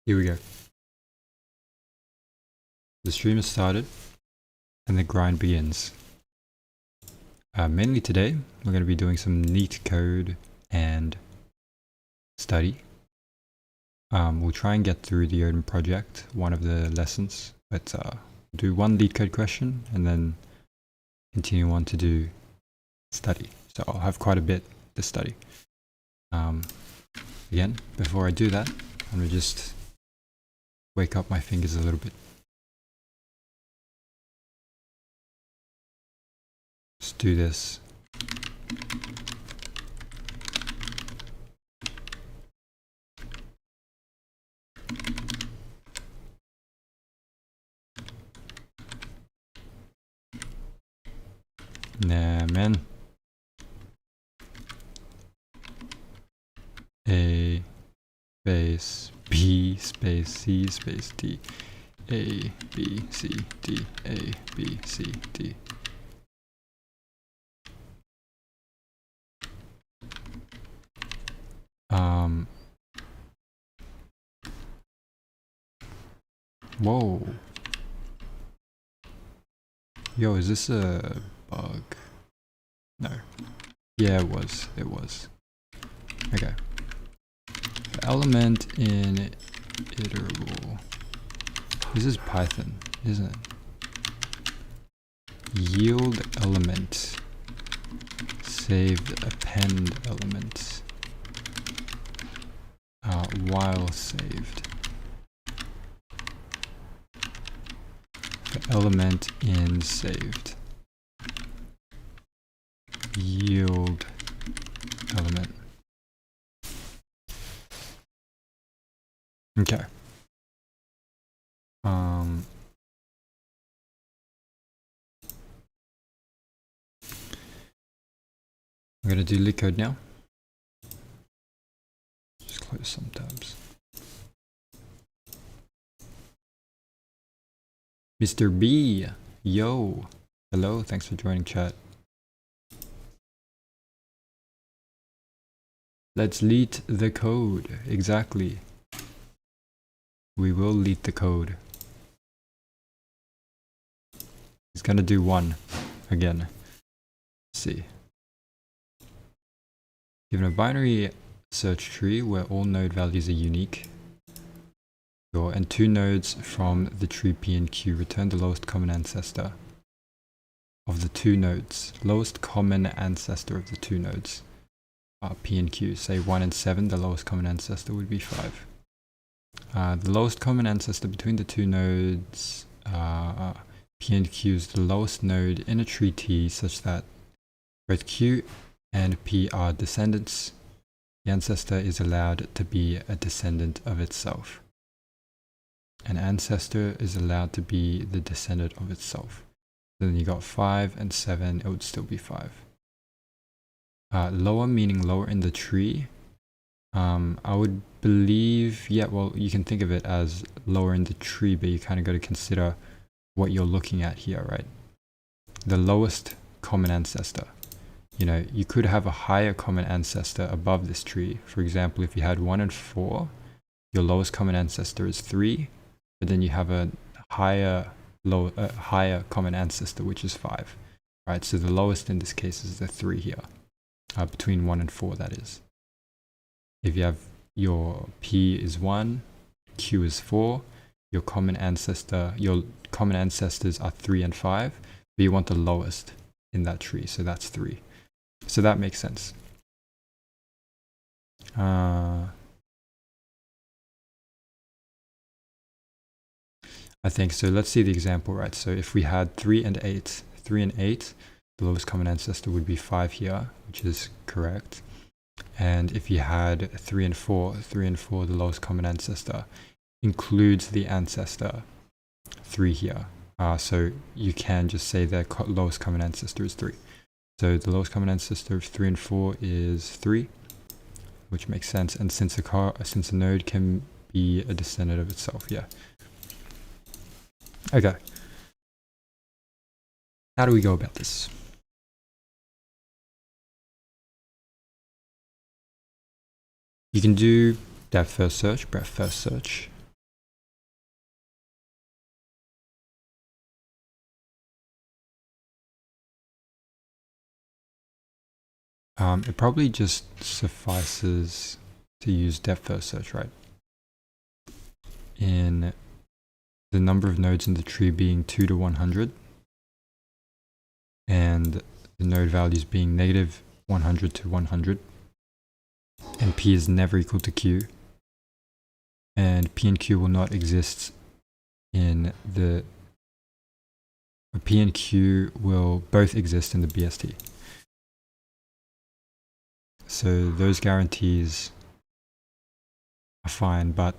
Here we go. The stream has started and the grind begins. Mainly today, we're going to be doing some Leetcode and study. We'll try and get through the Odin Project, one of the lessons, but do one Leetcode question and then continue on to do study. So I'll have quite a bit to study. Again, before I do that, I'm going to just wake up my fingers a little bit. Let's do this. Nah, man. A space B space C space D. A B C D. A B C D. Whoa. Yo, is this a bug? No. Yeah, it was. It was. Okay. Element in iterable. This is Python, isn't it? Yield element. Saved append element. While saved. Element in saved. Yield element. Okay. I'm gonna do Leetcode now. Just close some tabs. Mr. B, yo, hello, thanks for joining chat. Let's leet the code, exactly. We will leet the code. He's gonna do one again. Let's see. Given a binary search tree where all node values are unique, and two nodes from the tree P and Q, return the lowest common ancestor of the two nodes. Lowest common ancestor of the two nodes are P and Q. Say 1 and 7, the lowest common ancestor would be 5. The lowest common ancestor between the two nodes P and Q is the lowest node in a tree T such that both Q and P are descendants. The ancestor is allowed to be a descendant of itself. An ancestor is allowed to be the descendant of itself. So then you got 5 and 7, it would still be 5. Lower meaning lower in the tree. I would believe, yeah, well, you can think of it as lower in the tree, but you kind of got to consider what you're looking at here, right? The lowest common ancestor. You know, you could have a higher common ancestor above this tree. For example, if you had 1 and 4, your lowest common ancestor is 3. But then you have a higher common ancestor, which is 5, right? So the lowest in this case is the 3 here, between 1 and 4, that is. If you have your P is 1, Q is 4, your common ancestors are 3 and 5, but you want the lowest in that tree, so that's 3. So that makes sense. I think so. Let's see the example, right? So if we had 3 and 8, the lowest common ancestor would be 5 here, which is correct. And if you had 3 and 4, the lowest common ancestor includes the ancestor 3 here. So you can just say their lowest common ancestor is 3. So the lowest common ancestor of 3 and 4 is 3, which makes sense. And since a node can be a descendant of itself, yeah. Okay. How do we go about this? You can do depth first search, breadth first search. It probably just suffices to use depth first search, right? In the number of nodes in the tree being 2 to 100, and the node values being negative 100 to 100, and p is never equal to q, and p and q will not exist in the p and q will both exist in the BST. So those guarantees are fine, but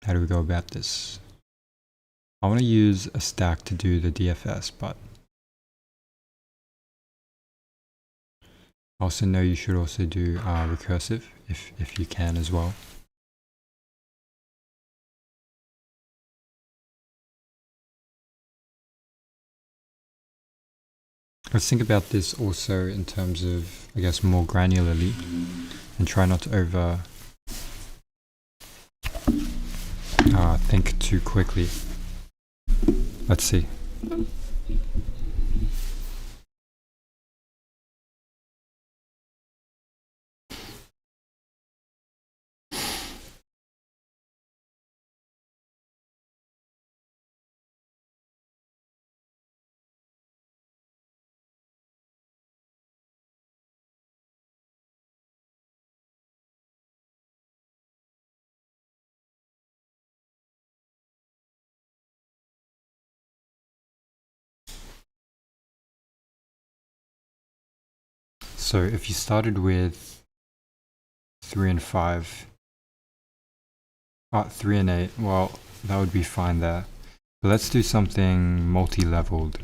how do we go about this? I want to use a stack to do the DFS, but I also know you should also do recursive if you can as well. Let's think about this also in terms of, I guess, more granularly, and try not to over think too quickly. Let's see. So if you started with 3 and 5, 3 and 8, well, that would be fine there. But let's do something multi-leveled.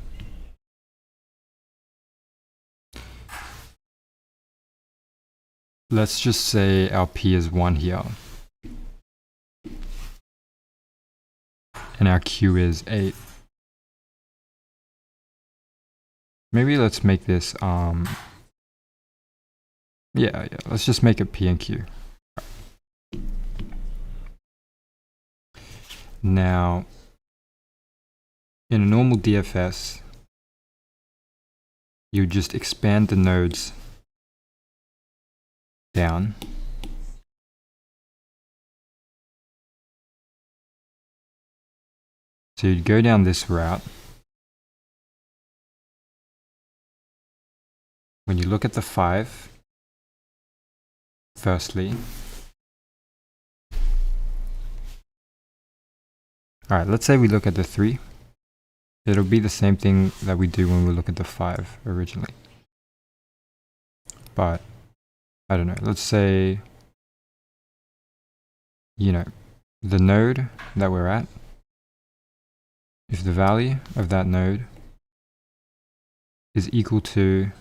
Let's just say our P is 1 here, and our Q is 8. Maybe let's make this, yeah, let's just make it P and Q. Now, in a normal DFS, you just expand the nodes down. So you'd go down this route. When you look at the 5, firstly, alright, let's say we look at the 3. It'll be the same thing that we do when we look at the 5 originally. But, I don't know, let's say, you know, the node that we're at, if the value of that node is equal to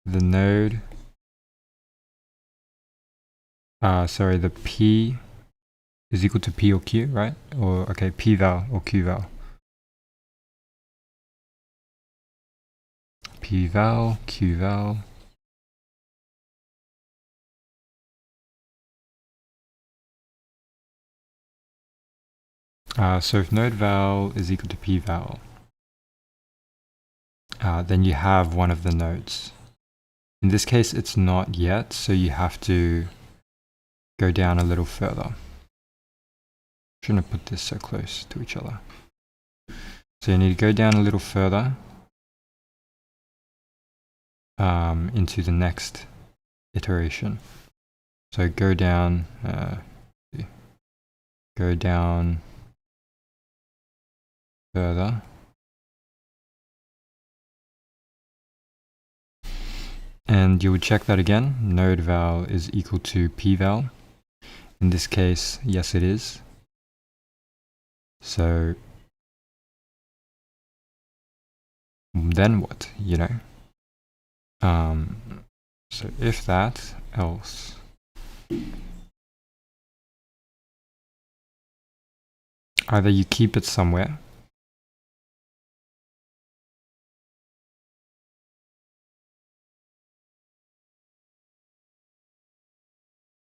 the node, the P is equal to P or Q, right? Or, okay, P val or Q val. P val, Q val. So if node val is equal to P val, then you have one of the nodes. In this case, it's not yet, so you have to go down a little further. Shouldn't have put this so close to each other. So you need to go down a little further into the next iteration. So go down further. And you would check that again. Node val is equal to P val. In this case, yes it is. So then what, you know? So if that, else. Either you keep it somewhere,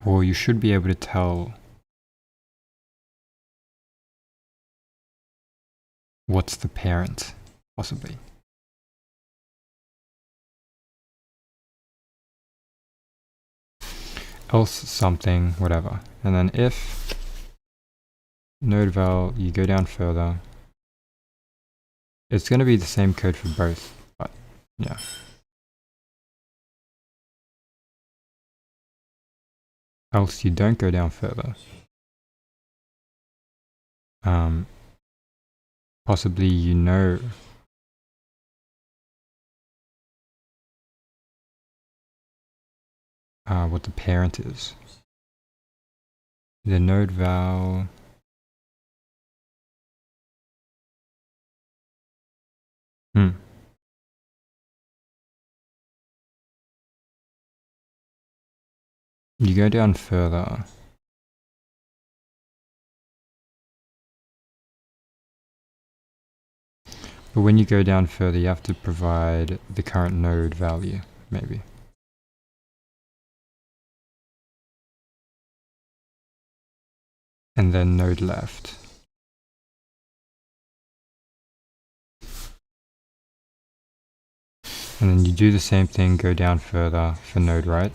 or you should be able to tell what's the parent, possibly. else something, whatever. And then if node val, you go down further, it's going to be the same code for both, but yeah. Else you don't go down further. Possibly you know what the parent is. The node val. You go down further. But when you go down further, you have to provide the current node value, maybe. And then node left. And then you do the same thing, go down further for node right.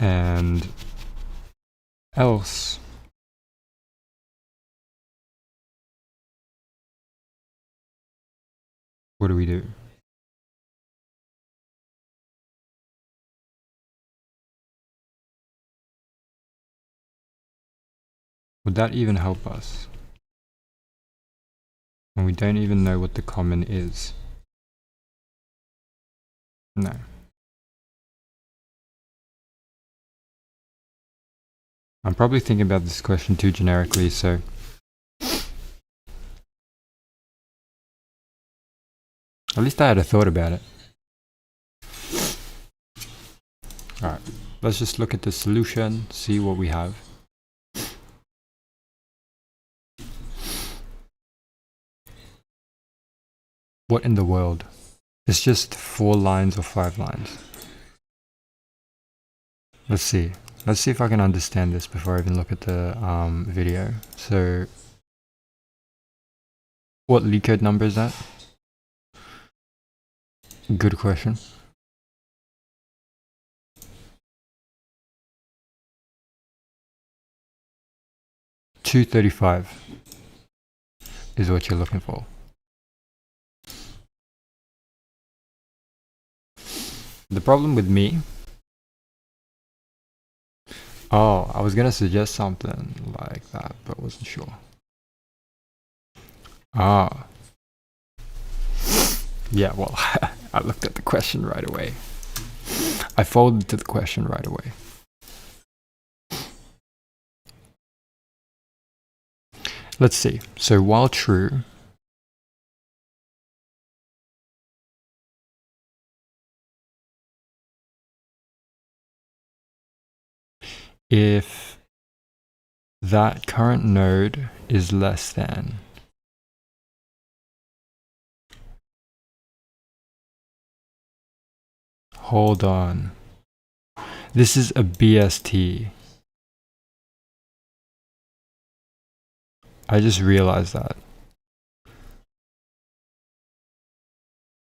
And else what do we do? Would that even help us? And we don't even know what the common is. No. I'm probably thinking about this question too generically, so at least I had a thought about it. Alright, let's just look at the solution, see what we have. What in the world? It's just 4 lines or 5 lines. Let's see. Let's see if I can understand this before I even look at the video. So, what Leetcode number is that? Good question. $235 is what you're looking for. The problem with me... Oh, I was gonna suggest something like that, but wasn't sure. Ah. Yeah, well, I looked at the question right away. I folded to the question right away. Let's see. So while true, if that current node is less than hold on, this is a BST. I just realized that.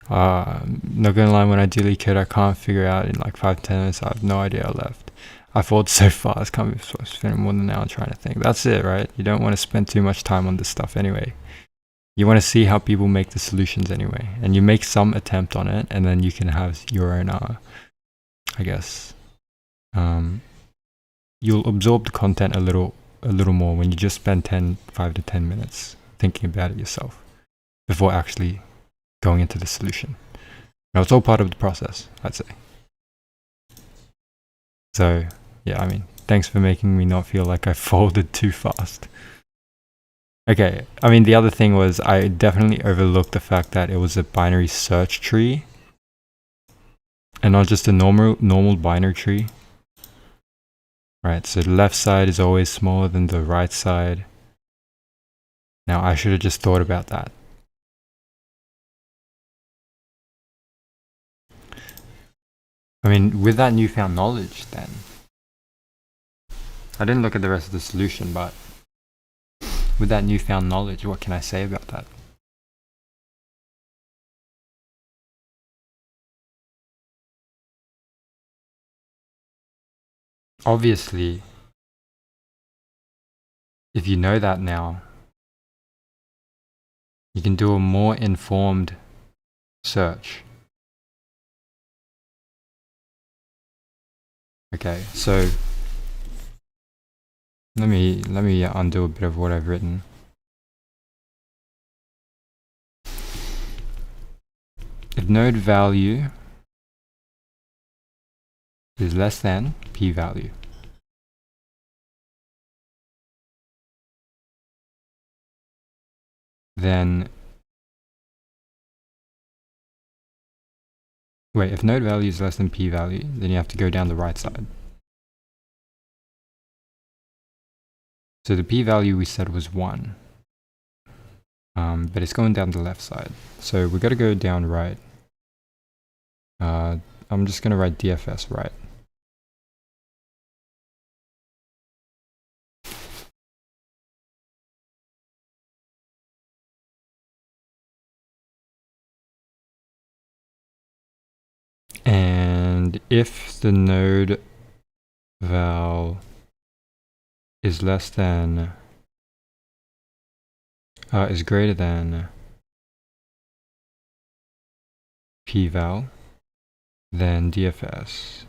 Not gonna lie, when I do Leetcode, I can't figure out in like 5-10 minutes. I have no idea I left. I thought so fast, can't be spending more than an hour trying to think. That's it, right? You don't want to spend too much time on this stuff anyway. You want to see how people make the solutions anyway, and you make some attempt on it, and then you can have your own, I guess, you'll absorb the content a little more when you just spend 5 to 10 minutes thinking about it yourself before actually going into the solution. Now, it's all part of the process, I'd say. So, yeah, I mean, thanks for making me not feel like I folded too fast. Okay, I mean, the other thing was I definitely overlooked the fact that it was a binary search tree and not just a normal binary tree. Right, so the left side is always smaller than the right side. Now, I should have just thought about that. I mean, with that newfound knowledge, then, I didn't look at the rest of the solution, but with that newfound knowledge, what can I say about that? Obviously, if you know that now, you can do a more informed search. Okay, so let me undo a bit of what I've written. If node value is less than p-value, then if node value is less than p-value, then you have to go down the right side. So the p-value we said was 1, but it's going down the left side. So we got to go down right. I'm just going to write DFS right. And if the node val is less than, is greater than p-val, then DFS.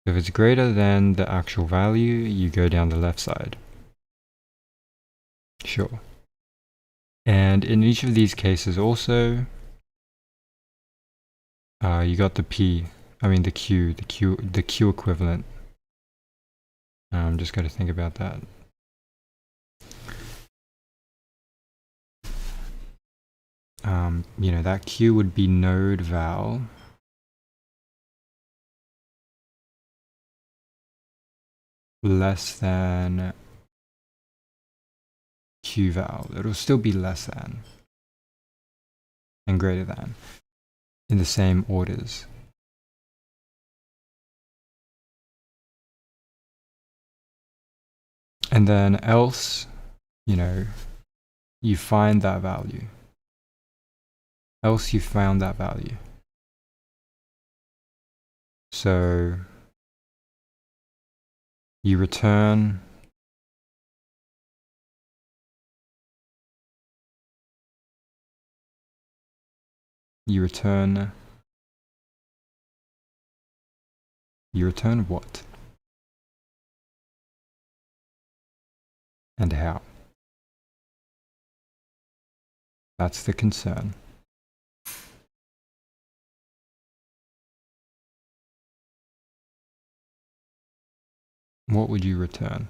If it's greater than the actual value, you go down the left side. Sure. And in each of these cases also, you got the the Q equivalent. I'm just got to think about that. That Q would be node val less than Q val. It'll still be less than and greater than in the same orders. And then else, you find that value. Else you found that value. So you return what? And how? That's the concern. What would you return?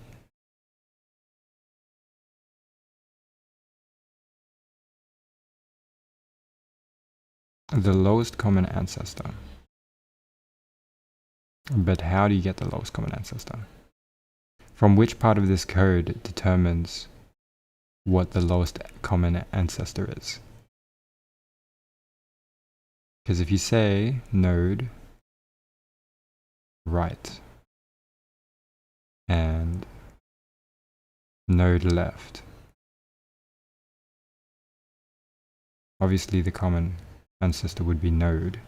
The lowest common ancestor. But how do you get the lowest common ancestor? From which part of this code determines what the lowest common ancestor is? Because if you say node right and node left, obviously the common ancestor would be node.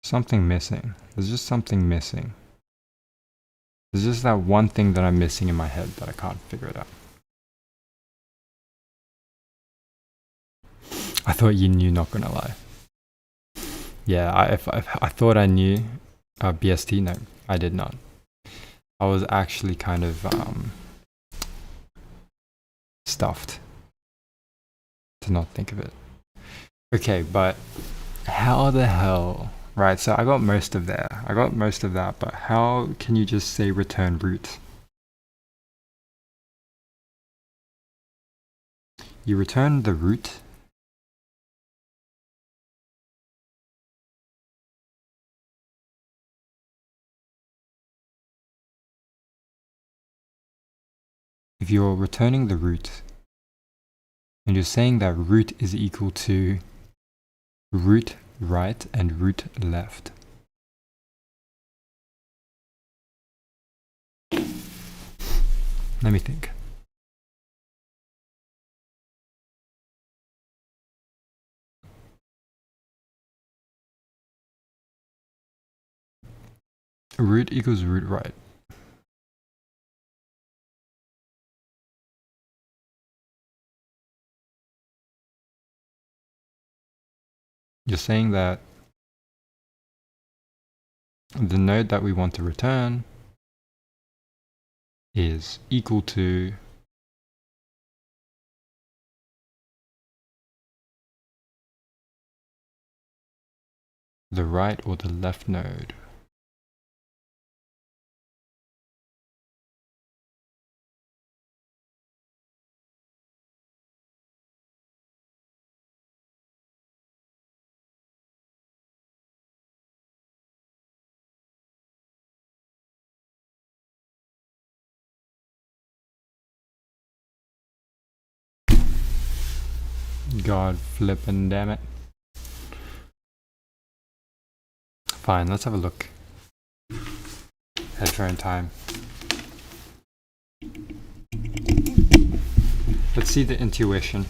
Something missing. There's just something missing. There's just that one thing that I'm missing in my head that I can't figure it out. I thought you knew, not gonna lie. Yeah, I thought I knew BST. No, I did not. I was actually kind of stuffed to not think of it. Okay, but how the hell? Right, so I got most of that, but how can you just say return root? You return the root? If you're returning the root, And you're saying that root is equal to root right and root left. Let me think. Root equals root right. You're saying that the node that we want to return is equal to the right or the left node. God flippin' damn it. Fine, let's have a look. Headphone time. Let's see the intuition.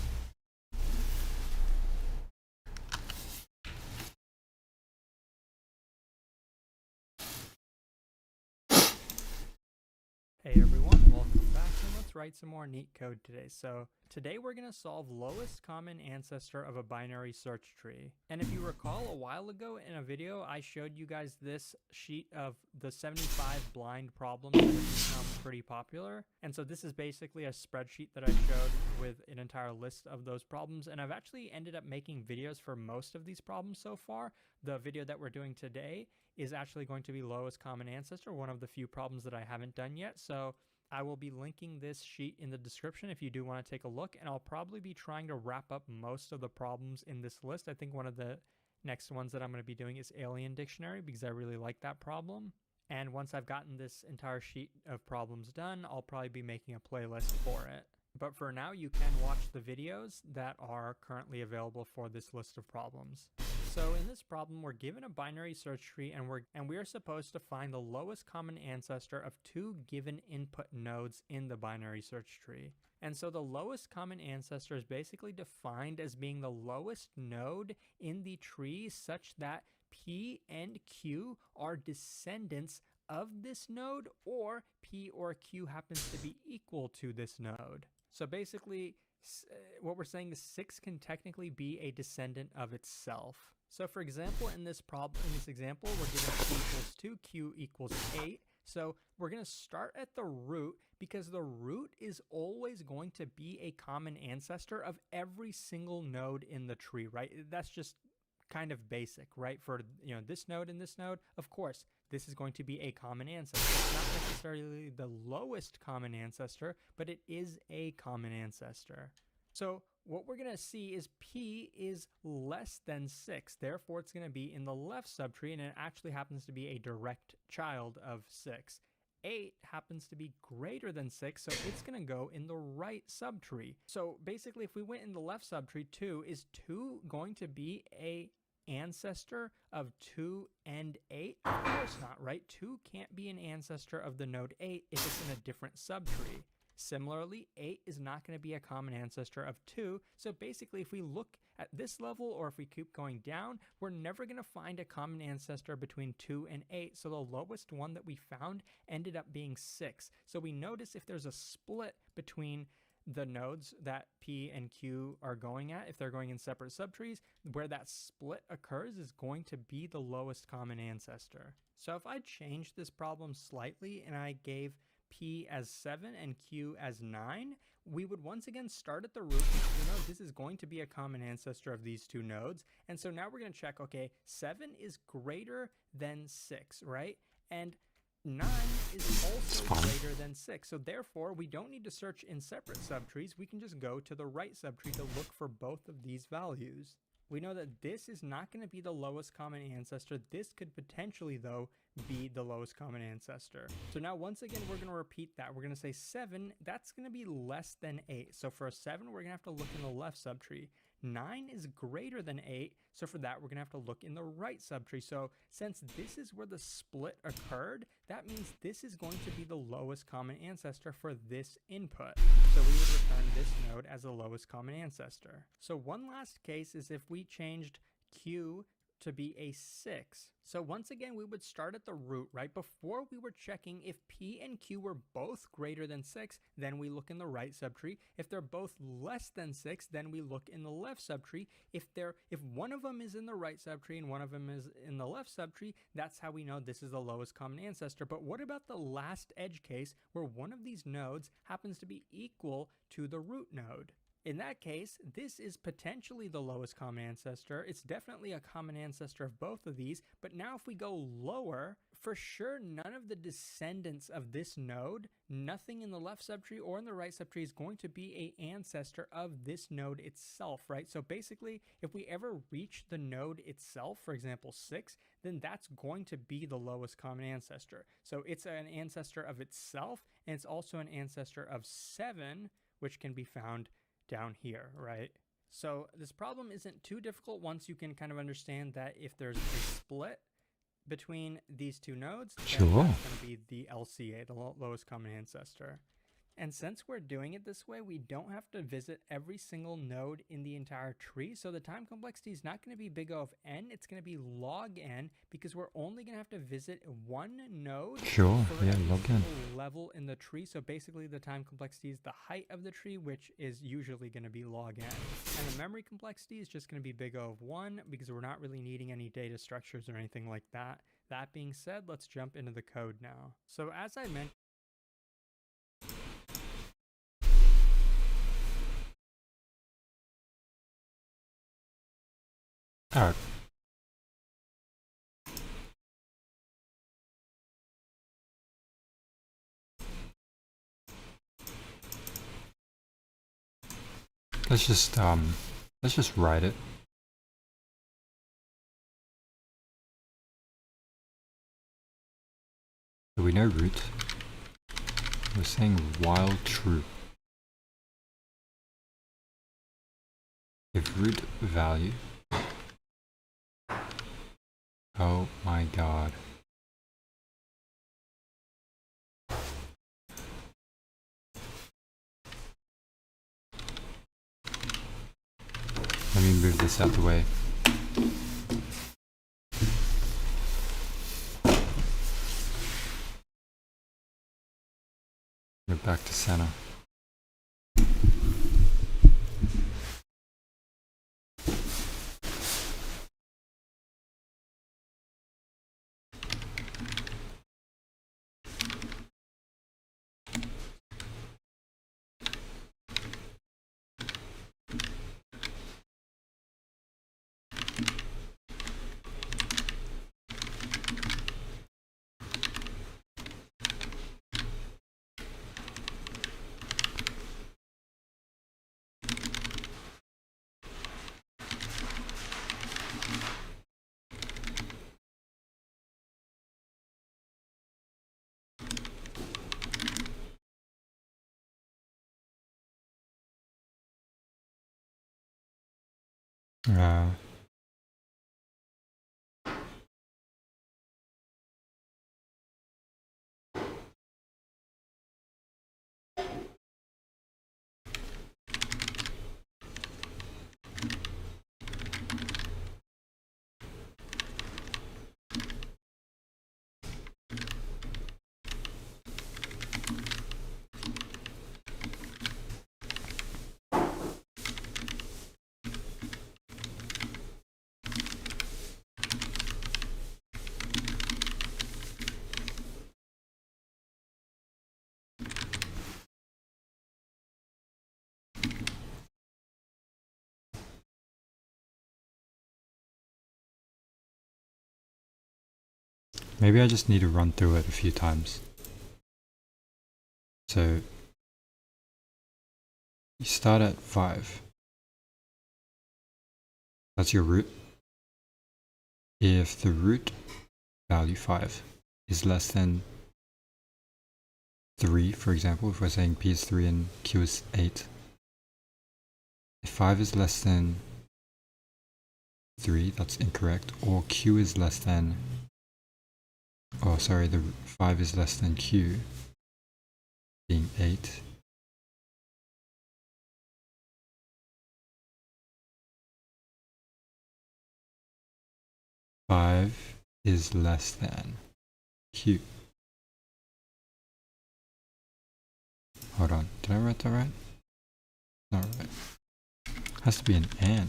Hey everyone, welcome back, and let's write some more Leetcode today. So today we're going to solve lowest common ancestor of a binary search tree. And if you recall, a while ago in a video I showed you guys this sheet of the 75 blind problems that have become pretty popular. And so this is basically a spreadsheet that I showed with an entire list of those problems, and I've actually ended up making videos for most of these problems so far. The video that we're doing today is actually going to be lowest common ancestor, one of the few problems that I haven't done yet. So I will be linking this sheet in the description if you do want to take a look, and I'll probably be trying to wrap up most of the problems in this list. I think one of the next ones that I'm going to be doing is alien dictionary, because I really like that problem. And once I've gotten this entire sheet of problems done, I'll probably be making a playlist for it. But for now, you can watch the videos that are currently available for this list of problems. So in this problem, we're given a binary search tree, and we are supposed to find the lowest common ancestor of two given input nodes in the binary search tree. And so the lowest common ancestor is basically defined as being the lowest node in the tree such that P and Q are descendants of this node, or P or Q happens to be equal to this node. So basically, what we're saying is 6 can technically be a descendant of itself. So for example, in this example, we're given P equals 2, Q equals 8. So we're going to start at the root, because the root is always going to be a common ancestor of every single node in the tree, right? That's just kind of basic, right? For, this node and this node, of course, this is going to be a common ancestor. It's not necessarily the lowest common ancestor, but it is a common ancestor. So what we're going to see is P is less than 6. Therefore, it's going to be in the left subtree, and it actually happens to be a direct child of 6. 8 happens to be greater than 6, so it's going to go in the right subtree. So basically, if we went in the left subtree, 2, is 2 going to be a ancestor of 2 and 8? Of course not, right? 2 can't be an ancestor of the node 8 if it's in a different subtree. Similarly, 8 is not going to be a common ancestor of 2, so basically if we look at this level, or if we keep going down, we're never going to find a common ancestor between 2 and 8, so the lowest one that we found ended up being 6. So we notice if there's a split between the nodes that P and Q are going at, if they're going in separate subtrees, where that split occurs is going to be the lowest common ancestor. So if I change this problem slightly and I gave P as 7 and Q as 9, we would once again start at the root, because this is going to be a common ancestor of these two nodes. And so now we're going to check, okay, 7 is greater than 6, right? And 9 is also greater than 6. So therefore, we don't need to search in separate subtrees. We can just go to the right subtree to look for both of these values. We know that this is not going to be the lowest common ancestor. This could potentially, though, be the lowest common ancestor. So now once again, we're going to repeat that. We're going to say 7, that's going to be less than 8. So for a 7, we're going to have to look in the left subtree. 9 is greater than 8, so for that we're going to have to look in the right subtree. So since this is where the split occurred, that means this is going to be the lowest common ancestor for this input. So we would return this node as the lowest common ancestor. So one last case is if we changed Q to be a 6. So once again, we would start at the root, right? Before we were checking if P and Q were both greater than 6, then we look in the right subtree. If they're both less than 6, then we look in the left subtree. If one of them is in the right subtree and one of them is in the left subtree, that's how we know this is the lowest common ancestor. But what about the last edge case where one of these nodes happens to be equal to the root node? In that case, this is potentially the lowest common ancestor. It's definitely a common ancestor of both of these, but now if we go lower, for sure none of the descendants of this node, nothing in the left subtree or in the right subtree is going to be an ancestor of this node itself, right? So basically, if we ever reach the node itself, for example 6, then that's going to be the lowest common ancestor. So it's an ancestor of itself, and it's also an ancestor of 7, which can be found down here, right? So this problem isn't too difficult once you can kind of understand that if there's a split between these two nodes, Sure. then that's going to be the LCA, the lowest common ancestor. And since we're doing it this way, we don't have to visit every single node in the entire tree. So the time complexity is not going to be big O of n, it's going to be log n, because we're only going to have to visit one node Sure, for yeah, every log n. single level in the tree. So basically the time complexity is the height of the tree, which is usually going to be log n. And the memory complexity is just going to be big O of 1, because we're not really needing any data structures or anything like that. That being said, let's jump into the code now. So as I mentioned, Alright. Let's just write it. So we know root. We're saying while true. If root value. Oh my god. Let me move this out the way. Go back to center. Maybe I just need to run through it a few times. So you start at 5. That's your root. If the root value 5 is less than 3, for example, if we're saying P is 3 and Q is 8. If 5 is less than 3, that's incorrect, or Q is less than, oh sorry, the 5 is less than Q, being 8. Five is less than Q. Hold on, did I write that right? Not right. Has to be an and.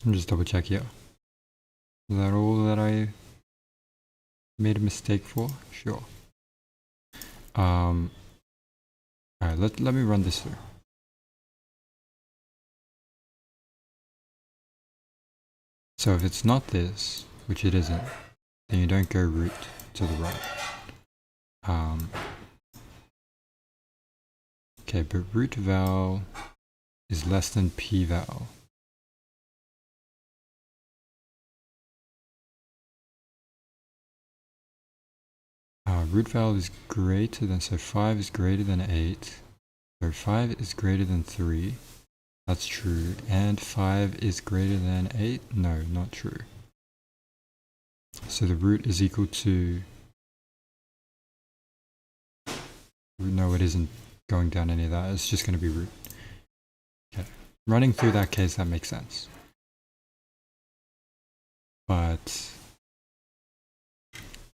Let me just double check here. Is that all that I made a mistake for? Sure. Alright, let me run this through. So if it's not this, which it isn't, then you don't go root to the right. Okay, but root val is less than p val. Root val is greater than, so 5 is greater than 8. So 5 is greater than 3. That's true. And 5 is greater than 8? No, not true. So the root is equal to... No, it isn't going down any of that. It's just going to be root. Okay. Running through that case, that makes sense. But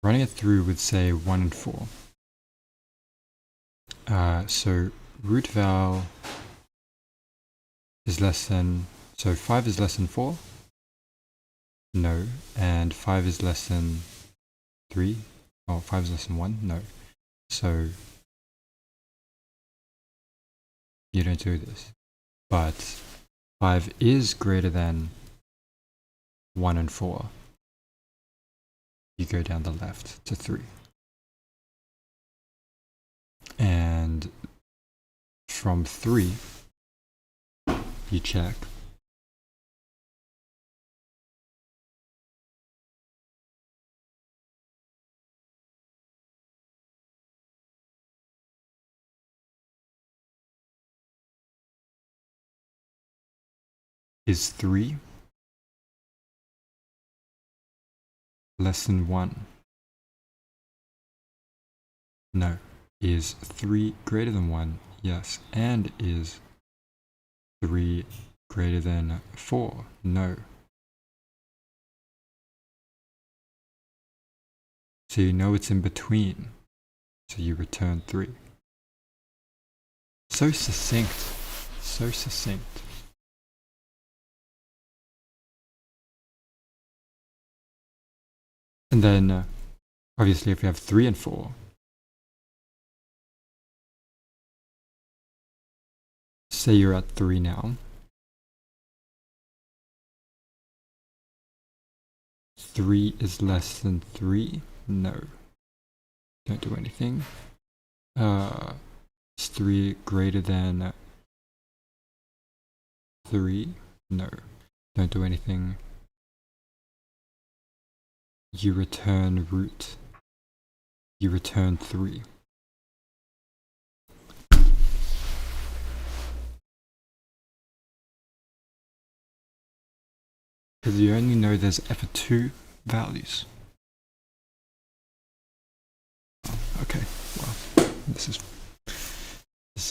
running it through would say 1 and 4. So root val is less than, so 5 is less than 4? No. And 5 is less than 3? Oh, 5 is less than 1? No. So you don't do this. But 5 is greater than 1 and 4. You go down the left to 3. And from 3, you check. Is 3 less than 1? No. Is 3 greater than 1? Yes. And is 3 greater than 4? No. So you know it's in between. So you return 3. So succinct. So succinct. And then, obviously, if you have 3 and 4, say you're at 3 now. 3 is less than 3? No. Don't do anything. Is 3 greater than 3? No. Don't do anything. You return root. You return 3. Because you only know there's ever 2 values. Okay, well, this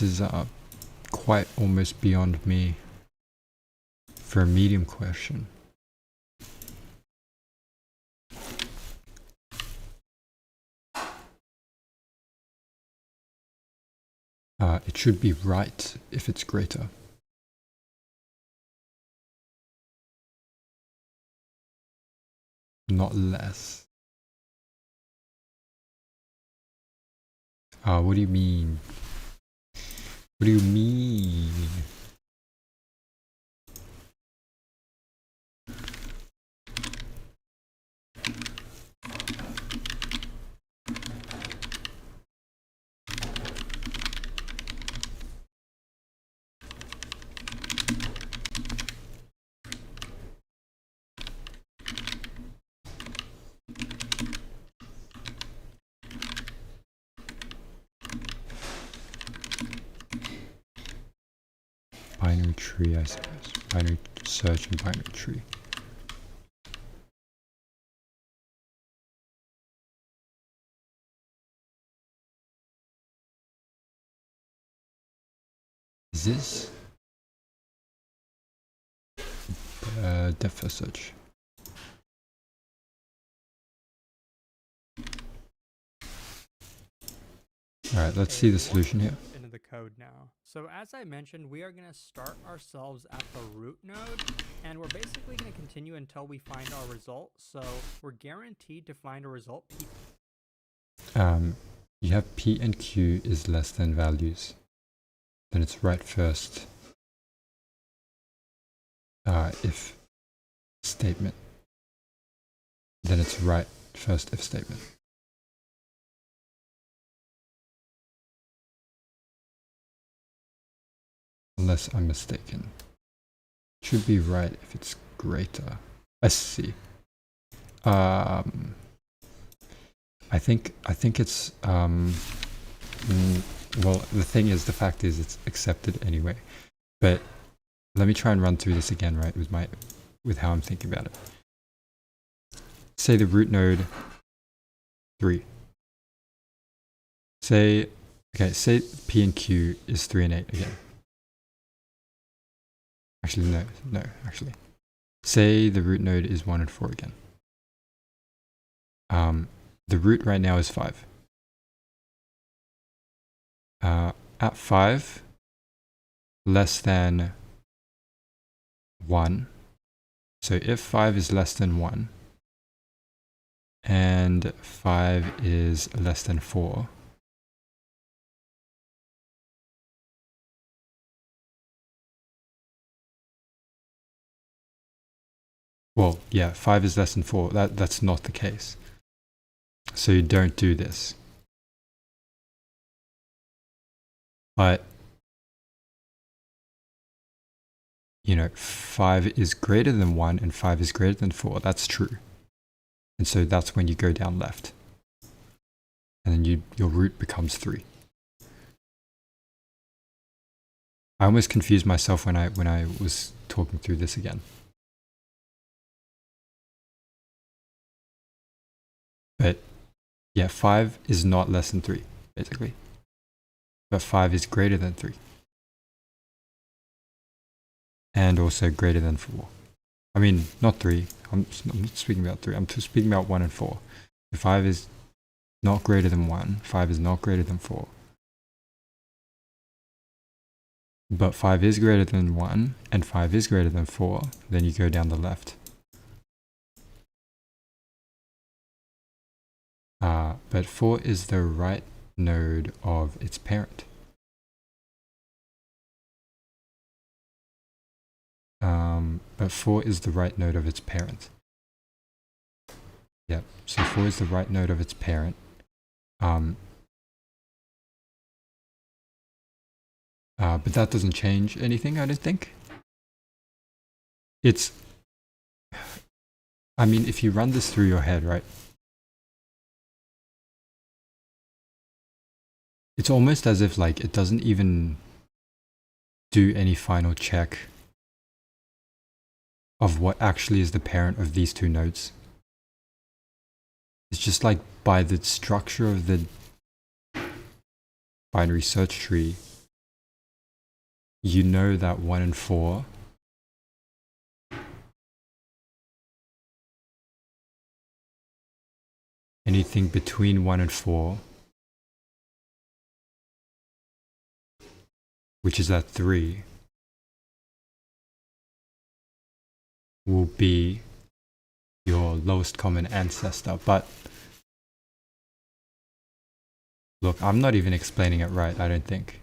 is quite almost beyond me for a medium question. It should be right if it's greater. Not less. What do you mean? What do you mean? binary tree, I suppose. Binary search and binary tree. Is this depth first search? Alright, let's see the solution here. Into the code now. So as I mentioned, we are going to start ourselves at the root node, and we're basically going to continue until we find our result. So we're guaranteed to find a result. You have P and Q is less than values. Then it's write first if statement. Then it's write first if statement. Unless I'm mistaken. Should be right if it's greater. I see. I think it's well, the thing is, the fact is it's accepted anyway. But let me try and run through this again, right, with how I'm thinking about it. Say the root node 3. Say P and Q is 3 and 8 again. Actually, no, actually. Say the root node is 1 and 4 again. The root right now is 5. At 5, less than 1. So if 5 is less than 1, and 5 is less than 4, well, yeah, 5 is less than 4. That's not the case. So you don't do this. But, you know, 5 is greater than 1 and 5 is greater than 4. That's true. And so that's when you go down left. And then your root becomes 3. I almost confused myself when I was talking through this again. But yeah, 5 is not less than 3, basically. But 5 is greater than 3. And also greater than 4. I mean, not 3. I'm not speaking about 3. I'm speaking about 1 and 4. If 5 is not greater than 1, 5 is not greater than 4. But 5 is greater than 1, and 5 is greater than 4, then you go down the left. But 4 is the right node of its parent. But 4 is the right node of its parent. Yep, so 4 is the right node of its parent. But that doesn't change anything, I don't think. I mean, if you run this through your head, right? It's almost as if like it doesn't even do any final check of what actually is the parent of these two nodes. It's just like by the structure of the binary search tree, you know that 1 and 4 anything between 1 and 4, which is at 3, will be your lowest common ancestor. But look, I'm not even explaining it right, I don't think.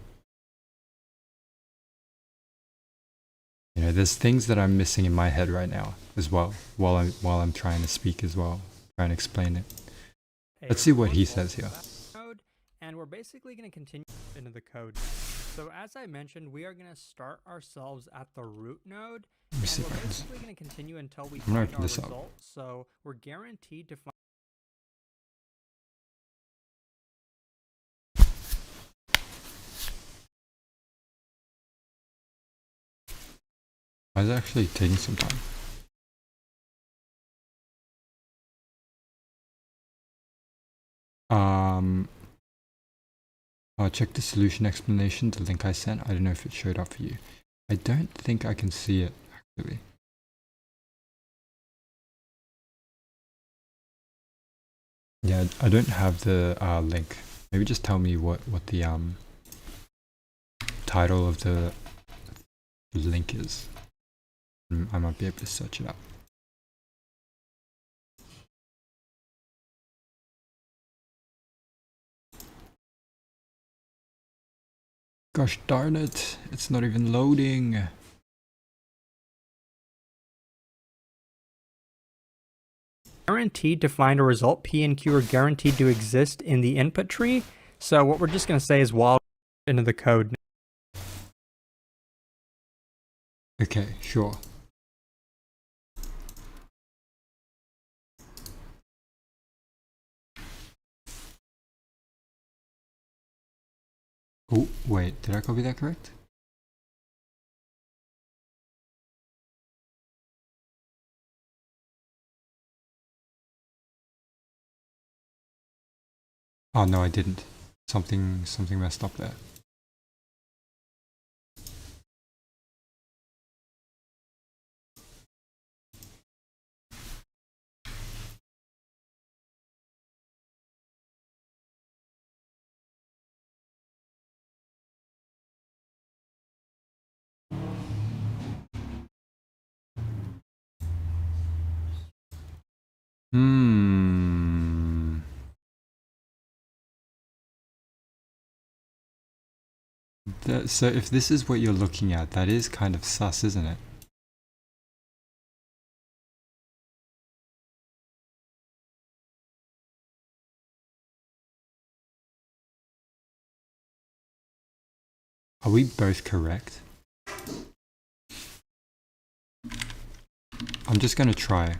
You know, there's things that I'm missing in my head right now as well, while I'm trying to speak as well, trying to explain it. Let's see what he says here. And we're basically going to continue into the code. So as I mentioned, we are going to start ourselves at the root node, and we're basically going to continue until we find our result. So we're guaranteed to find Why is it actually taking some time? Check the solution explanation, the link I sent. I don't know if it showed up for you. I don't think I can see it actually. Yeah, I don't have the link. Maybe just tell me what the title of the link is. I might be able to search it up. Gosh darn it, it's not even loading. Guaranteed to find a result, P and Q are guaranteed to exist in the input tree. So what we're just going to say is while into the code. Okay, sure. Oh, wait, did I copy that correct? Oh no, I didn't. Something messed up there. So if this is what you're looking at, that is kind of sus, isn't it? Are we both correct? I'm just gonna try.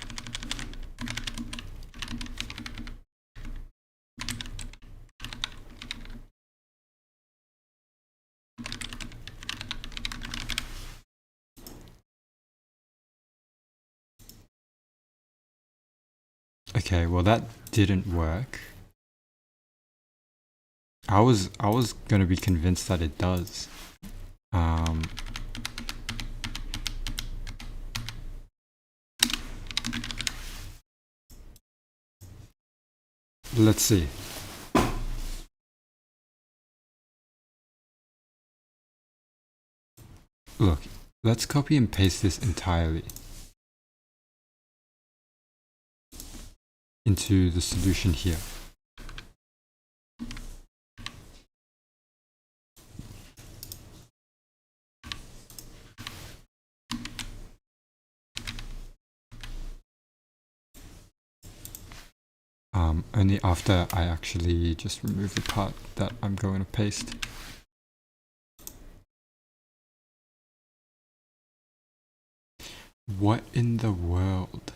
Okay, well that didn't work. I was gonna be convinced that it does. Let's see. Look, let's copy and paste this entirely into the solution here. Only after I actually just remove the part that I'm going to paste. What in the world?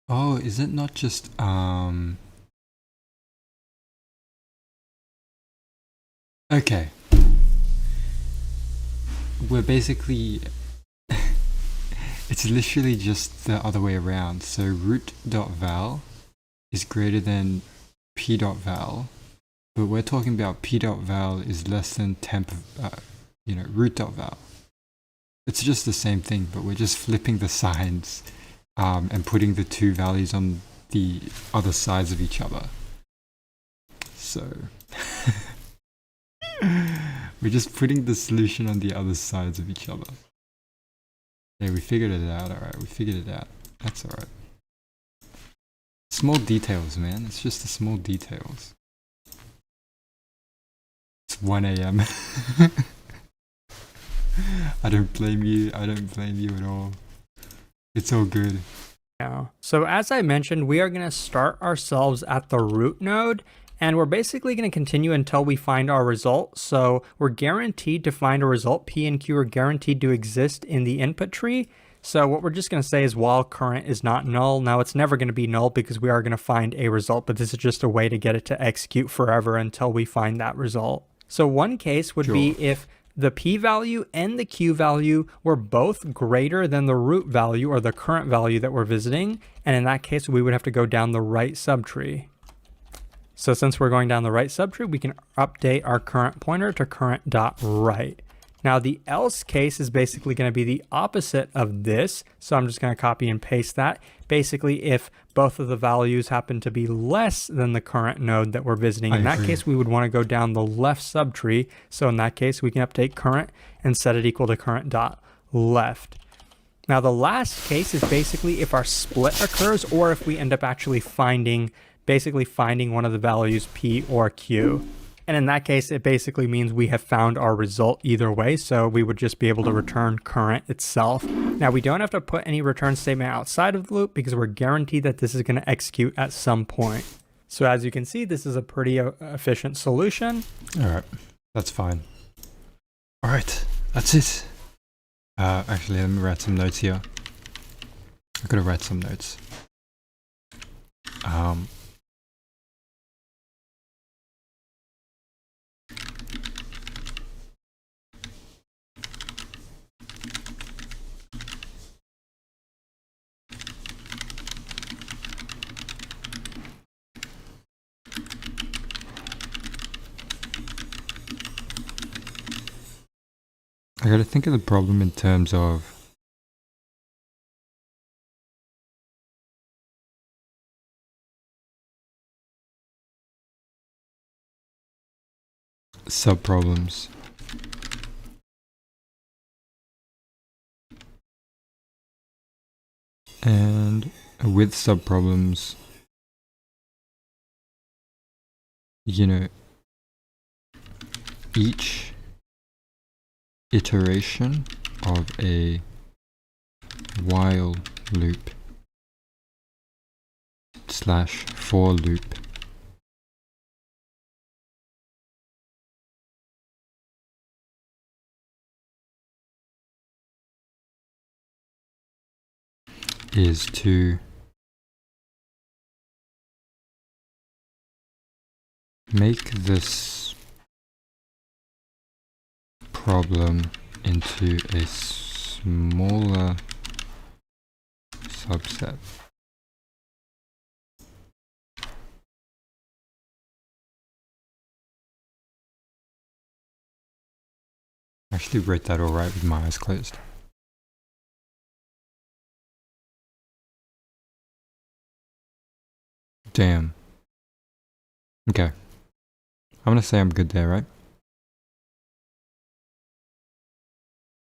Oh, is it not just okay. We're basically it's literally just the other way around. So root.val is greater than p.val, but we're talking about p.val is less than temp root.val. It's just the same thing, but we're just flipping the signs and putting the two values on the other sides of each other. So we're just putting the solution on the other sides of each other. Yeah, we figured it out. Alright, we figured it out. That's alright. Small details, man. It's just the small details. It's 1 AM. I don't blame you. I don't blame you at all. It's all good. So as I mentioned, we are going to start ourselves at the root node, and we're basically going to continue until we find our result. So we're guaranteed to find a result. P and Q are guaranteed to exist in the input tree. So what we're just going to say is while current is not null. Now it's never going to be null because we are going to find a result, but this is just a way to get it to execute forever until we find that result. So one case would be if the p-value and the q-value were both greater than the root value or the current value that we're visiting. And in that case, we would have to go down the right subtree. So since we're going down the right subtree, we can update our current pointer to current.right. Now the else case is basically going to be the opposite of this. So I'm just going to copy and paste that. Basically, if both of the values happen to be less than the current node that we're visiting, in that case, we would want to go down the left subtree. So in that case, we can update current and set it equal to current.left. Now the last case is basically if our split occurs or if we end up actually finding one of the values P or Q. And in that case, it basically means we have found our result either way. So we would just be able to return current itself. Now we don't have to put any return statement outside of the loop because we're guaranteed that this is going to execute at some point. So as you can see, this is a pretty efficient solution. All right, that's fine. All right, that's it. Actually, let me write some notes here. I've got to write some notes. I got to think of the problem in terms of subproblems. And with subproblems, you know, each iteration of a while loop / for loop is to make this problem into a smaller subset. I actually wrote that all right with my eyes closed. Damn. Okay. I'm gonna say I'm good there, right?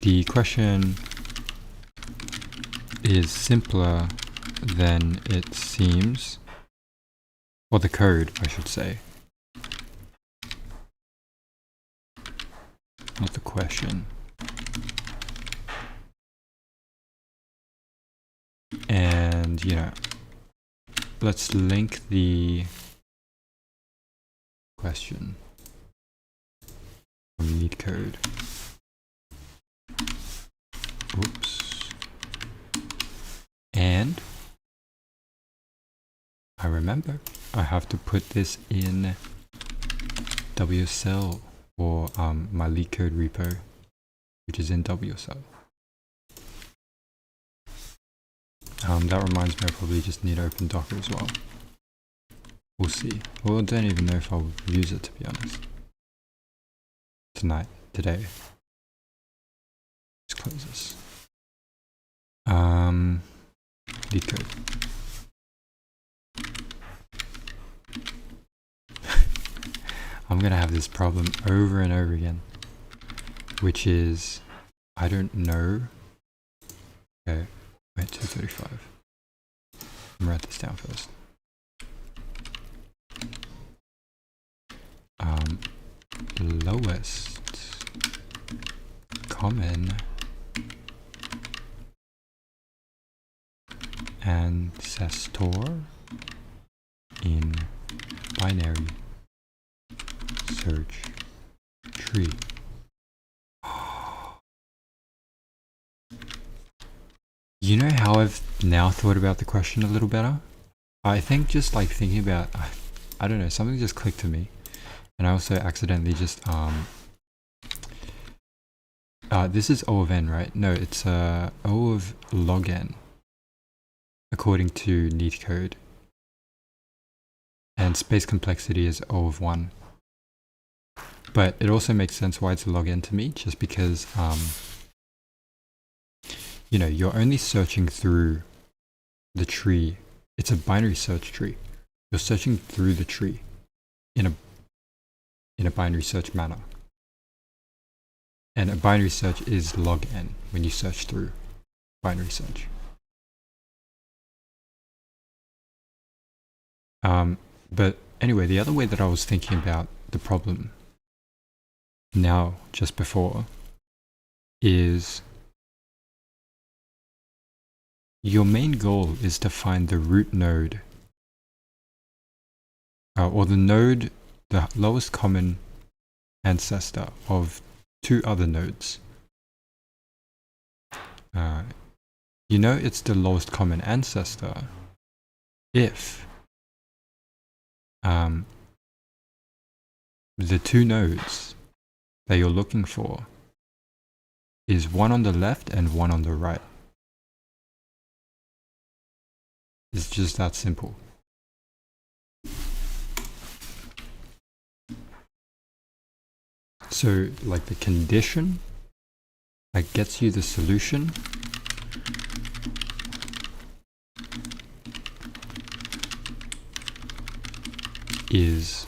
The question is simpler than it seems. Or the code, I should say. Not the question. And, you know, let's link the question from Leetcode. Oops. And I remember I have to put this in WSL or my Leetcode repo, which is in WSL. That reminds me, I probably just need to open Docker as well. We'll see. Well, I don't even know if I'll use it, to be honest. Today. Let's close this. Leetcode. I'm gonna have this problem over and over again, which is, I don't know. Okay, wait, 235. I'm gonna write this down first. Lowest common ancestor in binary search tree. You know how I've now thought about the question a little better? I think just like thinking about, I don't know, something just clicked to me. And I also accidentally just, this is O of n, right? No, it's O of log n, according to Leetcode. And space complexity is O of 1. But it also makes sense why it's log n to me, just because, you know, you're only searching through the tree. It's a binary search tree. You're searching through the tree in a binary search manner. And a binary search is log n when you search through binary search. But anyway, the other way that I was thinking about the problem now, just before, is your main goal is to find the root node, or the node, the lowest common ancestor of two other nodes. You know it's the lowest common ancestor if the two nodes that you're looking for is one on the left and one on the right. It's just that simple. So like the condition that gets you the solution is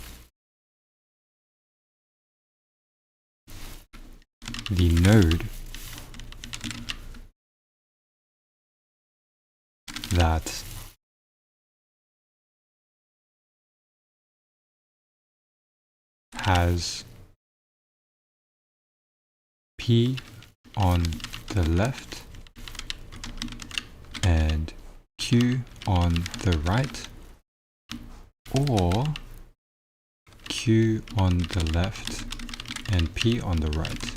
the node that has P on the left and Q on the right, or Q on the left and P on the right.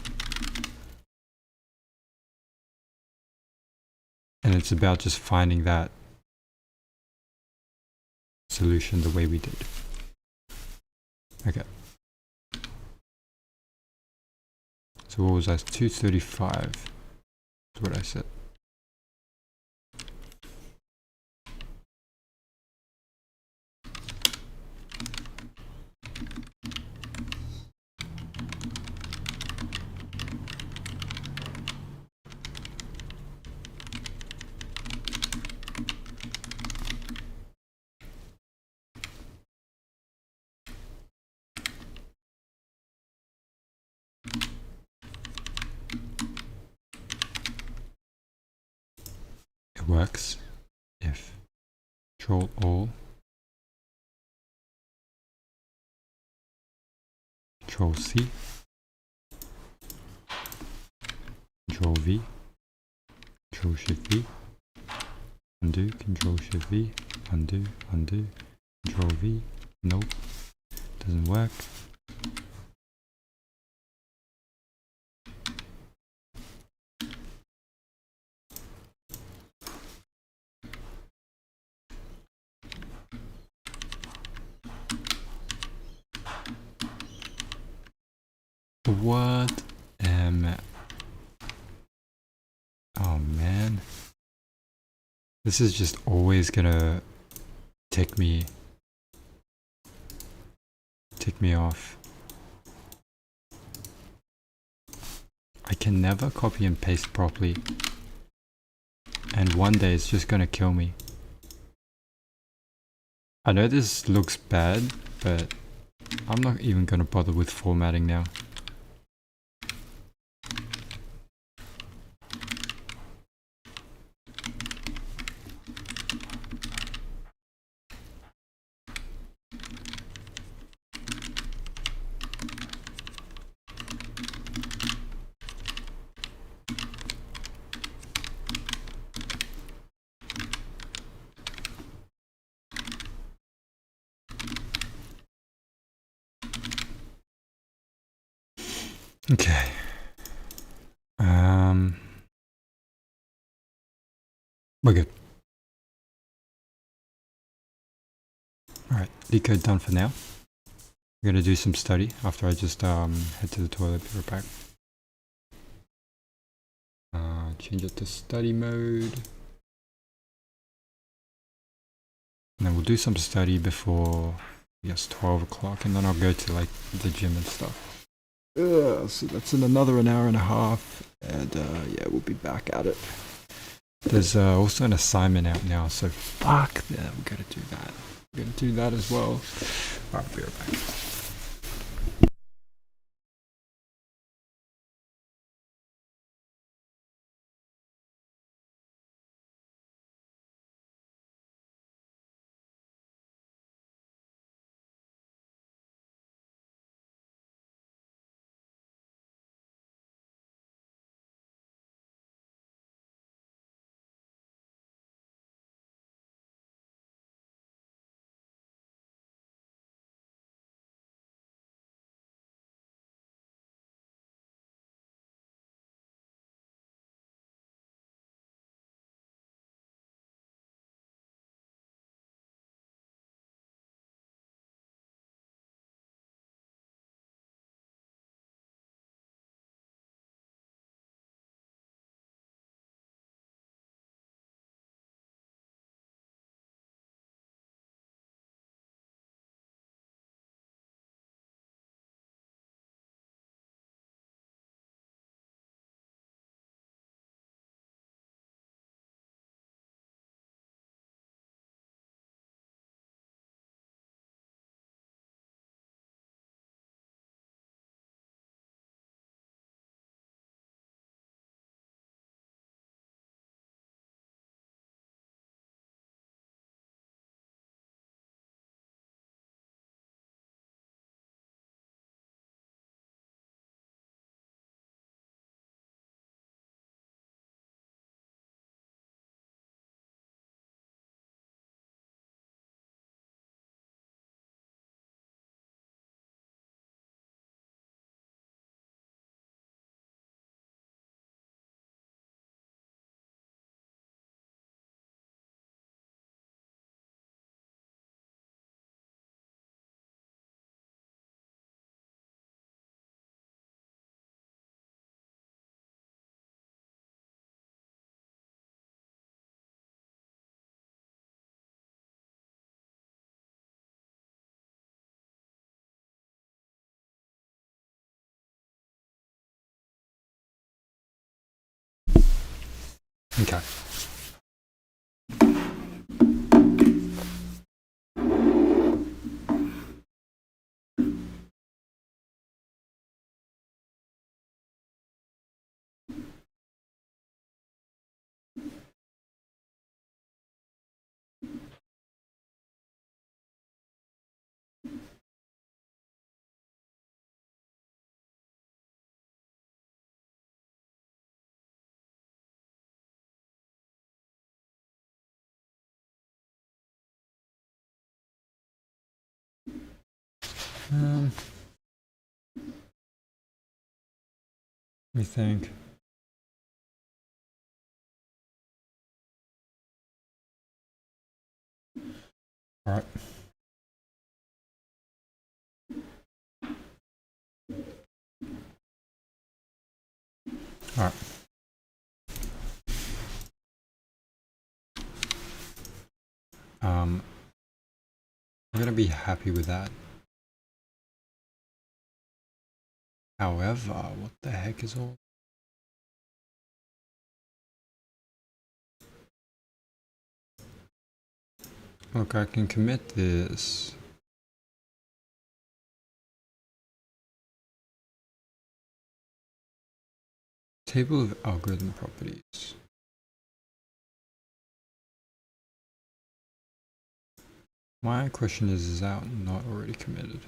And it's about just finding that solution the way we did. Okay. So what was that? 235 is what I said. It works if Control All, Control C, Control V, Control Shift V, undo, Control Shift V, undo, undo, Control V, nope, doesn't work. What am I? Oh man. This is just always gonna tick me off. I can never copy and paste properly. And one day it's just gonna kill me. I know this looks bad, but I'm not even gonna bother with formatting now. Okay. We're good. Alright, Leetcode done for now. We're gonna do some study after I just head to the toilet, be right back. Change it to study mode. And then we'll do some study before, I guess, 12 o'clock, and then I'll go to like the gym and stuff. So that's in another an hour and a half, and yeah, we'll be back at it. There's also an assignment out now, so fuck that, we gotta do that. We're gonna do that as well. Alright, be right back. Okay. Let me think. Alright. Alright. I'm gonna be happy with that. However, what the heck is all? Look, I can commit this. Table of algorithm properties. My question is that not already committed?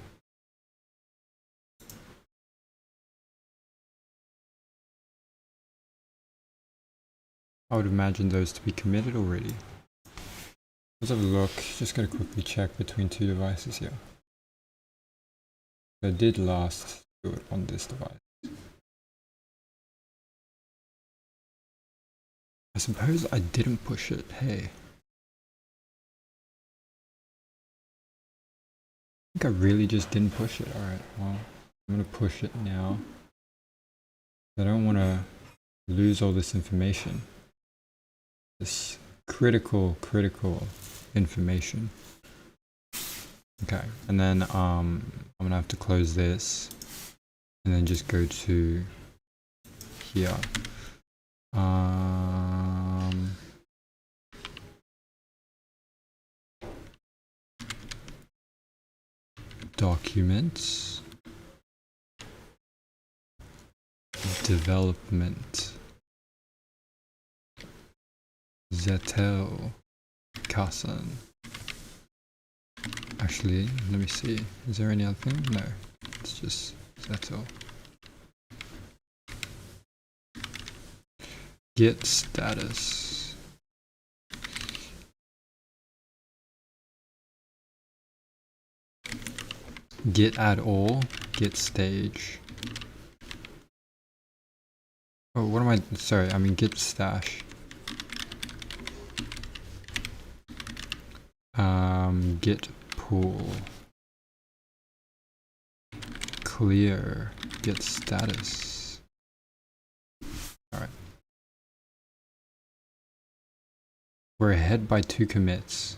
I would imagine those to be committed already. Let's have a look. Just gonna quickly check between two devices here. I did last do it on this device. I suppose I didn't push it. Hey. I think I really just didn't push it. Alright, well, I'm gonna push it now. I don't want to lose all this information. This critical information. Okay, and then I'm gonna have to close this and then just go to here. Documents, development, Zettel, Carson. Actually, let me see. Is there any other thing? No, it's just Zettel. Git status. Git add all, git stage. Oh, what am I? Sorry, I mean git stash. Git pool. Clear, git status. Alright. We're ahead by 2 commits.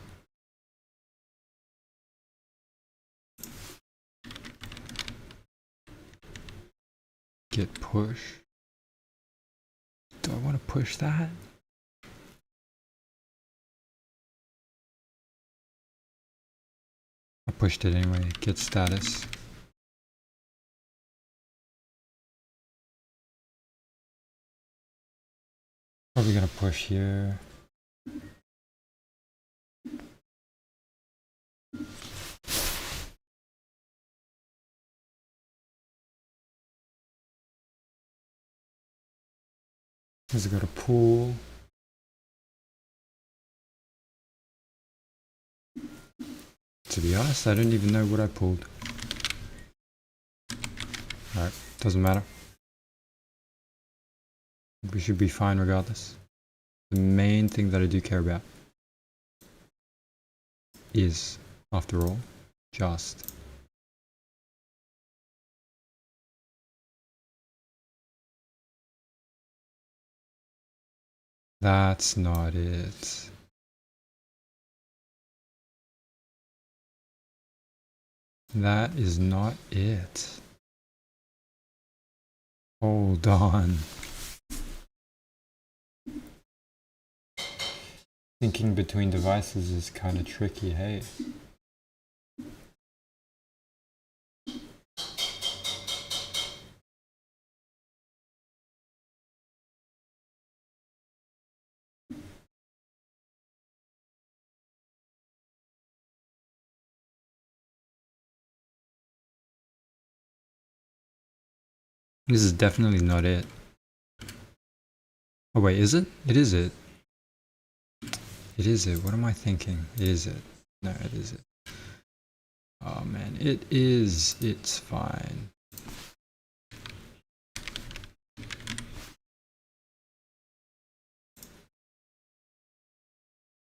Git push. Do I want to push that? I pushed it anyway. Git status. Probably gonna push here. Has it got a pool? To be honest, I don't even know what I pulled. Alright, doesn't matter. We should be fine regardless. The main thing that I do care about is, after all, just that's not it. That is not it. Hold on. Thinking between devices is kind of tricky, hey? This is definitely not it. Oh wait, is it? It is it. It is it. What am I thinking? It is it. No, it is it. Oh man, it is. It's fine.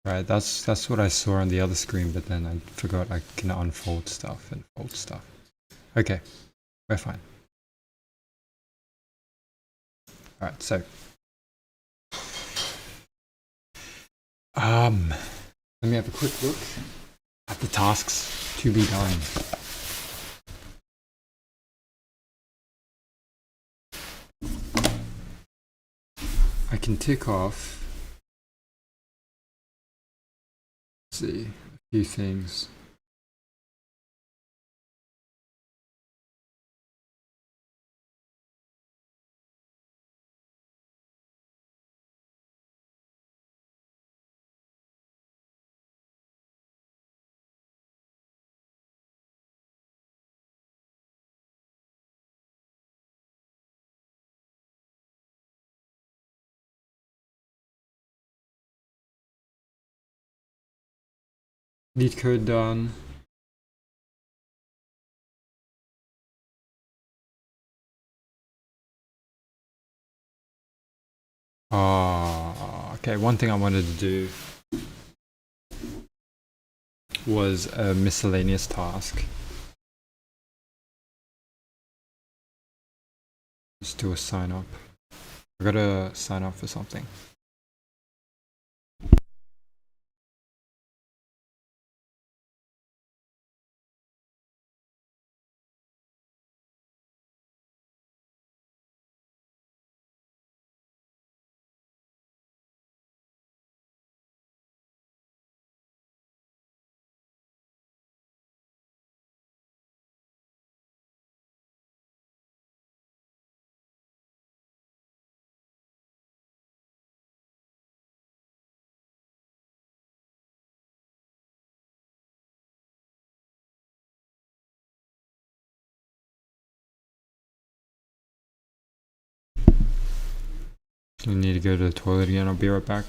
Right, that's what I saw on the other screen, but then I forgot I can unfold stuff and fold stuff. Okay, we're fine. Alright, so let me have a quick look at the tasks to be done. I can tick off, let's see, a few things. Leetcode done. Okay, one thing I wanted to do was a miscellaneous task. Let's do a sign up. I gotta sign up for something. I need to go to the toilet again. I'll be right back.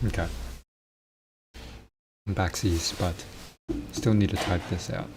Okay. Backsies, but still need to type this out.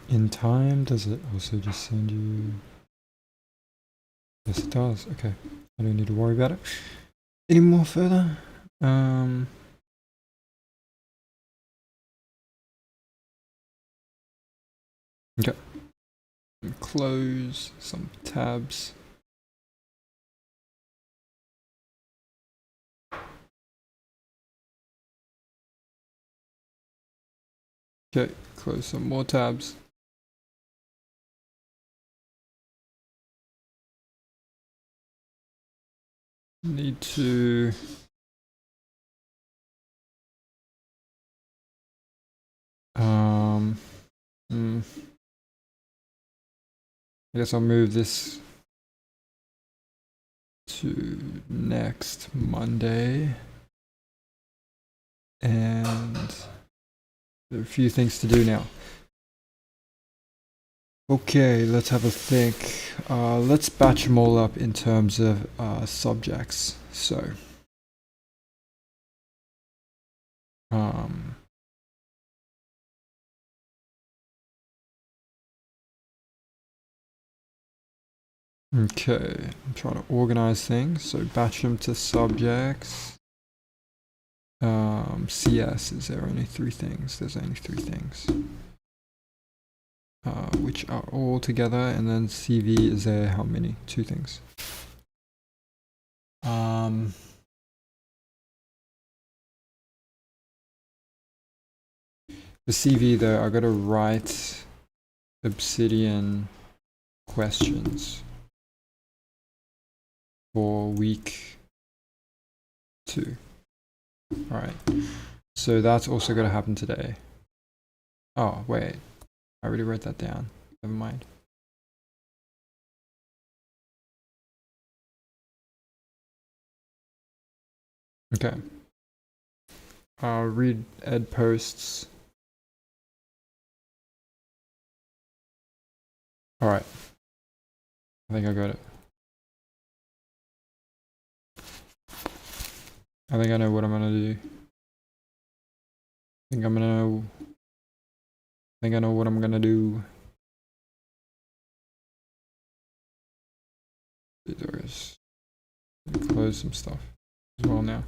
In time, does it also just send you? Yes, it does. Okay, I don't need to worry about it any more further. Okay, close some tabs. Okay, close some more tabs. Need to I guess I'll move this to next Monday. And there are a few things to do now. Okay, let's have a think. Let's batch them all up in terms of subjects. So, okay, I'm trying to organize things. So batch them to subjects. CS, is there only 3 things? There's only 3 things. Which are all together, and then CV, is there how many? 2 things. The CV though, I gotta write Obsidian questions for week 2. Alright, so that's also gotta happen today. Oh, wait, I already wrote that down. Never mind. Okay. Read ed posts. Alright. I think I got it. I think I know what I'm gonna do. I think I know what I'm gonna do. There's close some stuff as well now.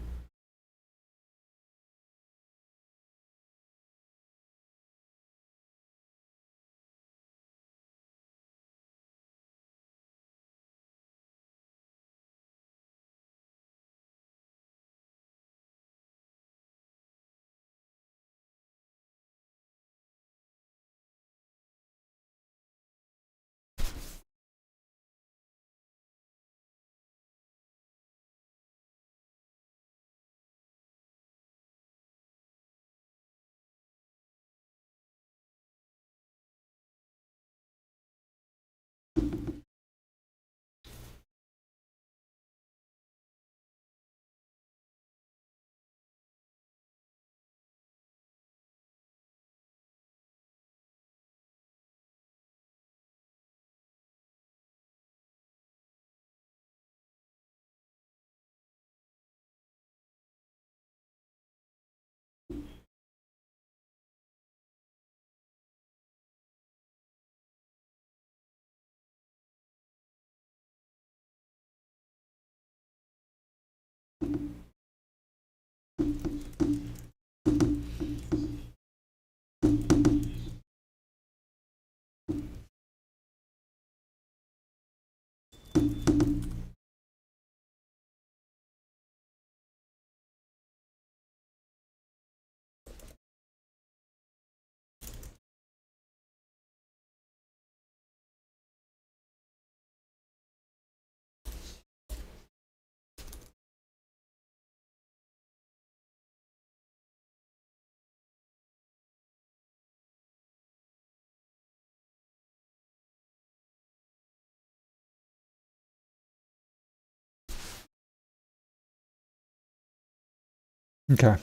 Okay.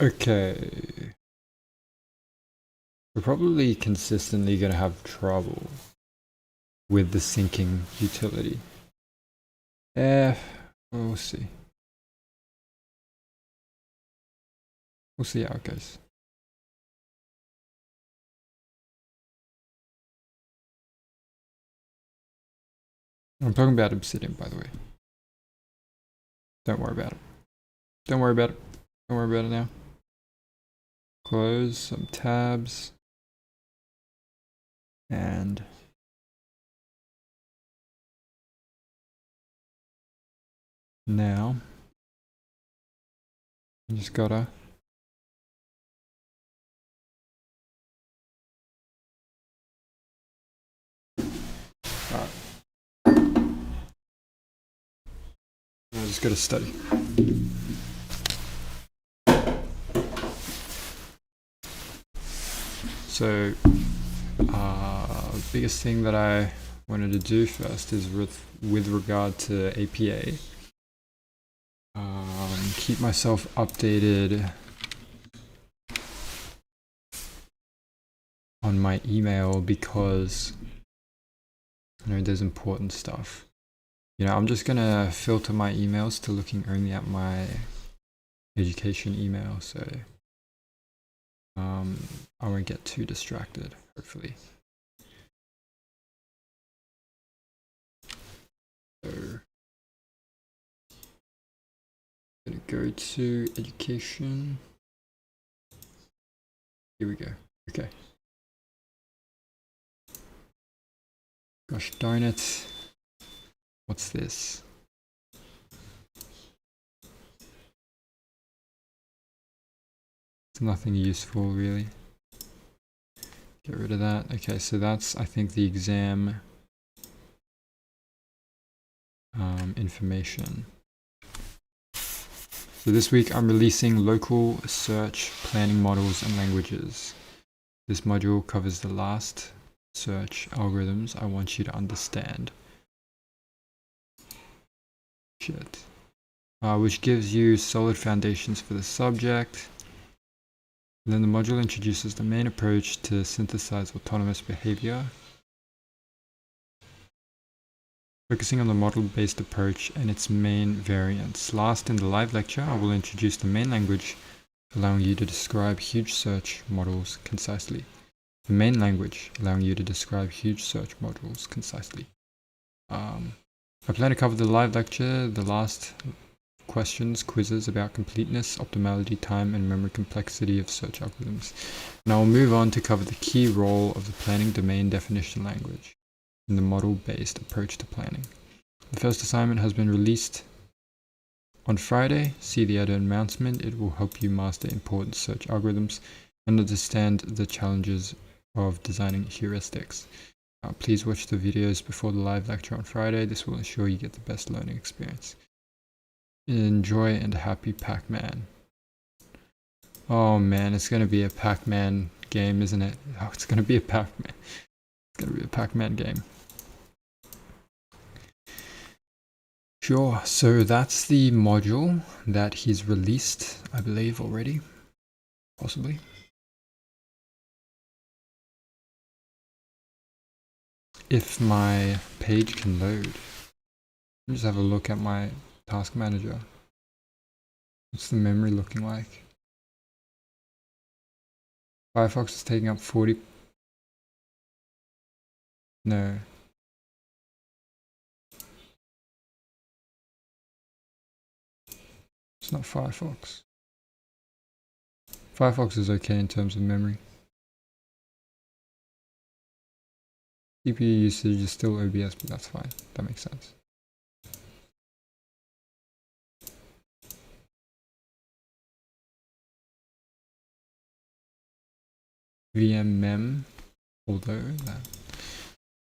Okay. We're probably consistently going to have trouble with the syncing utility. We'll see. We'll see how it goes. I'm talking about Obsidian, by the way. Don't worry about it. Don't worry about it. Don't worry about it now. Close some tabs. And now you just gotta I just gotta study. So biggest thing that I wanted to do first is with regard to APA. Keep myself updated on my email because I know there's important stuff. You know, I'm just gonna filter my emails to looking only at my education email, so I won't get too distracted, hopefully. So I'm gonna go to education. Here we go. Okay. Gosh darn it. What's this? It's nothing useful really. Get rid of that. Okay, so that's, I think, the exam information. So this week I'm releasing local search planning models and languages. This module covers the last search algorithms I want you to understand. Which gives you solid foundations for the subject. And then the module introduces the main approach to synthesize autonomous behavior. focusing on the model-based approach and its main variants. Last, in the live lecture, I will introduce the main language, allowing you to describe huge search models concisely. The main language, allowing you to describe huge search models concisely. I plan to cover the live lecture, the last questions, quizzes about completeness, optimality, time, and memory complexity of search algorithms. And I will move on to cover the key role of the planning domain definition language in the model-based approach to planning. The first assignment has been released on Friday. See the other announcement. It will help you master important search algorithms and understand the challenges of designing heuristics. Please watch the videos before the live lecture on Friday. This will ensure you get the best learning experience. Enjoy and happy Pac-Man. Oh man, it's gonna be a Pac-Man game, isn't it? Oh, it's gonna be a Pac-Man. It's gonna be a Pac-Man game. Sure, so that's the module that he's released, I believe, already. Possibly. If my page can load. Let me just have a look at my task manager. What's the memory looking like? Firefox is taking up 40. No. It's not Firefox. Firefox is okay in terms of memory. CPU usage is still OBS, but that's fine. That makes sense. VMM, although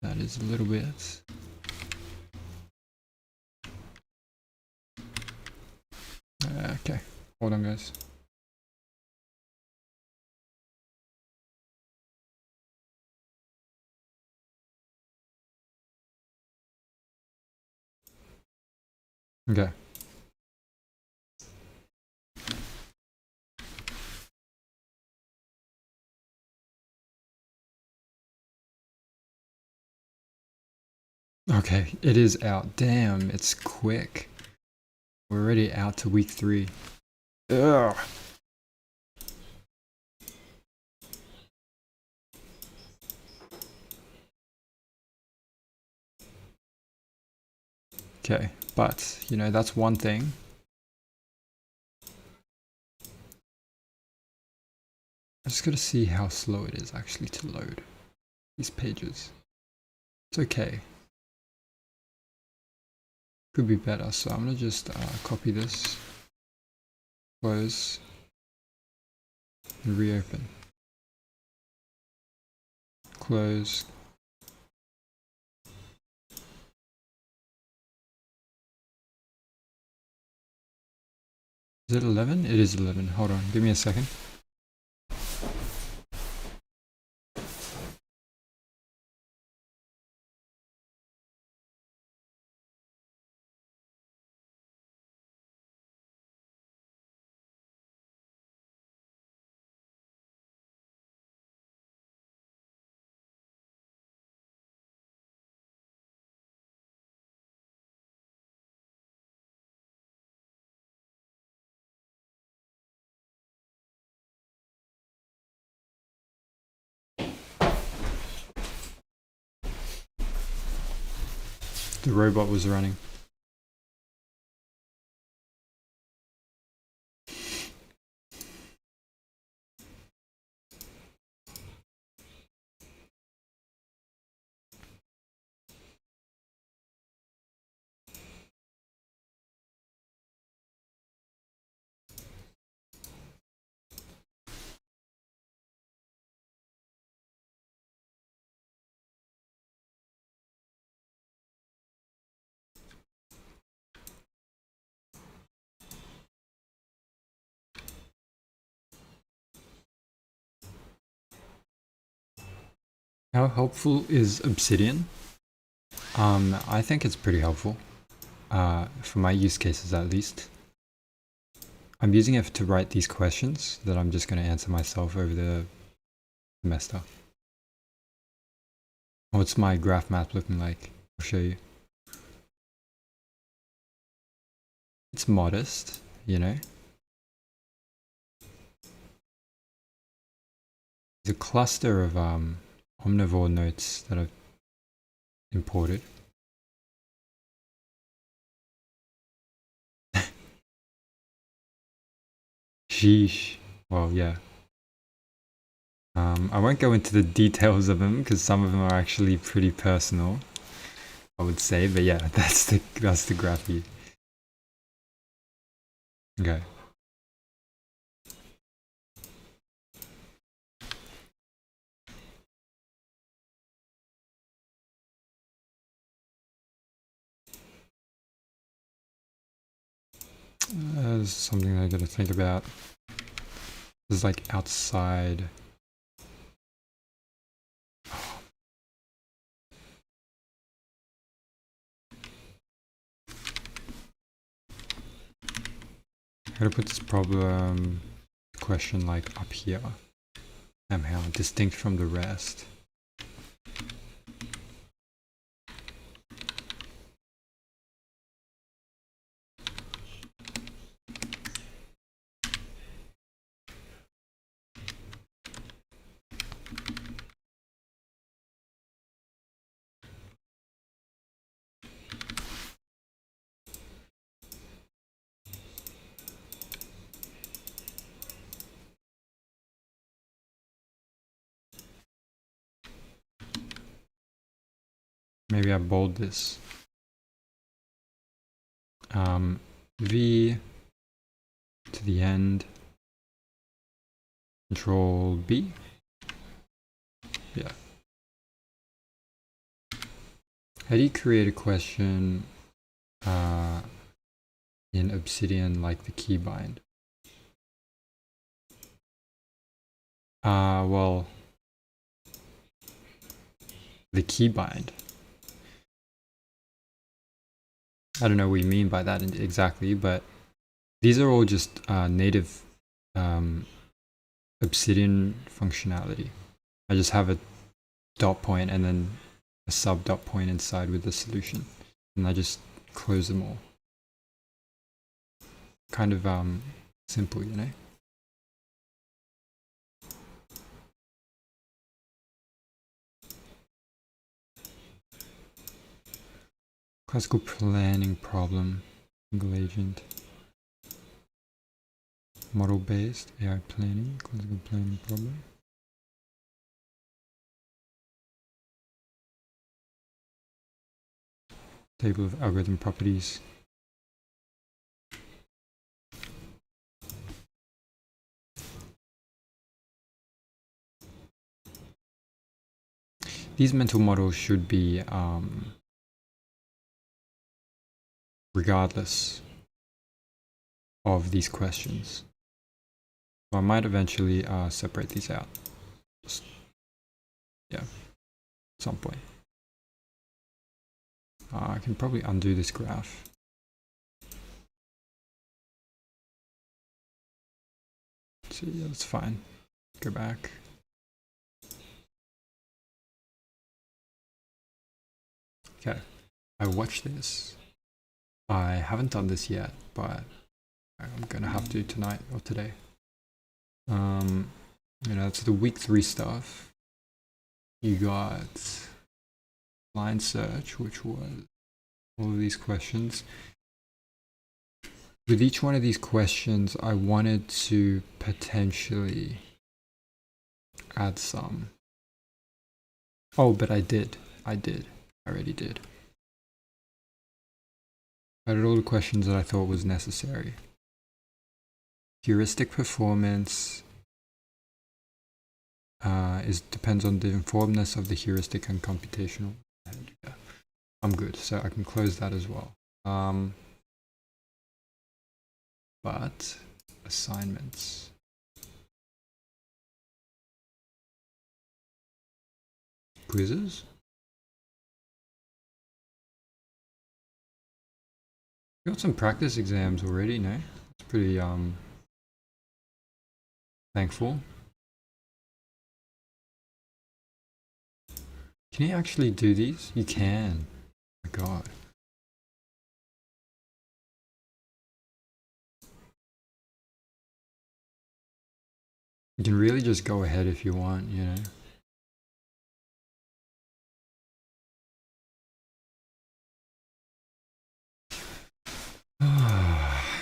that is a little bit. Okay, hold on guys. Okay. Okay, it is out. Damn, it's quick. We're already out to week 3. Ugh. Okay, but, you know, that's one thing. I just gotta see how slow it is actually to load these pages. It's okay. Could be better, so I'm gonna just copy this, close, and reopen. Close. Is it 11? It is 11. Hold on, give me a second. The robot was running. How helpful is Obsidian? I think it's pretty helpful, for my use cases at least. I'm using it to write these questions that I'm just going to answer myself over the semester. What's my graph map looking like? I'll show you. It's modest, you know. There's a cluster of omnivore notes that I've imported. Sheesh. Well, yeah. I won't go into the details of them because some of them are actually pretty personal, I would say. But yeah, that's the graphy. Okay. There's something I gotta think about. This is like outside. I gotta put this problem question like up here. Somehow distinct from the rest. Maybe I bold this. V to the end. Control B. Yeah. How do you create a question in Obsidian like the keybind? Well, the keybind. I don't know what you mean by that exactly, but these are all just native Obsidian functionality. I just have a dot point and then a sub dot point inside with the solution, and I just close them all. Kind of simple, you know. Classical planning problem, single agent, model based AI planning, classical planning problem. Table of algorithm properties. These mental models should be regardless of these questions. So I might eventually separate these out. Just, yeah, at some point. I can probably undo this graph. So yeah, that's fine. Go back. Okay, I watched this. I haven't done this yet, but I'm gonna have to tonight or today. You know, it's the week 3 stuff. You got line search, which was all of these questions. With each one of these questions, I wanted to potentially add some. Oh, but I did. I already did. I added all the questions that I thought was necessary. Heuristic performance depends on the informedness of the heuristic and computational. Yeah, I'm good, so I can close that as well. But assignments. Quizzes? We got some practice exams already, no? It's pretty thankful. Can you actually do these? You can. Oh my god. You can really just go ahead if you want, you know.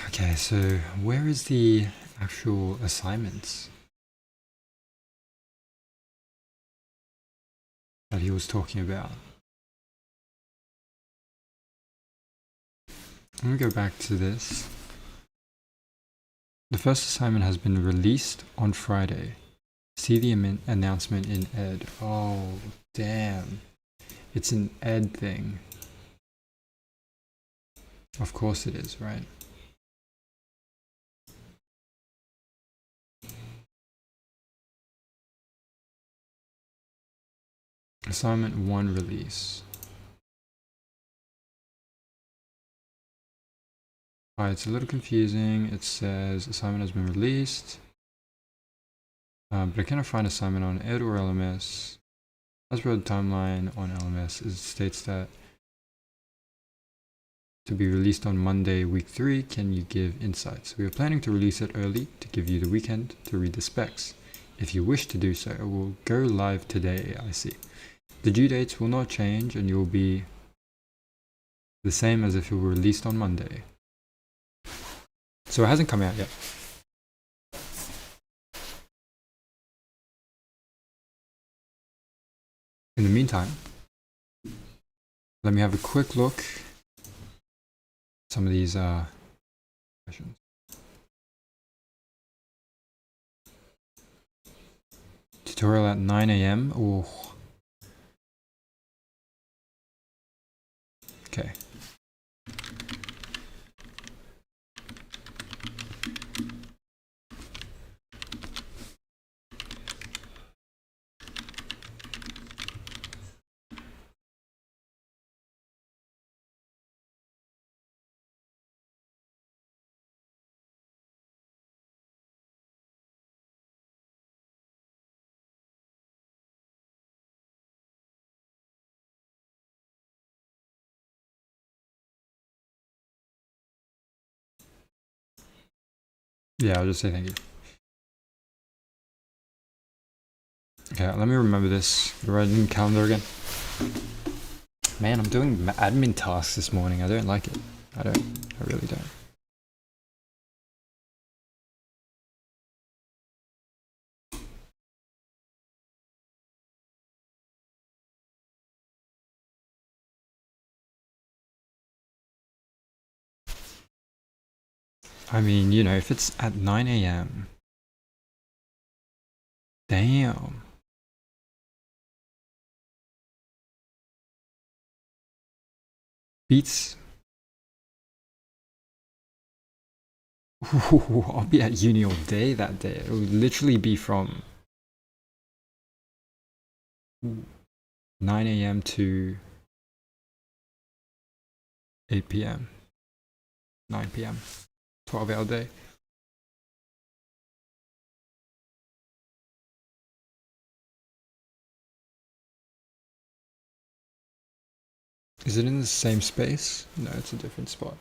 Okay, so where is the actual assignments that he was talking about? I'm gonna go back to this. The first assignment has been released on Friday. See the announcement in Ed. Oh, damn. It's an Ed thing. Of course it is, right? Assignment 1 release. Alright, it's a little confusing. It says assignment has been released. But I cannot find assignment on Ed or LMS. As per the timeline on LMS, it states that to be released on Monday, week 3. Can you give insights? We are planning to release it early to give you the weekend to read the specs. If you wish to do so, it will go live today, I see. The due dates will not change and you'll be the same as if it were released on Monday. So it hasn't come out yet. In the meantime, let me have a quick look at some of these questions. Tutorial at 9 AM. Oh. Okay. Yeah, I'll just say thank you. Okay, let me remember this. Write it in calendar again. Man, I'm doing admin tasks this morning. I don't like it. I really don't. I mean, you know, if it's at 9 AM. Damn. Beats. Ooh, I'll be at uni all day that day. It would literally be from 9 AM to 8 PM. 9 PM. 12-hour day. Is it in the same space? No, it's a different spot.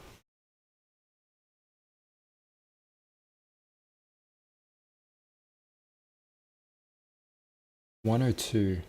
$102.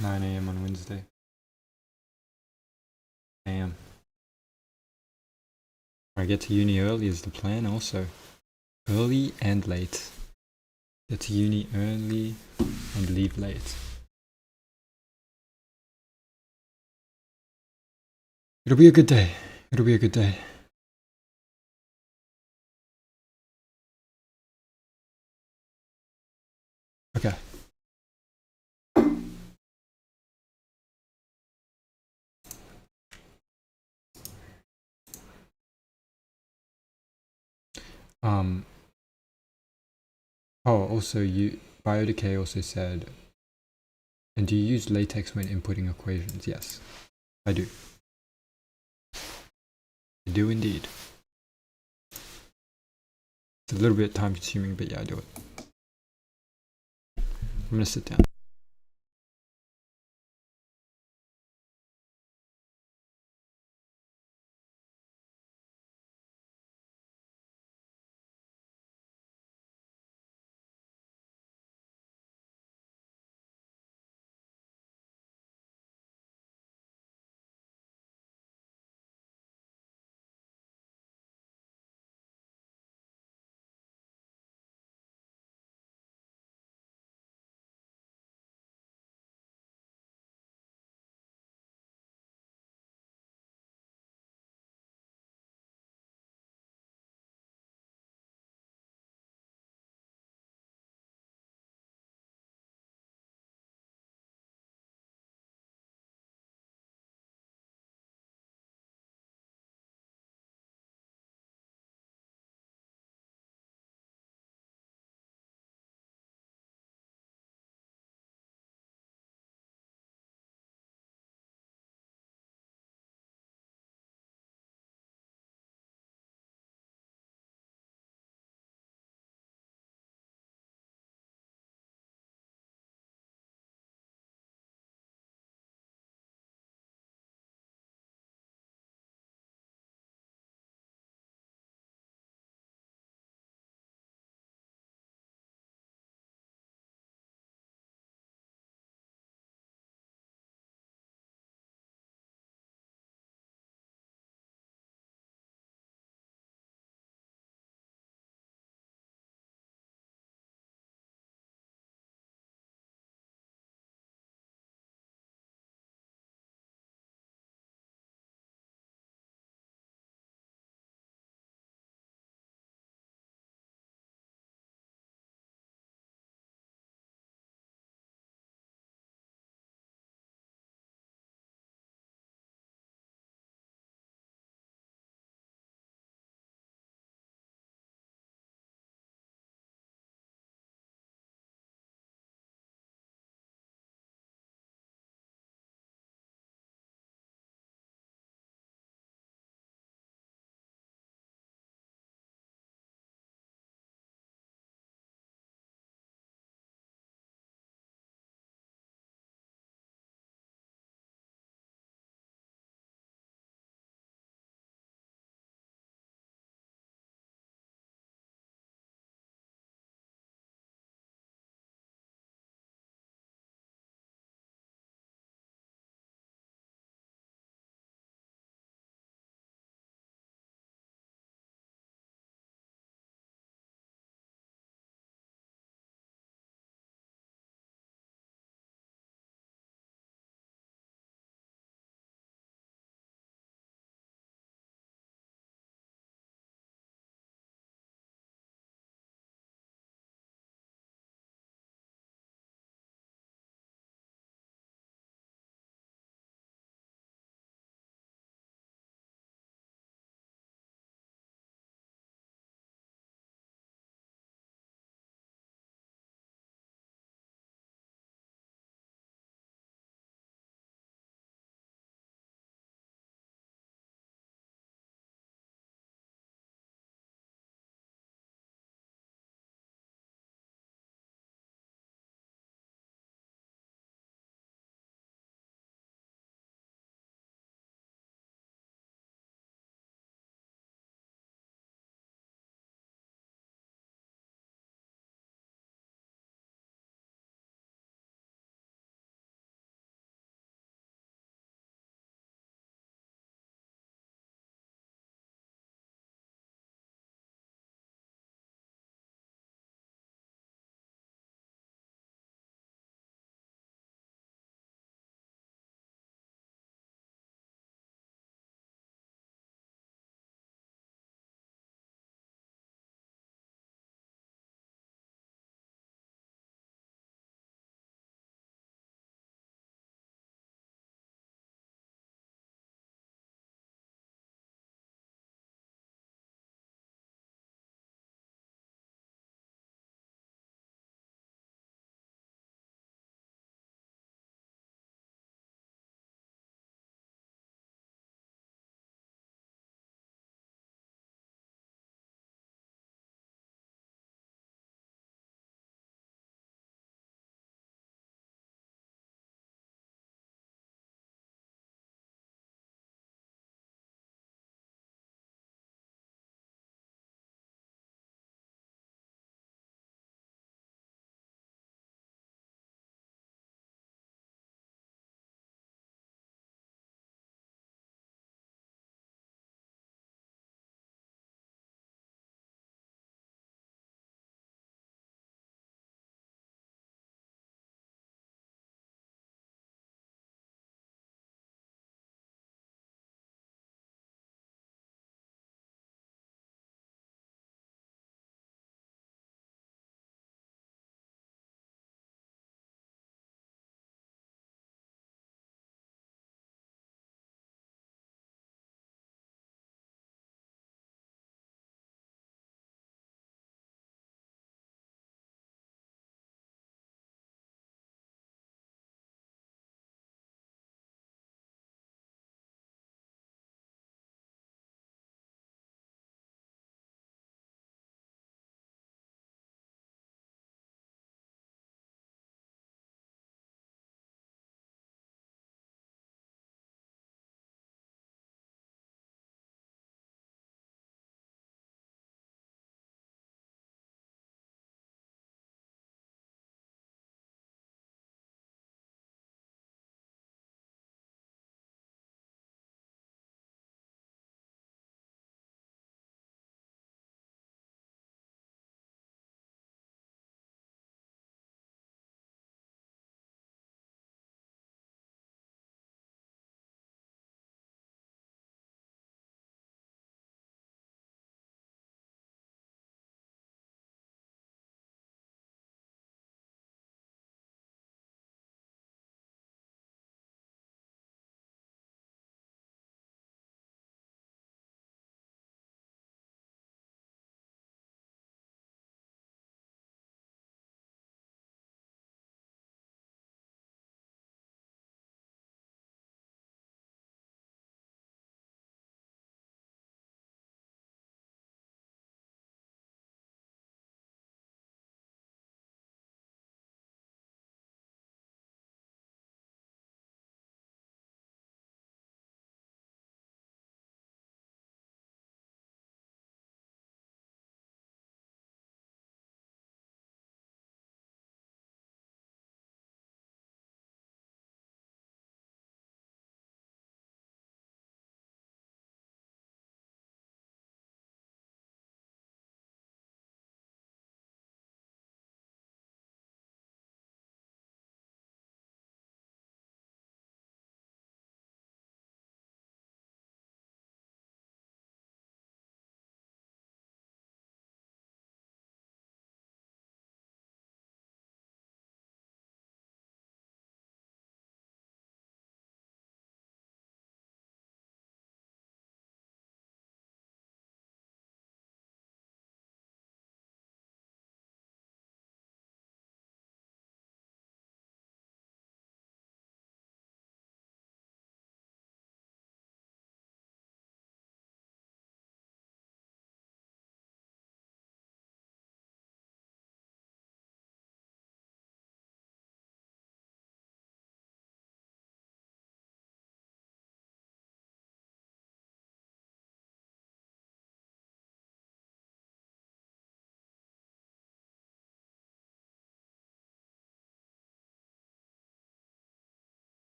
$9 AM on Wednesday. Damn. I get to uni early is the plan also. Early and late. Get to uni early and leave late. It'll be a good day. It'll be a good day. Um, oh, also BioDecay also said, and do you use latex when inputting equations? Yes, I do. I do indeed. It's a little bit time consuming, but yeah, I do it. I'm gonna sit down.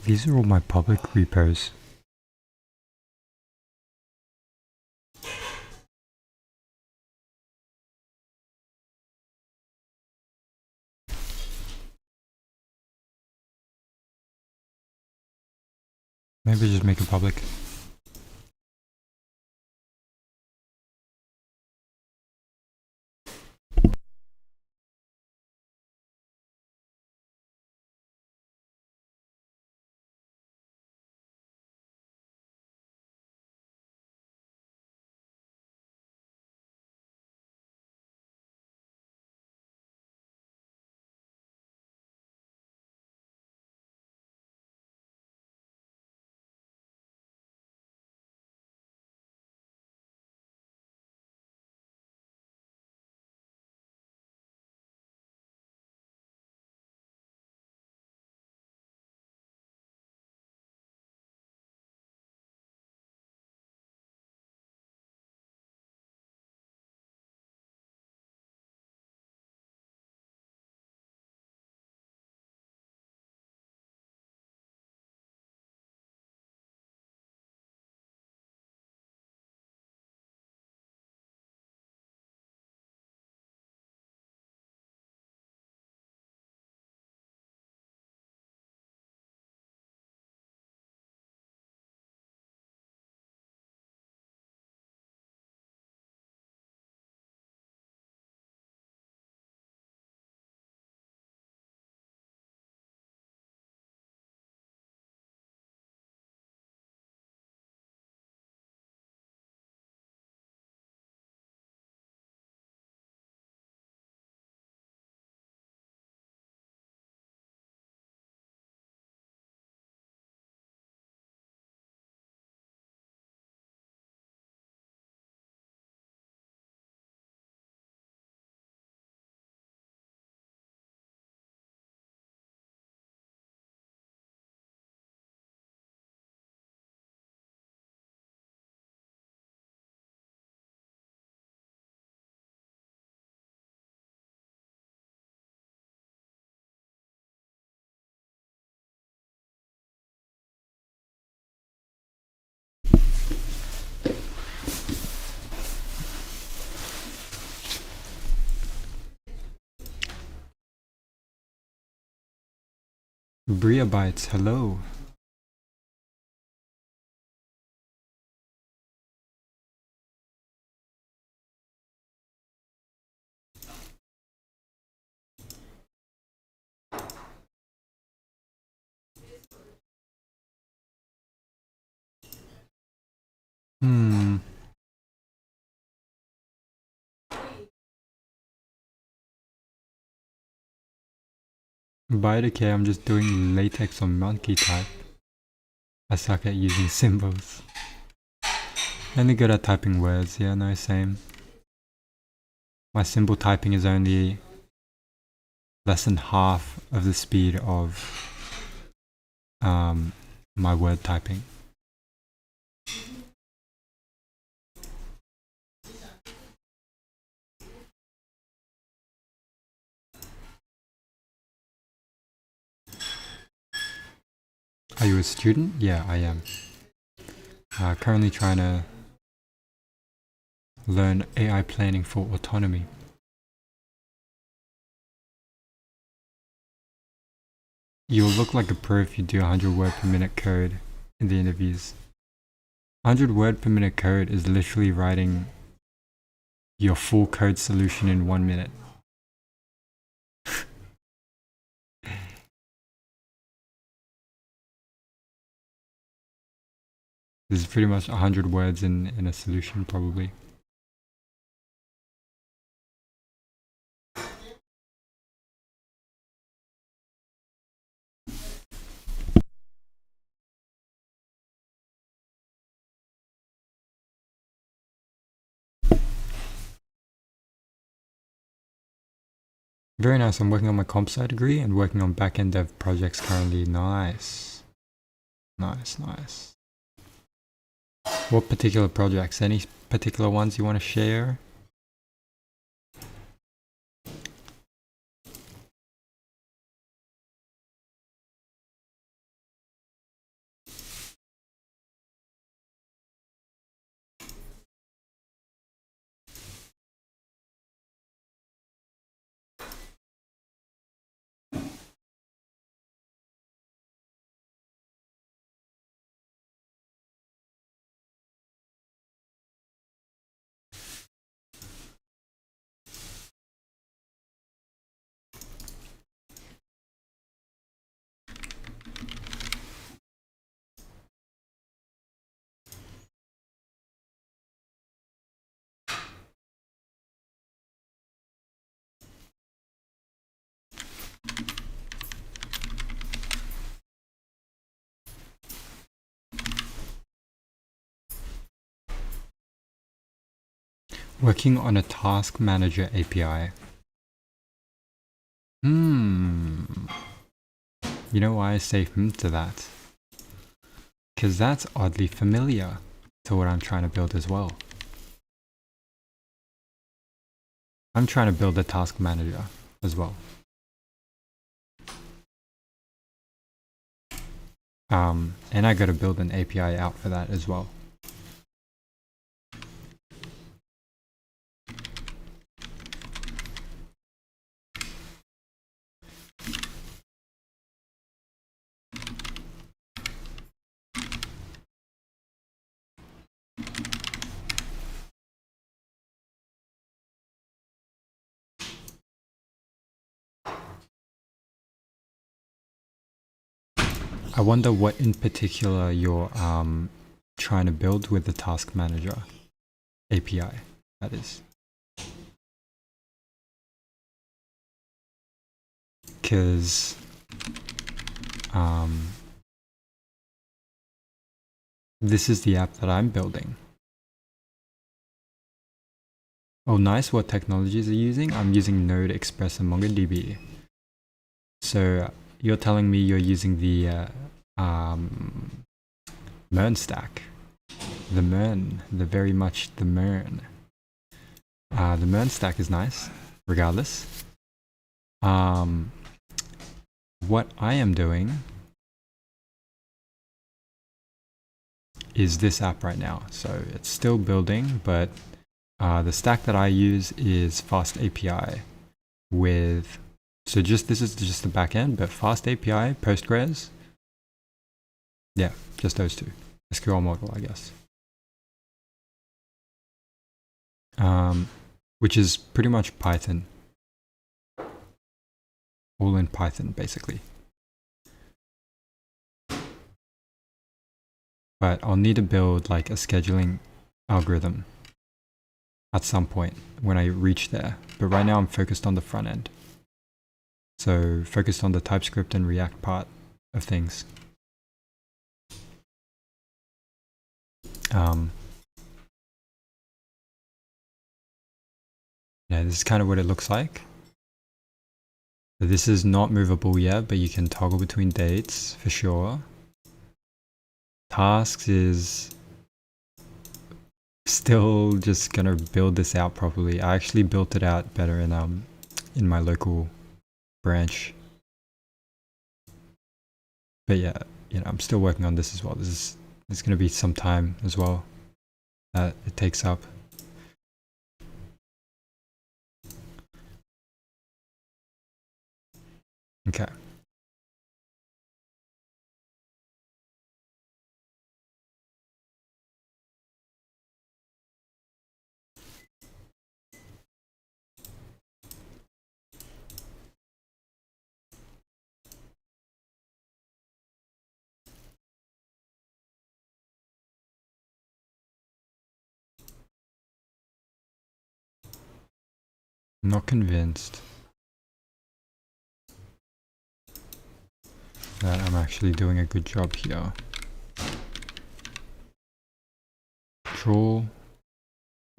These are all my public repos. Maybe just make it public. Bria Bytes, hello. By the K, I'm just doing latex on monkey type. I suck at using symbols. Only good at typing words, yeah, no, same. My symbol typing is only less than half of the speed of my word typing. Are you a student? Yeah, I am. Currently trying to learn AI planning for autonomy. You'll look like a pro if you do 100 word per minute code in the interviews. 100 word per minute code is literally writing your full code solution in 1 minute. This is pretty much 100 words in a solution, probably. Very nice. I'm working on my comp sci degree and working on backend dev projects currently. Nice. Nice, nice. What particular projects? Any particular ones you want to share? Working on a task manager API. You know why I say to that? Because that's oddly familiar to what I'm trying to build as well. I'm trying to build a task manager as well. And I gotta build an API out for that as well. I wonder what in particular you're trying to build with the task manager API, that is. Because this is the app that I'm building. Oh nice, what technologies are you using? I'm using Node, Express and MongoDB. So you're telling me you're using the Mern stack. The Mern, the Mern. The Mern stack is nice, regardless. What I am doing is this app right now. So it's still building, but the stack that I use is Fast API with, so this is just the backend, but Fast API, Postgres. Yeah, just those two. SQL model, I guess. Which is pretty much Python. All in Python, basically. But I'll need to build like a scheduling algorithm at some point when I reach there. But right now I'm focused on the front end. So focused on the TypeScript and React part of things. Yeah, this is kind of what it looks like. This is not movable yet, but you can toggle between dates for sure. Tasks is still just gonna build this out properly. I actually built it out better in my local branch. But yeah, you know, I'm still working on this as well. There's gonna be some time as well that it takes up. Okay. I'm not convinced that I'm actually doing a good job here. Control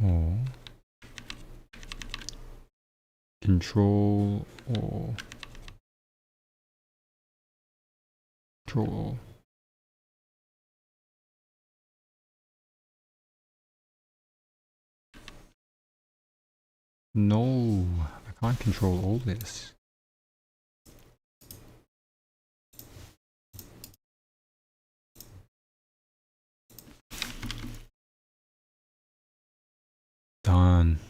or Control or Control. No, I can't control all this. Done.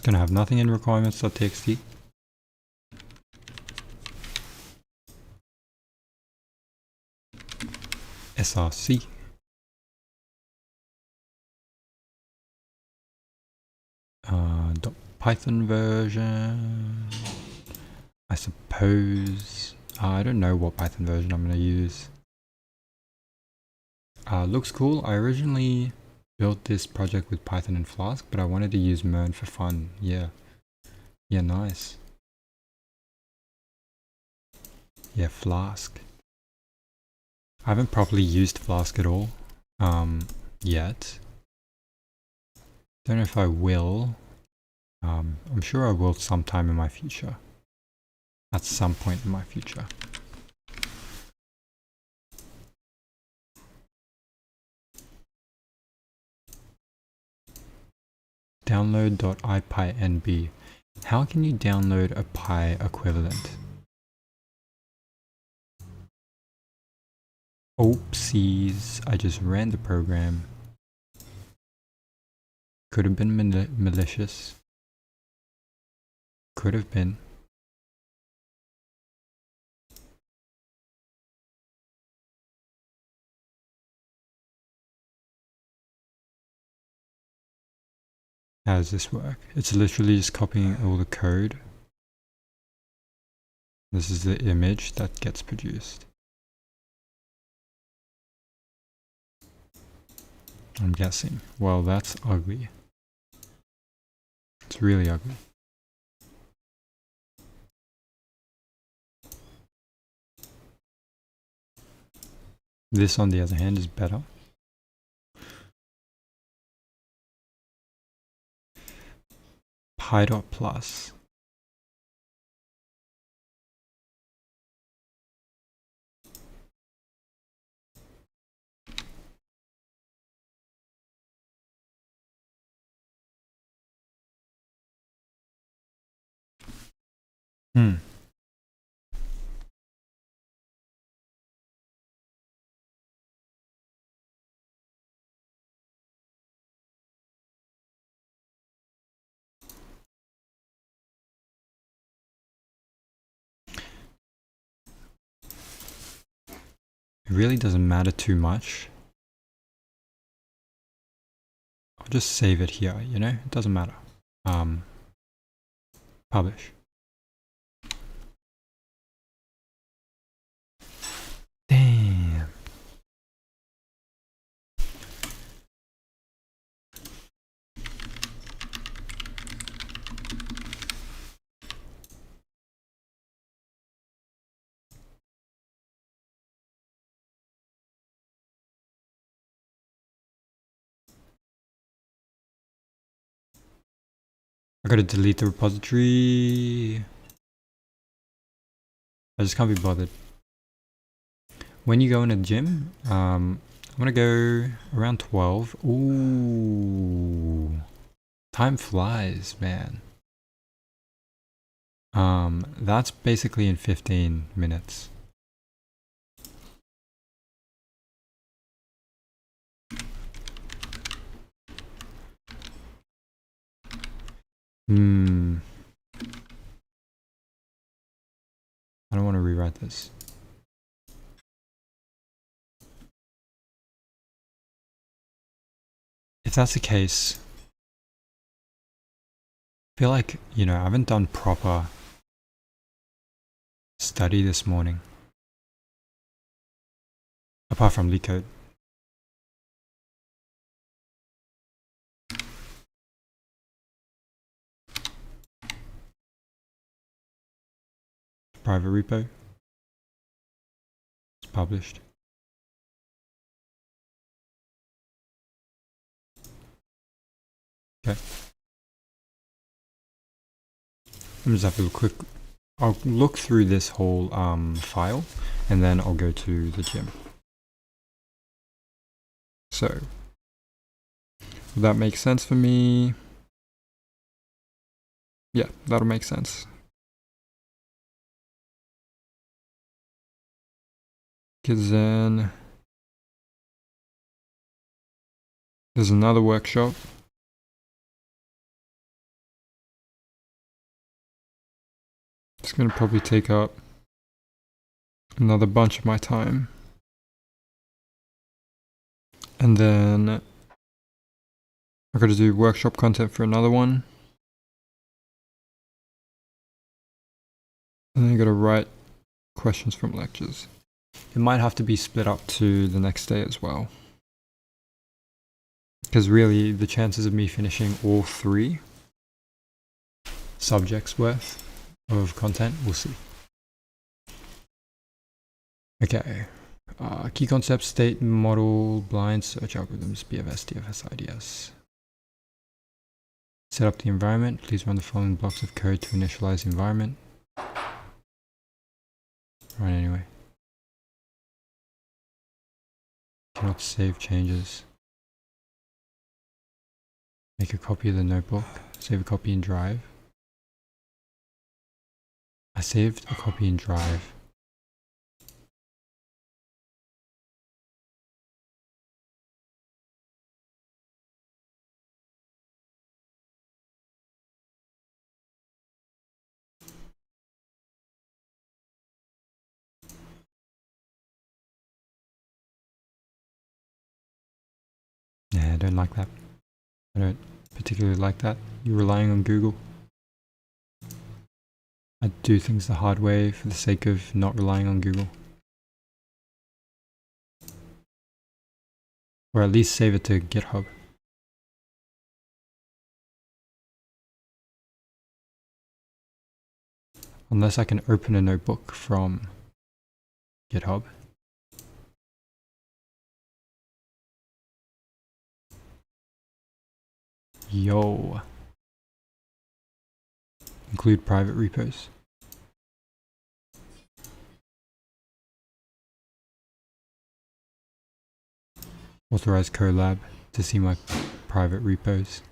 It's gonna have nothing in requirements.txt. src. .python version. I suppose. I don't know what Python version I'm gonna use. Looks cool. I originally built this project with Python and Flask, but I wanted to use Mern for fun. Yeah, nice. Yeah, Flask. I haven't properly used Flask at all yet. Don't know if I will. I'm sure I will sometime in my future. At some point in my future. Download.ipynb. How can you download a Pi equivalent? Oopsies, I just ran the program. Could have been malicious. Could have been. How does this work? It's literally just copying all the code. This is the image that gets produced. I'm guessing. Well, that's ugly. It's really ugly. This, on the other hand, is better. Pi.plus. It really doesn't matter too much. I'll just save it here, you know? It doesn't matter. Publish. Damn. I gotta delete the repository. I just can't be bothered. When you go in a gym, I'm gonna go around 12. Ooh. Time flies, man. That's basically in 15 minutes. I don't want to rewrite this. If that's the case, I feel like, I haven't done proper study this morning. Apart from Leetcode. Private repo. It's published. Okay. Let me just have a quick. I'll look through this whole file, and then I'll go to the gym. So, will that make sense for me? Yeah, that'll make sense. Because then there's another workshop. It's going to probably take up another bunch of my time. And then I've got to do workshop content for another one. And then I've got to write questions from lectures. It might have to be split up to the next day as well. Because really, the chances of me finishing all 3 subjects worth of content, we'll see. Okay. Key concepts, state model, blind search algorithms, BFS, DFS, IDS. Set up the environment. Please run the following blocks of code to initialize the environment. Run anyway. Cannot save changes. Make a copy of the notebook. Save a copy in Drive. I saved a copy in Drive. Yeah, I don't like that. I don't particularly like that. You're relying on Google. I do things the hard way for the sake of not relying on Google. Or at least save it to GitHub. Unless I can open a notebook from GitHub. Yo. Include private repos. Authorize Colab to see my private repos.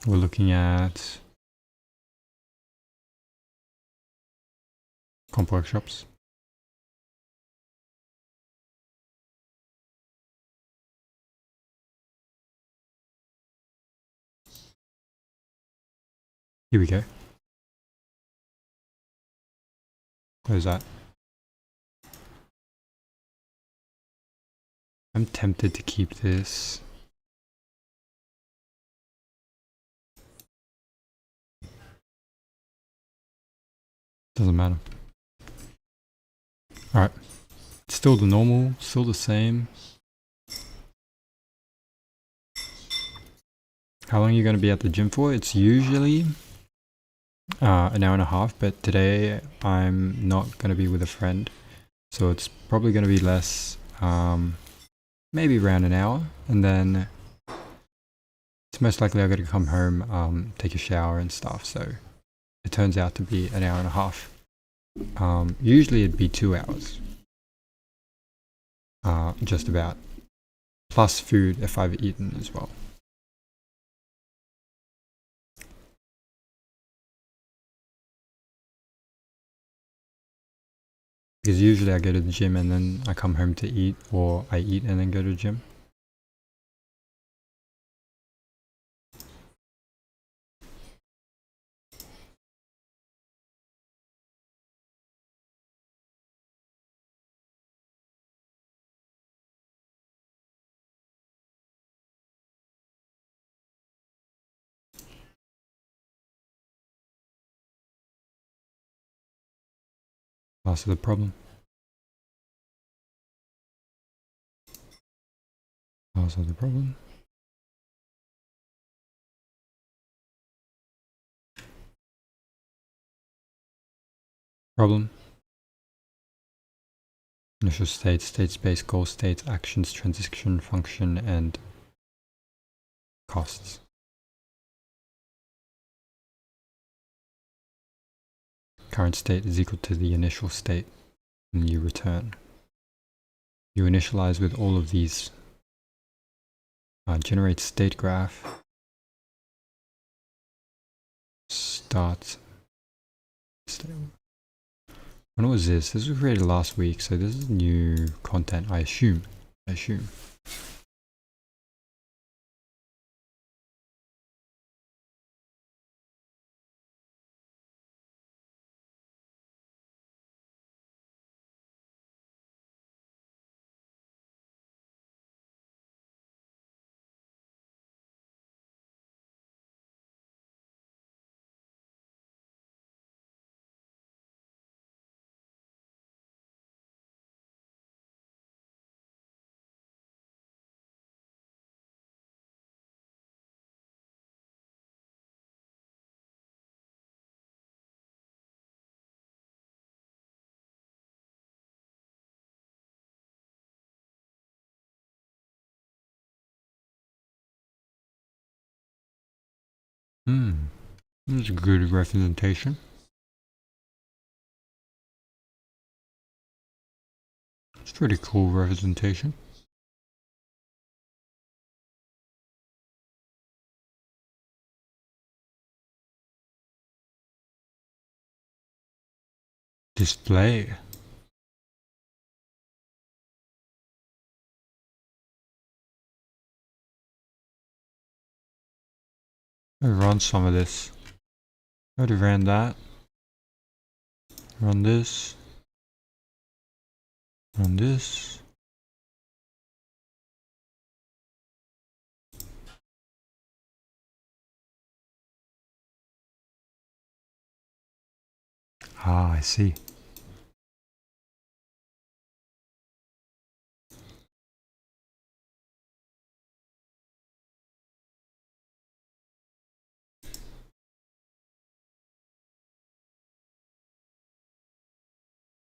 We're looking at comp workshops. Here we go. Close that. I'm tempted to keep this. Doesn't matter. Alright. Still the normal, still the same. How long are you going to be at the gym for? It's usually an hour and a half, but today I'm not going to be with a friend. So it's probably going to be less, maybe around an hour. And then it's most likely I've got to come home, take a shower and stuff. So it turns out to be an hour and a half. Usually it'd be 2 hours. Just about. Plus food if I've eaten as well. Because usually I go to the gym and then I come home to eat, or I eat and then go to the gym. That's the problem. Also the problem. Problem. Initial state, state space, goal states, actions, transition function, and costs. Current state is equal to the initial state, and you return. You initialize with all of these. Generate state graph. Start. When was this? This was created last week, so this is new content, I assume. This is a good representation. It's pretty cool representation. Display. I run some of this. I already ran that. Run this. Run this. Ah, I see.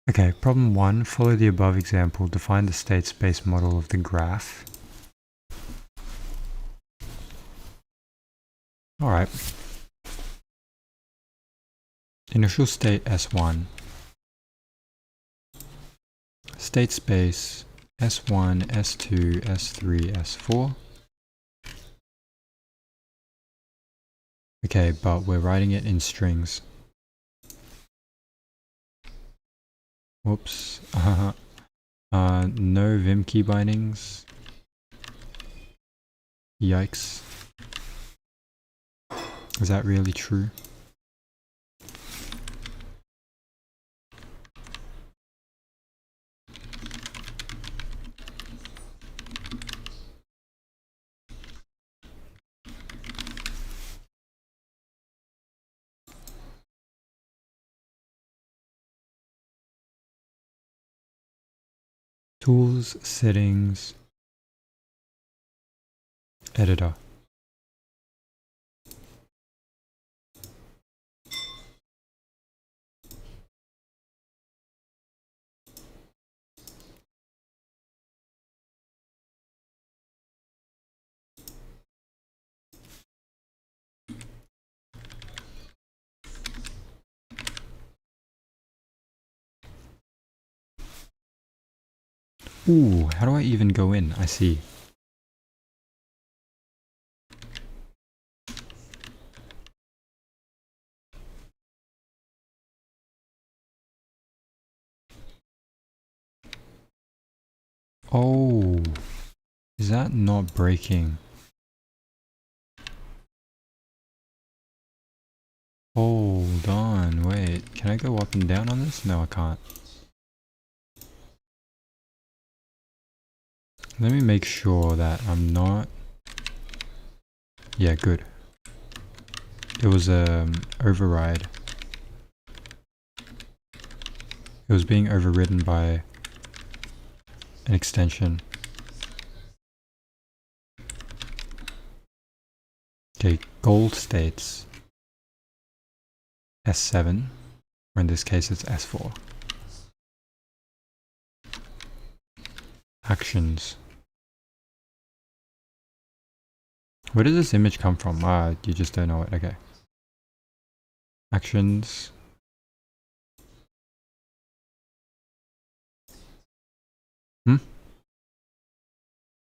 Okay, problem 1. Follow the above example. Define the state space model of the graph. Alright. Initial state S1. State space S1, S2, S3, S4. Okay, but we're writing it in strings. Whoops. No Vim key bindings. Yikes. Is that really true? Tools, settings, editor. Ooh, how do I even go in? I see. Oh, is that not breaking? Hold on, wait. Can I go up and down on this? No, I can't. Let me make sure that I'm not... Yeah, good. It was override. It was being overridden by an extension. Okay, goal states S7, or in this case it's S4. Actions. Where does this image come from? Ah, you just don't know it. Okay. Actions. Oh,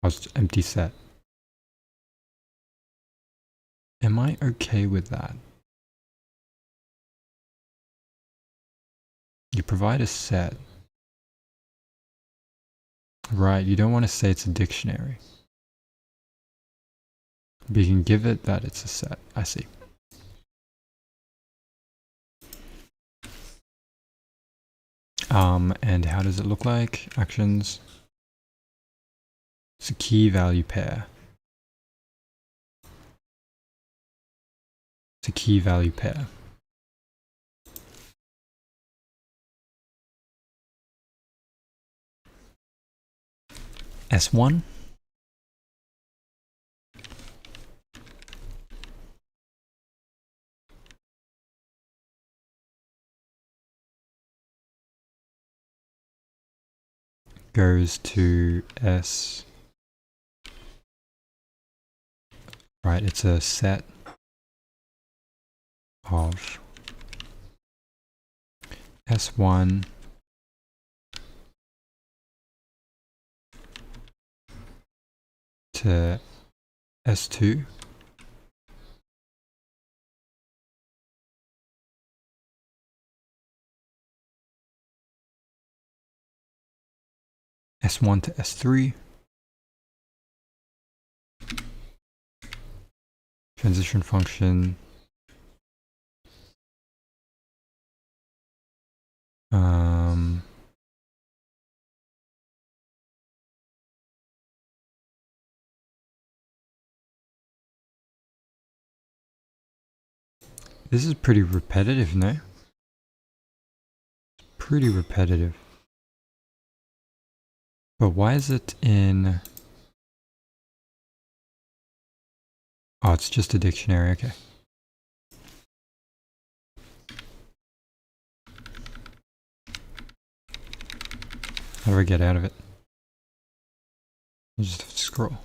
it's empty set. Am I okay with that? You provide a set. Right, you don't want to say it's a dictionary. But you can give it that it's a set. I see. And how does it look like? Actions. It's a key value pair. It's a key value pair. S1. Goes to S. Right, it's a set of S1 to S2. S1 to S3. Transition function. This is pretty repetitive, no? Pretty repetitive. But why is it in... Oh, it's just a dictionary, okay. How do I get out of it? I just have to scroll.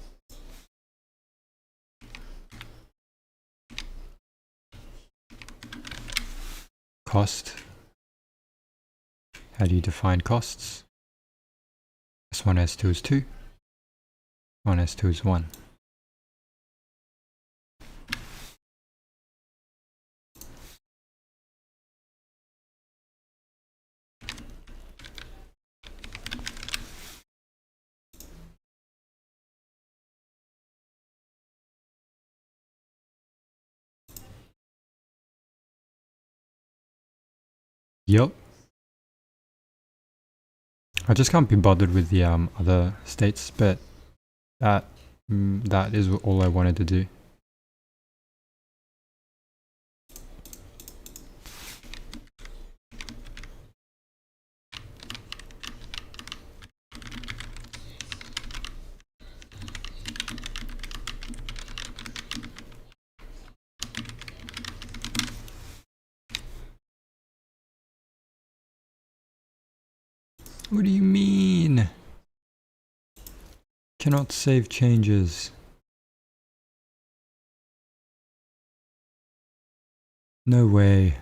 Cost. How do you define costs? S1, S2 is 2. 1, S2 is 1. Yup. I just can't be bothered with the other states, but that is all I wanted to do. What do you mean? Cannot save changes. No way.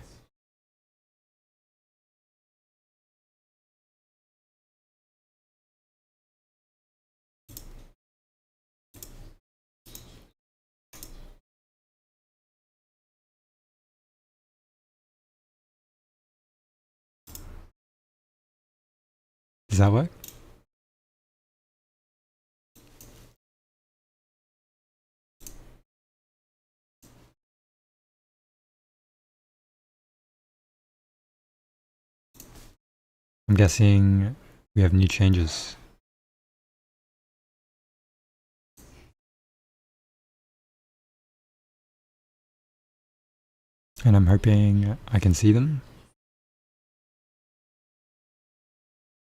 Does that work? I'm guessing we have new changes. And I'm hoping I can see them.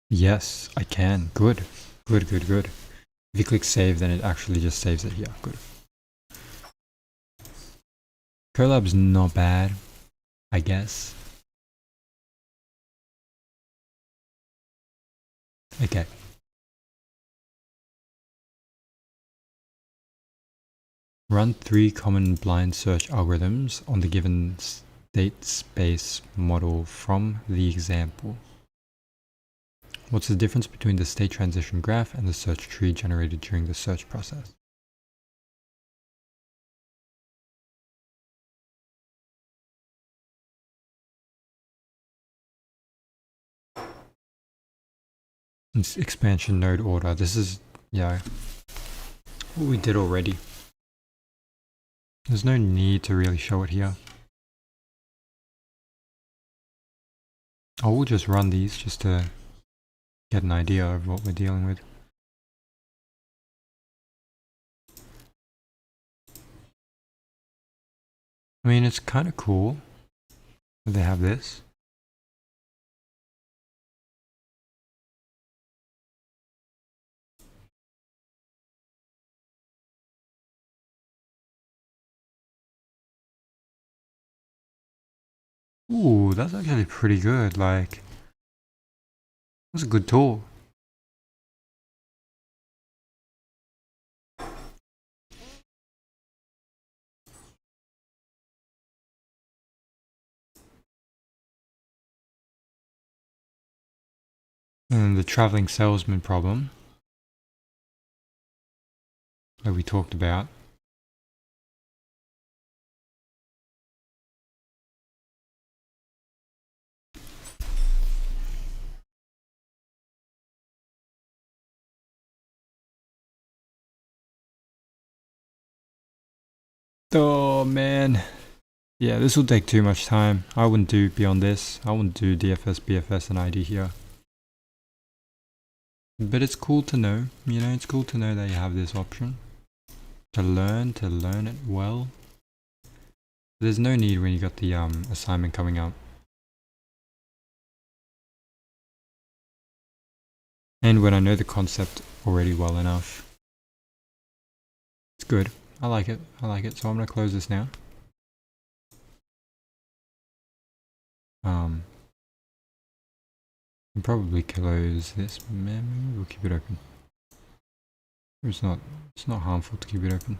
Yes, I can. Good. Good, good, good. If you click save, then it actually just saves it here. Good. Colab's not bad, I guess. Okay. Run 3 common blind search algorithms on the given state space model from the example. What's the difference between the state transition graph and the search tree generated during the search process? It's expansion node order. This is, yeah, what we did already. There's no need to really show it here. I will just run these just to get an idea of what we're dealing with. I mean, it's kind of cool that they have this. Ooh, that's actually pretty good. Like, that's a good tool. And the traveling salesman problem that we talked about. Oh man. Yeah, this will take too much time. I wouldn't do beyond this. I wouldn't do DFS, BFS, and ID here. But it's cool to know, you know, it's cool to know that you have this option. To learn it well. There's no need when you got the assignment coming up. And when I know the concept already well enough. It's good. I like it. I like it. So I'm going to close this now. And probably close this. Maybe we'll keep it open. It's not harmful to keep it open.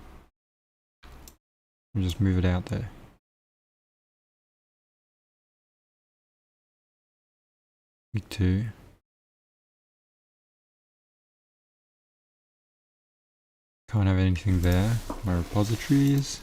We'll just move it out there. Week 2. Can't have anything there. My repositories.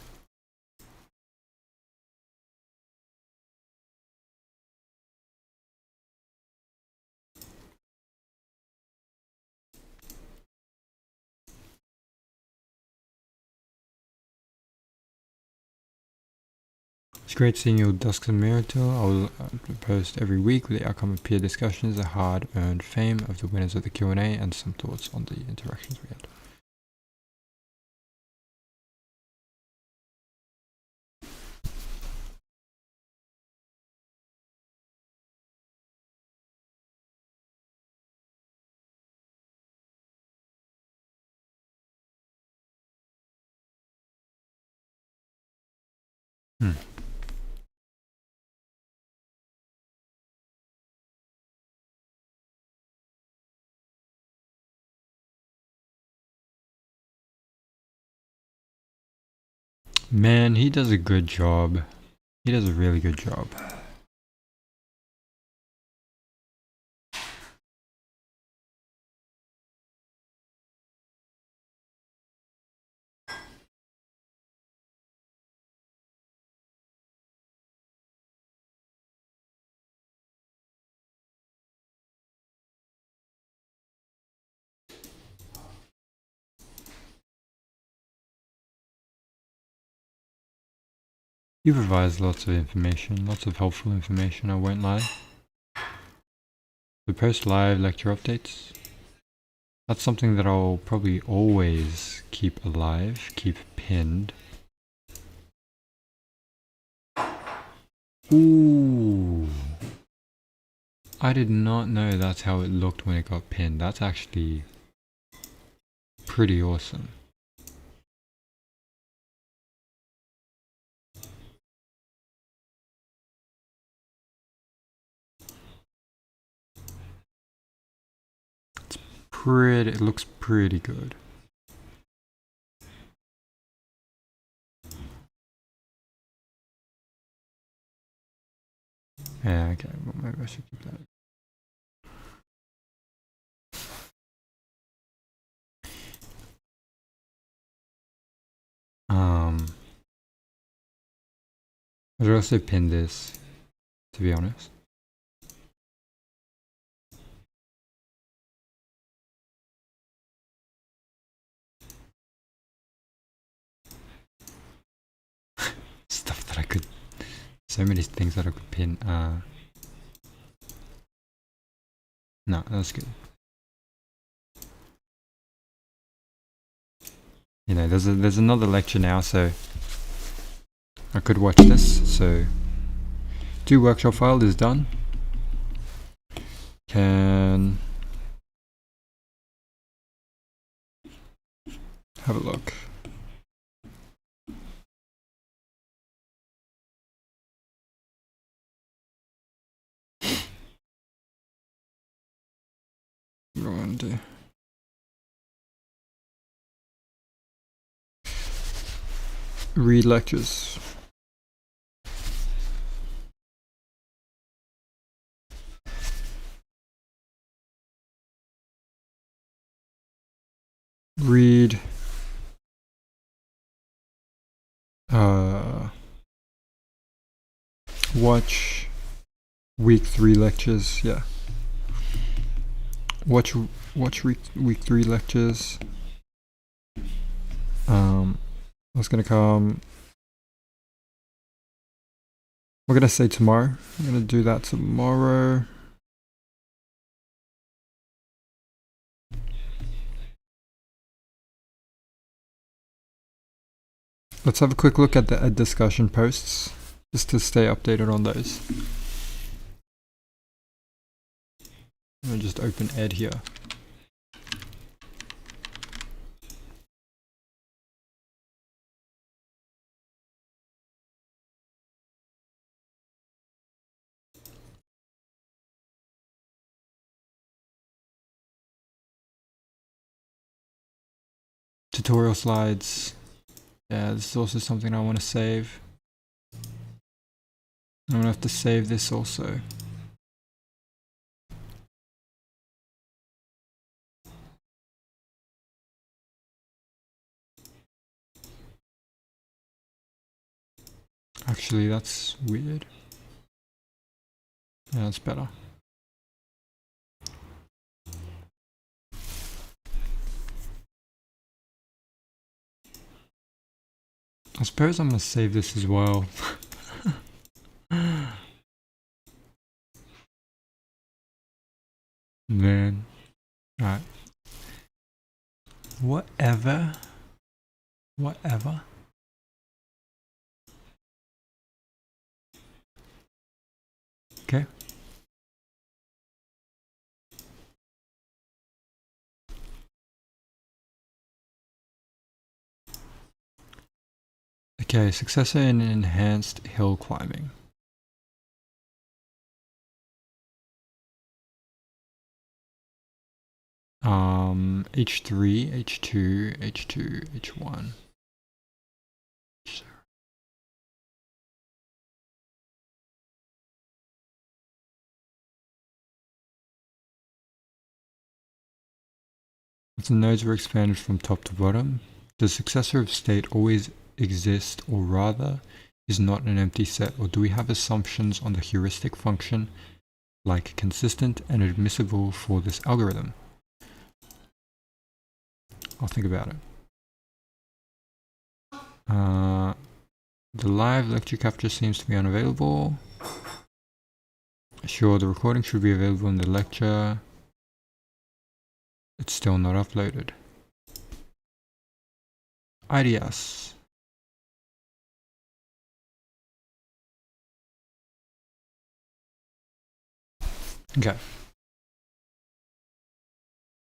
It's great seeing your Dusk and Mirror tour. I will post every week with the outcome of peer discussions, the hard-earned fame of the winners of the Q&A, and some thoughts on the interactions we had. Man, he does a good job. He does a really good job. He provides lots of information, lots of helpful information, I won't lie. We post live lecture updates. That's something that I'll probably always keep alive, keep pinned. Ooh. I did not know that's how it looked when it got pinned. That's actually pretty awesome. It looks pretty good. Yeah, okay, well maybe I should keep that. I should also pin this, to be honest. So many things that I could pin. No, that's good. You know, there's another lecture now, so I could watch this. So, do workshop file is done. Can have a look. And read lectures. Read watch week 3 lectures. Yeah, watch week 3 lectures. What's gonna come? We're gonna say tomorrow. I'm gonna do that tomorrow. Let's have a quick look at the discussion posts, just to stay updated on those. I'm gonna just open Ed here. Tutorial slides. Yeah, this is also something I want to save. I'm gonna have to save this also. Actually, that's weird. Yeah, that's better. I suppose I'm gonna save this as well. Man. Alright. Whatever. Okay. Okay, successor in enhanced hill climbing. H3, H2, H2, H1. If the nodes were expanded from top to bottom, does successor of state always exist, or rather is not an empty set, or do we have assumptions on the heuristic function like consistent and admissible for this algorithm? I'll think about it. The live lecture capture seems to be unavailable. Sure, the recording should be available in the lecture. It's still not uploaded. IDS. Okay.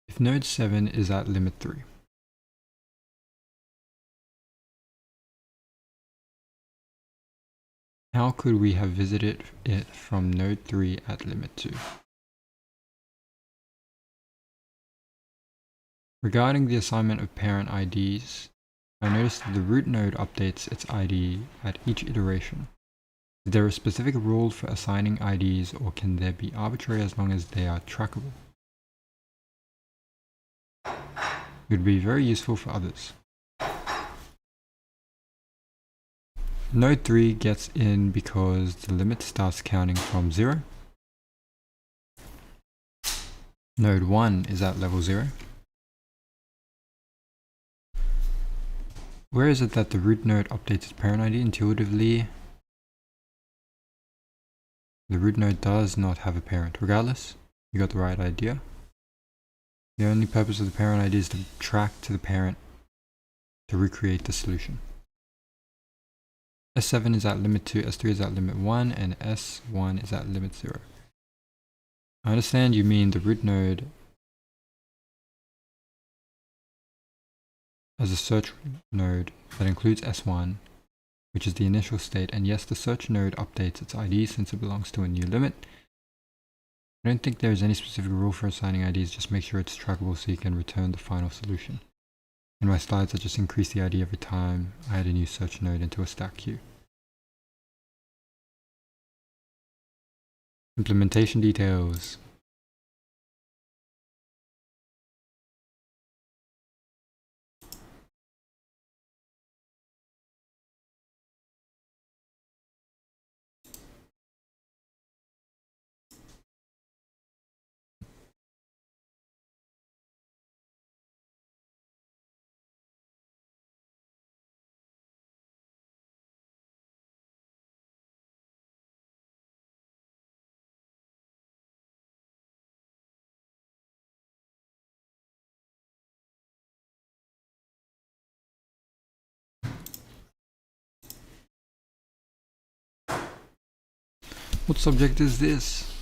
If node 7 is at limit 3. How could we have visited it from node 3 at limit 2? Regarding the assignment of parent IDs, I noticed that the root node updates its ID at each iteration. Is there a specific rule for assigning IDs, or can they be arbitrary as long as they are trackable? It would be very useful for others. Node 3 gets in because the limit starts counting from 0. Node 1 is at level 0. Where is it that the root node updates its parent ID? Intuitively, The root node does not have a parent. Regardless, you got the right idea. The only purpose of the parent ID is to track to the parent to recreate the solution. S7 is at limit 2, S3 is at limit 1, and S1 is at limit 0. I understand you mean the root node as a search node that includes S1, which is the initial state, and yes, the search node updates its ID since it belongs to a new limit. I don't think there is any specific rule for assigning IDs, just make sure it's trackable so you can return the final solution. In my slides, I just increase the ID every time I add a new search node into a stack queue. Implementation details. What subject is this?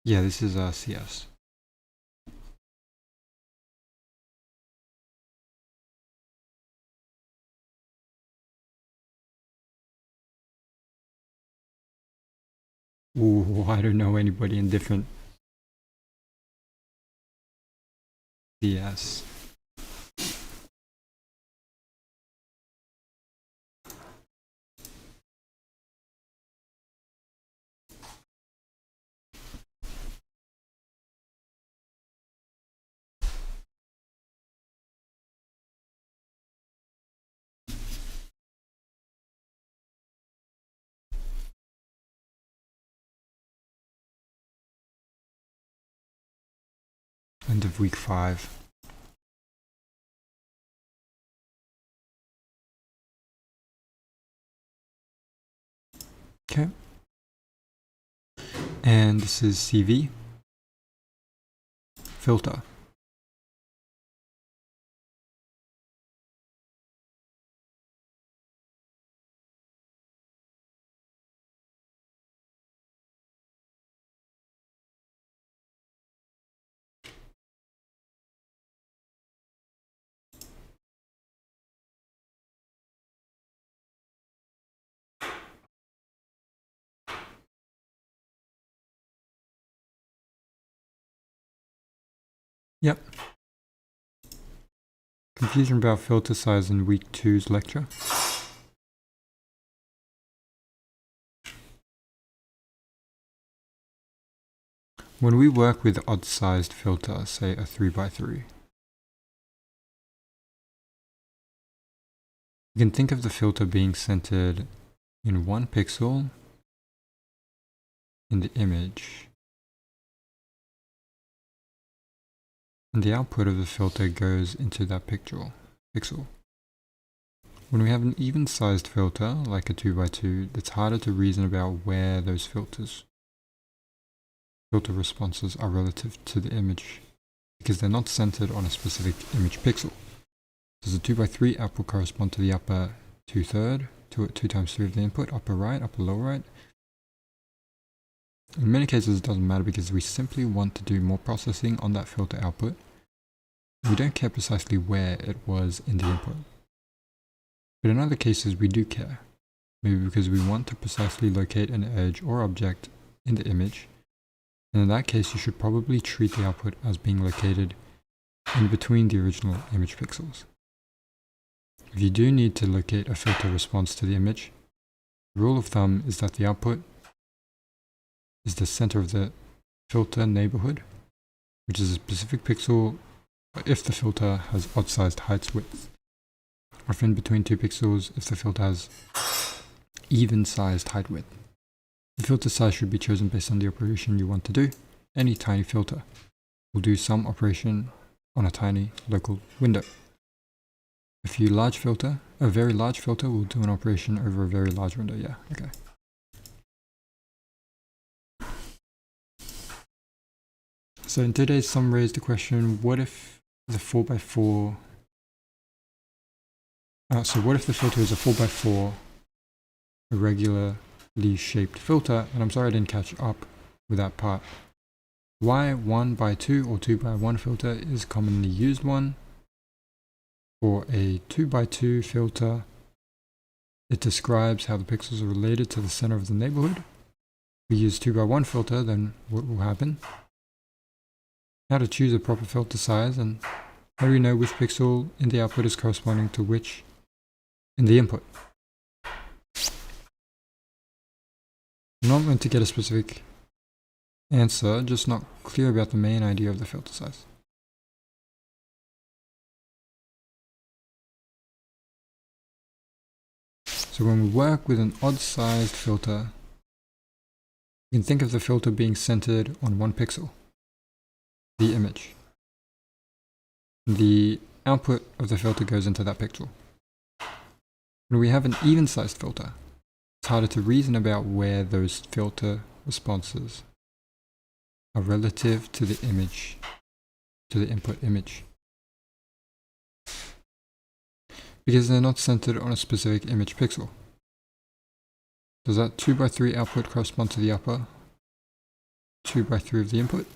Yeah, this is CS. Ooh, I don't know anybody in different CS. End of week 5. Okay. And this is CV. Filter. Yep. Confusion about filter size in week 2's lecture. When we work with odd-sized filter, say a 3x3, you can think of the filter being centered in 1 pixel in the image, and the output of the filter goes into that pixel. When we have an even-sized filter, like a 2x2, it's harder to reason about where those filter responses are relative to the image, because they're not centered on a specific image pixel. Does the 2x3 output correspond to the upper 2/3, 2 times 3 of the input, upper right, upper lower right? In many cases it doesn't matter because we simply want to do more processing on that filter output. We don't care precisely where it was in the input. But in other cases we do care, maybe because we want to precisely locate an edge or object in the image, and in that case you should probably treat the output as being located in between the original image pixels. If you do need to locate a filter response to the image, the rule of thumb is that the output is the center of the filter neighborhood, which is a specific pixel if the filter has odd-sized height width, or if in between 2 pixels if the filter has even-sized height width. The filter size should be chosen based on the operation you want to do. Any tiny filter will do some operation on a tiny local window. A very large filter will do an operation over a very large window. Yeah, okay. So in today's sum raised the question, what if the 4x4 what if the filter is a 4x4 irregularly shaped filter? And I'm sorry I didn't catch up with that part. Why 1x2 or 2x1 filter is commonly used one. For a 2x2 filter, it describes how the pixels are related to the center of the neighborhood. If we use 2x1 filter, then what will happen? How to choose a proper filter size, and how do we know which pixel in the output is corresponding to which in the input? I'm not going to get a specific answer, just not clear about the main idea of the filter size. So when we work with an odd-sized filter, you can think of the filter being centered on one pixel, the image. The output of the filter goes into that pixel. When we have an even-sized filter, it's harder to reason about where those filter responses are relative to the image, to the input image, because they're not centered on a specific image pixel. Does that 2x3 output correspond to the upper 2x3 of the input?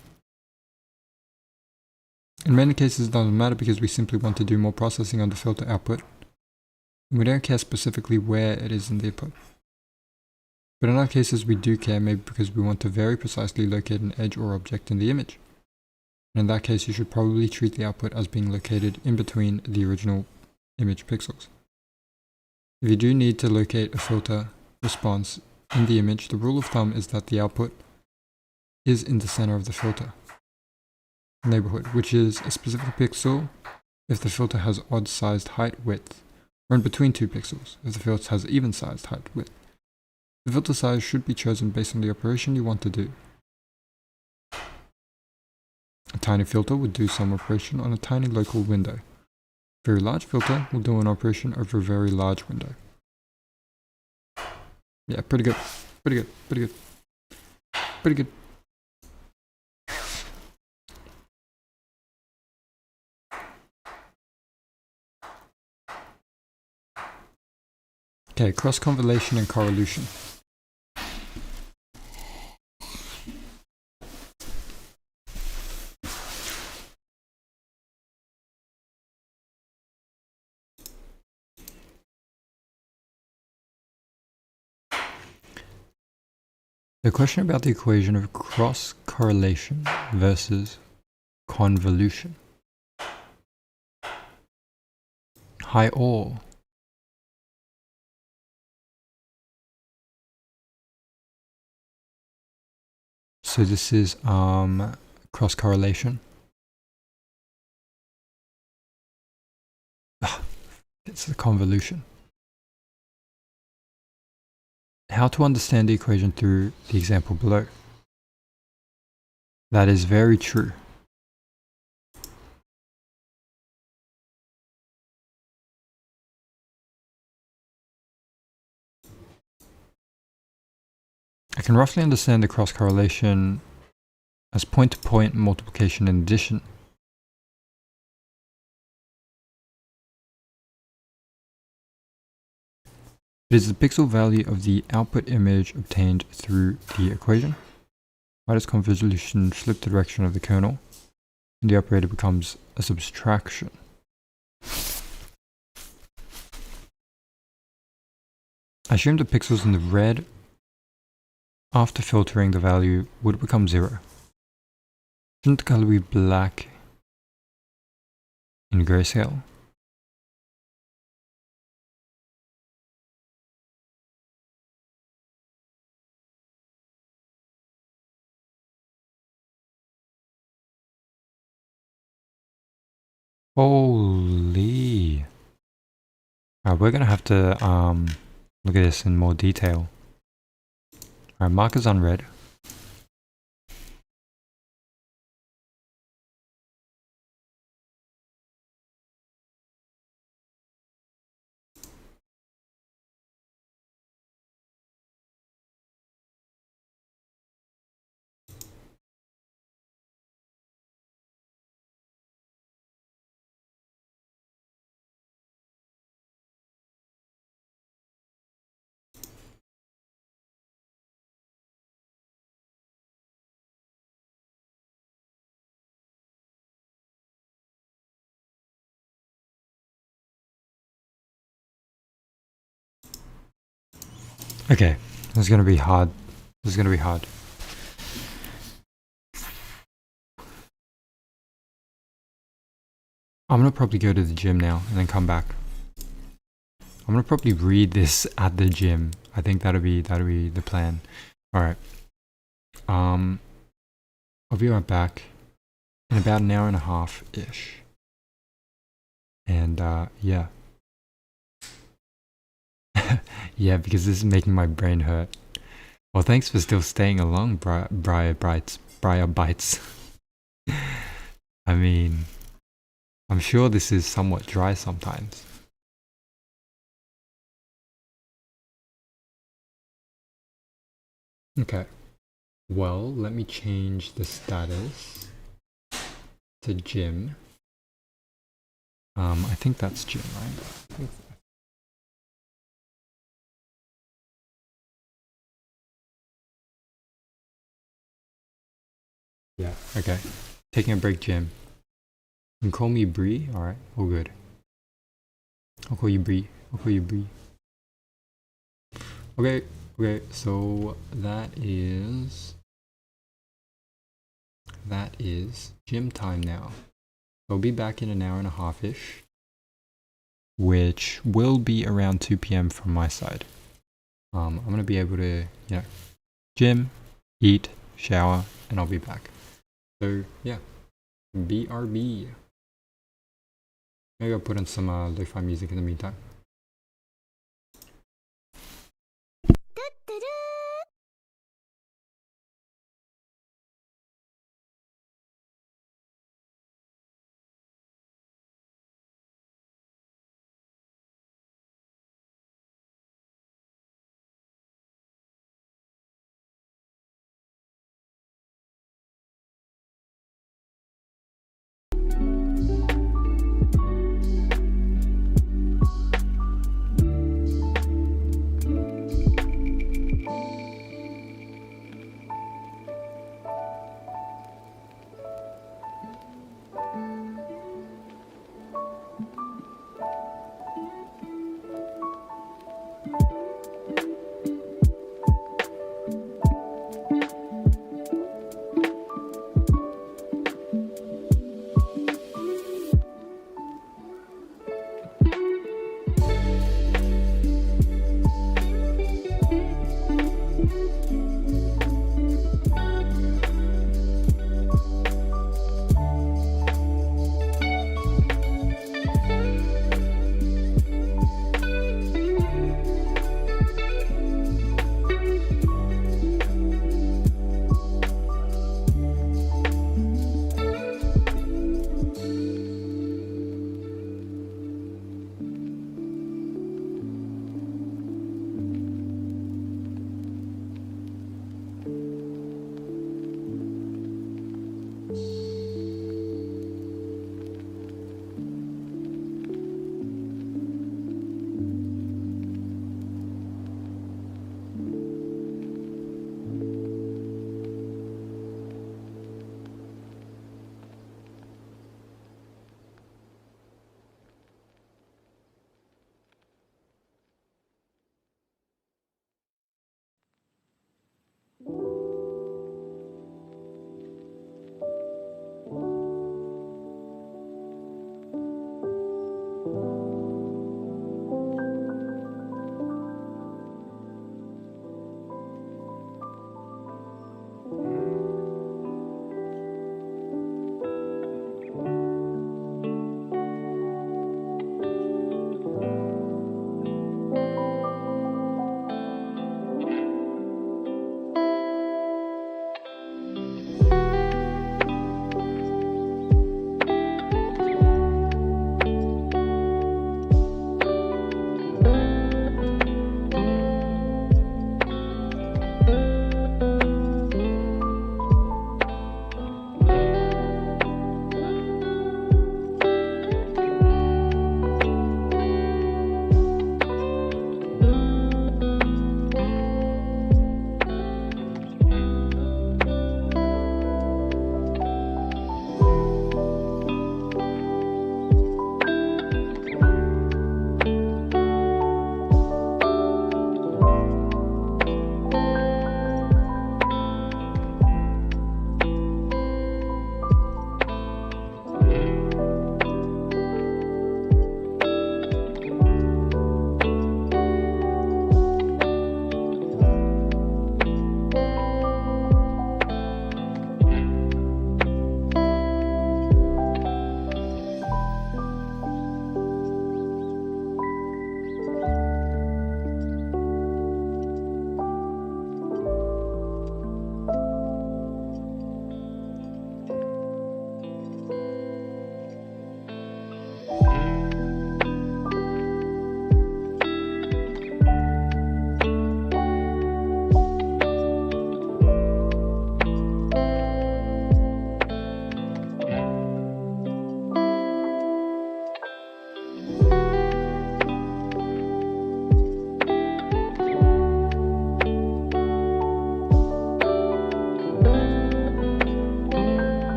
In many cases it doesn't matter because we simply want to do more processing on the filter output, and we don't care specifically where it is in the input. But in other cases we do care, maybe because we want to very precisely locate an edge or object in the image. And in that case you should probably treat the output as being located in between the original image pixels. If you do need to locate a filter response in the image, the rule of thumb is that the output is in the center of the filter neighborhood, which is a specific pixel if the filter has odd-sized height width, or in between two pixels if the filter has even-sized height width. The filter size should be chosen based on the operation you want to do. A tiny filter would do some operation on a tiny local window. A very large filter will do an operation over a very large window. Yeah, pretty good. Pretty good. Pretty good. Pretty good. Okay, cross-convolution and correlation. The question about the equation of cross-correlation versus convolution. Hi all. So this is cross-correlation. It's the convolution. How to understand the equation through the example below. That is very true. I can roughly understand the cross-correlation as point-to-point multiplication and addition. It is the pixel value of the output image obtained through the equation. Why does convolution flip the direction of the kernel? And the operator becomes a subtraction. I assume the pixels in the red after filtering the value would become 0. Shouldn't the color be black in grayscale? Holy. We're gonna have to look at this in more detail. Alright, marker's on red. Okay, this is gonna be hard. This is gonna be hard. I'm gonna probably go to the gym now and then come back. I'm gonna probably read this at the gym. I think that'll be the plan. Alright. I'll be right back in about an hour and a half-ish. And yeah. Yeah, because this is making my brain hurt. Well, thanks for still staying along, Briar Bites. I mean, I'm sure this is somewhat dry sometimes. Okay. Well, let me change the status to gym. I think that's gym, right? Yeah. Okay. Taking a break, gym. You can call me Bree. Alright, all good. I'll call you Bree. Okay, so that is gym time now. I'll be back in an hour and a half-ish, which will be around 2 p.m. from my side. I'm gonna be able to, gym, eat, shower, and I'll be back. So yeah, BRB. Maybe I'll put in some lo-fi music in the meantime.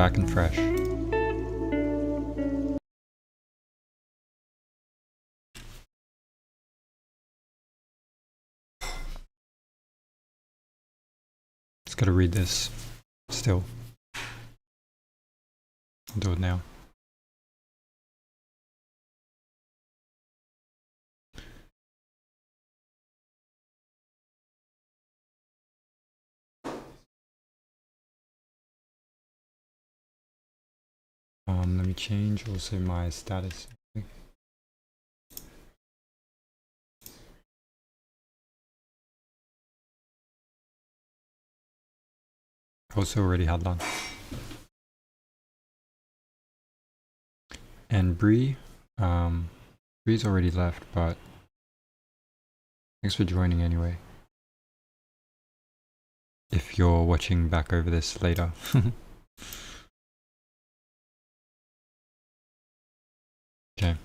back and fresh. Just gotta read this still. I'll do it now. Let me change also my status. Also already had lunch. And Bree, Bree's already left, but thanks for joining anyway. If you're watching back over this later. Okay.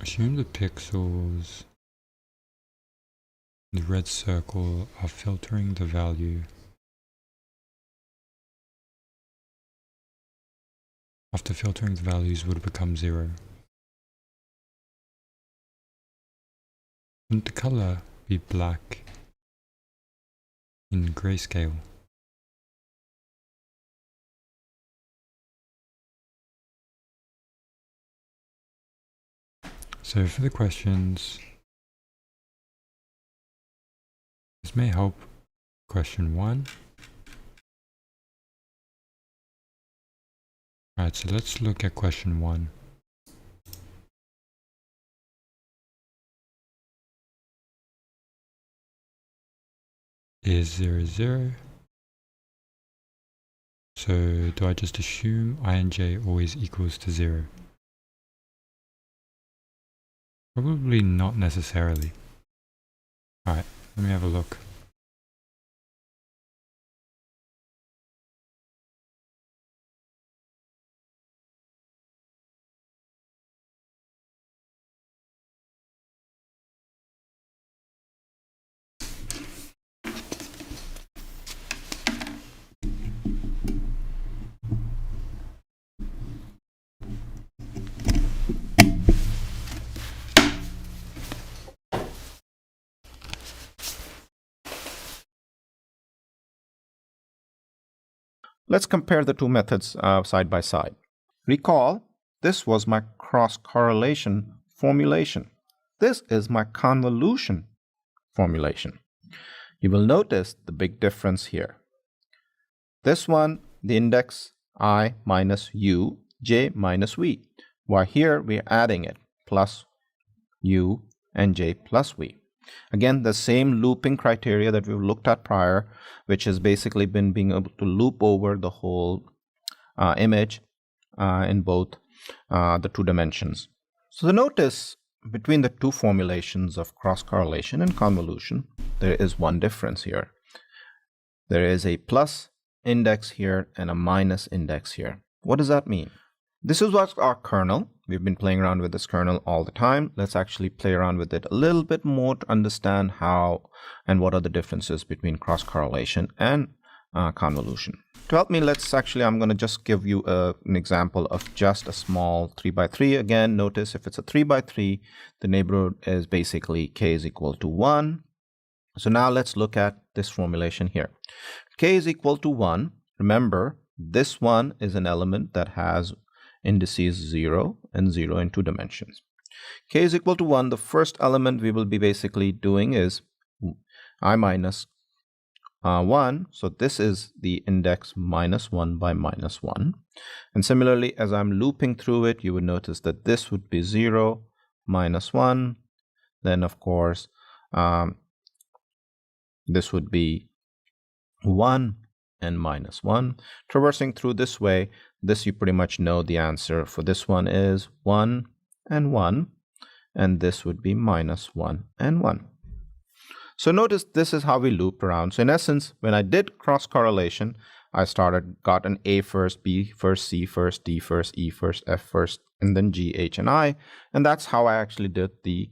Assume the pixels in the red circle are filtering the value. After filtering, the values would become 0. Wouldn't the color be black in grayscale? So for the questions, this may help. Question 1. Alright, so let's look at question 1. Is 0, 0? So do I just assume I and j always equals to 0? Probably not necessarily. Alright, let me have a look. Let's compare the two methods side by side. Recall, this was my cross-correlation formulation. This is my convolution formulation. You will notice the big difference here. This one, the index I minus u, j minus v. While here we are adding it, plus u and j plus v. Again, the same looping criteria that we've looked at prior, which has basically been being able to loop over the whole image in both the two dimensions. So notice between the two formulations of cross-correlation and convolution, there is one difference here. There is a plus index here and a minus index here. What does that mean? This is what's our kernel. We've been playing around with this kernel all the time. Let's actually play around with it a little bit more to understand how and what are the differences between cross-correlation and convolution. To help me, I'm going to just give you an example of just a small 3x3. Again, notice if it's a 3x3, the neighborhood is basically k is equal to 1. So now let's look at this formulation here. K is equal to 1. Remember, this one is an element that has indices 0 and 0 in 2 dimensions. K is equal to 1. The first element we will be basically doing is I minus 1. So this is the index minus 1 by minus 1. And similarly, as I'm looping through it, you would notice that this would be 0, minus 1. Then, of course, this would be 1 and minus 1. Traversing through this way, this you pretty much know the answer for this one is 1 and 1, and this would be minus 1 and 1. So notice this is how we loop around. So in essence, when I did cross correlation, I got an A first, B first, C first, D first, E first, F first, and then G, H, and I. And that's how I actually did the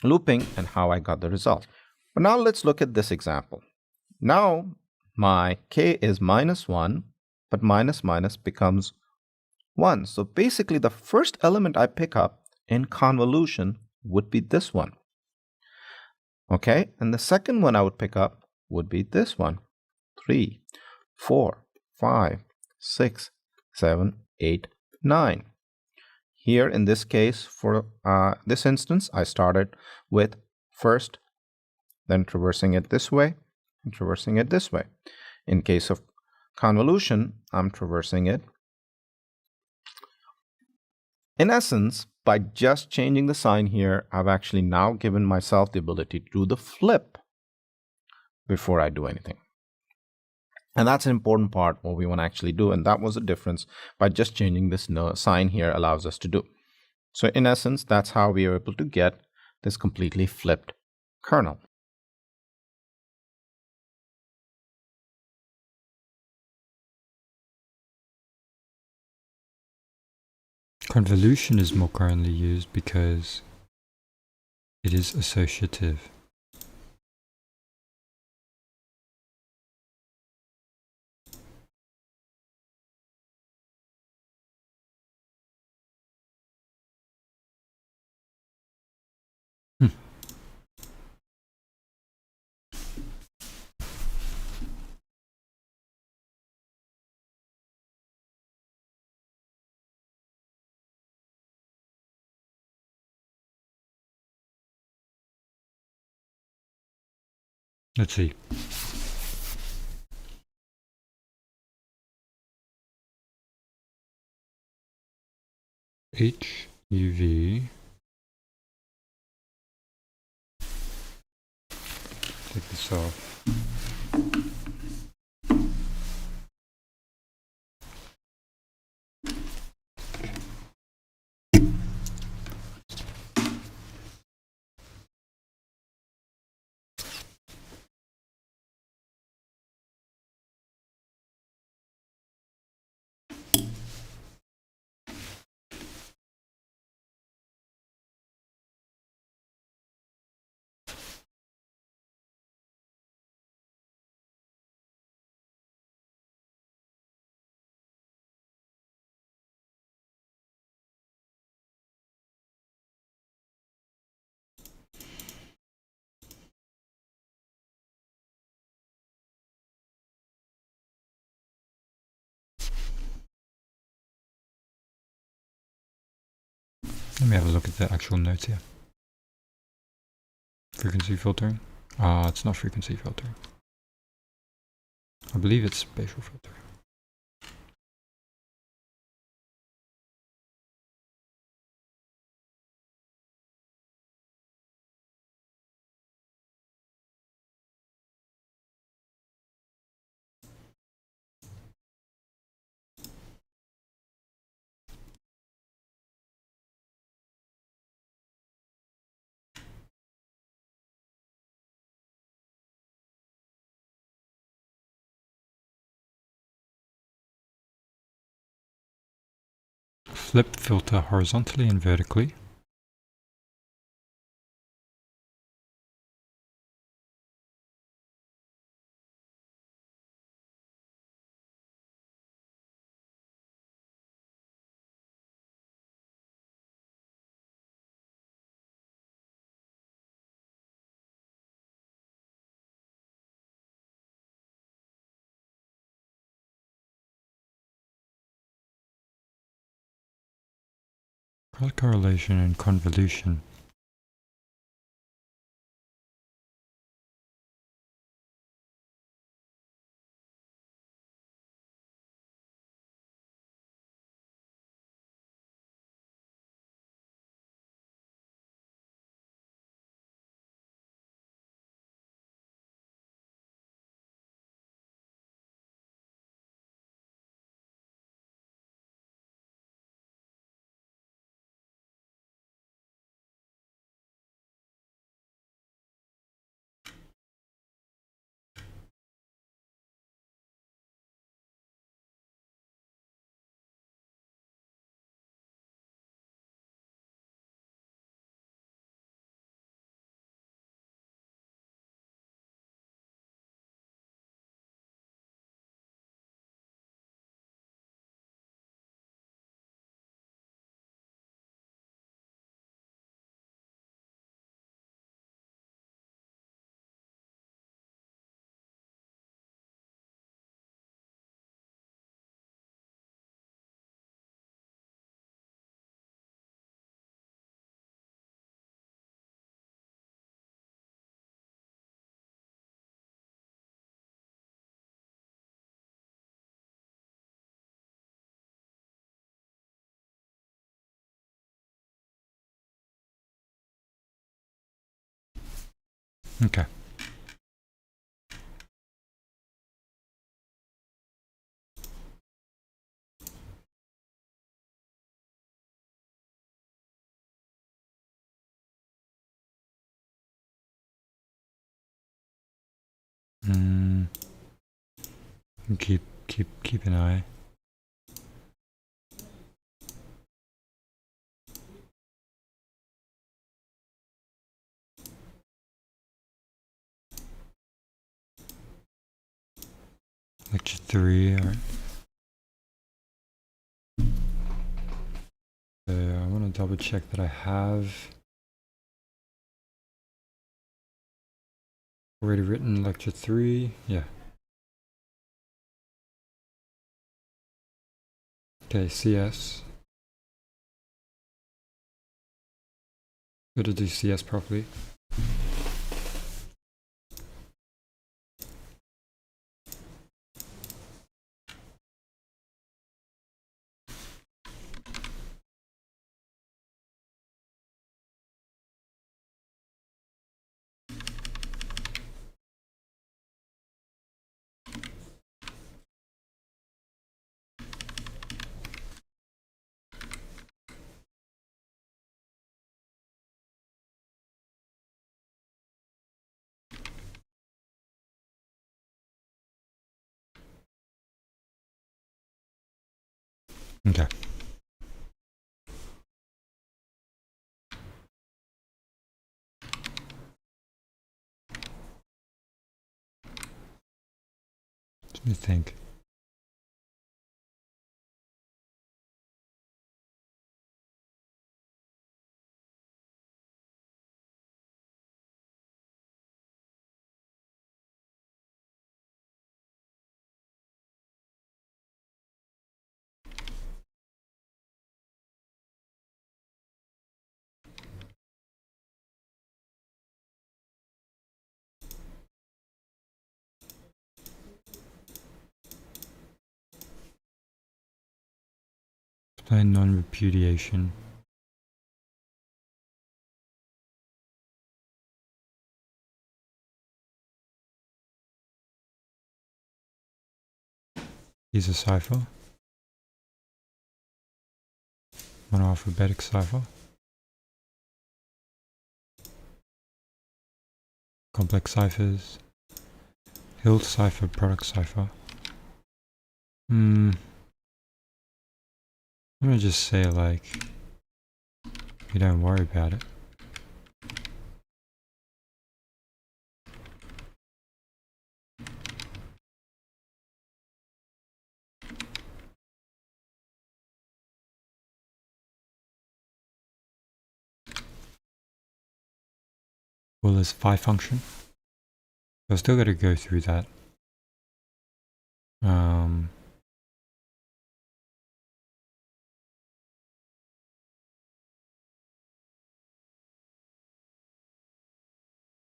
looping and how I got the result. But now let's look at this example. Now my K is minus 1, but minus minus becomes 1. So basically the first element I pick up in convolution would be this one. Okay, and the second one I would pick up would be this one. 3, 4, 5, 6, 7, 8, 9. Here in this case, for this instance, I started with first, then traversing it this way, and traversing it this way. In case of convolution, I'm traversing it. In essence, by just changing the sign here, I've actually now given myself the ability to do the flip before I do anything. And that's an important part, what we want to actually do. And that was the difference by just changing this sign here allows us to do. So in essence, that's how we are able to get this completely flipped kernel. Convolution is more currently used because it is associative. Let's see. HUV. Take this off. Let me have a look at the actual notes here. Frequency filtering. It's not frequency filtering. I believe it's spatial filtering. Flip filter horizontally and vertically. Cross correlation and convolution. Okay. Mm, keep an eye. Lecture 3, alright. So I want to double check that I have already written lecture 3. Yeah. Okay, CS. Gotta do CS properly. Okay. Let me think. Apply non-repudiation. Use a cipher. Monoalphabetic cipher. Complex ciphers. Hilt cipher, product cipher. I'm gonna just say like, you don't worry about it. Well, there's phi function. I've still got to go through that.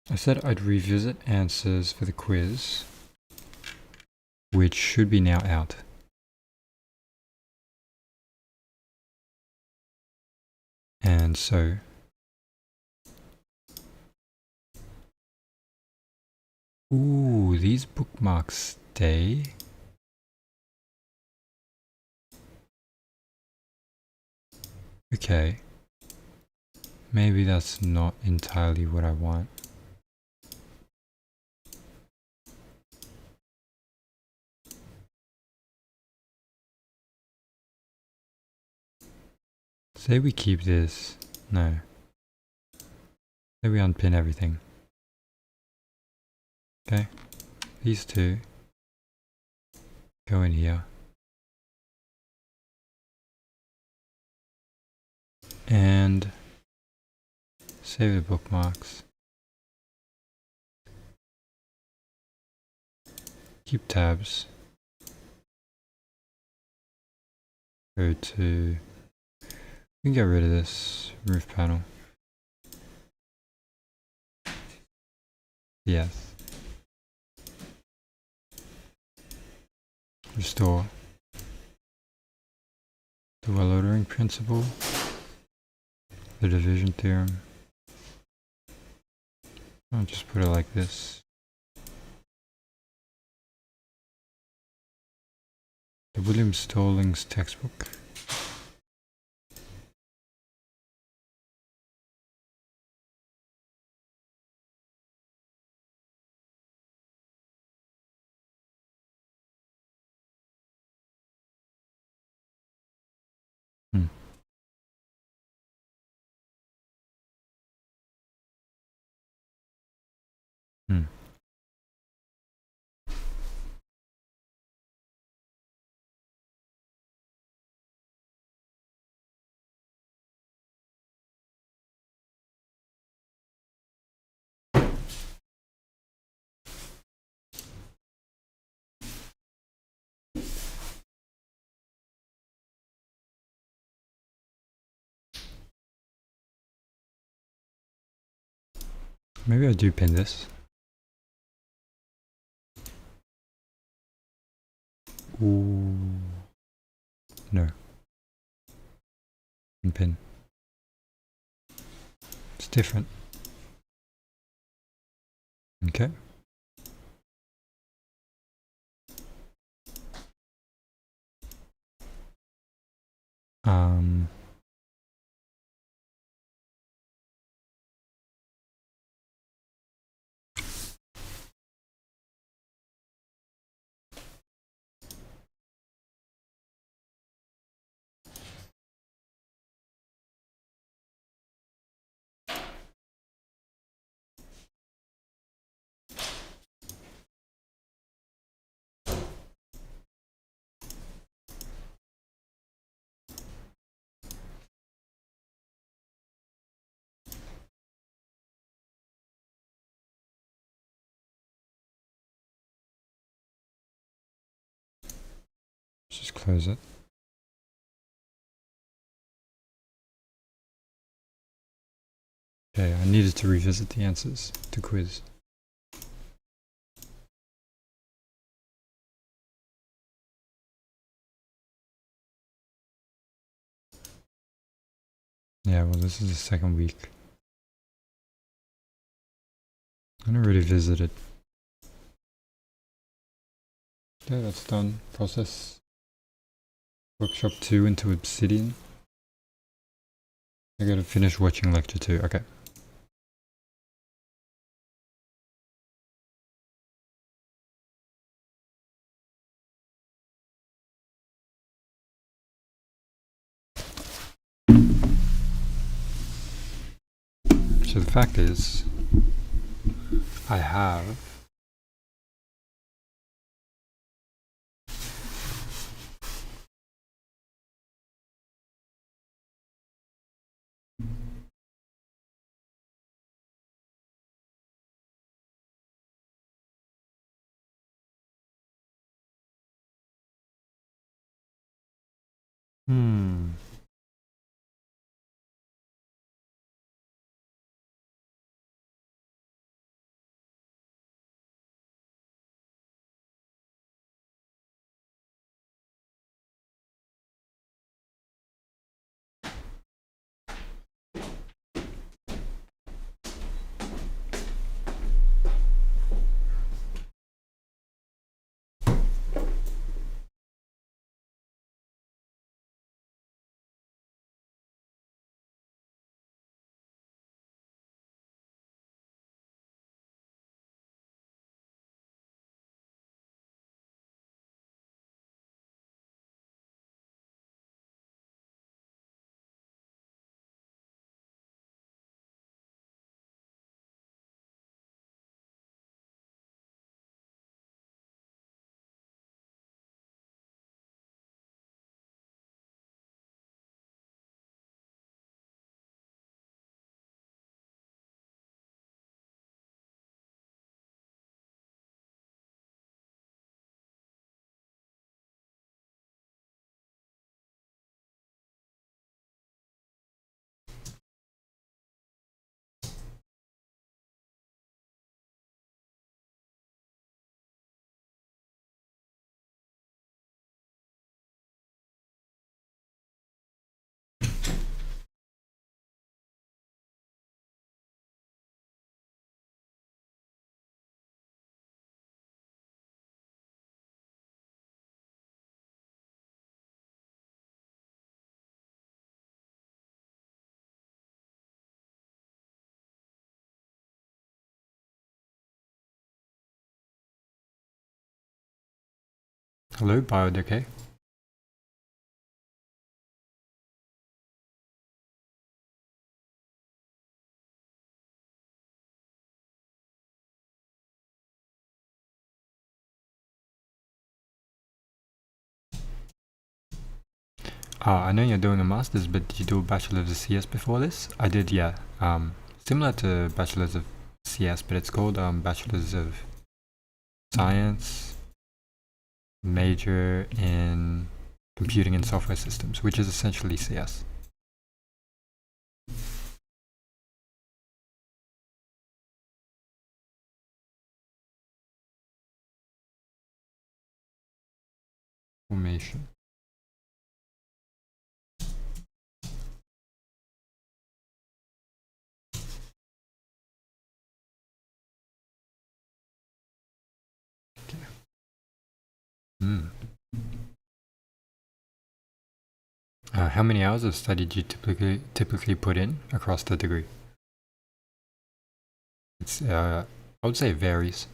I said I'd revisit answers for the quiz, which should be now out. And so, ooh, these bookmarks stay. Okay. Maybe that's not entirely what I want. Say we keep this. No. Say we unpin everything. Okay. These two go in here. And save the bookmarks. Keep tabs. Go to... We can get rid of this roof panel. Yes. Restore. The well ordering principle. The division theorem. I'll just put it like this. The William Stallings textbook. Hmm. Hmm. Maybe I do pin this. Ooh. No. Pin. It's different. Okay. Um. Just close it. Okay, I needed to revisit the answers to quiz. Yeah, well, this is the second week. I'm gonna revisit it. Okay, that's done. Process workshop 2 into Obsidian. I gotta finish watching lecture 2. Okay. So the fact is, I have Hello, biodecay. I know you're doing a master's, but did you do a bachelor's of CS before this? I did, yeah. Similar to bachelor's of CS, but it's called bachelor's of science, major in computing and software systems, which is essentially CS. Formation. Okay. How many hours of study do you typically put in across the degree? It's I would say it varies.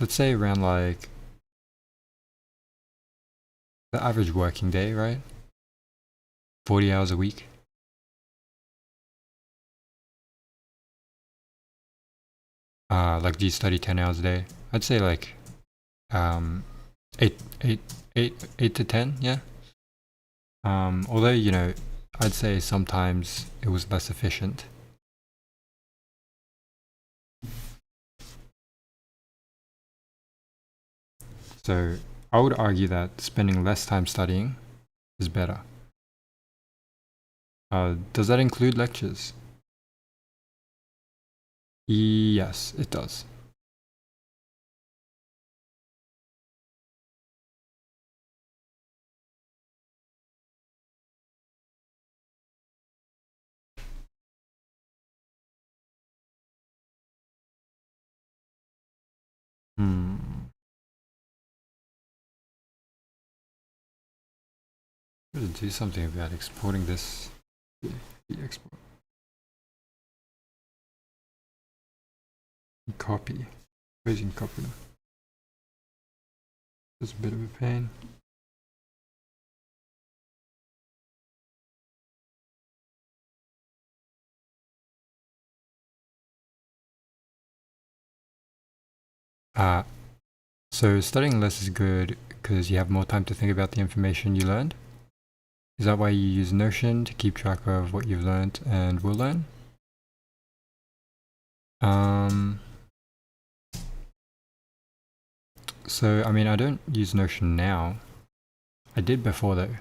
Let's say around like the average working day, right? 40 hours a week. Like do you study 10 hours a day? I'd say like um 8 to 10, yeah. Although, you know, I'd say sometimes it was less efficient. So I would argue that spending less time studying is better. Does that include lectures? Yes, it does. I'm gonna do something about exporting this. Export. Copy. Raising copy. It's a bit of a pain. So studying less is good because you have more time to think about the information you learned. Is that why you use Notion to keep track of what you've learned and will learn? So, I mean, I don't use Notion now. I did before though.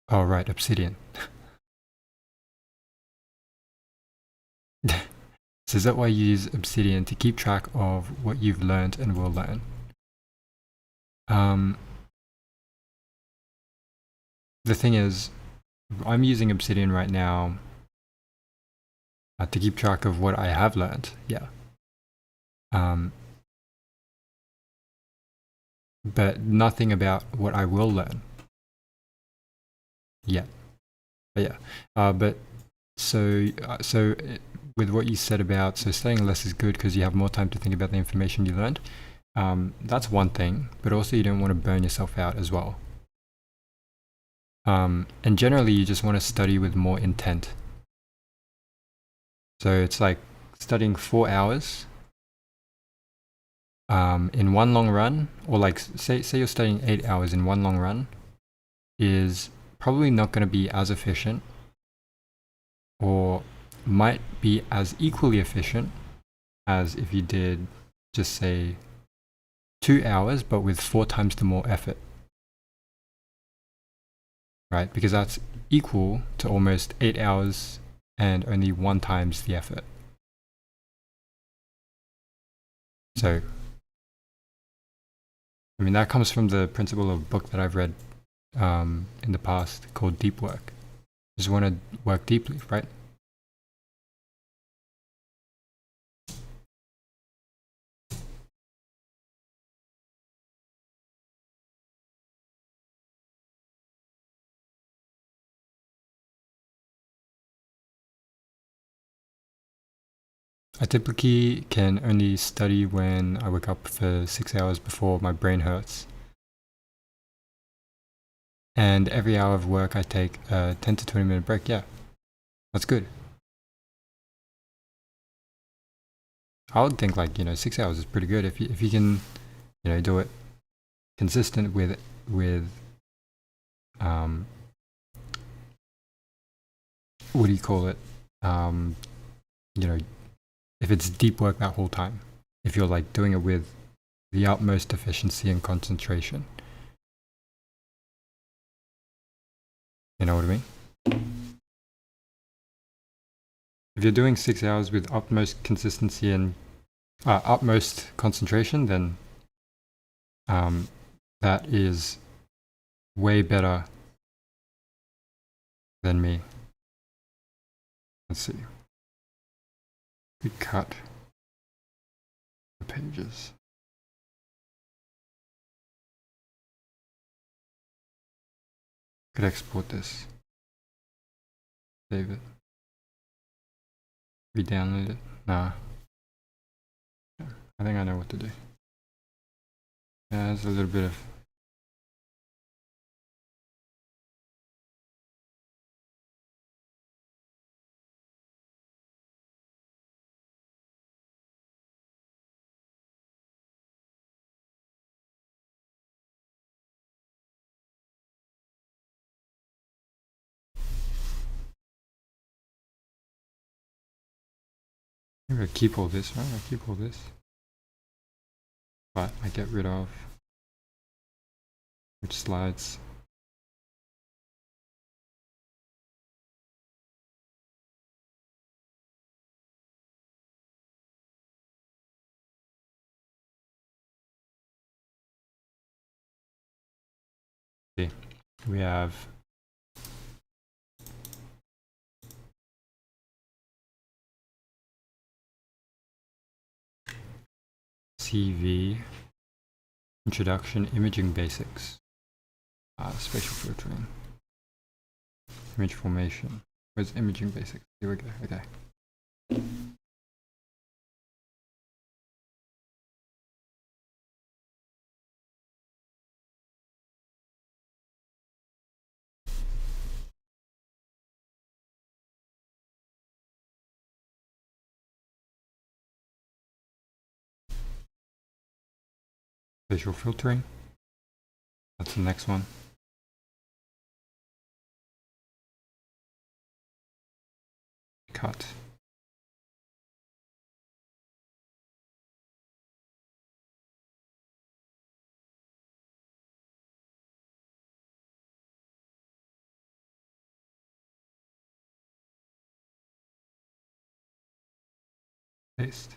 Oh right, Obsidian. So is that why you use Obsidian to keep track of what you've learned and will learn? The thing is, I'm using Obsidian right now to keep track of what I have learned, yeah. But nothing about what I will learn yet. But yeah, but so with what you said about studying less is good because you have more time to think about the information you learned. That's one thing, but also you don't want to burn yourself out as well. And generally, you just want to study with more intent. So it's like studying 4 hours in one long run, or like say you're studying 8 hours in one long run, is probably not going to be as efficient, or might be as equally efficient as if you did just say 2 hours, but with 4 times the more effort. Right? Because that's equal to almost 8 hours and only 1 times the effort. So, I mean, that comes from the principle of a book that I've read in the past called Deep Work. You just want to work deeply, right? I typically can only study when I wake up for 6 hours before my brain hurts. And every hour of work I take a 10 to 20 minute break. Yeah, that's good. I would think 6 hours is pretty good if you can, do it consistent with what do you call it? You know, if it's deep work that whole time, if you're doing it with the utmost efficiency and concentration. You know what I mean? If you're doing 6 hours with utmost consistency and utmost concentration, then that is way better than me. Let's see. We cut the pages. Could export this. Save it. Re-download it. Nah. I think I know what to do. Yeah, there's a little bit of I'm gonna keep all this, right? I keep all this. But I get rid of which slides. See, we have CV, Introduction, Imaging Basics, Spatial Filtering, Image Formation. Where's Imaging Basics? Here we go, okay. Spatial Filtering, that's the next one. Cut. Paste.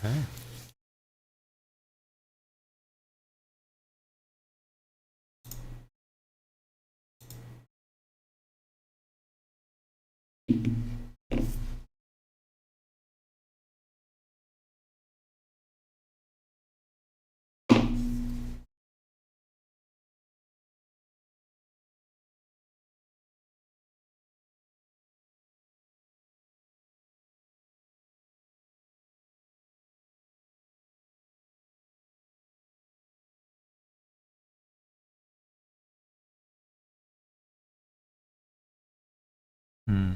Okay. Hmm.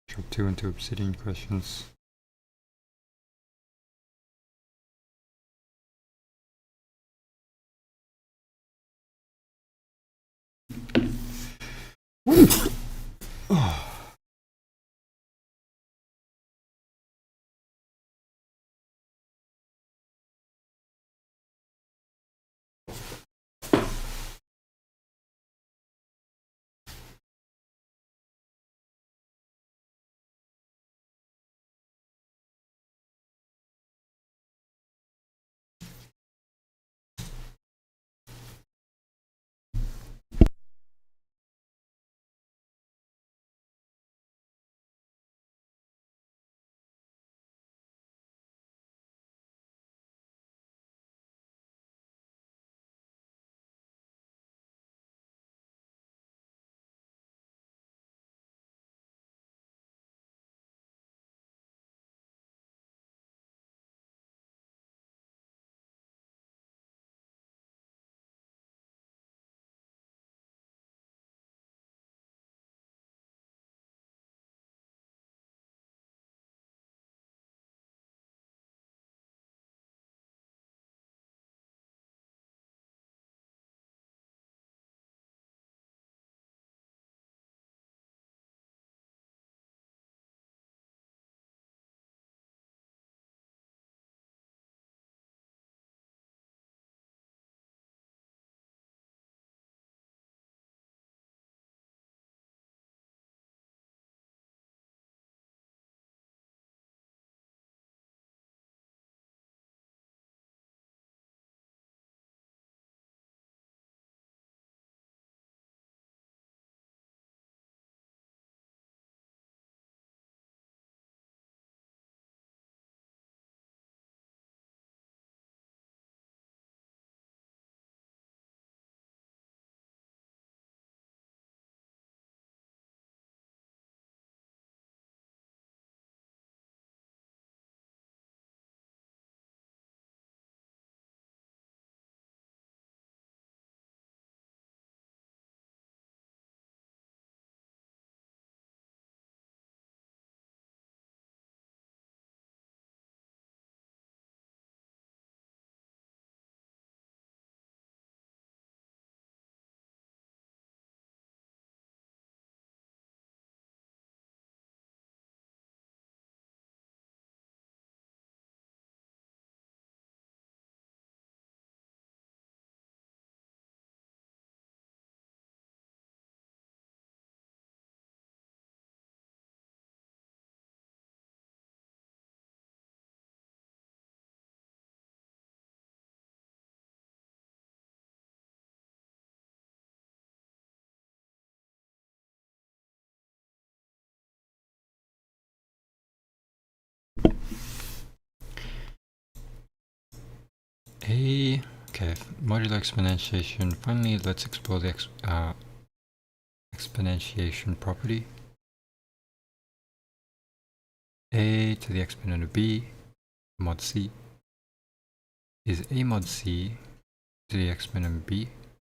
Drop 2 into obsidian questions. Okay, modular exponentiation. Finally, let's explore the exponentiation property. A to the exponent of b mod c is a mod c to the exponent of b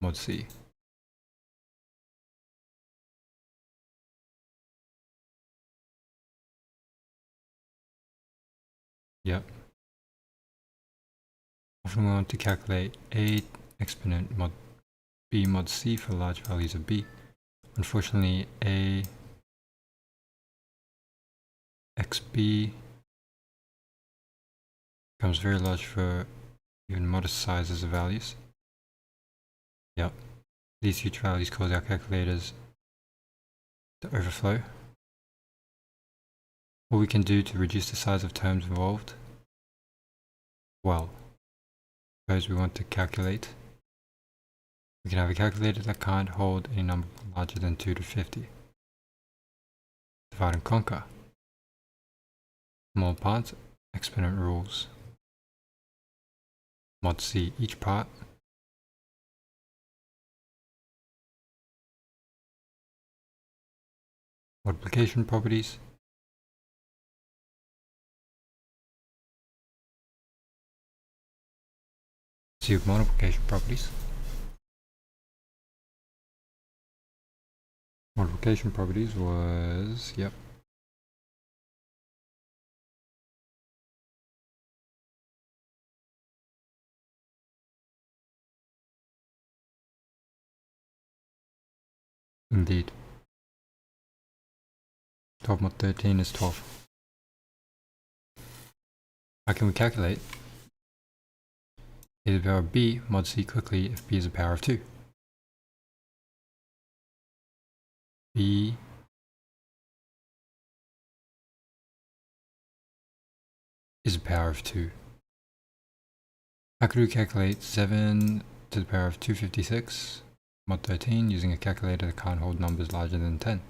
mod c. Yep. Often we want to calculate A exponent mod B mod C for large values of B. Unfortunately, A xb becomes very large for even modest sizes of values. Yep. These huge values cause our calculators to overflow. What we can do to reduce the size of terms involved? Well, suppose we want to calculate. We can have a calculator that can't hold any number larger than 2 to 50. Divide and conquer. Small parts, exponent rules. Mod C each part. Multiplication properties. See multiplication properties. Multiplication properties was, yep. Indeed. 12 mod 13 is 12. How can we calculate a to the power of b mod c quickly if b is a power of 2? B is a power of 2. How could we calculate 7 to the power of 256 mod 13 using a calculator that can't hold numbers larger than 10?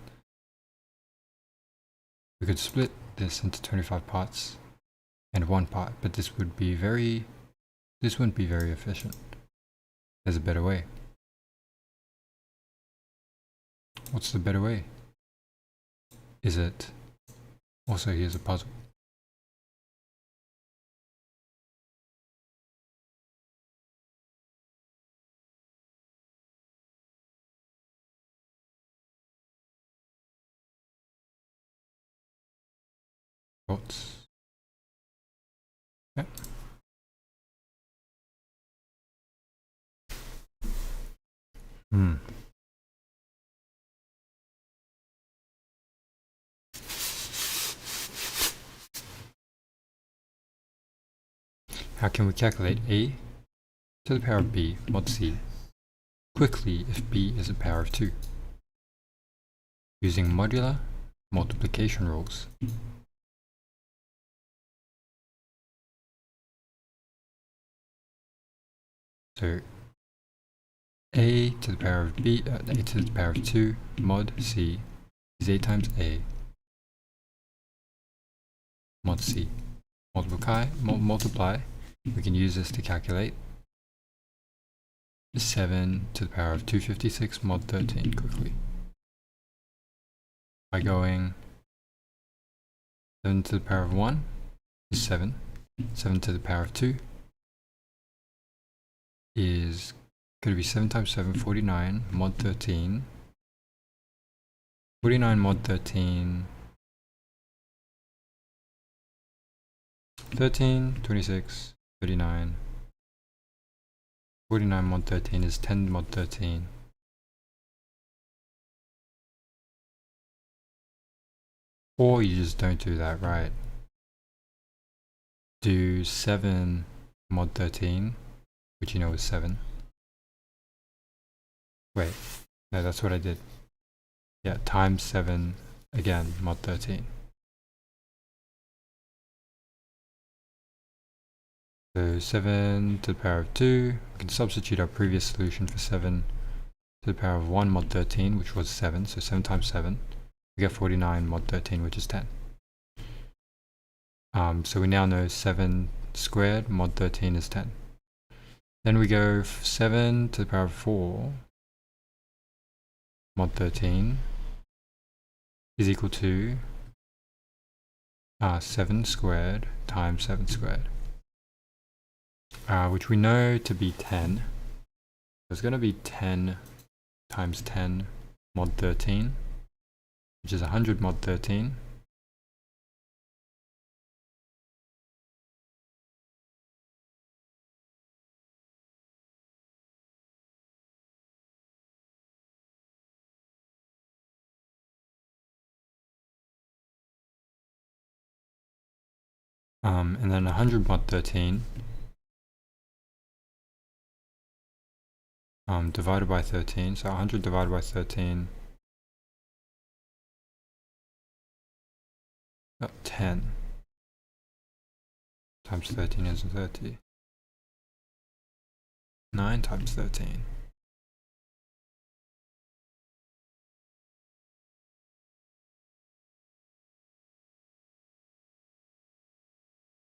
We could split this into 25 parts and 1 part, but this wouldn't be very efficient. There's a better way. What's the better way? Is it? Also, here's a puzzle. Thoughts? Yeah. How can we calculate a to the power of b mod c quickly if b is a power of 2? Using modular multiplication rules. So a to the power of b, a to the power of 2 mod c is a times a mod c. Multiply. We can use this to calculate 7 to the power of 256 mod 13 quickly. By going 7 to the power of 1 is 7. 7 to the power of 2 is going to be 7 times 7, 49 mod 13. 49 mod 13, 13, 26, 39. 49 mod 13 is 10 mod 13. Or you just don't do that, right? Do 7 mod 13, which you know is 7. Wait, no, that's what I did. Yeah, times 7 again, mod 13. So 7 to the power of 2, we can substitute our previous solution for 7 to the power of 1 mod 13, which was 7, so 7 times 7, we get 49 mod 13, which is 10. So we now know 7 squared mod 13 is 10. Then we go 7 to the power of 4 mod 13 is equal to 7 squared times 7 squared. Which we know to be 10. There's going to be 10 times 10 mod 13, which is 100 mod 13. And then 100 mod 13 divided by 13. So 100 divided by 13, 10 times 13 is 30. 9 times 13.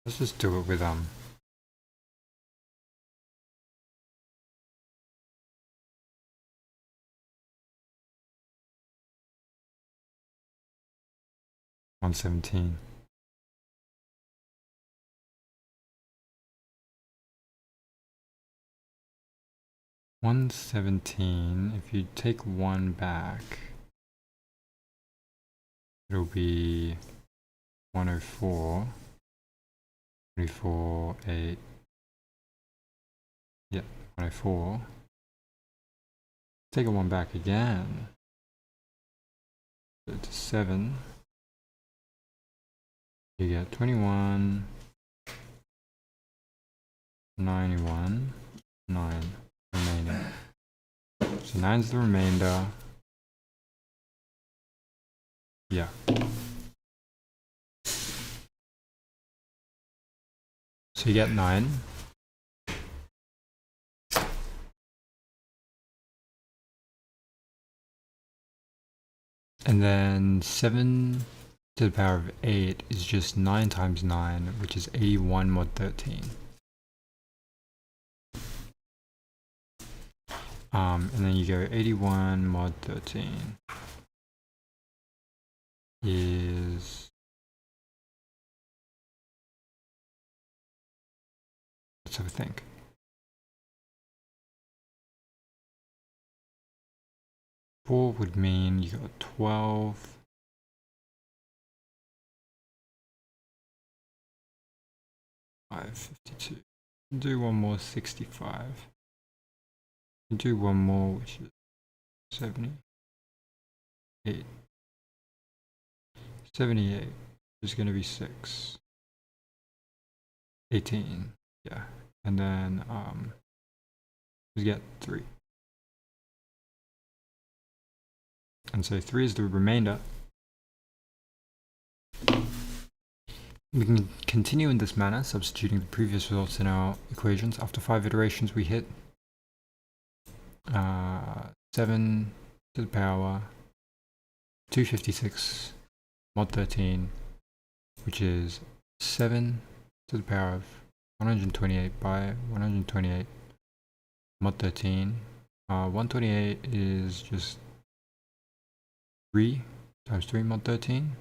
Let's just do it with 117. If you take 1 back, it'll be 104, 24, 8, yeah, 104. Take a 1 back again, so to 7, you get 21, 91, 9 remaining. So 9's the remainder. Yeah. So you get 9. And then 7 to the power of 8 is just 9 times 9, which is 81 mod 13. And then you go 81 mod 13 is, let's have a think. Four would mean you got 12. $5.52. Do one more, 65. Do one more, which is 78. 78 is going to be 6. 18, yeah. And then we get 3. And so 3 is the remainder. We can continue in this manner, substituting the previous results in our equations. After 5 iterations, we hit 7 to the power 256 mod 13, which is 7 to the power of 128 by 128 mod 13. 128 is just 3 times 3 mod 13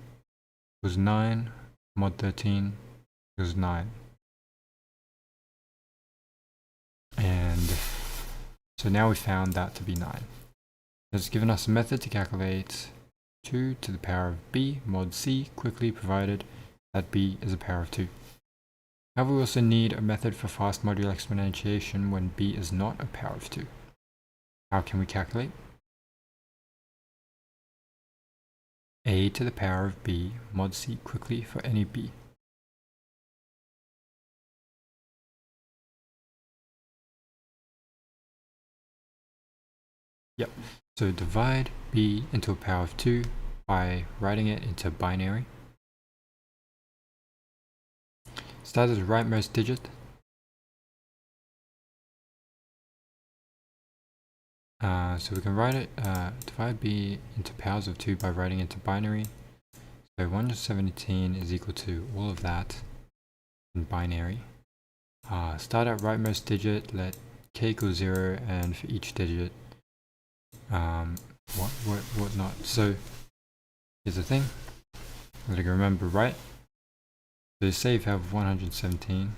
was 9 mod 13 was 9. And so now we found that to be 9. It's given us a method to calculate 2 to the power of b mod c quickly, provided that b is a power of 2. However, we also need a method for fast modular exponentiation when b is not a power of 2. How can we calculate? A to the power of b mod c quickly for any b. Yep, so divide b into a power of 2 by writing it into binary. Start as the rightmost digit. So we can write it, divide b into powers of 2 by writing into binary. So 117 is equal to all of that in binary. Start at rightmost digit, let k equal 0, and for each digit, whatnot. So here's the thing, I'm going to remember right. So say if you have 117.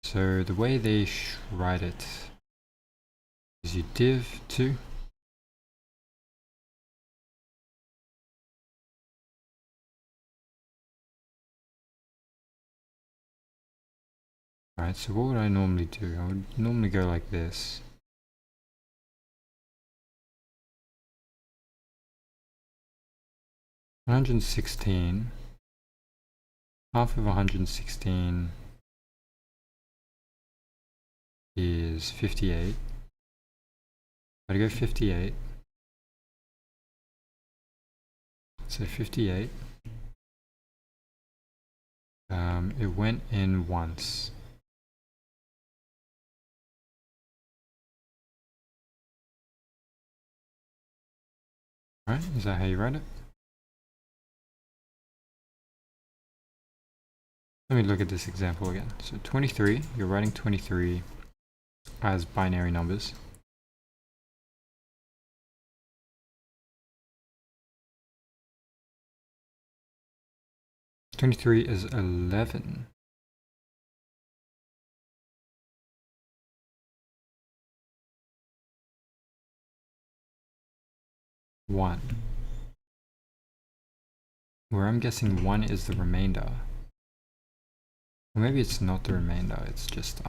So the way they write it is you div 2. Alright, so what would I normally do? I would normally go like this. 116. Half of 116 is 58. Gotta go 58. So 58. It went in once. Right? Is that how you write it? Let me look at this example again. So 23, you're writing 23 as binary numbers. Twenty-three is 11. One. Where I'm guessing 1 is the remainder. Or maybe it's not the remainder, it's just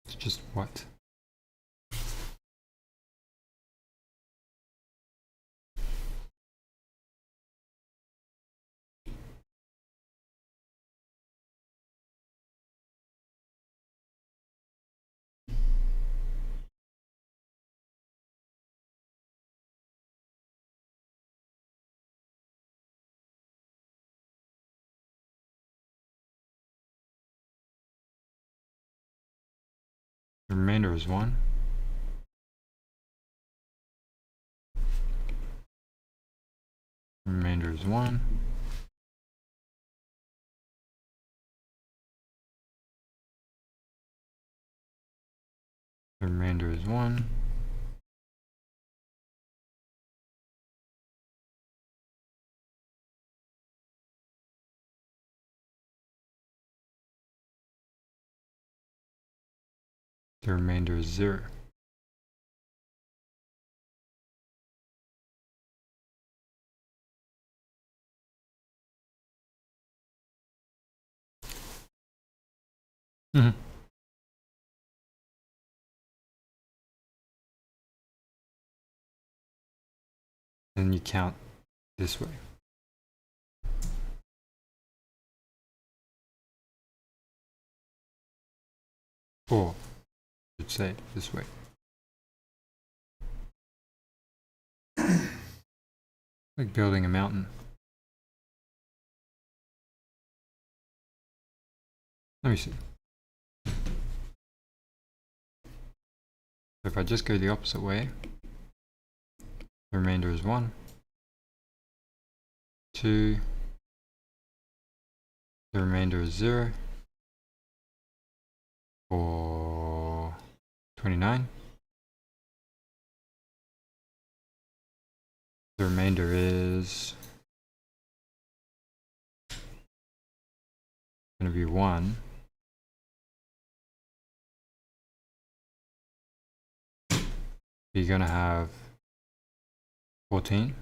it's just what? The remainder is 1. The remainder is 1. The remainder is 1. The remainder is 0. Mm-hmm. And you count this way. Or, I should say, this way. Like building a mountain. Let me see. So if I just go the opposite way, the remainder is 1. 2. The remainder is 0. Or 29. The remainder is going to be 1. You're going to have 14.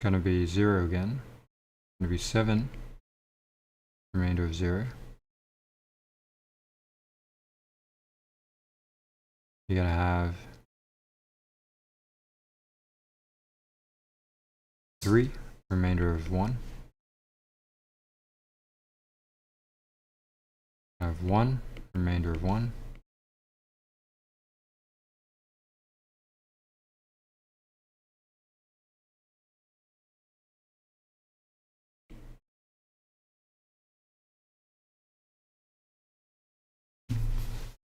Going to be 0 again. Going to be 7. Remainder of 0. You're going to have 3. Remainder of 1. I have 1. Remainder of 1.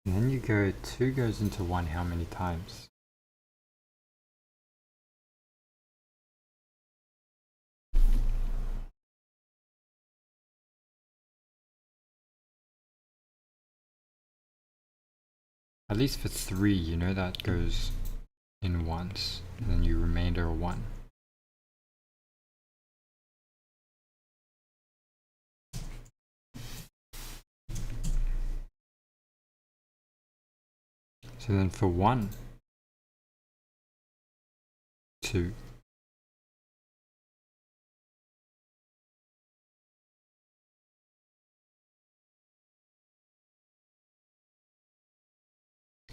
And then you go 2 goes into 1 how many times? At least for 3, you know that goes in once, and then you remainder a 1. So then for 1, 2.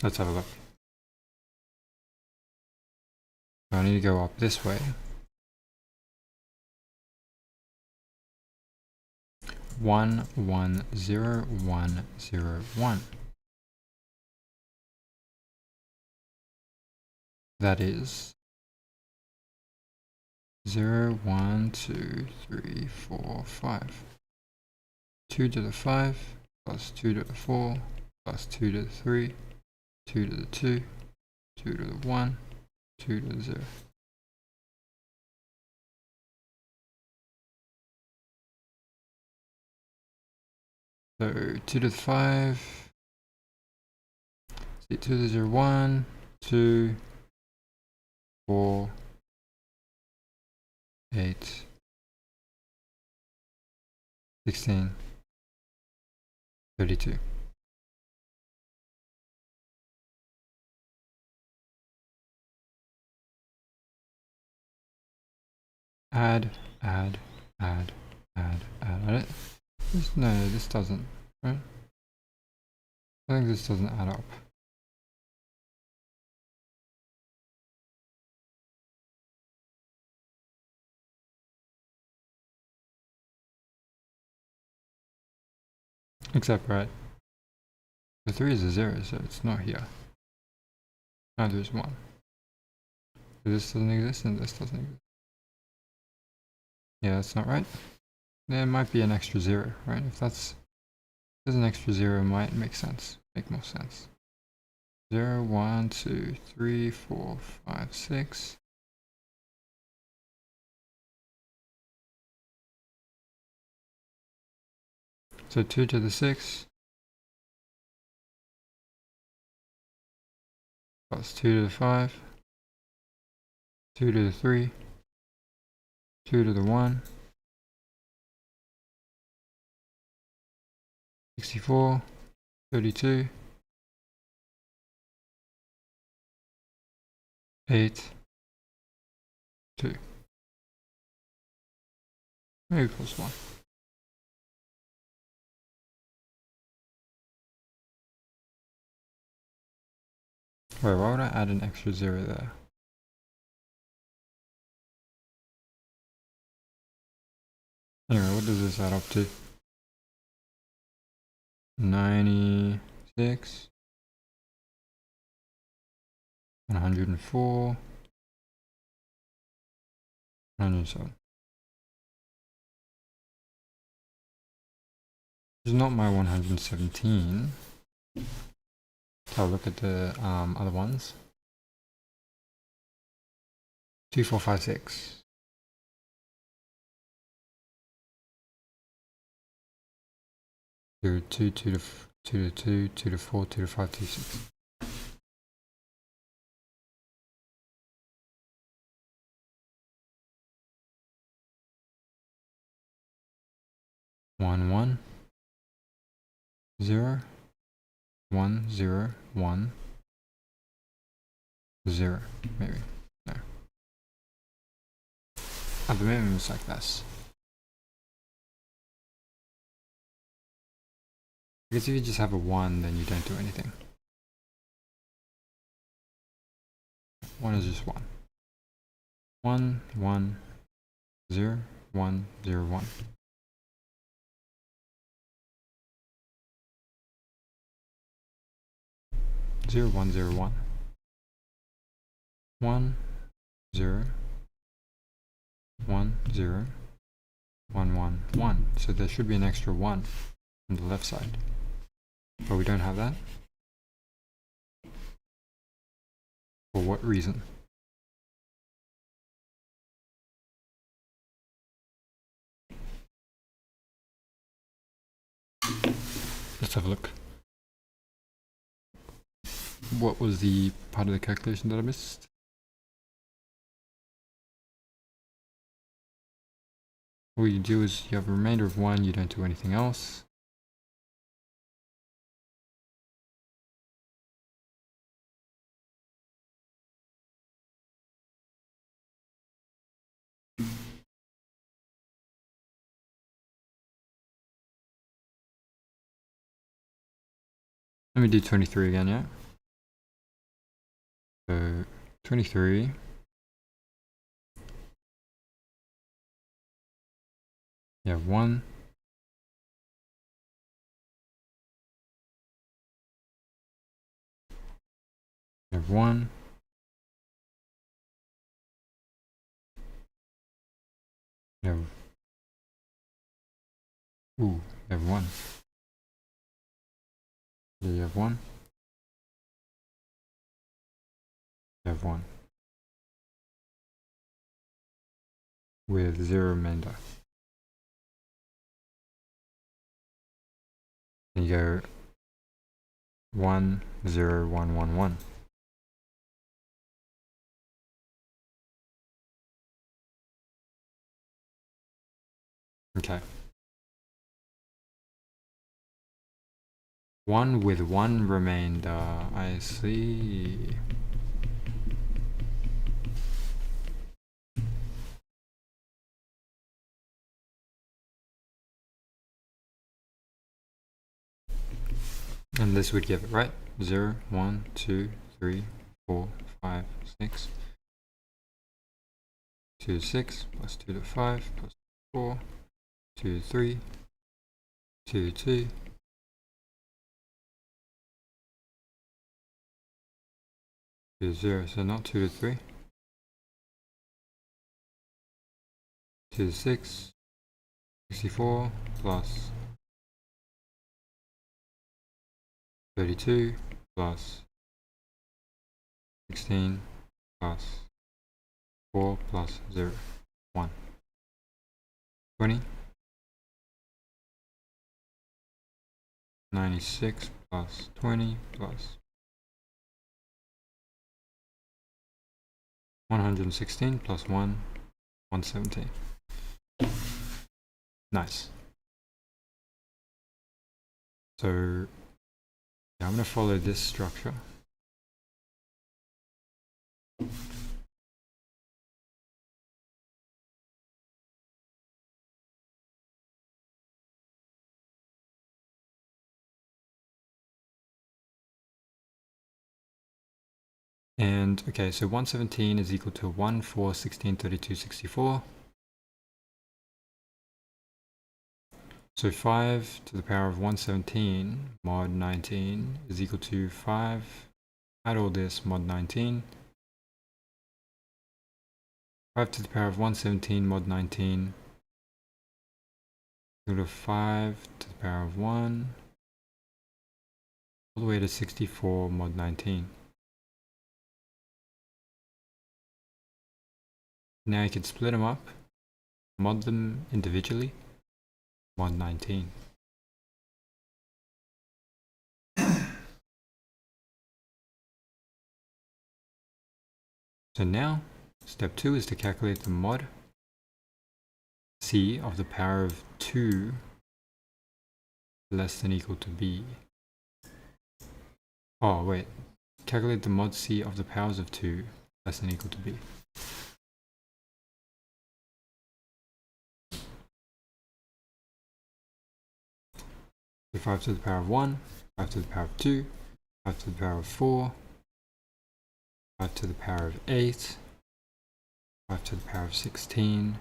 Let's have a look. I need to go up this way. 110101. That is 0, 1, 2, 3, 4, 5. 2 to the 5 plus 2 to the 4 plus 2 to the 3, 2 to the 2, 2 to the 1, 2 to the 0. So 2 to the 5, see 2 to the 0, 1, 2, 4, 8, 16, 32. Add it. No, this doesn't, right? I think this doesn't add up. Except, right, the 3 is a 0, so it's not here. Now there's 1. So this doesn't exist and this doesn't exist. Yeah, that's not right. There might be an extra 0, right? If there's an extra 0, it might make sense. Make more sense. 0, 1, 2, 3, 4, 5, 6. So 2 to the 6 plus 2 to the 5, 2 to the 3, 2 to the 1, 64, 32, 8, 2. Maybe plus 1. Wait, why would I add an extra 0 there? Anyway, what does this add up to? 96, 104, 107. It's not my 117. So I'll look at the other ones. 2, 4, 5, 6. 2, 2, 2 to 2 to 2, 2 to 4, 2 to 5, 2 to 6. One, 1, 0, 1, 0, 1, 0. Maybe. No. At the moment it's like this. Because if you just have a 1, then you don't do anything. 1 is just 1. 1, 1, 0, 1, 0, 1. 0, 1, 0, 1. 1, 0, 1, 0, 1, 1, 1. So there should be an extra 1 on the left side. But we don't have that. For what reason? Let's have a look. What was the part of the calculation that I missed? What you do is you have a remainder of 1, you don't do anything else. Let me do 23 again, yeah? So 23. You have 1. You have 1. You have, you have 1. Yeah, you have 1. You have 1. With 0 remainder. And you go 1, 0, 1, 1, 1. Okay. 1 with 1 remainder. I see. And this would give it, right? 0, 1, 2, 3, 4, 5, 6. 2 to 6 plus 2 to 5 plus 4, 2 to 3, 2 to 2, 2 to 0, so not 2 to 3, 2 to 6, 64 plus 32 plus 16 plus 4 plus 0, 1. 20, 96 plus 20 plus 116 plus 1, 117. Nice. So yeah, I'm going to follow this structure. And okay, so 117 is equal to 1, 4, 16, 32, 64. So 5 to the power of 117 mod 19 is equal to 5, add all this, mod 19. 5 to the power of 117 mod 19 equal to 5 to the power of 1 all the way to 64 mod 19. Now you can split them up, mod them individually, mod 19. So now, step 2 is to calculate the mod c of the power of 2 less than equal to b. Oh wait, calculate the mod c of the powers of 2 less than equal to b. So 5 to the power of 1, 5 to the power of 2, 5 to the power of 4, 5 to the power of 8, 5 to the power of 16,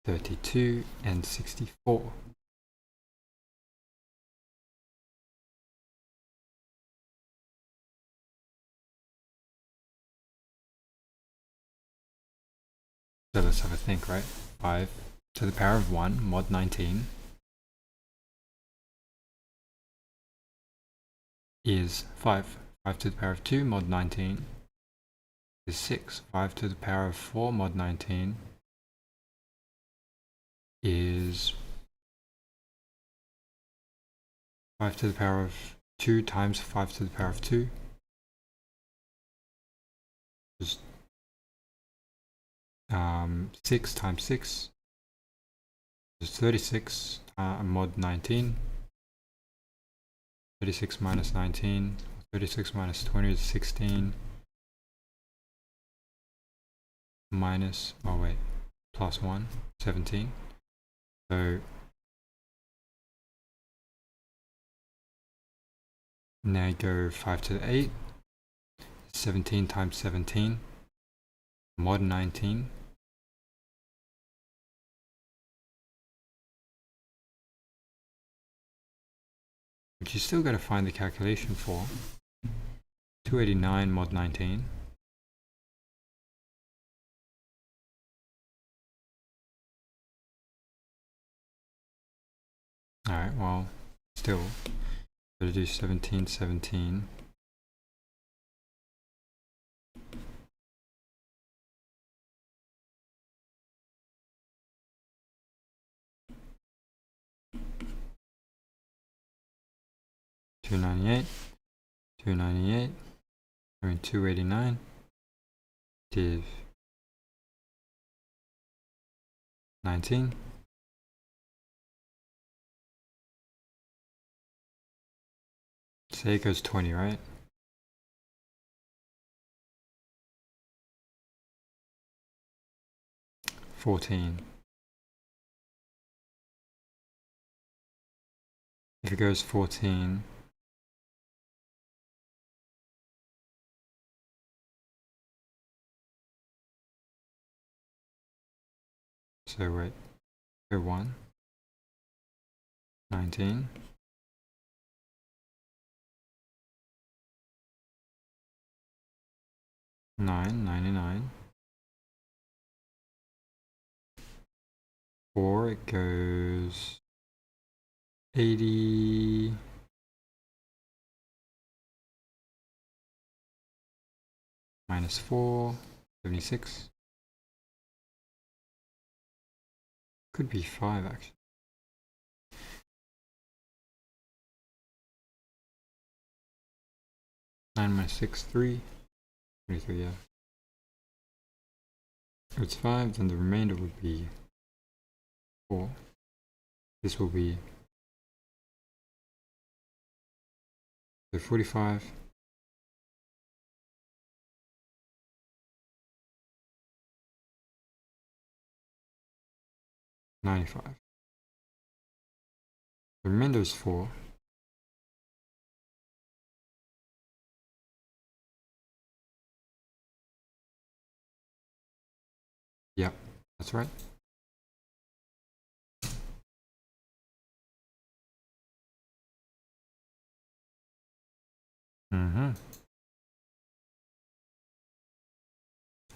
32, and 64. So let's have a think, right? 5 to the power of 1, mod 19, is 5. 5 to the power of 2, mod 19, is 6. 5 to the power of 4, mod 19, is 5 to the power of 2 times 5 to the power of 2, is 6 times 6 is 36, mod 19. 36 minus 19, 36 minus 20 is 16, minus, oh wait, plus 1, 17. So now you go 5 to the 8, 17 times 17, mod 19. Which you still got to find the calculation for. 289 mod 19. Alright, well, still, gotta do 17, 17. $298, $298, I mean $289, div 19. Say it goes 20, right? $14. If it goes 14, so wait, go 1, 19, $9, 99, 4, it goes 80, minus 4, 76. Could be 5 actually. Nine minus 6, 3. 23, yeah. If it's 5, then the remainder would be 4. This will be 45. $95. The remainder is 4. Yep, that's right.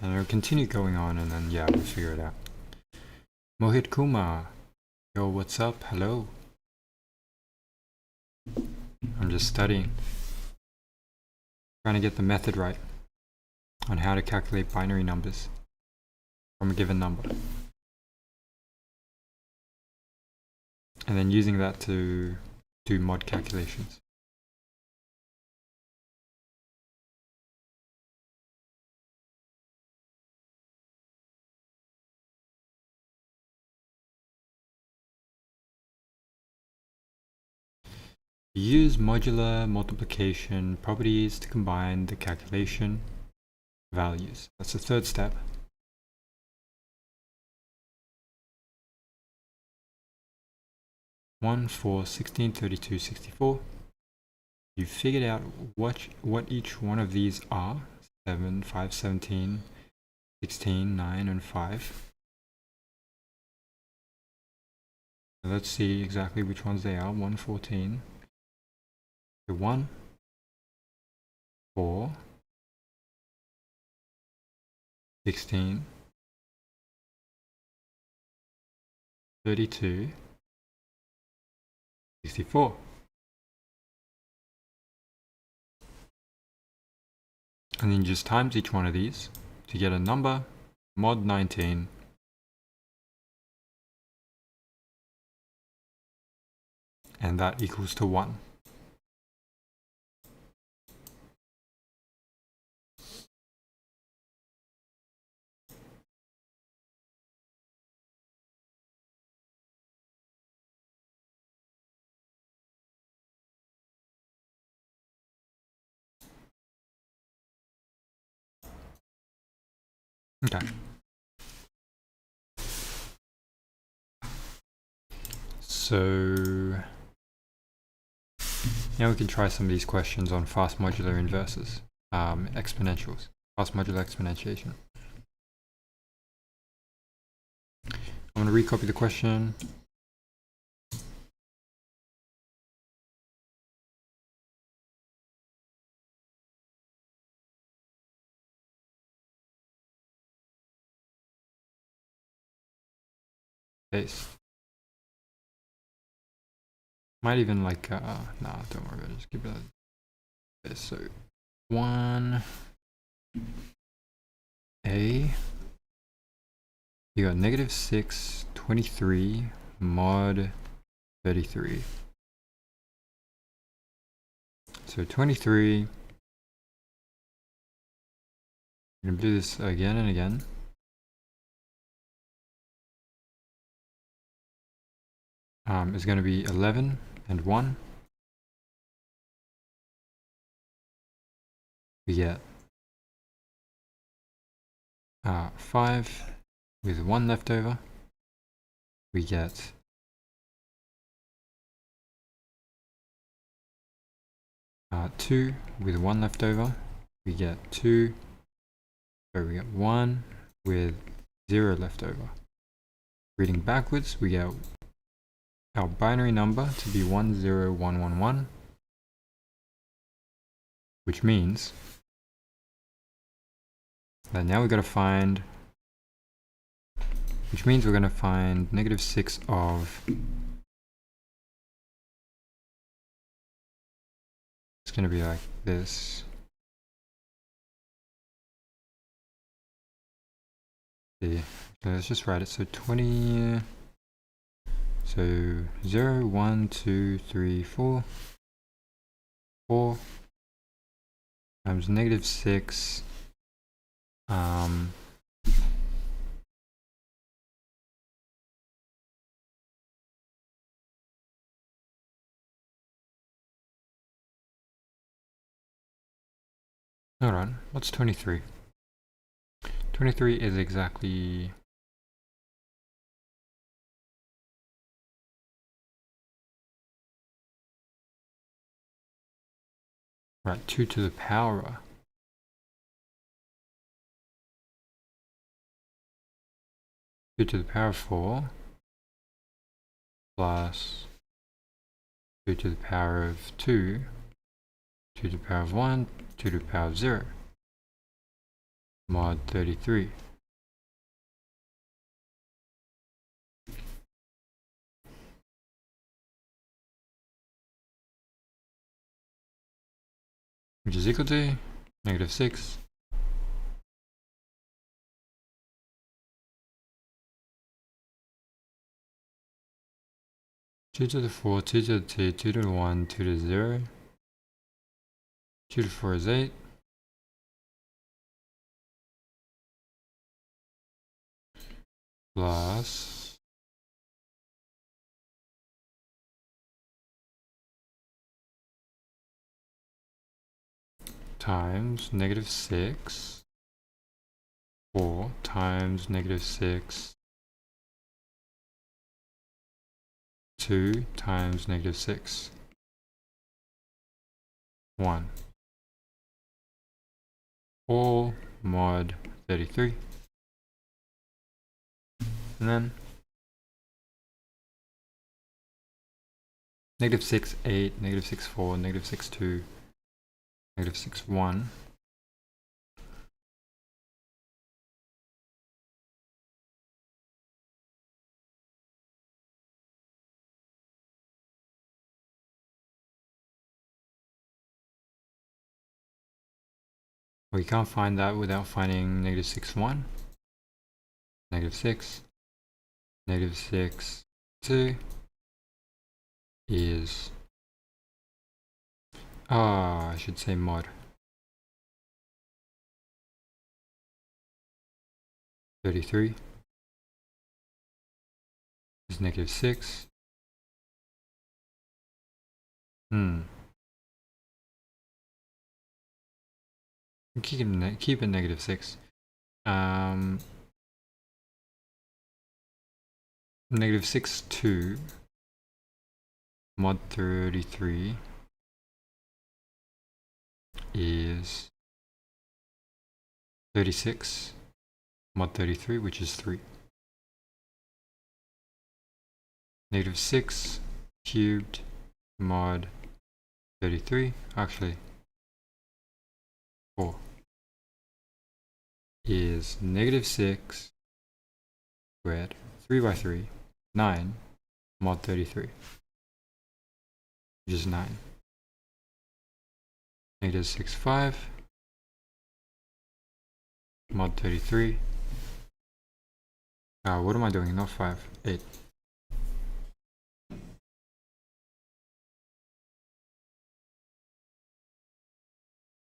And it'll continue going on, and then yeah, we'll figure it out. Mohit Kumar, yo, what's up? Hello. I'm just studying, trying to get the method right on how to calculate binary numbers from a given number, and then using that to do mod calculations. Use modular multiplication properties to combine the calculation values. That's the third step. One, 4, 16, 32, 64. You figured out what each one of these are. 7, 5, 17, 16, 9, and 5. So let's see exactly which ones they are. 1, 14. 1, 4, 16, 32, 64. And then just times each one of these to get a number, mod 19. And that equals to 1. Okay. So now we can try some of these questions on fast modular inverses. exponentials, fast modular exponentiation. I'm going to recopy the question. Paste. Might even like, nah, don't worry about it, just keep it like this. So 1A, you got -6, 23, mod 33. So 23, we're going to do this again and again. Is going to be 11 and 1. We get 5 with 1 left over. We get 2 with 1 left over. We get 2, so we get 1 with 0 left over. Reading backwards, we get our binary number to be 10111, which means that now we've got to find, which means we're going to find -6 of, it's going to be like this. See, so let's just write it. So 20, so 0, 1, 2, 3, 4, 4 times -6, hold on, what's 23? 23 is exactly, right, 2 to the power. 2 to the power of 4 plus 2 to the power of 2, 2 to the power of 1, 2 to the power of 0, mod 33. Which is equal to -6 2 to the 4, 2 to the 2, 2 to the 1, 2 to the 0, 2 to the 4 is 8, plus times -6, 4 times -6, 2 times -6, 1, all mod 33, and then -6, 8, -6, 4, -6, 2, -6, 1. We can't find that without finding -6, 1, -6, -6, 2 is, I should say mod 33 is -6. Keep it -6. -6, 2 mod 33 is 36 mod 33, which is 3. Negative 6 cubed mod 33, actually 4, is negative 6 squared, 3 by 3, 9 mod 33, which is 9. Negative 6, 5 mod 33. What am I doing? Not 5, 8.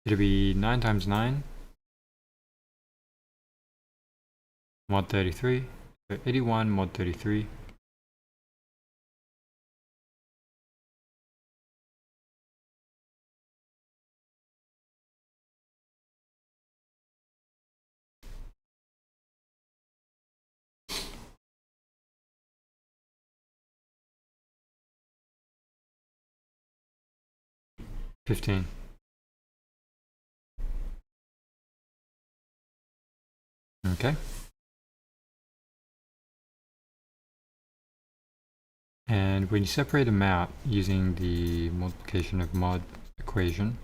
It'll be 9 times 9 mod 33, so 81 mod 33. $15. Okay. And when you separate them out using the multiplication of mod equation,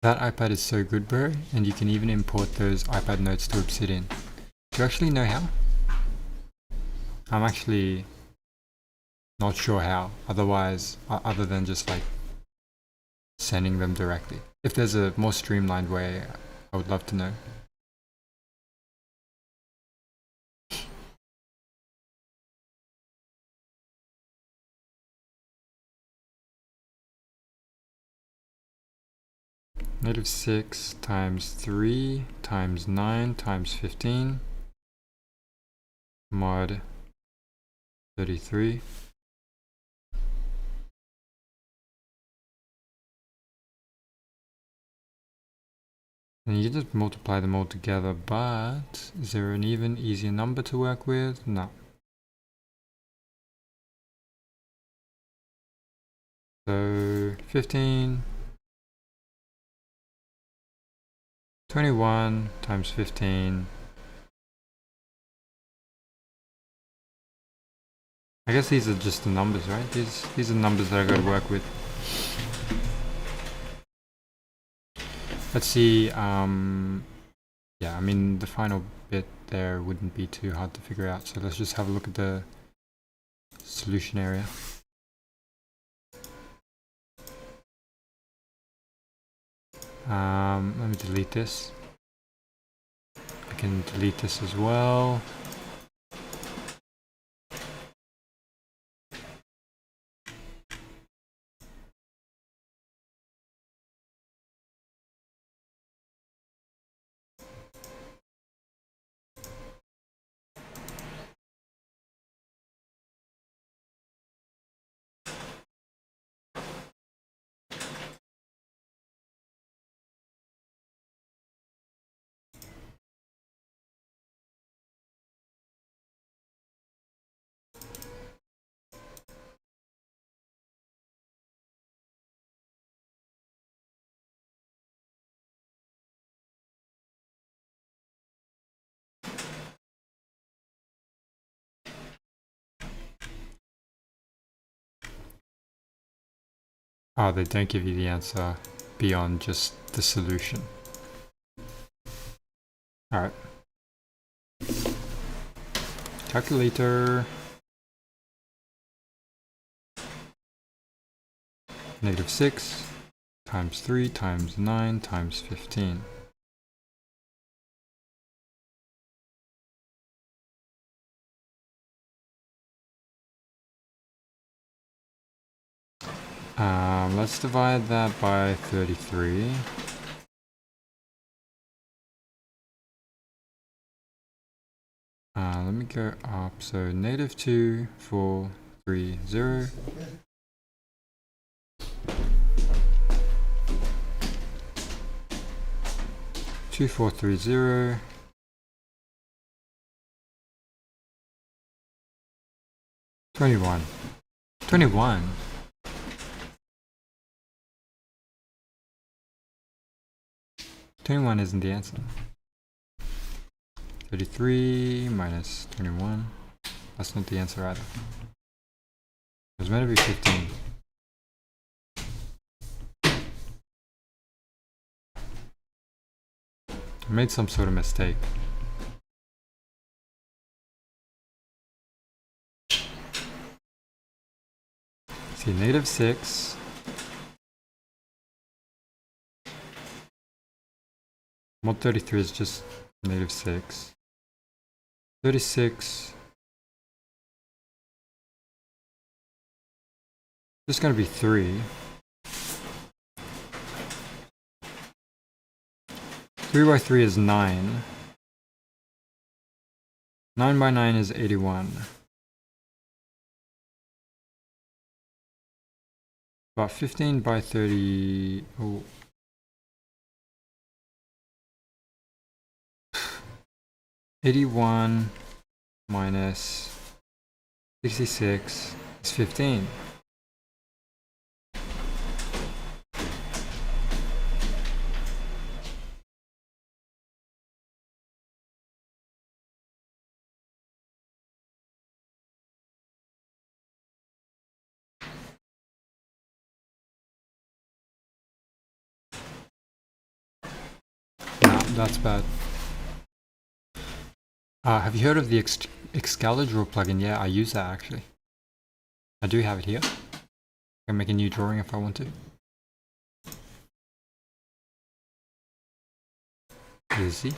that iPad is so good, bro, and you can even import those iPad notes to Obsidian. Do you actually know how? I'm actually not sure how, other than just like sending them directly. If there's a more streamlined way, I would love to know. Negative 6 times 3 times 9 times 15 mod 33. And you just multiply them all together, but is there an even easier number to work with? No. So 15, 21 times 15. I guess these are just the numbers, right? These are numbers that I got to work with. Let's see. Yeah, I mean the final bit there wouldn't be too hard to figure out. So let's just have a look at the solution area. Let me delete this. I can delete this as well. Oh, they don't give you the answer beyond just the solution. Alright. Calculator. Negative 6 times 3 times 9 times 15. Let's divide that by 33. Let me go up. So negative 2, 4, 3, 0. Two, 4, 3, 0. 21. 21. Twenty-one isn't the answer. 33 minus 21. That's not the answer either. It was meant to be 15. I made some sort of mistake. See, negative 6. Mod 33 is just negative 6. 36. Just gonna be 3. 3 by 3 is 9. 9 by 9 is 81. About 15 by 30. Oh. 81 minus 66 is 15. Nah, that's bad. Have you heard of the Excalibur plugin? Yeah, I use that actually. I do have it here. I can make a new drawing if I want to. Easy.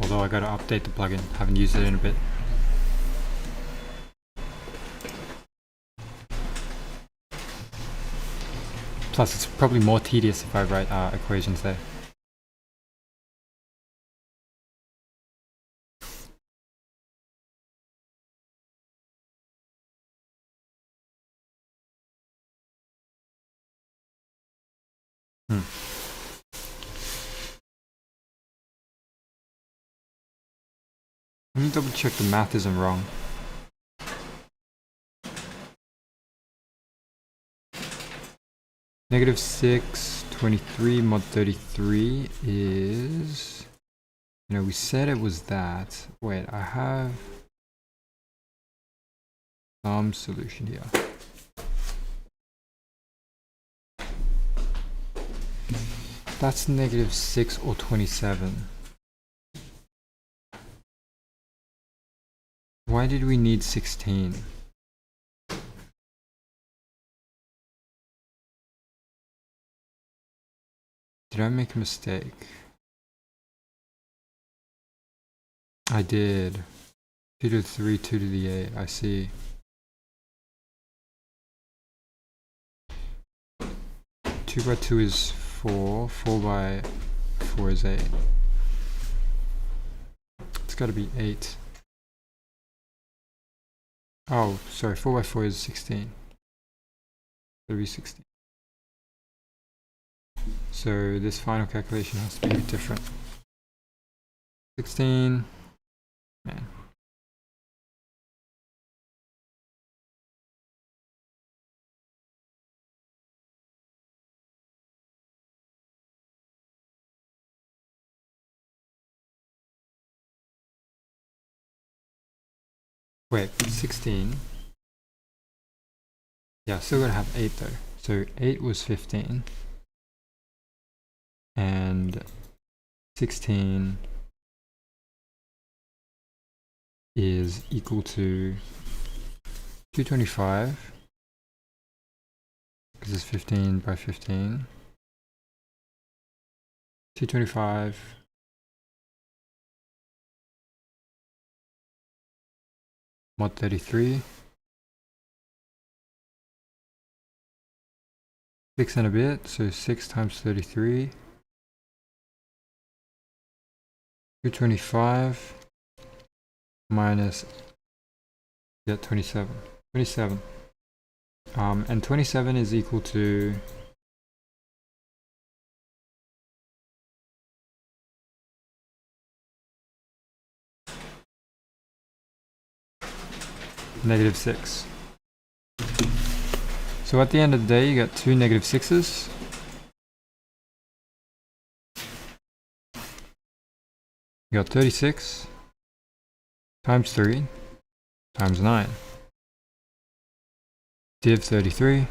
Although I gotta update the plugin. Haven't used it in a bit. Plus, it's probably more tedious if I write equations there. Let me double check the math isn't wrong. Negative 6, 23 mod 33 is... You know, we said it was that. Wait, I have some solution here. That's negative 6 or 27. Why did we need 16? Did I make a mistake? I did. 2 to the 3, 2 to the 8, I see. 2 by 2 is 4, 4 by 4 is 8. It's gotta be 8. Oh, sorry, 4 by 4 is 16. Gotta be 16. So this final calculation has to be different. 16, man. Wait, 16. Yeah, still gonna have 8 though. So 8 was 15. And 16 is equal to 225. Because it's 15 by 15. 225 mod 33. 6 and a bit, so 6 times 33 225 minus, yeah, 27. 27. And 27 is equal to -6. So at the end of the day, you got two -6s. You got 36 times 3 times 9. Div 33.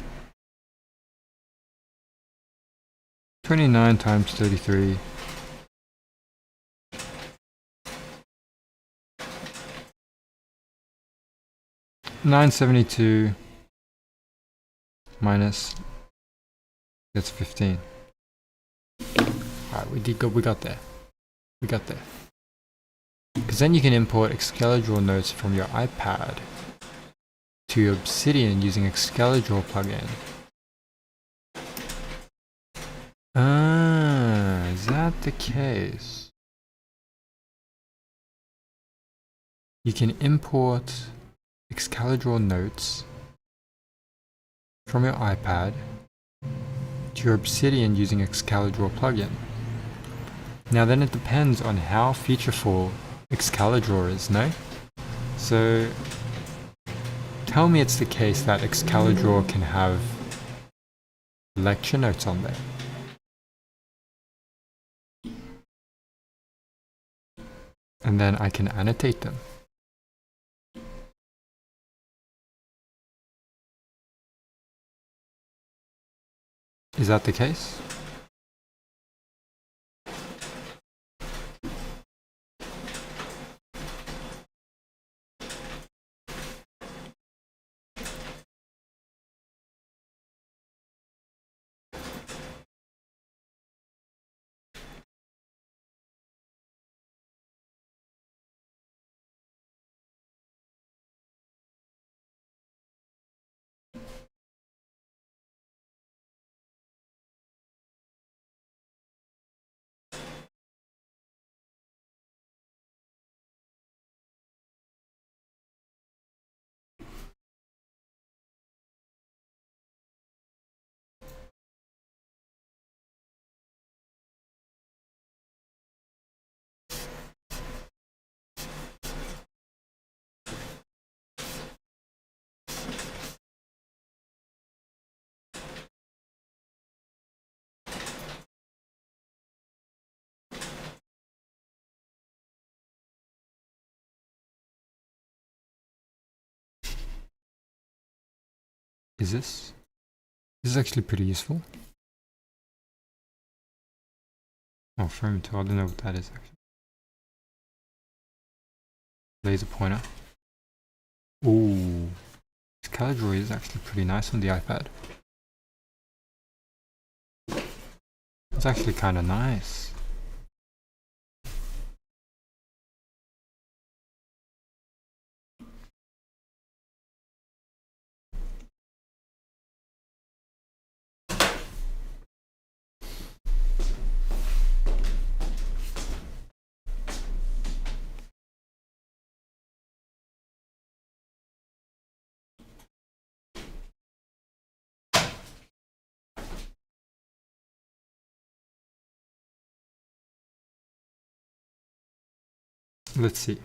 29 times 33. $972 minus, that's 15. Alright, we did good, we got there. We got there. Because then you can import Excalibur notes from your iPad to your Obsidian using Excalibur plugin. Ah, is that the case? You can import Excalibur notes from your iPad to your Obsidian using Excalibur plugin. Now then it depends on how featureful Excalibur is, no? So tell me it's the case that Excalibur can have lecture notes on there. And then I can annotate them. Is that the case? Is this? This is actually pretty useful. Oh, frame 2, I don't know what that is actually. Laser pointer. Ooh. This Excalibur is actually pretty nice on the iPad. It's actually kind of nice. Let's see.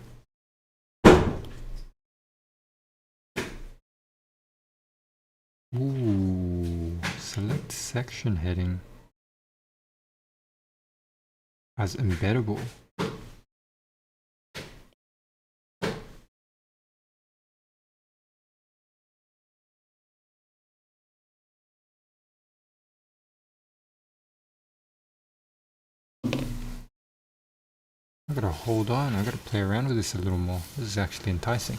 Ooh, select section heading as embeddable. I gotta hold on, I gotta play around with this a little more. This is actually enticing.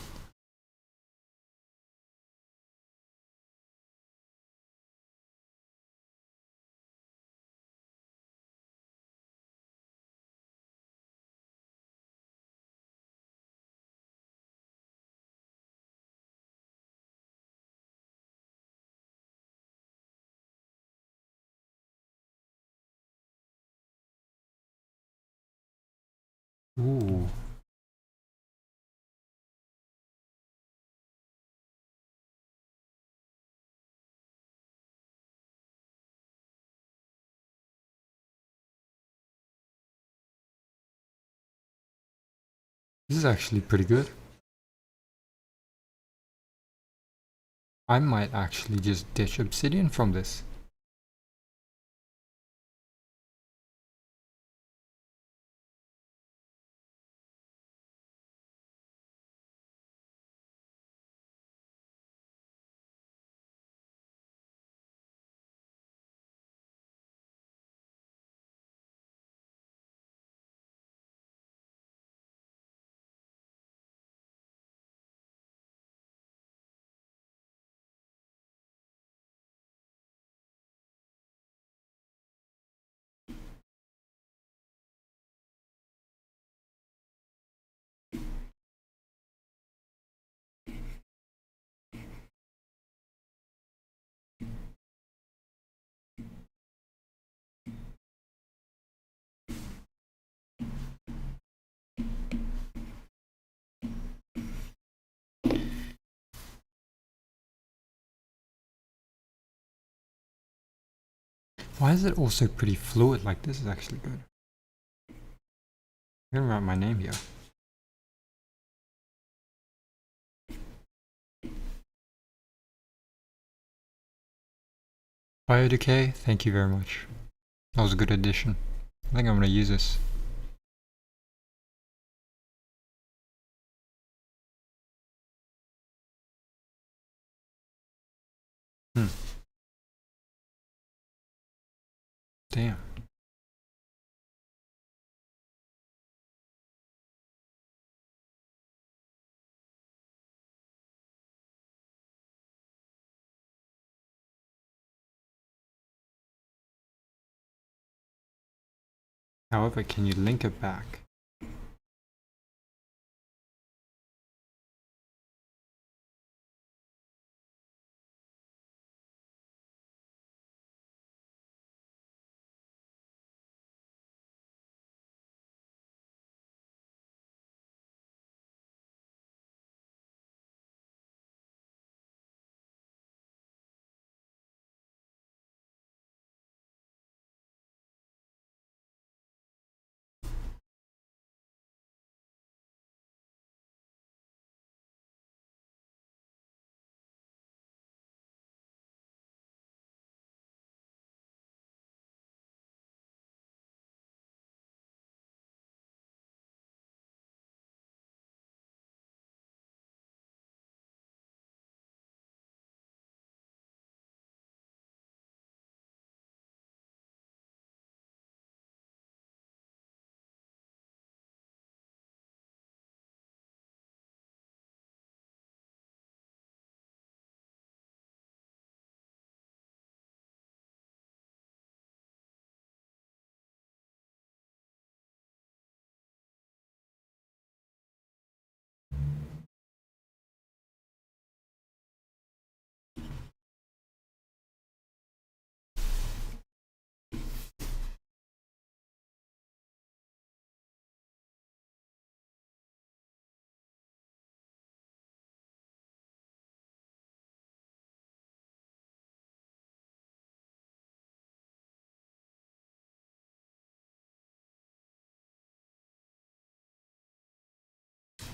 This is actually pretty good. I might actually just ditch Obsidian from this. Why is it also pretty fluid? Like, this is actually good. I'm gonna write my name here. Biodecay, thank you very much. That was a good addition. I think I'm gonna use this. Damn. However, can you link it back?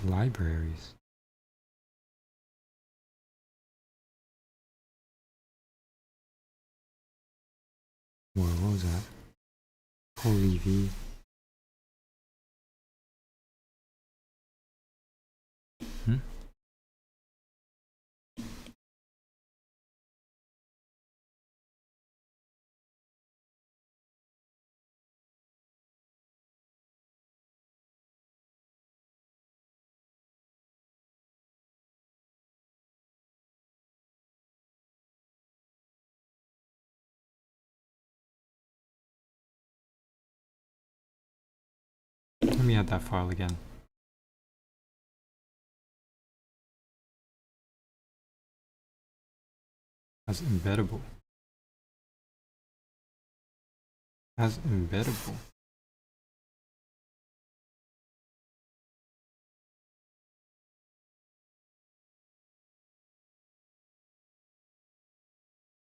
Libraries. Whoa, what was that? Holy V. Hmm? Let me add that file again. As embeddable. As embeddable.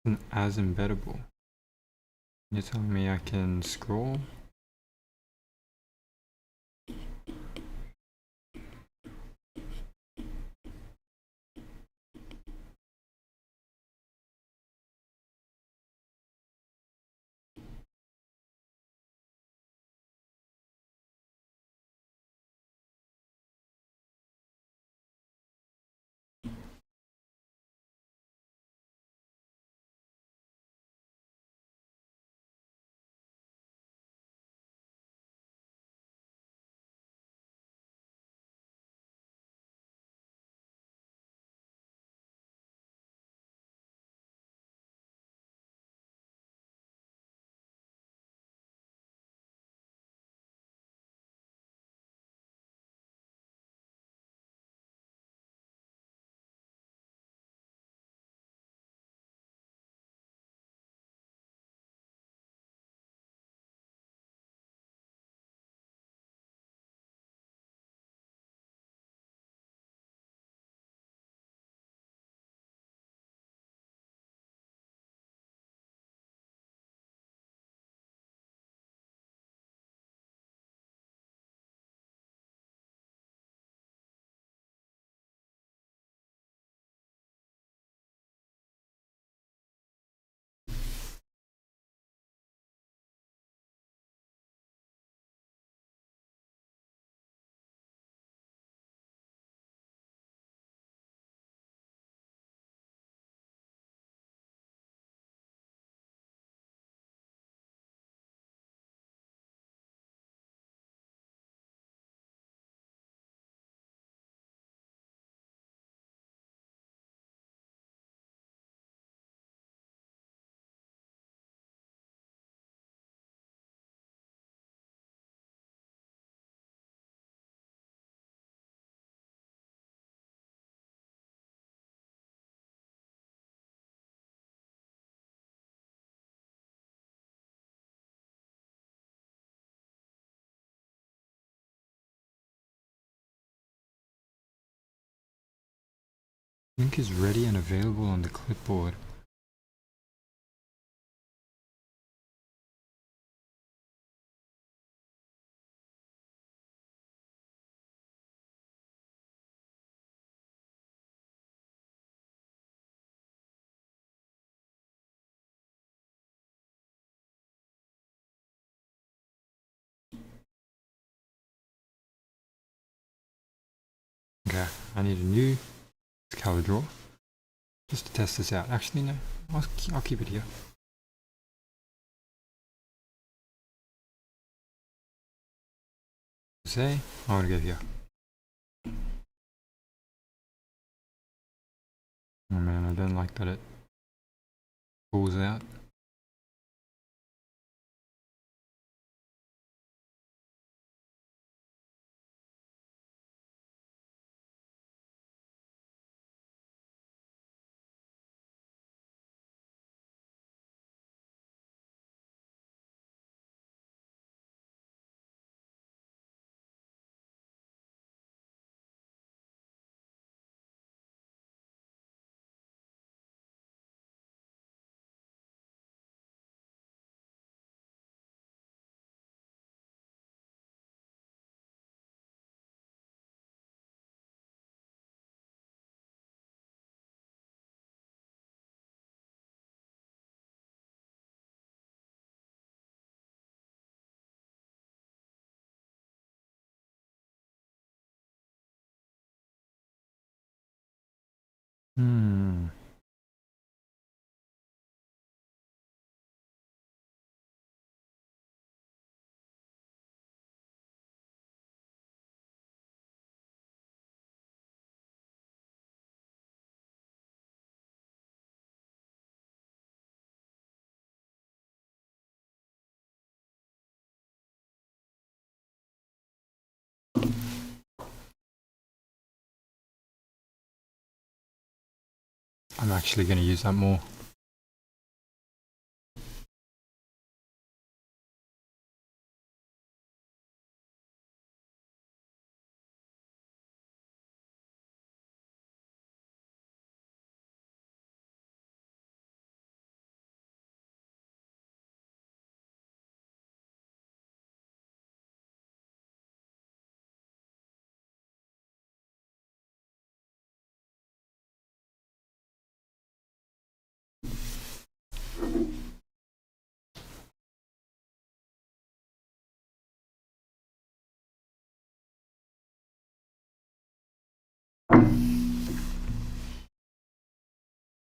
And as embeddable. You're telling me I can scroll? Link is ready and available on the clipboard. Okay, I need a new color draw just to test this out. Actually, no, I'll keep it here. Say, I want to go here. Oh man, I don't like that it pulls out. Hmm. I'm actually going to use that more.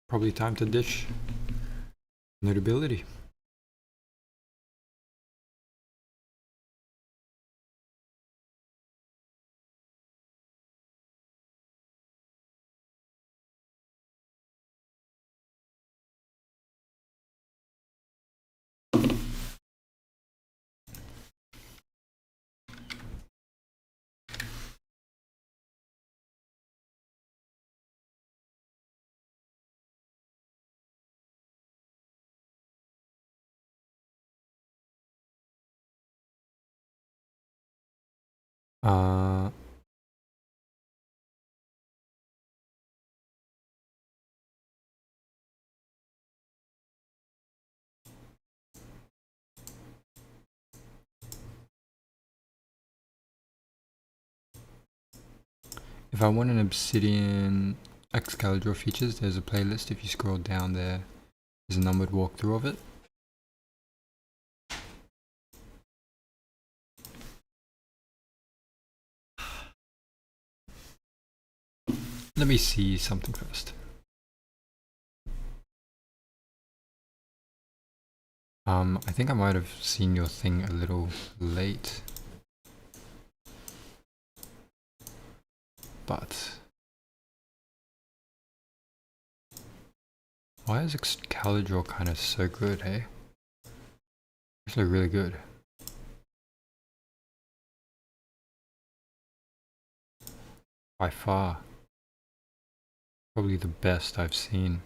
Probably time to dish notability. Uh, if I want an obsidian Excalibur features, there's a playlist. If you scroll down there, there's a numbered walkthrough of it. Let me see something first. I think I might have seen your thing a little late. But why is Excalibur kind of so good, hey? Actually really good. By far. Probably the best I've seen.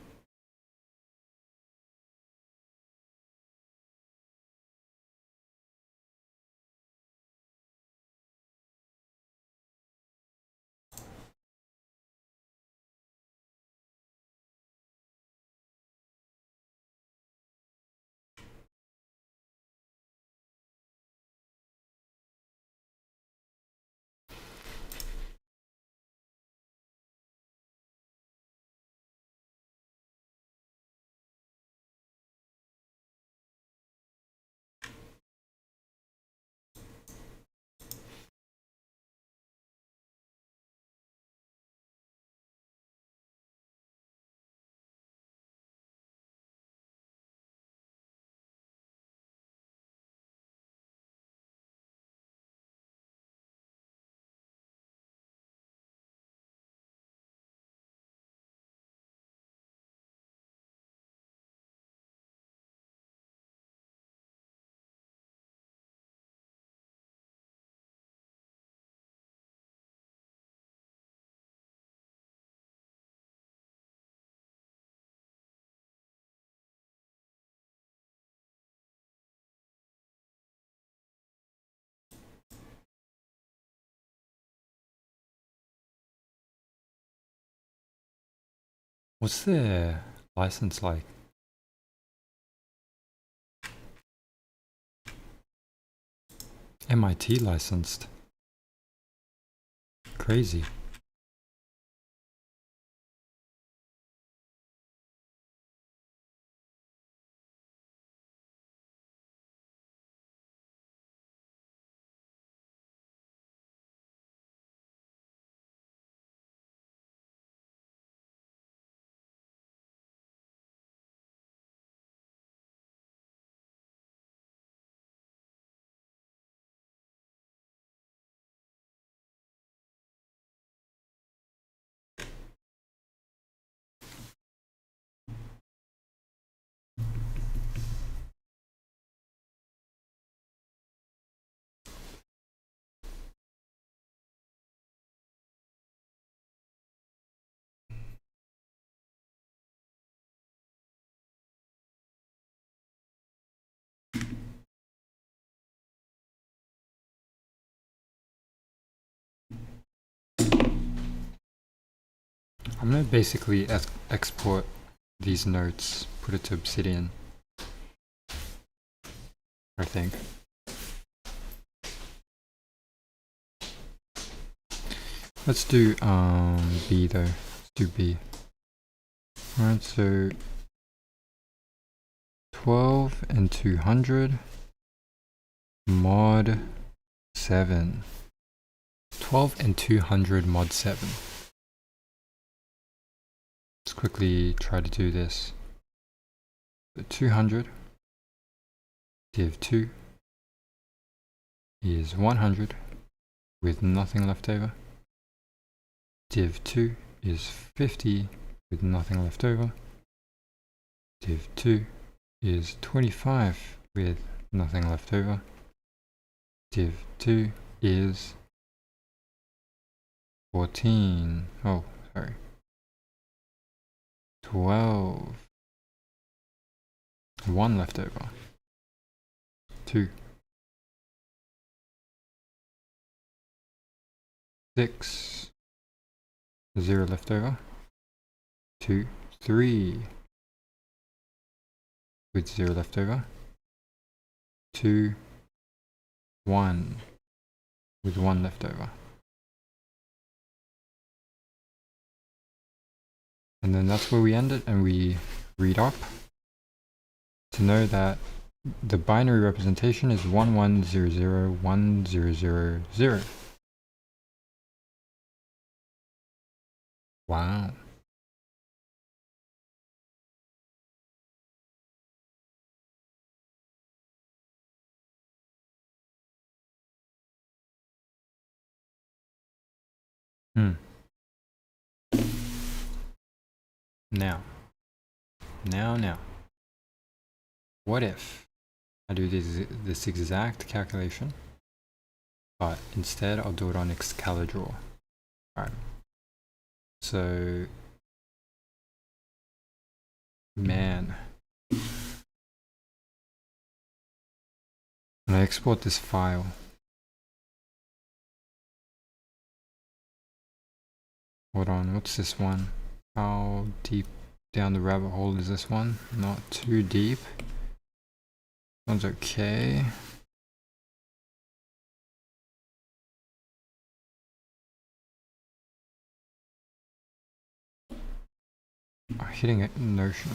What's their license like? MIT licensed. Crazy. I'm gonna basically export these notes, put it to Obsidian, I think. Let's do B though. Let's do B. Alright, so 12 and 200 mod 7. 12 and 200 mod 7. Let's quickly try to do this. The 200 div 2 is 100 with nothing left over. Div 2 is 50 with nothing left over. Div 2 is 25 with nothing left over. Div 2 is 14. Oh, sorry. 12. 1 left over. 2. 6. 0 left over. 2. 3. With 0 left over. 2. 1. With 1 left over. And then that's where we end it, and we read up to know that the binary representation is 11001000. Wow. Now. What if I do this exact calculation, but instead I'll do it on Excalibur. Alright. So, man. When I export this file, hold on, what's this one? How deep down the rabbit hole is this one? Not too deep. One's okay. I'm hitting notion.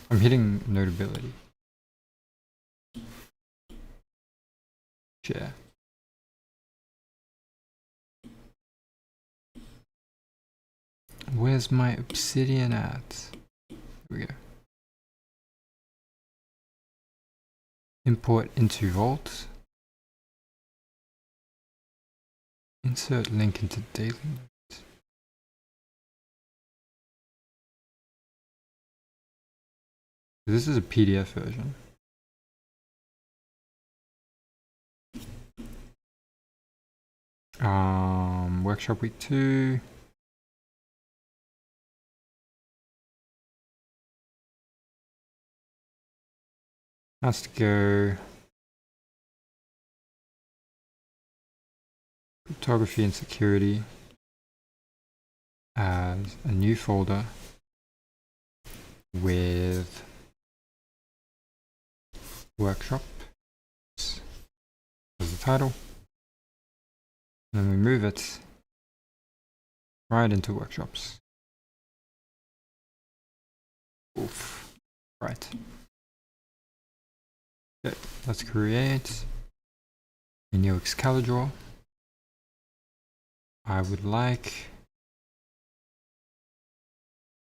I'm hitting notability. Share. Where's my Obsidian at? Here we go. Import into Vault. Insert link into daily notes. This is a PDF version. Workshop week 2. Has to go cryptography and security as a new folder. with workshop as the title, and then we move it right into workshops. Oof. Right. Okay, let's create a new Excalibur. I would like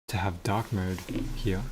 to have dark mode here.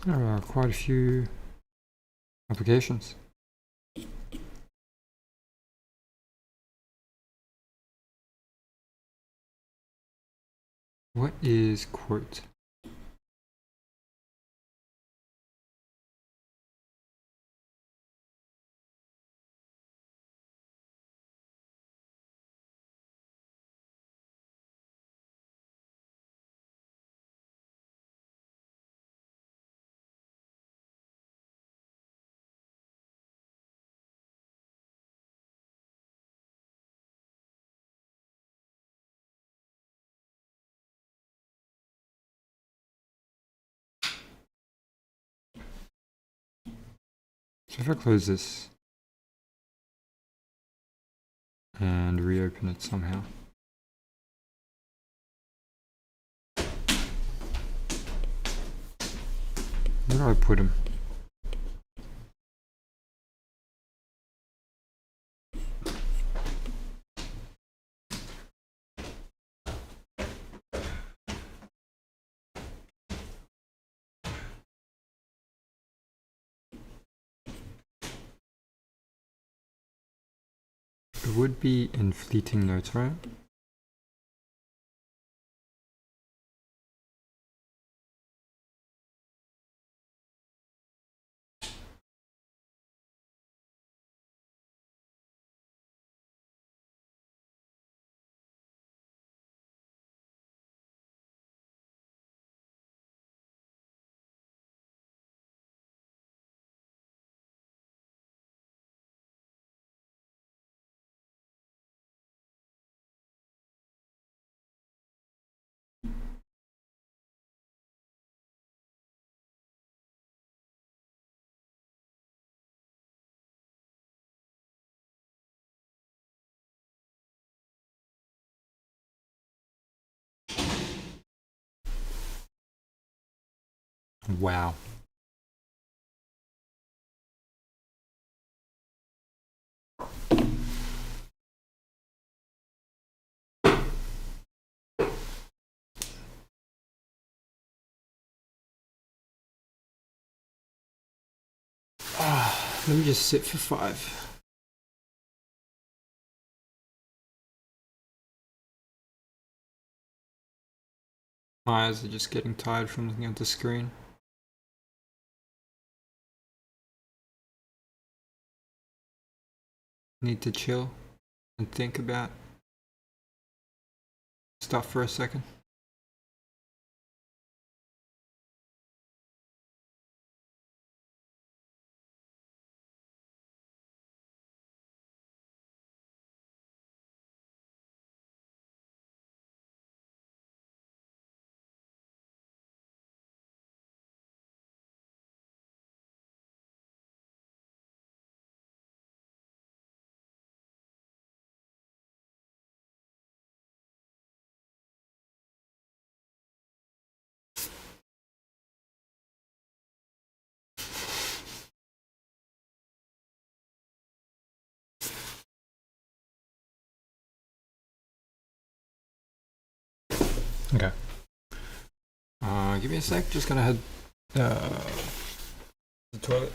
There are quite a few applications. What is quote? So if I close this and reopen it somehow. Where do I put him? It would be in fleeting notes, right? Wow. Let me just sit for 5. My eyes are just getting tired from looking at the screen. Need to chill and think about stuff for a second. Okay. Give me a sec. Just gonna head to the toilet.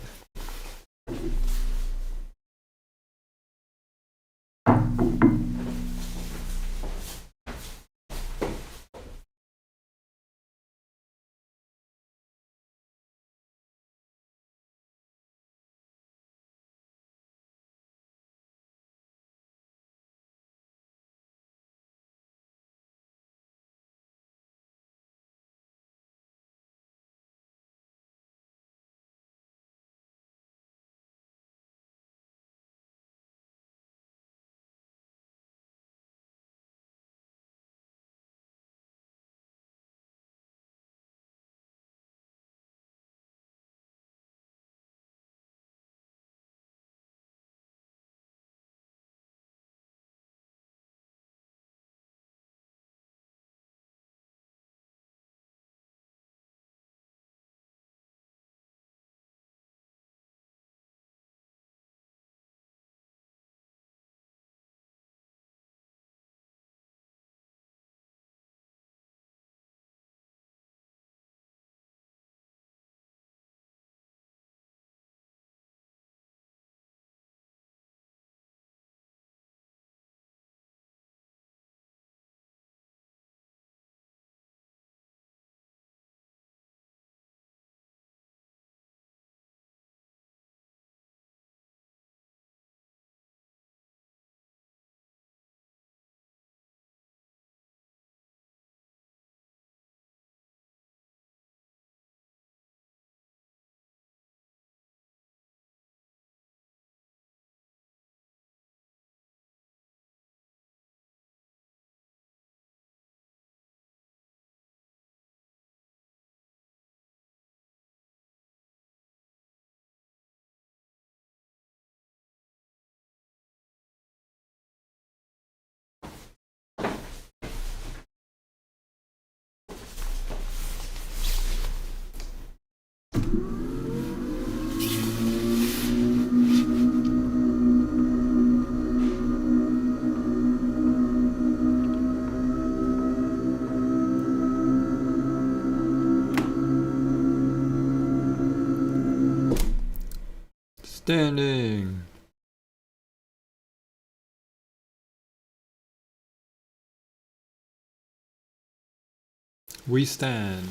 Standing. We stand.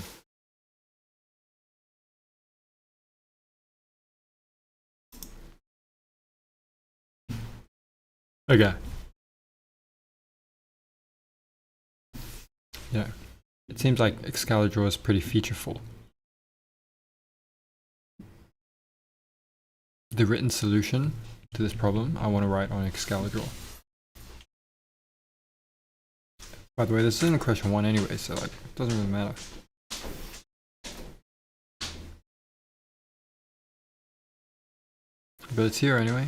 Okay. Yeah. It seems like Excalibur is pretty featureful. The written solution to this problem I want to write on Excalibur. By the way, this isn't question 1 anyway, so like it doesn't really matter. But it's here anyway.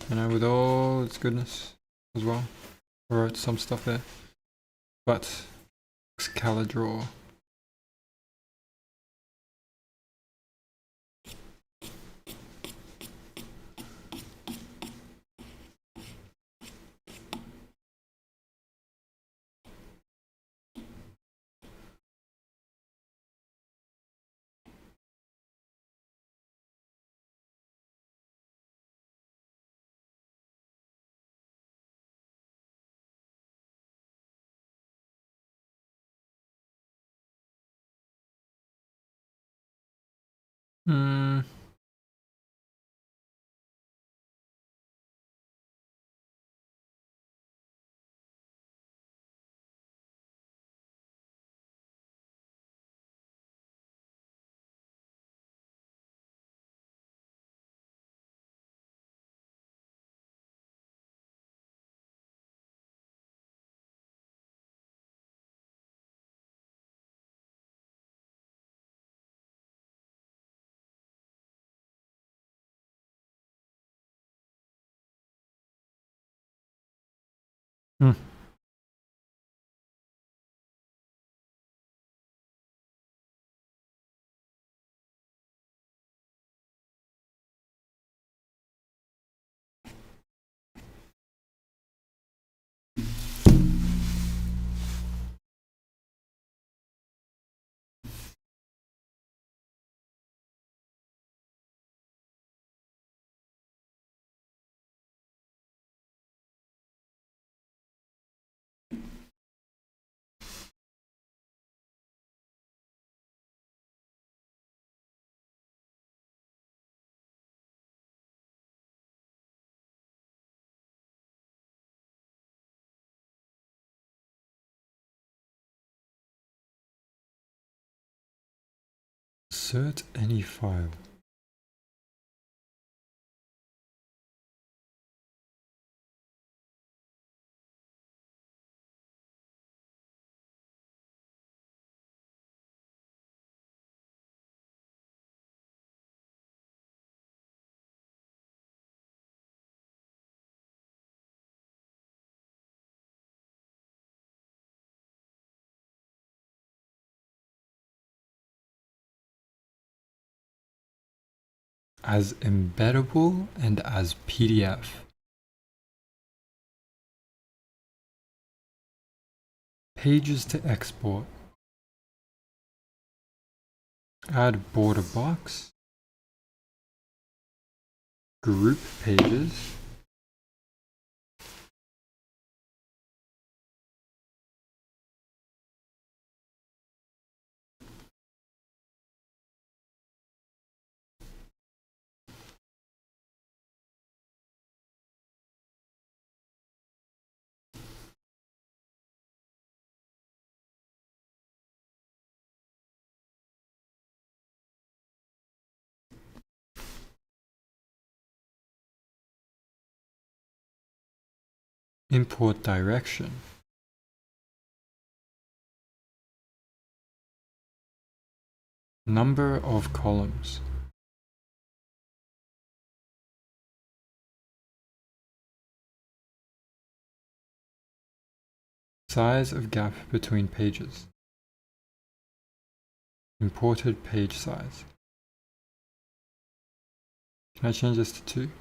And with all its goodness as well. I wrote some stuff there. But Excalibur. Hmm. Hmm. Insert any file. As embeddable and as PDF. Pages to export. Add border box. Group pages. Import direction. Number of columns. Size of gap between pages. Imported page size. Can I change this to 2?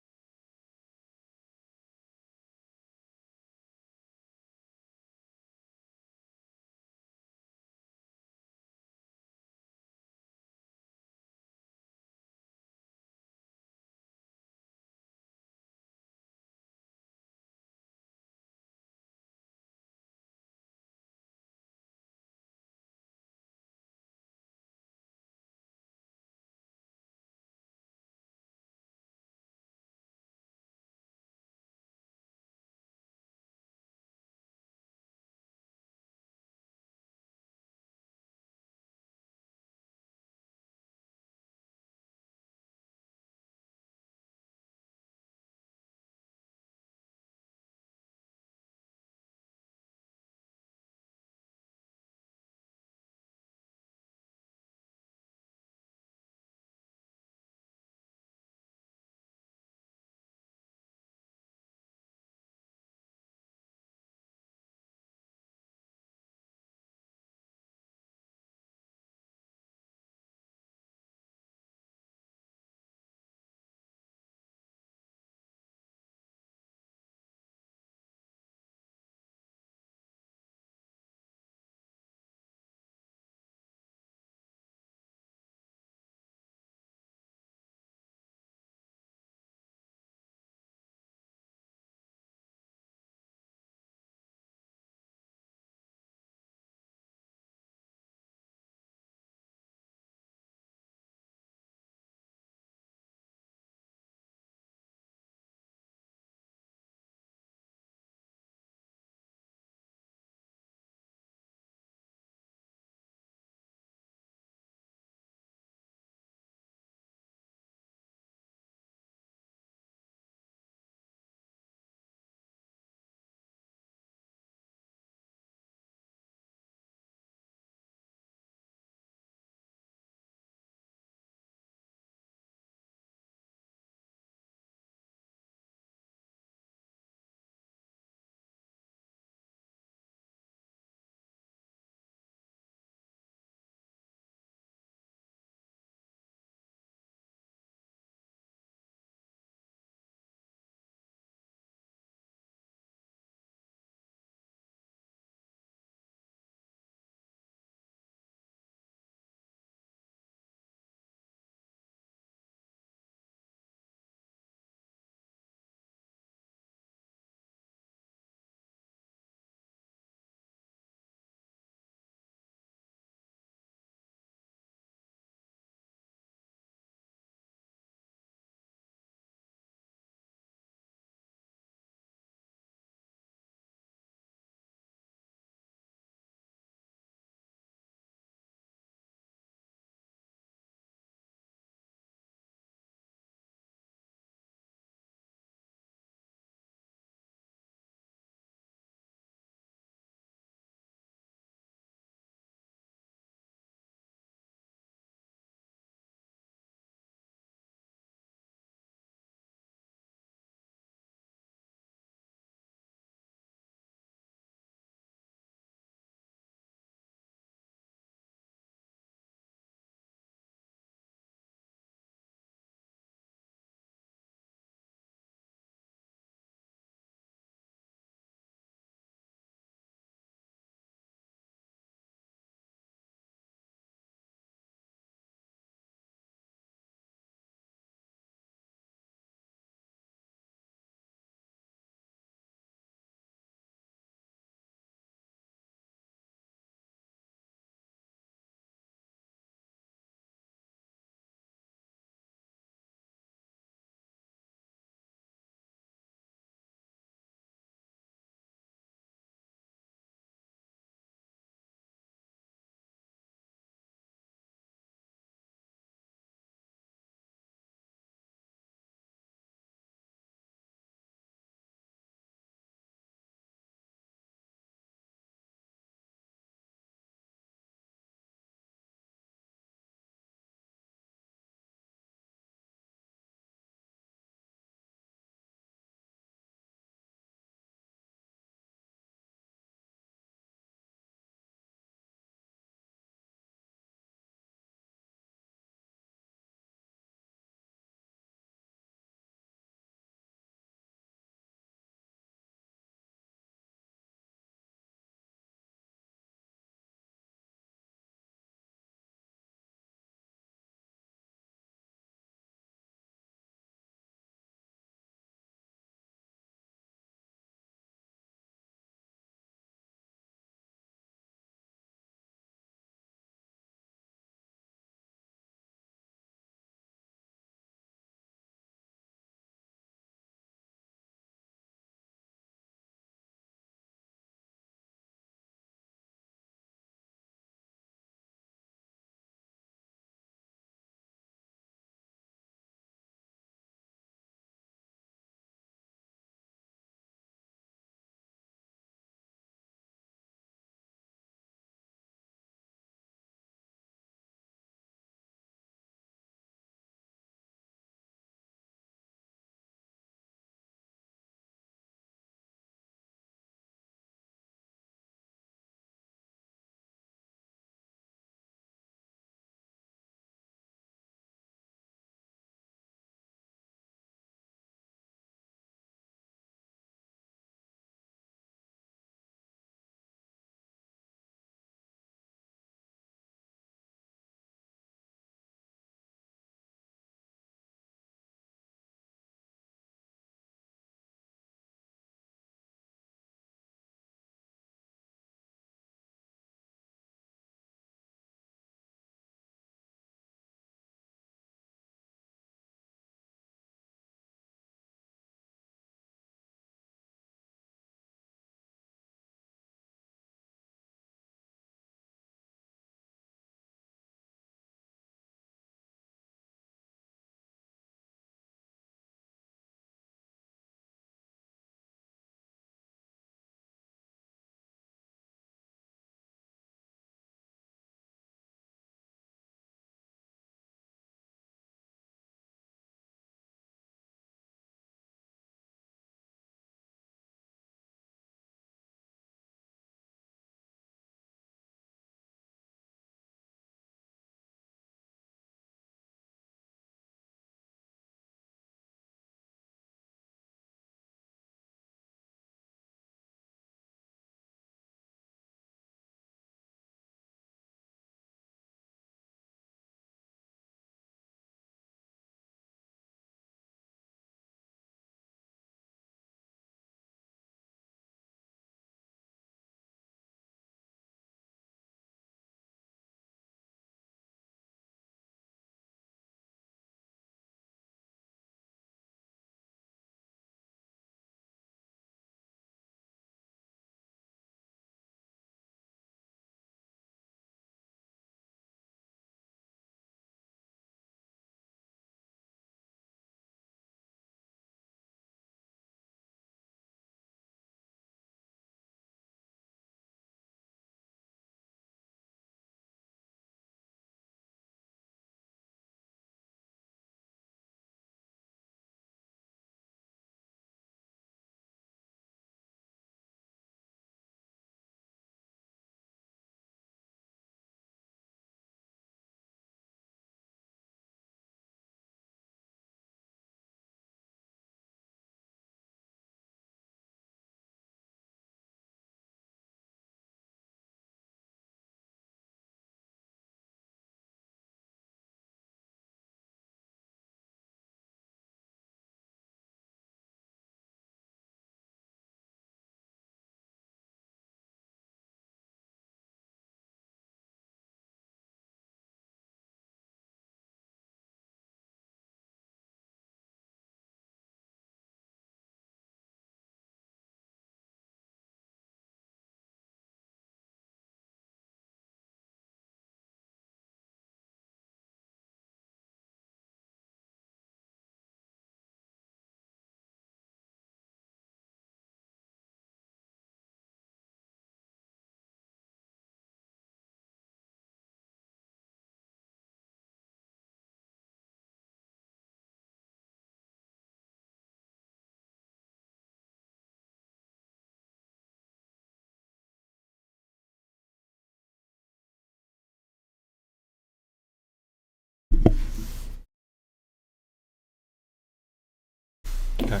Okay.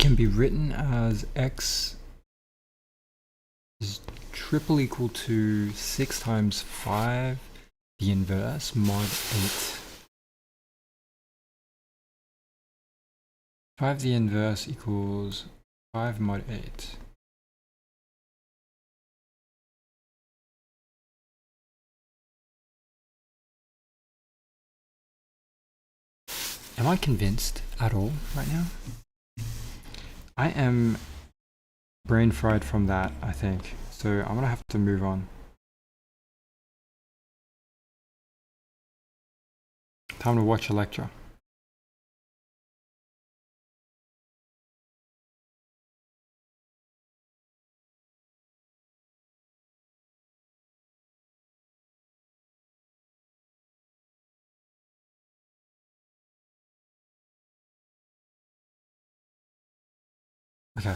It can be written as x is triple equal to 6 times 5 the inverse mod 8. 5 the inverse equals 5 mod 8. Am I convinced at all right now? I am brain fried from that, I think. So I'm gonna have to move on. Time to watch a lecture. Okay.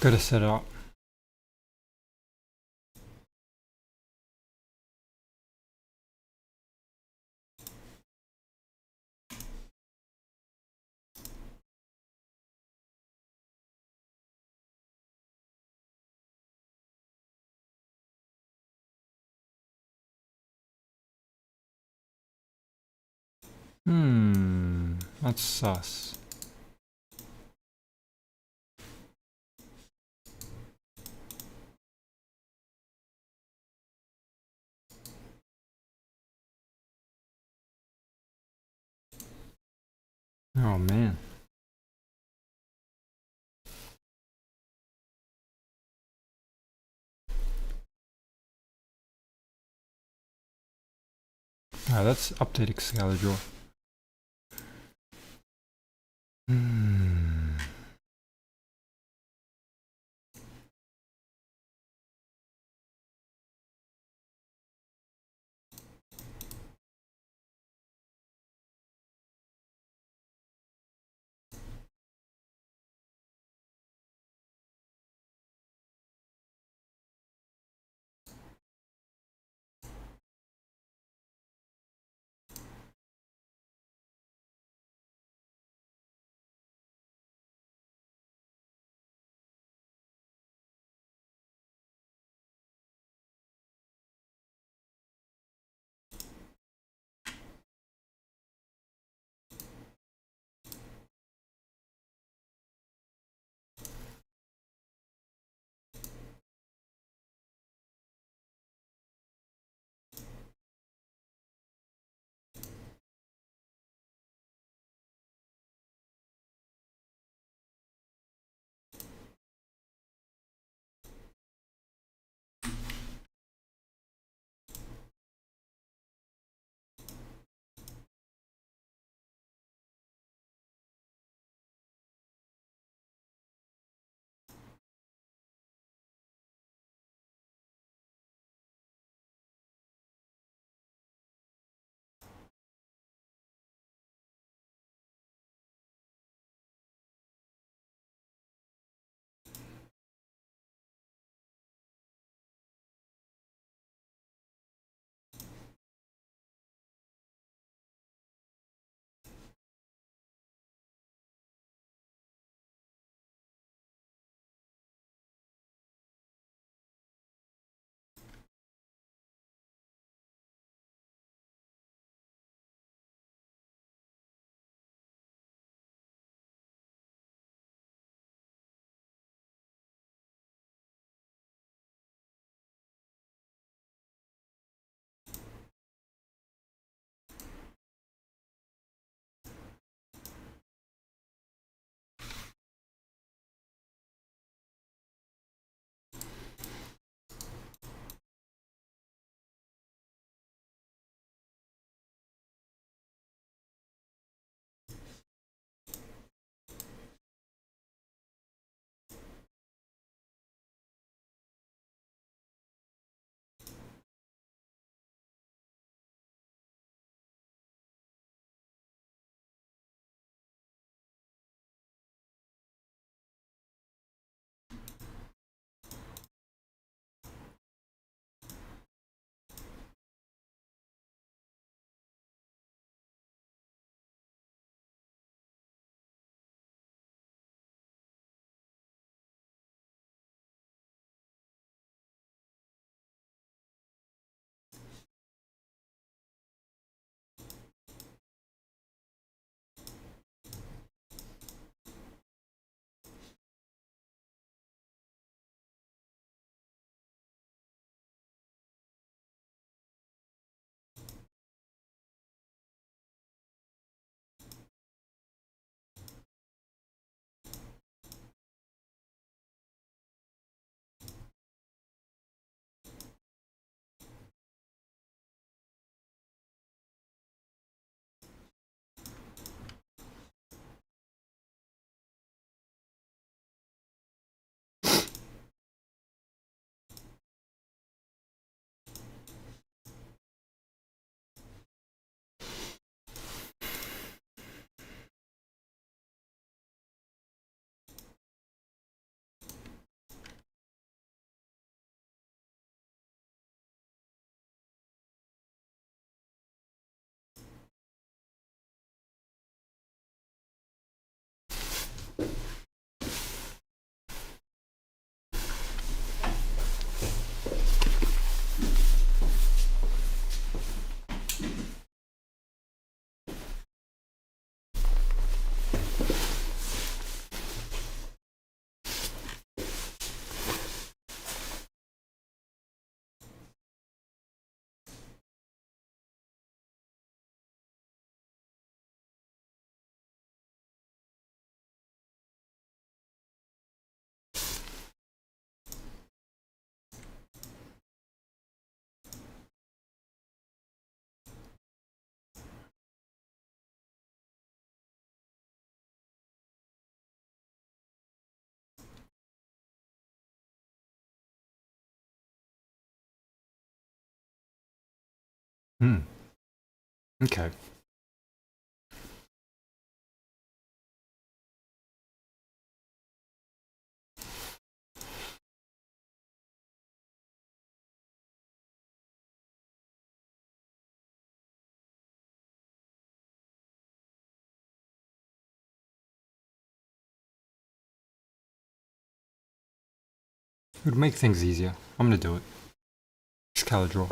Gotta set it up. That's sus. Oh man. Alright, let's update Excalibur. Okay. It would make things easier. I'm gonna do it. Just draw.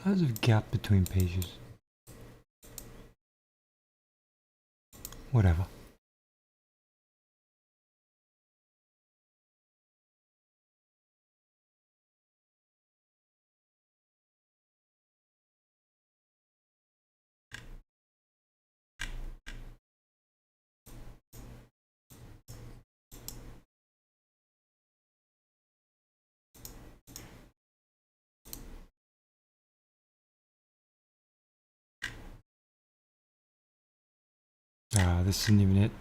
Size of gap between pages. Whatever. This isn't even it.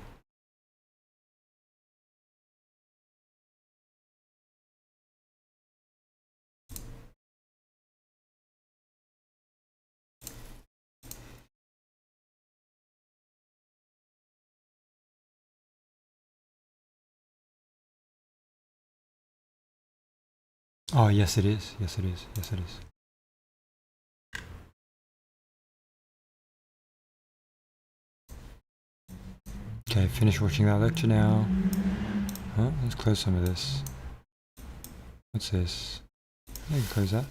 Oh, yes it is. Yes it is. Yes it is. Okay, finish watching that lecture now. Huh? Let's close some of this. What's this? I can close that.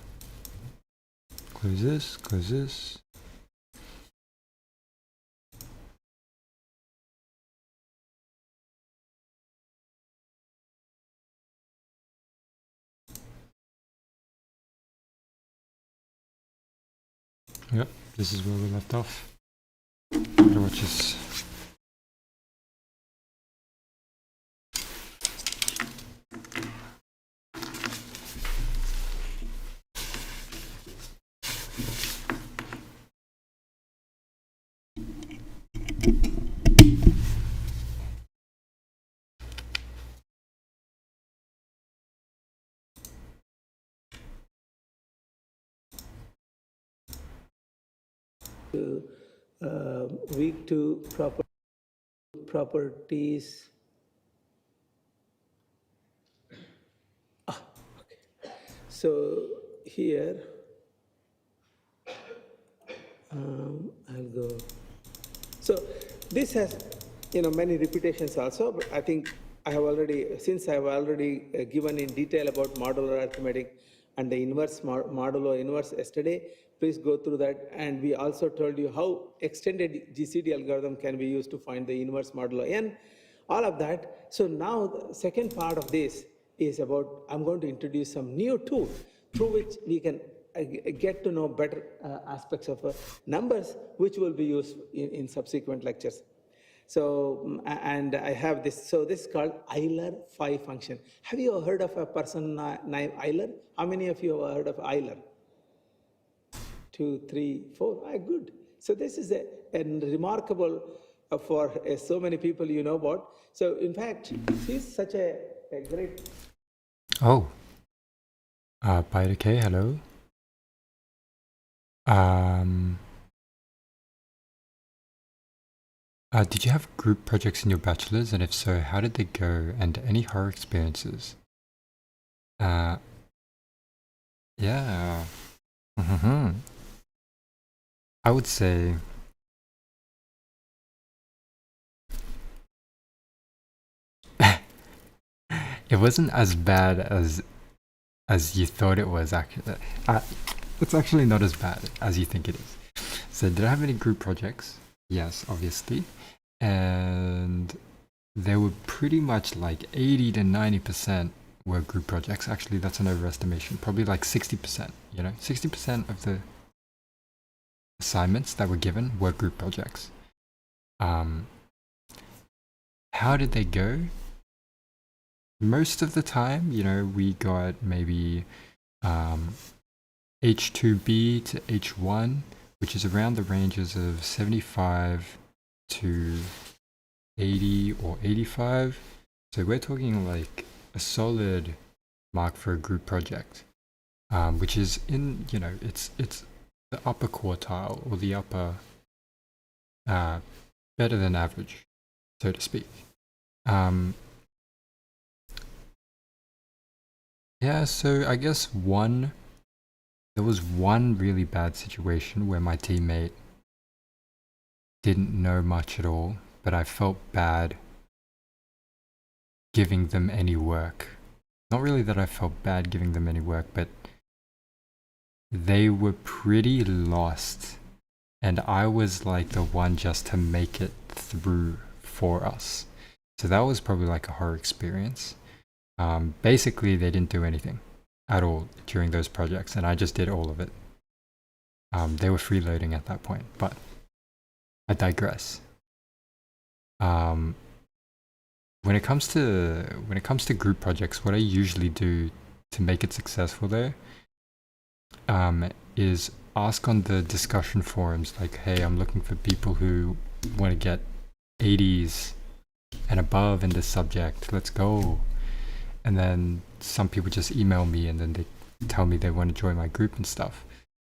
Close this, close this. Yep, this is where we left off. Gotta watch just weak to properties. So here, I'll go. So this has, many repetitions also, but I think I have already, since I have already given in detail about modular arithmetic and the inverse modulo inverse yesterday, please go through that. And we also told you how extended GCD algorithm can be used to find the inverse modulo n, all of that. So now the second part of this is about, I'm going to introduce some new tool through which we can get to know better aspects of numbers, which will be used in subsequent lectures. So, and I have this, so this is called Euler phi function. Have you heard of a person named Euler? How many of you have heard of Euler? 2, 3, 4, good. So this is a remarkable for so many people you know about. So in fact, she's such a great. oh, by the K, hello. Did you have group projects in your bachelor's, and if so, how did they go, and any horror experiences? Yeah. I would say it wasn't as bad as you thought it was. Actually, it's actually not as bad as you think it is. So, did I have any group projects? Yes, obviously, and they were pretty much like 80 to 90% were group projects. Actually, that's an overestimation. Probably like 60%. 60% of the assignments that were given were group projects. How did they go? Most of the time, we got maybe H2B to H1, which is around the ranges of 75 to 80 or 85. So we're talking like a solid mark for a group project, which is in, it's the upper quartile or the upper, better than average, so to speak. Yeah, so I guess there was one really bad situation where my teammate didn't know much at all, but I felt bad giving them any work. Not really that I felt bad giving them any work, but they were pretty lost, and I was like the one just to make it through for us. So that was probably like a horror experience. Basically, they didn't do anything at all during those projects, and I just did all of it. They were freeloading at that point, but I digress. When it comes to group projects, what I usually do to make it successful though, is ask on the discussion forums, like, hey, I'm looking for people who want to get 80s and above in this subject. Let's go. And then some people just email me, and then they tell me they want to join my group and stuff.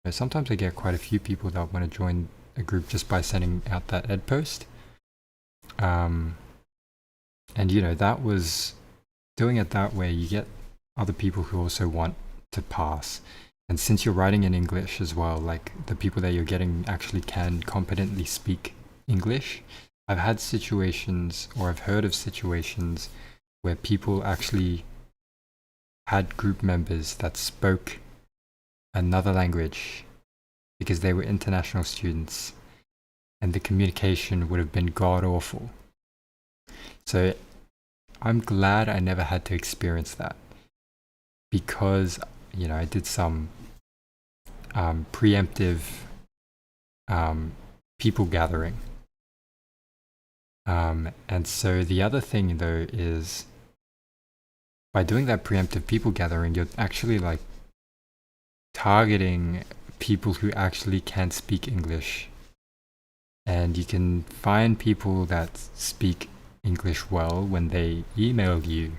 Sometimes I get quite a few people that want to join a group just by sending out that ed post. And that was doing it that way. You get other people who also want to pass. And since you're writing in English as well, like the people that you're getting actually can competently speak English. I've had situations, or I've heard of situations, where people actually had group members that spoke another language because they were international students, and the communication would have been god awful. So I'm glad I never had to experience that, because I did some preemptive people gathering And so the other thing though is by doing that preemptive people gathering, you're actually like targeting people who actually can speak English. And you can find people that speak English well when they email you.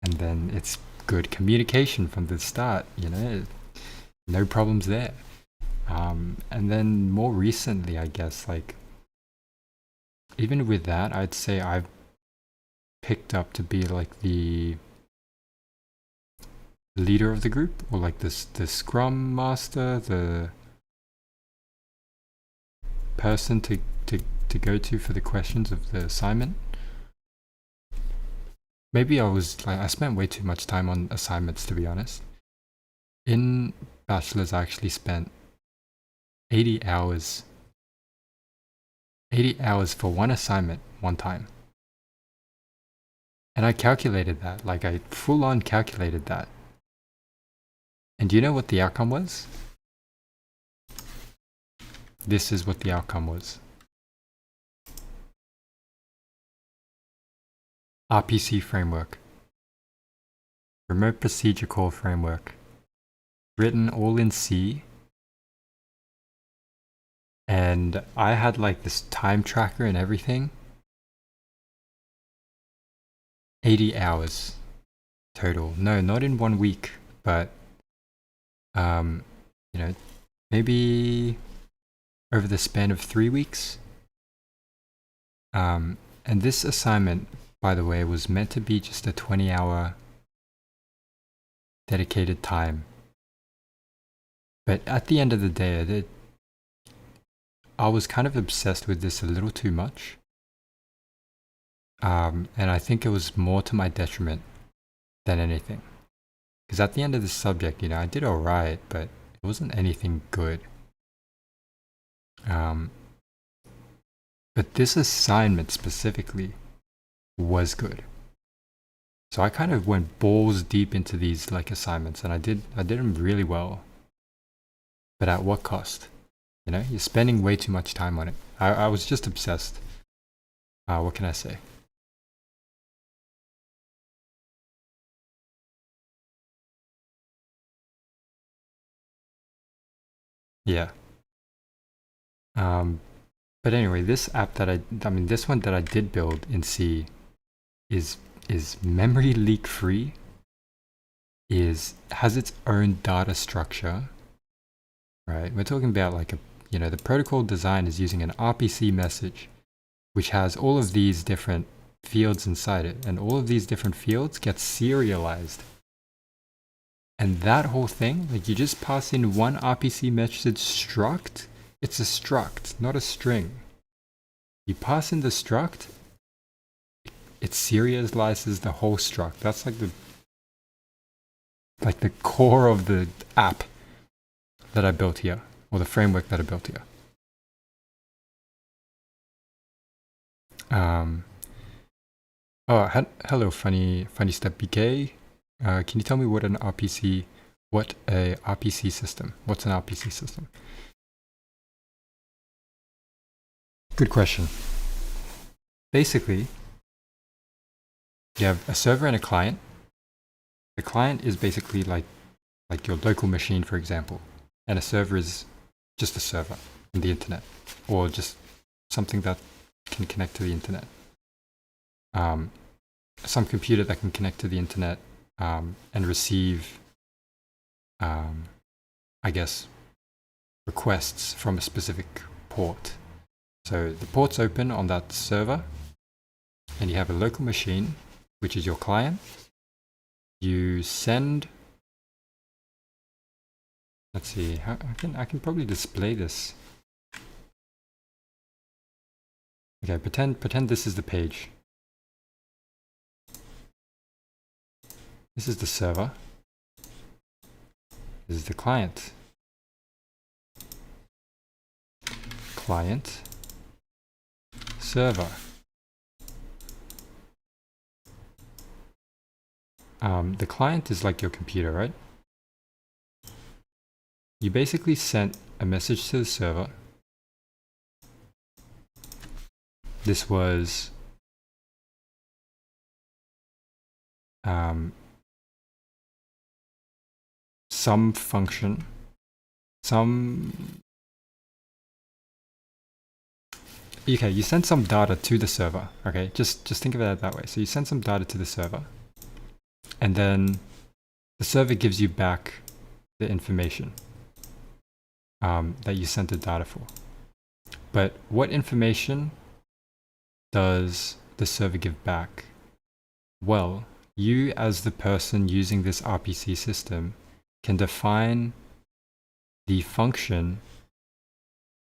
And then it's good communication from the start, no problems there. And then more recently, I guess, like, even with that, I'd say I've picked up to be like the leader of the group, or like the scrum master, the person to go to for the questions of the assignment. Maybe I spent way too much time on assignments, to be honest. In bachelor's, I actually spent 80 hours for one assignment one time. And I calculated that, like I full on calculated that. And do you know what the outcome was? This is what the outcome was. RPC framework. Remote Procedure Call Framework. Written all in C. And I had like this time tracker and everything. 80 hours total. No, not in 1 week, but maybe over the span of 3 weeks. And this assignment, by the way, was meant to be just a 20-hour dedicated time. But at the end of the day, I was kind of obsessed with this a little too much. And I think it was more to my detriment than anything. Because at the end of the subject, I did alright, but it wasn't anything good. But this assignment specifically was good. So I kind of went balls deep into these like assignments, and I did them really well. But at what cost? You're spending way too much time on it. I was just obsessed. What can I say? Yeah. But anyway, this app this one that I did build in C is memory leak free, has its own data structure, right? We're talking about like the protocol design is using an RPC message, which has all of these different fields inside it, and all of these different fields get serialized. And that whole thing, like you just pass in one RPC message struct, it's a struct, not a string. You pass in the struct, it serializes the whole struct. That's like the core of the app that I built here, or the framework that I built here. Hello, funny step BK. Can you tell me what's an RPC system? Good question. Basically, you have a server and a client. The client is basically like your local machine, for example, and a server is just a server on the internet, or just something that can connect to the internet. Some computer that can connect to the internet and receive, I guess, requests from a specific port. So the port's open on that server, and you have a local machine, which is your client. You send. Let's see. I can probably display this. Okay, pretend this is the page. This is the server. This is the client. Client. Server. The client is like your computer, right? You basically sent a message to the server, this was some function, okay, you send some data to the server, okay? Just think of it that way. So you send some data to the server, and then the server gives you back the information that you sent the data for. But what information does the server give back? Well, you as the person using this RPC system can define the function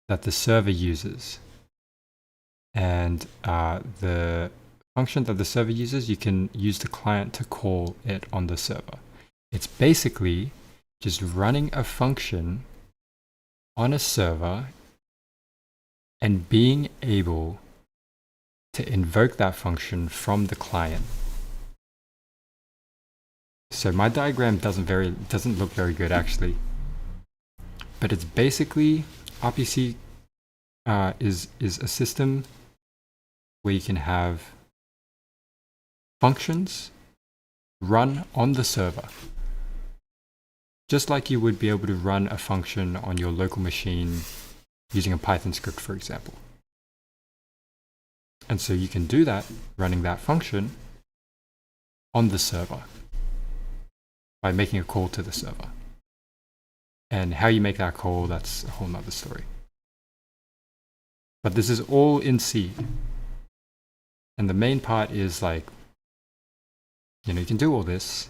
that the server uses. And the function that the server uses, you can use the client to call it on the server. It's basically just running a function on a server and being able to invoke that function from the client. So my diagram doesn't look very good actually, but it's basically RPC is a system where you can have functions run on the server, just like you would be able to run a function on your local machine using a Python script, for example. And so you can do that running that function on the server by making a call to the server. And how you make that call, that's a whole nother story. But this is all in C. And the main part is like, you know, you can do all this,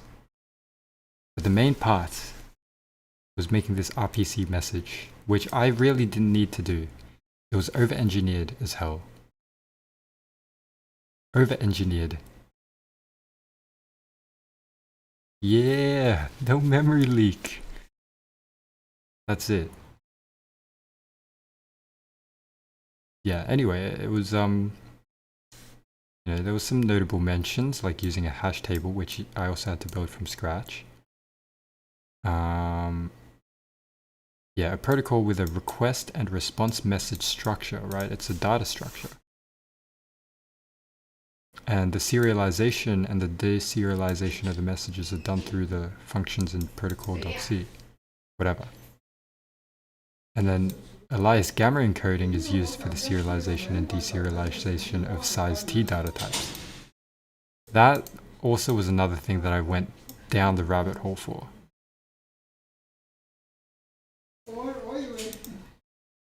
but the main part was making this RPC message, which I really didn't need to do. It was over-engineered as hell. Over-engineered. Yeah, no memory leak. That's it. Yeah, anyway, it was, you know, there was some notable mentions, like using a hash table, which I also had to build from scratch. Yeah, a protocol with a request and response message structure, right? It's a data structure. And the serialization and the deserialization of the messages are done through the functions in protocol.c, whatever. And then Elias gamma encoding is used for the serialization and deserialization of size T data types. That also was another thing that I went down the rabbit hole for.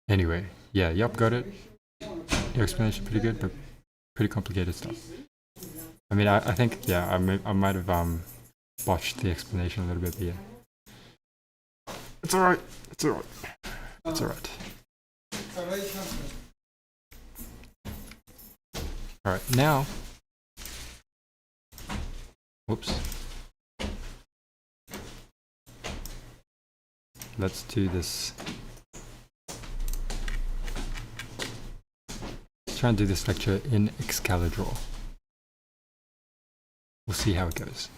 Anyway, yeah, yup, got it. Your explanation pretty good, but pretty complicated stuff. I mean, I think, yeah, I might have botched the explanation a little bit, but yeah. It's alright, it's alright. It's alright. Alright, now, whoops. Let's do this. Let's try and do this lecture in Excalibur. We'll see how it goes.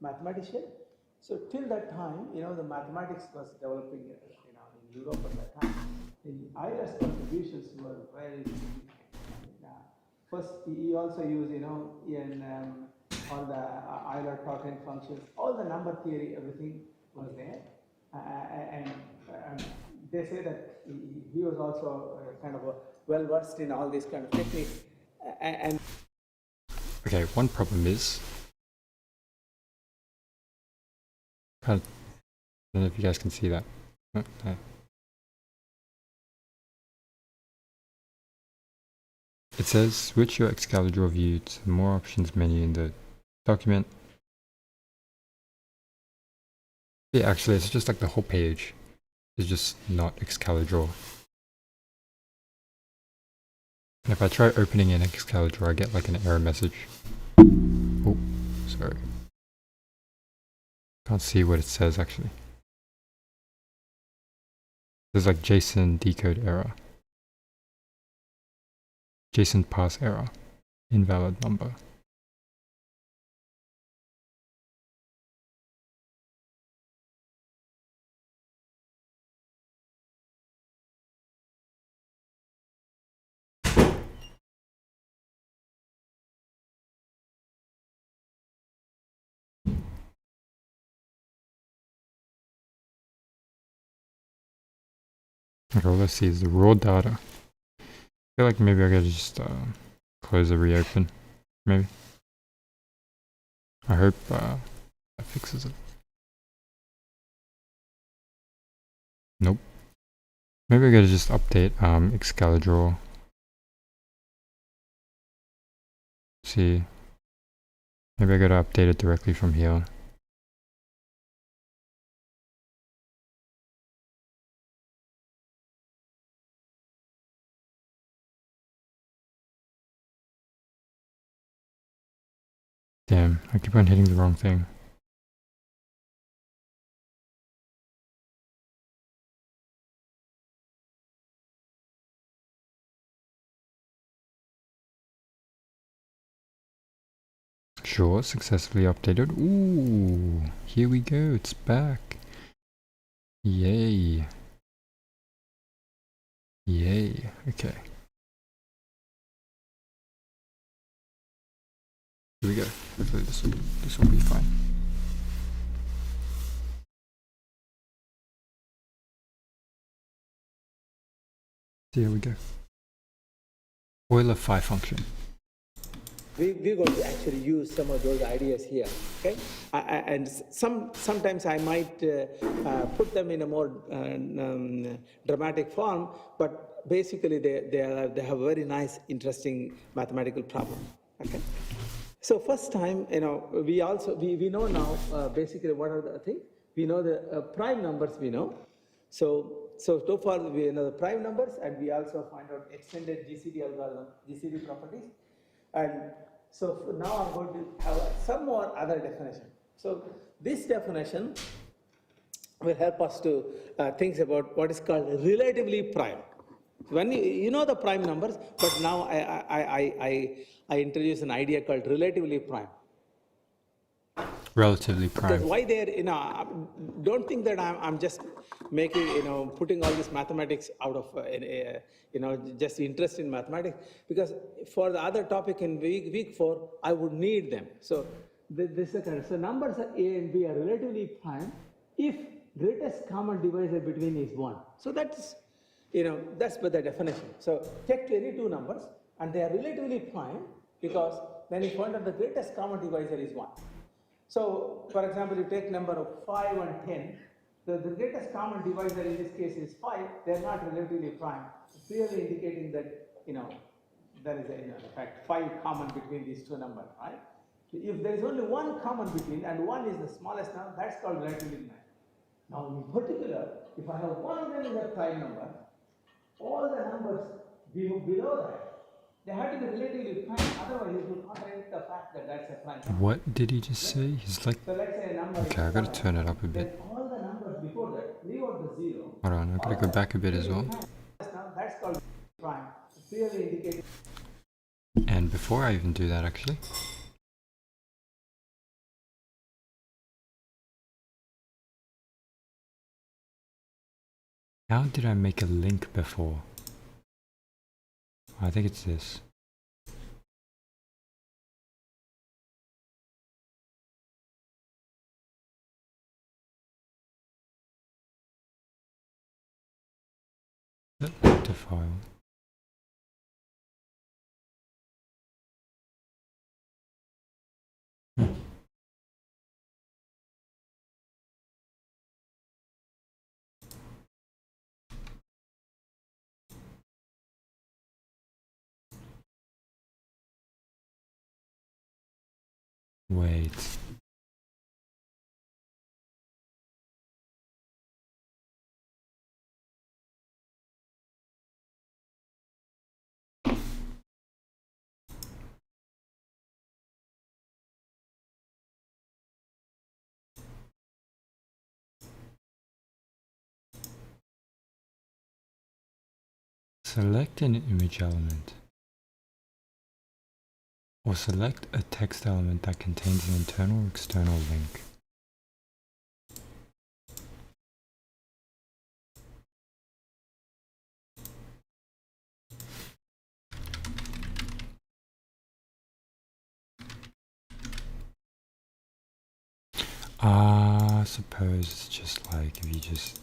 Mathematician. So till that time, you know, the mathematics was developing, you know, in Europe at that time. Euler's contributions were very significant. First, he also used, you know, in all the Euler-Totten functions, all the number theory, everything was there. And they say that he was also kind of well versed in all these kind of techniques. And Okay, one problem is, I don't know if you guys can see that. Oh, no. It says switch your Excalibur view to the more options menu in the document. Yeah, actually, it's just like the whole page is just not Excalibur. And if I try opening in Excalibur, I get like an error message. Oh, sorry. Can't see what it says actually. There's like JSON decode error. JSON parse error. Invalid number. Okay, let's see, is the raw data. I feel like maybe I gotta just close and reopen. Maybe. I hope that fixes it. Nope. Maybe I gotta just update Excalibur. See. Maybe I gotta update it directly from here. Damn, I keep on hitting the wrong thing. Sure, successfully updated. Ooh, here we go, it's back. Yay. Yay, okay. Here we go. Hopefully this will be fine. So here we go. Euler phi function. We're going to actually use some of those ideas here, okay? And sometimes I might put them in a more dramatic form, but basically they have a very nice, interesting mathematical problem, okay? So first time, we know now basically what are the things. We know the prime numbers we know. So far we know the prime numbers, and we also find out extended GCD algorithm, GCD properties. And so now I'm going to have some more other definition. So this definition will help us to think about what is called relatively prime. When you know the prime numbers, but now I introduce an idea called relatively prime. Relatively prime. Because why there, don't think that I'm just making, putting all this mathematics out of, just interest in mathematics. Because for the other topic in week 4, I would need them. So this is the kind of, so numbers A and B are relatively prime if greatest common divisor between is 1. So that's, that's by the definition. So take any two numbers and they are relatively prime because then you find out the greatest common divisor is 1. So, for example, you take number of 5 and 10, the greatest common divisor in this case is 5, they are not relatively prime, clearly indicating that, there is in fact 5 common between these two numbers, right? If there is only one common between and 1 is the smallest number, that's called relatively prime. Now, in particular, if I have 1 of them is a prime number, all the numbers below that, they have to be relatively prime, otherwise it will contradict the fact that that's a prime number. What did he just say? He's like... So let's say a number Okay, I gotta turn it up a then bit. all the numbers before that, leave out the 0. Hold on, I gotta go back a bit as well. Now that's called prime, clearly indicating. And before I even do that, actually... How did I make a link before? I think it's this. The file. Wait. Select an image element. Or select a text element that contains an internal or external link. I suppose it's just like if you just...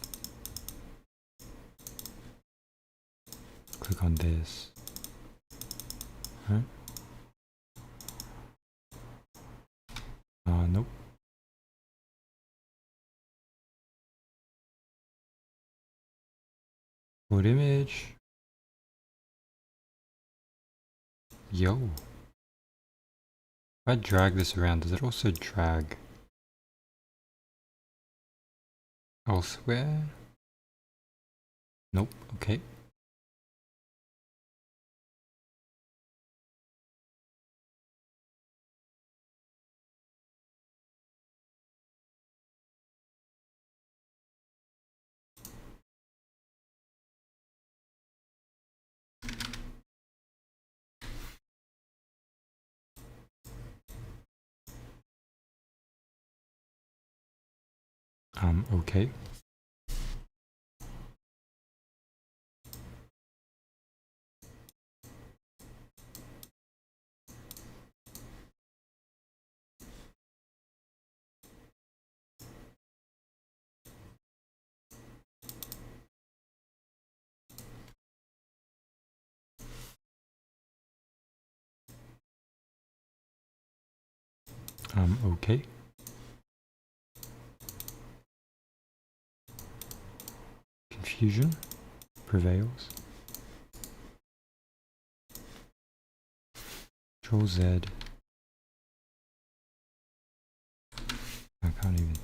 click on this. Right? Nope. Put image. Yo. If I drag this around, does it also drag elsewhere? Nope. Okay. Okay. Okay. Confusion prevails. Control Z. I can't even.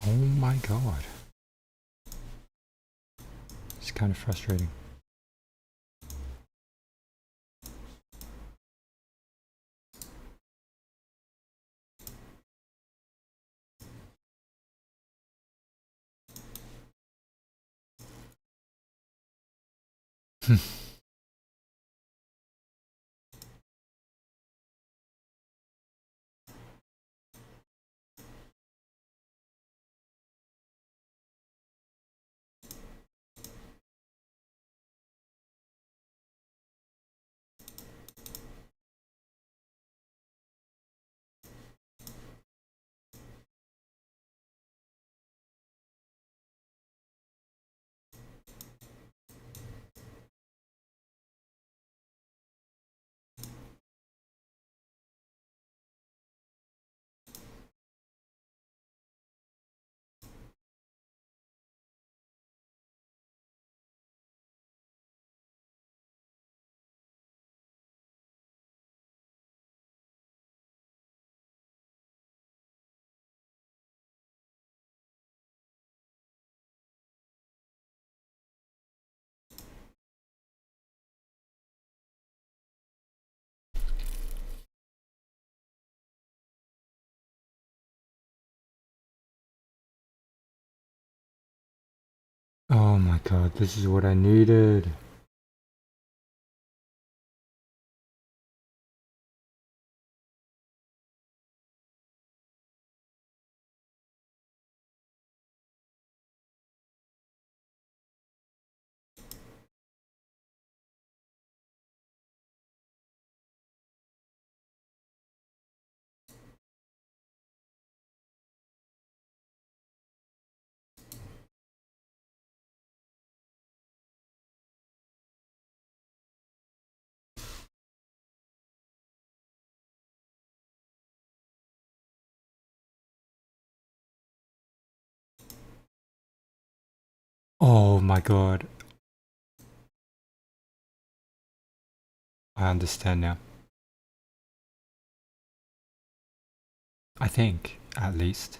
Oh my god. It's kind of frustrating. Oh my god, this is what I needed. Oh my god. I understand now. I think, at least.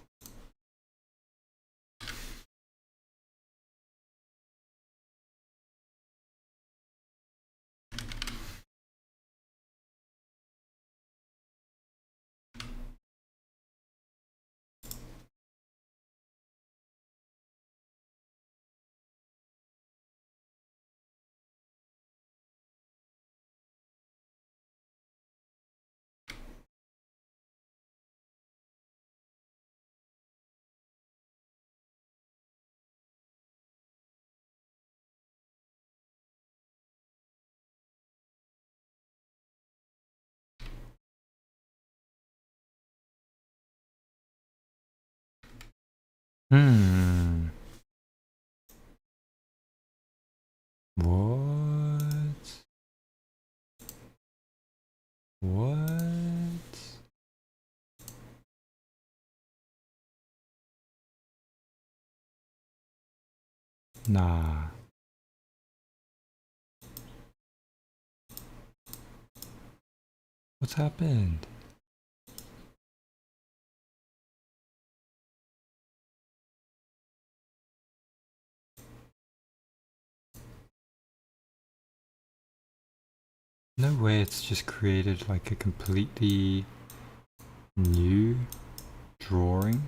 Hmm. What? Nah. What's happened? No way it's just created like a completely new drawing.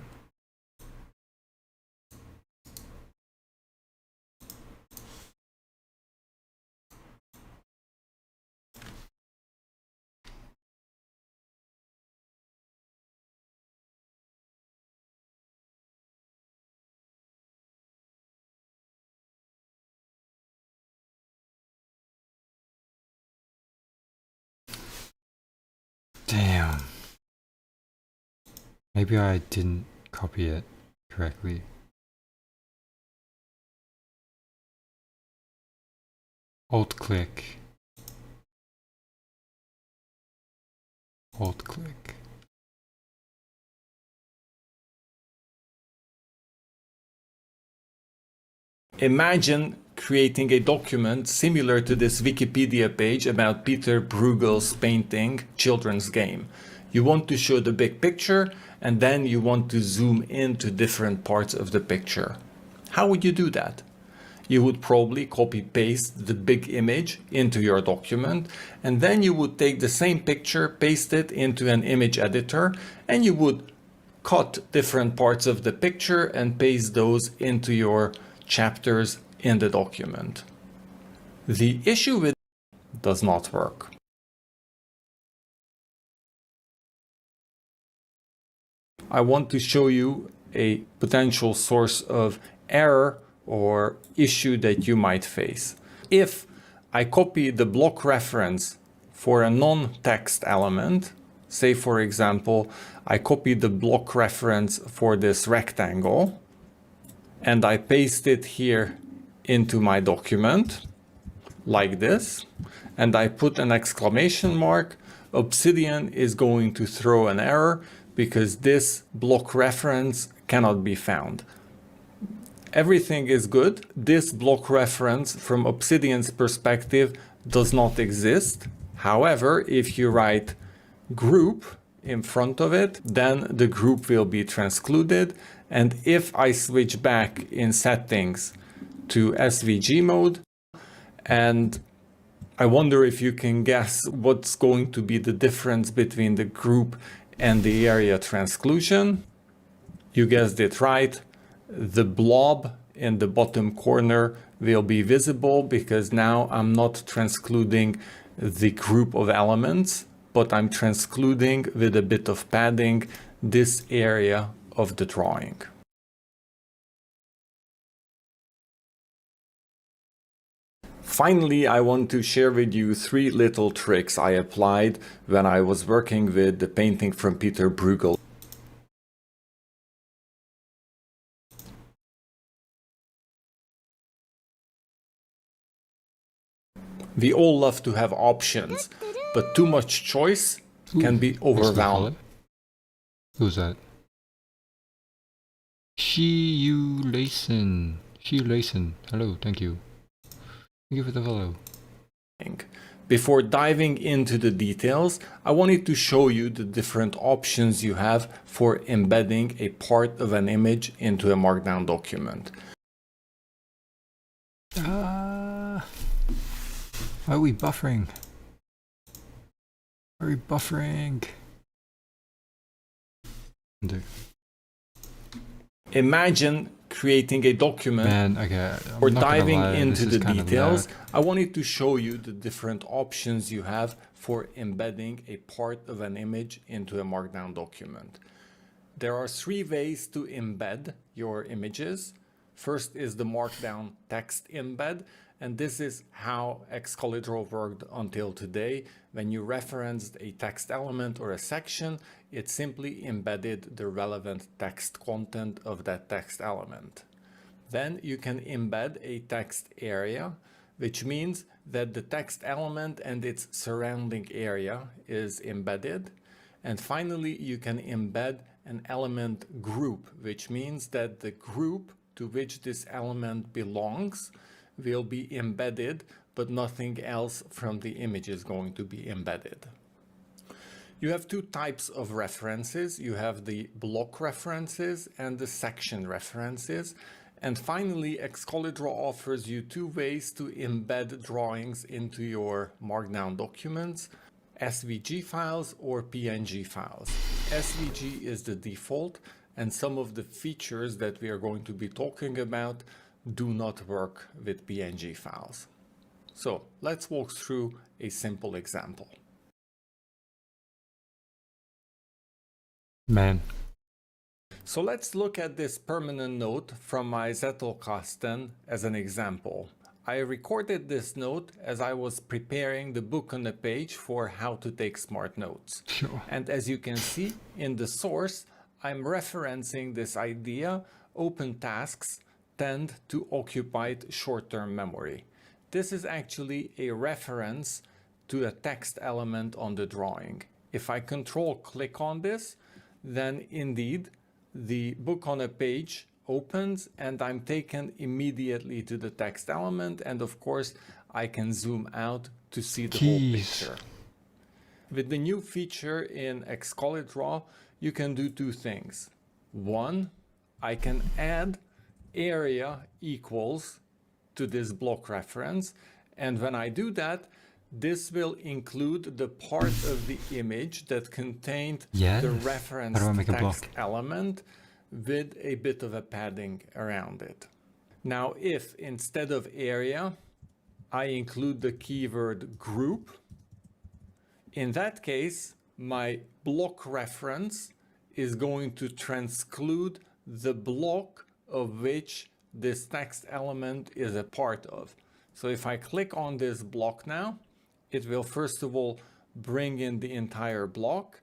Damn. Maybe I didn't copy it correctly. Alt click. Alt click. Imagine creating a document similar to this Wikipedia page about Peter Bruegel's painting Children's Game. You want to show the big picture and then you want to zoom into different parts of the picture. How would you do that? You would probably copy paste the big image into your document, and then you would take the same picture, paste it into an image editor, and you would cut different parts of the picture and paste those into your chapters in the document. The issue with it does not work. I want to show you a potential source of error or issue that you might face. If I copy the block reference for a non-text element, say for example, I copy the block reference for this rectangle, and I paste it here into my document, like this, and I put an exclamation mark, Obsidian is going to throw an error because this block reference cannot be found. Everything is good. This block reference from Obsidian's perspective does not exist. However, if you write group in front of it, then the group will be transcluded. And if I switch back in settings to SVG mode, and I wonder if you can guess what's going to be the difference between the group and the area transclusion. You guessed it right. The blob in the bottom corner will be visible because now I'm not transcluding the group of elements, but I'm transcluding with a bit of padding this area of the drawing. Finally, I want to share with you 3 little tricks I applied when I was working with the painting from Peter Bruegel. We all love to have options, but too much choice can be overwhelming. Who's that? She-you-Layson. Hello, thank you. Thank you for the follow. Before diving into the details, I wanted to show you the different options you have for embedding a part of an image into a Markdown document. Why are we buffering? Why are we buffering? Imagine creating a document. Man, okay, or diving into the details, I wanted to show you the different options you have for embedding a part of an image into a Markdown document. There are 3 ways to embed your images. First is the Markdown text embed, and this is how Excalibur worked until today. When you referenced a text element or a section, it simply embedded the relevant text content of that text element. Then you can embed a text area, which means that the text element and its surrounding area is embedded. And finally, you can embed an element group, which means that the group to which this element belongs will be embedded, but nothing else from the image is going to be embedded. You have two types of references. You have the block references and the section references. And finally, XColorDraw offers you two ways to embed drawings into your Markdown documents: SVG files or PNG files. SVG is the default, and some of the features that we are going to be talking about do not work with PNG files. So let's walk through a simple example. Man. So let's look at this permanent note from my Zettelkasten as an example. I recorded this note as I was preparing the book on the page for how to take smart notes. Sure. And as you can see in the source, I'm referencing this idea: open tasks tend to occupy short-term memory. This is actually a reference to a text element on the drawing. If I control-click on this, then indeed the book on a page opens and I'm taken immediately to the text element, and of course I can zoom out to see the whole picture. With the new feature in XColorDraw, you can do two things. One, I can add area equals to this block reference, and when I do that, this will include the part of the image that contained the reference text element with a bit of a padding around it. Now, if instead of area, I include the keyword group, in that case, my block reference is going to transclude the block of which this text element is a part of. So if I click on this block now, it will first of all bring in the entire block.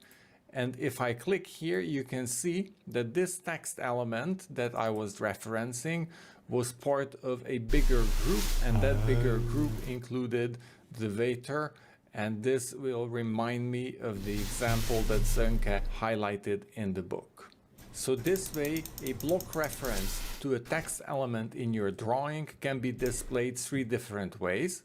And if I click here, you can see that this text element that I was referencing was part of a bigger group, and that bigger group included the waiter. And this will remind me of the example that Sönke highlighted in the book. So this way, a block reference to a text element in your drawing can be displayed three different ways.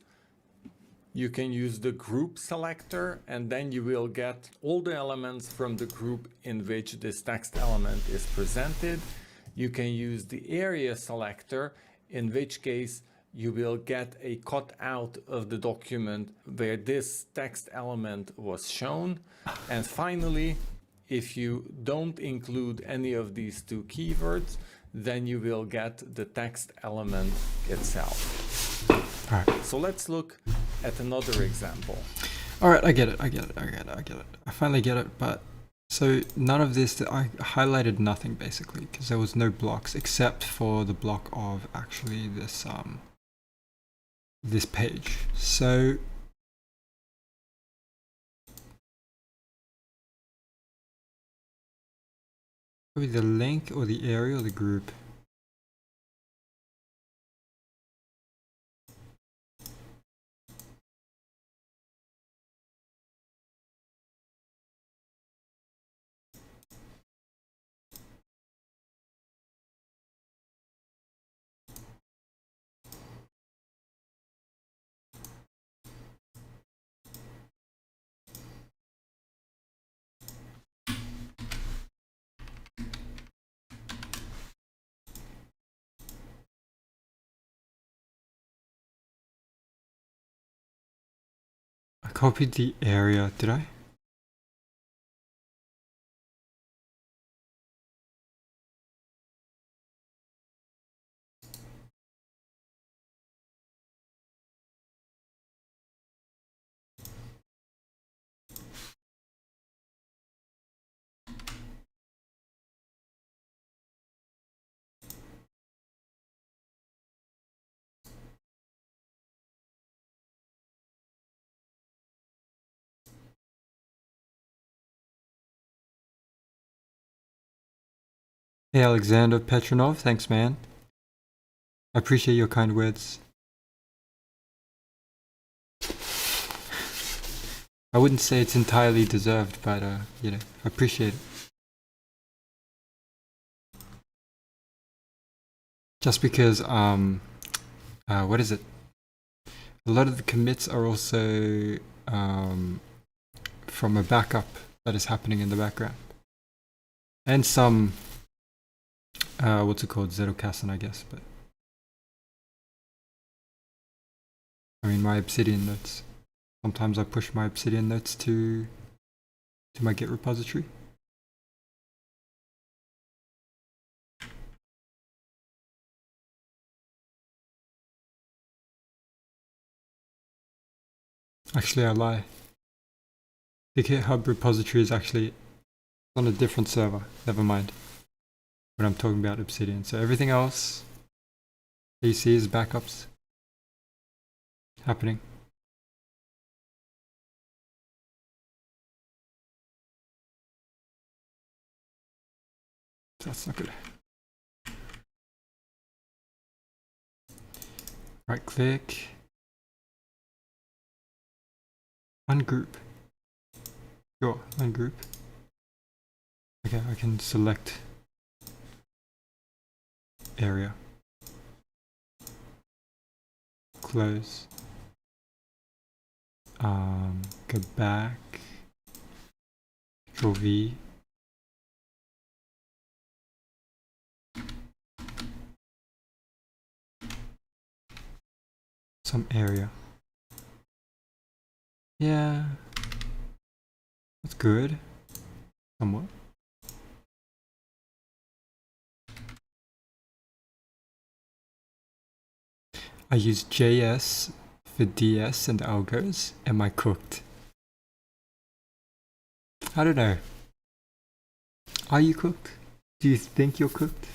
You can use the group selector, and then you will get all the elements from the group in which this text element is presented. You can use the area selector, in which case you will get a cutout of the document where this text element was shown. And finally, if you don't include any of these two keywords, then you will get the text element itself. All right. So let's look at another example. All right, I get it. I finally get it, but so none of this, I highlighted nothing basically because there was no blocks except for the block of actually this this page. So probably the link or the area or the group. I copied the area, did I? Hey Alexander Petronov, thanks man. I appreciate your kind words. I wouldn't say it's entirely deserved, but you know, I appreciate it. Just because what is it? A lot of the commits are also from a backup that is happening in the background, and some what's it called, Zettelkasten, I guess. But I mean, my Obsidian notes. Sometimes I push my Obsidian notes to my Git repository. Actually, I lie. The GitHub repository is actually on a different server. Never mind. When I'm talking about Obsidian. So everything else that you see is backups happening. That's not good. Right click. Ungroup. Sure, ungroup. Okay, I can select area. Close. Go back. Control V. Some area. Yeah. That's good. Somewhat. I use JS for DS and algos. Am I cooked? I don't know. Are you cooked? Do you think you're cooked?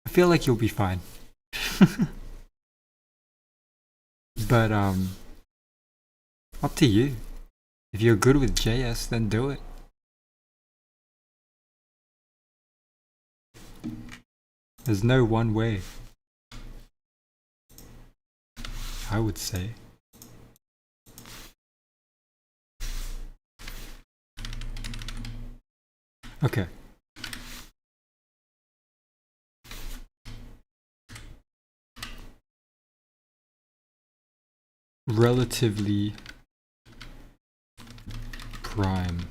I feel like you'll be fine. But up to you. If you're good with JS, then do it. There's no one way, I would say. Okay. Relatively prime.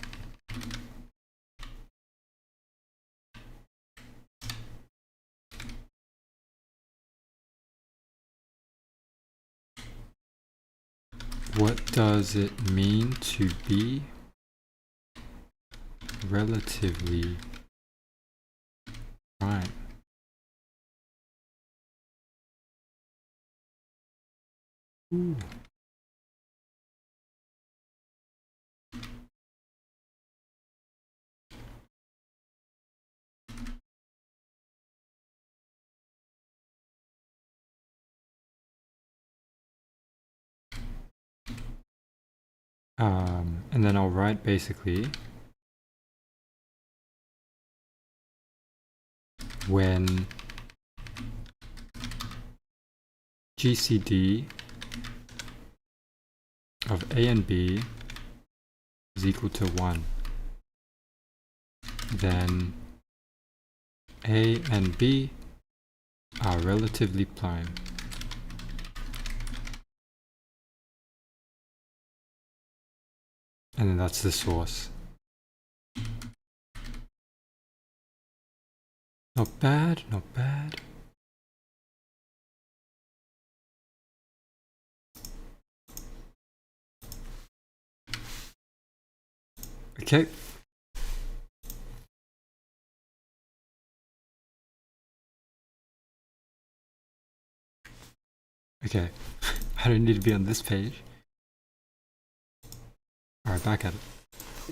What does it mean to be relatively prime? Ooh. And then I'll write basically when GCD of A and B is equal to 1, then A and B are relatively prime. And then that's the source. Not bad, not bad. Okay. Okay. I don't need to be on this page. Alright, back at it.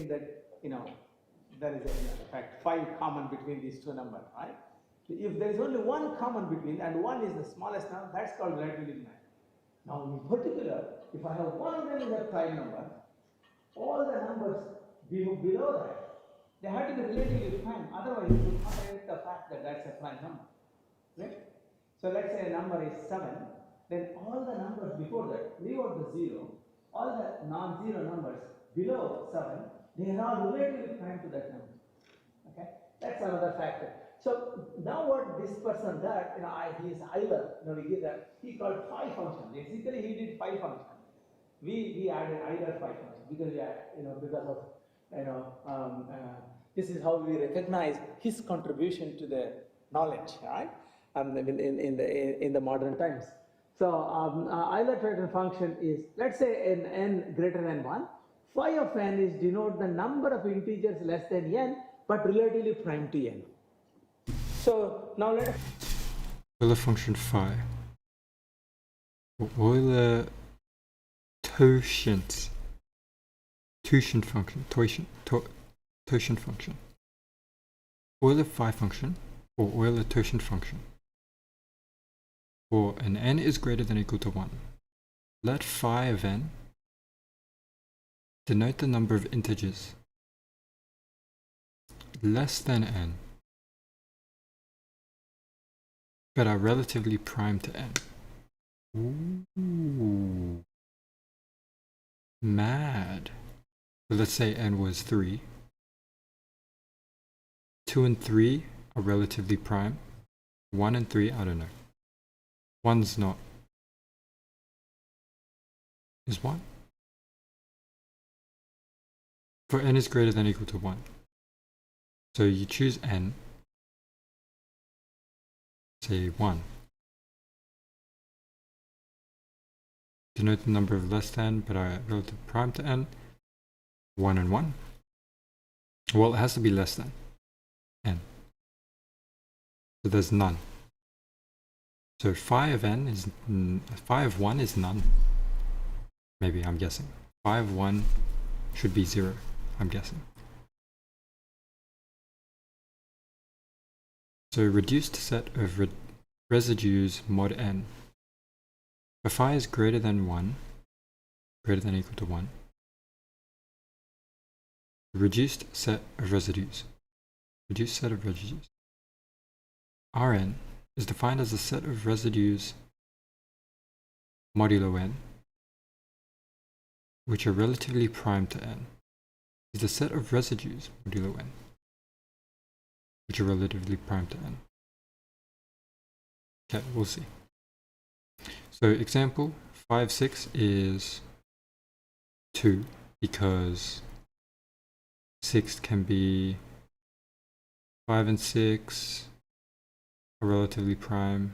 That, you know, there is in fact 5 common between these two numbers, right? If there is only one common between and one is the smallest number, that's called relatively prime. Now in particular, if I have one then is a prime number, all the numbers below that, they have to be relatively prime, otherwise it will contradict the fact that that's a prime number. Right? So let's say a number is 7, then all the numbers before that, leave out the 0. All the non-zero numbers below 7, they are all relatively prime to that number. Okay, that's another factor. So now what this person does, he is either, we give that, he called 5 function. Basically, he did 5 function. We added either 5 function because because of this is how we recognize his contribution to the knowledge, right? In the modern times. So either iterative function is, let's say, n greater than 1. Phi of n is denote the number of integers less than n, but relatively prime to n. So now let us Euler function phi. Euler totient function. Totient function. Euler phi function or Euler totient function. For an n is greater than or equal to 1, let phi of n denote the number of integers less than n, but are relatively prime to n. Ooh. Mad. So let's say n was 3. 2 and 3 are relatively prime. 1 and 3, I don't know. 1's not. Is 1? For n is greater than or equal to 1. So you choose n. Say 1. Denote the number of less than but are relative prime to n. 1 and 1. Well, it has to be less than n. So there's none. So phi of n is phi of 1 is none. Maybe, I'm guessing. Phi of 1 should be 0, I'm guessing. So reduced set of residues mod n. If phi is greater than 1, greater than or equal to 1, reduced set of residues. Reduced set of residues. Rn is defined as a set of residues modulo n, which are relatively prime to n. Is the set of residues modulo n, which are relatively prime to n. Okay, we'll see. So example, 5, 6 is 2 because 6 can be 5 and 6 are relatively prime.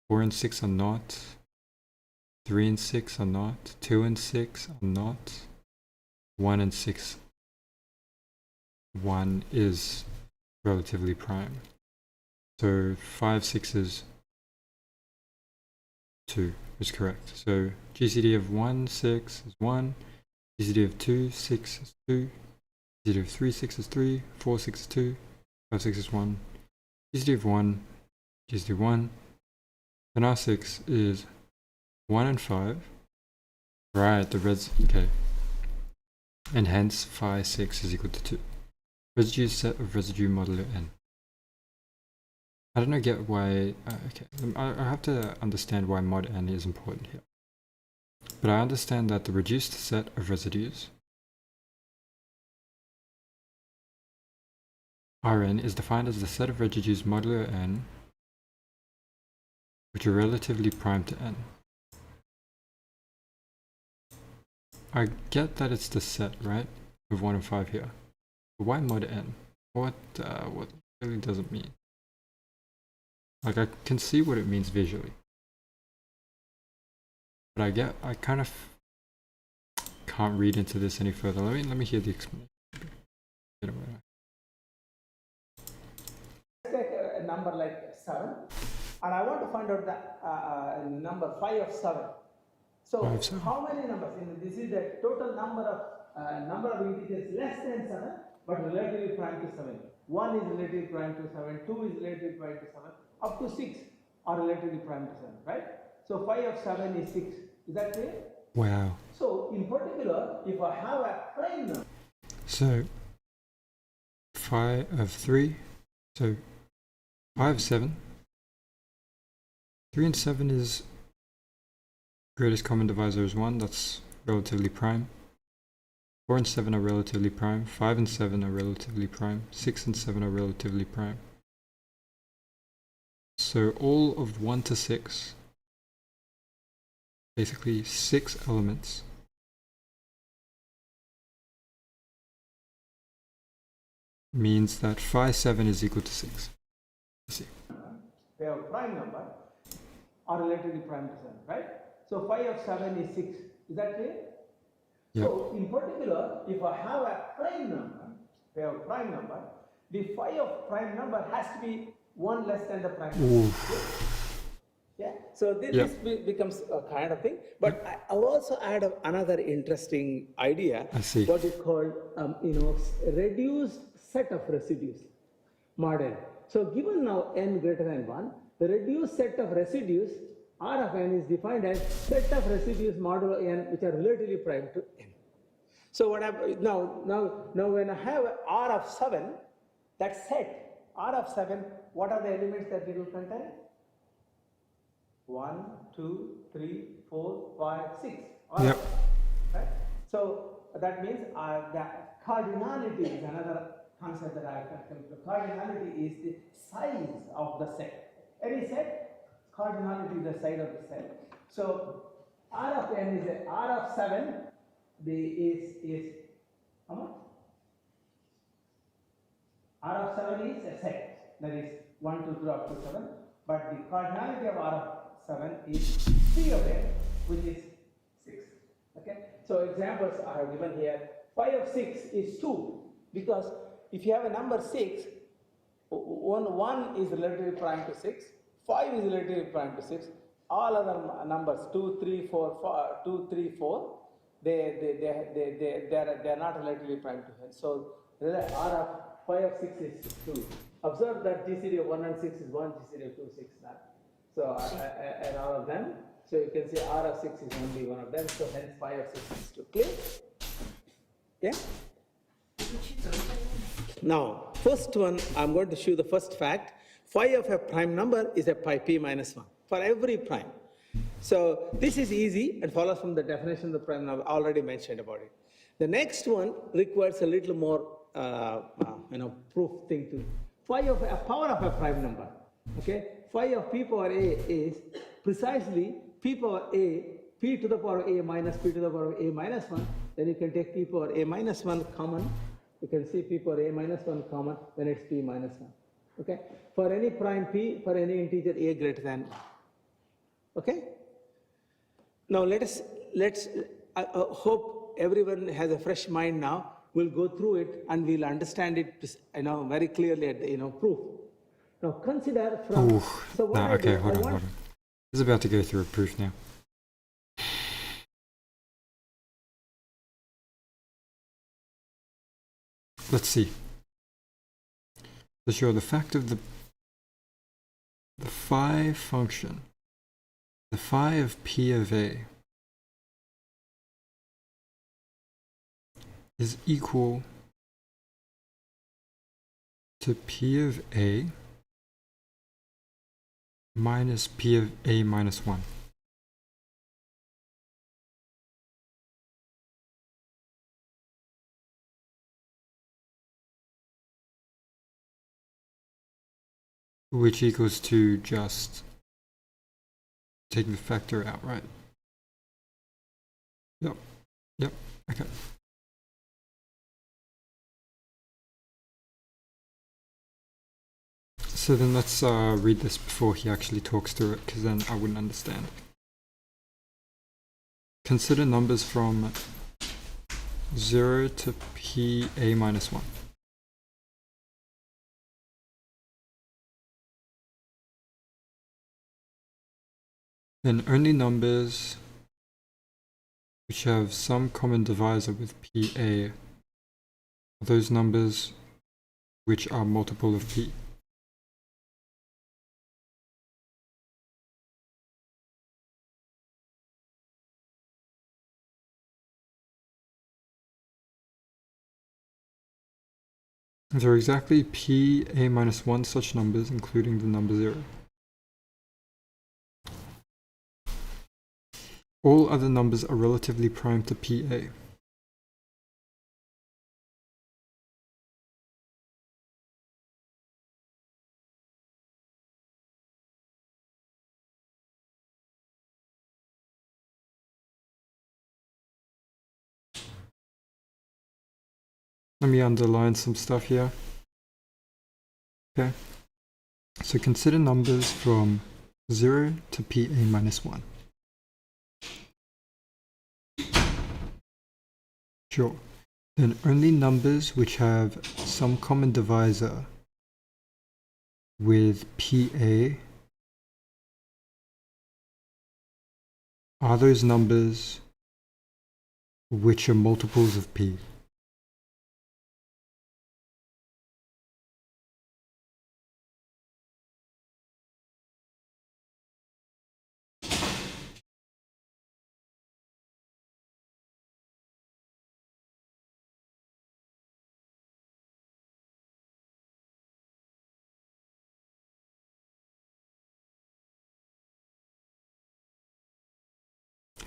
4 and 6 are not. 3 and 6 are not. 2 and 6 are not. 1 and 6. 1 is relatively prime. So 5, 6 is 2 is correct. So GCD of 1, 6 is 1. GCD of 2, 6 is 2. GCD of 3, 6 is 3. 4, 6 is 2. 5, 6 is 1. GCD of 1, GCD of 1. And R6 is 1 and 5. Right, okay. And hence phi 6 is equal to 2. Residue set of residue modulo n. I don't get why, okay, I have to understand why mod n is important here. But I understand that the reduced set of residues Rn is defined as the set of residues modulo n which are relatively prime to n. I get that it's the set, right? Of 1 and 5 here. But why mod n? What really does it mean? Like, I can see what it means visually. But I kind of can't read into this any further. Let me hear the explanation. take a number like 7, and I want to find out the number phi of 7. So 5, 7. how many numbers? This is the total number of integers less than 7, but relatively prime to 7. 1 is relatively prime to 7, 2 is relatively prime to 7, up to 6 are relatively prime to 7, right? So phi of 7 is 6. Is that clear? Wow. So in particular, if I have a prime number. So phi of 3. So phi of 7. 3 and 7 is Greatest common divisor is 1, that's relatively prime. 4 and 7 are relatively prime. 5 and 7 are relatively prime. 6 and 7 are relatively prime. So all of 1 to 6, basically 6 elements, means that phi 7 is equal to 6. Let's see. They have prime number or relatively prime to 7, right? So phi of 7 is 6. Is that clear? Yep. So in particular, if I have a prime number, we have a prime number, the phi of prime number has to be 1 less than the prime number. Yeah. So this becomes a kind of thing. But I'll also add another interesting idea. I see. What is called, reduced set of residues model. So given now n greater than 1, the reduced set of residues R of n is defined as set of residues modulo n which are relatively prime to n. So what I now when I have R of 7, that set R of 7, what are the elements that it will contain? 1, 2, 3, 4, 5, 6. Yep. Right? So that means the cardinality is another concept that I can come to. Cardinality is the size of the set. Any set, cardinality is the size of the set. So R of n is a R of 7 is how much? R of 7 is a set, that is 1, 2, 3 up to 7. But the cardinality of R of 7 is 3 of n, which is 6. Okay. So examples I have given here. Phi of 6 is 2, because if you have a number 6, 1 is relatively prime to 6, 5 is relatively prime to 6. All other numbers 2, 3, 4, 2, 3, 4, they are not relatively prime to 10. So R of phi of 6 is 2. Observe that GCD of 1 and 6 is 1, GCD of 2 6 not. So and all of them. So you can see R of 6 is only one of them. So hence phi of 6 is 2. Clear? Yeah. Now, first one, I'm going to show the first fact. Phi of a prime number is a pi p minus 1 for every prime. So this is easy and follows from the definition of the prime number. I already mentioned about it. The next one requires a little more, proof thing to. Phi of a power of a prime number. Okay, phi of p power a is precisely p power a, p to the power of a minus p to the power of a minus 1. Then you can take p power a minus 1 common. You can see p power a minus 1 common, then it's p minus 1. Okay, for any prime p, for any integer a greater than 1. Okay. Now let's I hope everyone has a fresh mind now. We'll go through it and we'll understand it, very clearly at the proof. Now consider from. Ooh, So what okay, hold on. This is about to go through a proof now. Let's see. To show the fact of the phi function, the phi of p of a is equal to p of a minus p of a minus 1. Which equals to just take the factor out, right? Yep, okay. So then let's read this before he actually talks through it, because then I wouldn't understand. Consider numbers from 0 to p a minus 1. Then only numbers which have some common divisor with pa are those numbers which are multiple of p. There are exactly p a minus 1 such numbers, including the number 0. All other numbers are relatively prime to PA. Let me underline some stuff here. Okay. So consider numbers from 0 to PA minus 1. Sure. Then only numbers which have some common divisor with PA are those numbers which are multiples of P.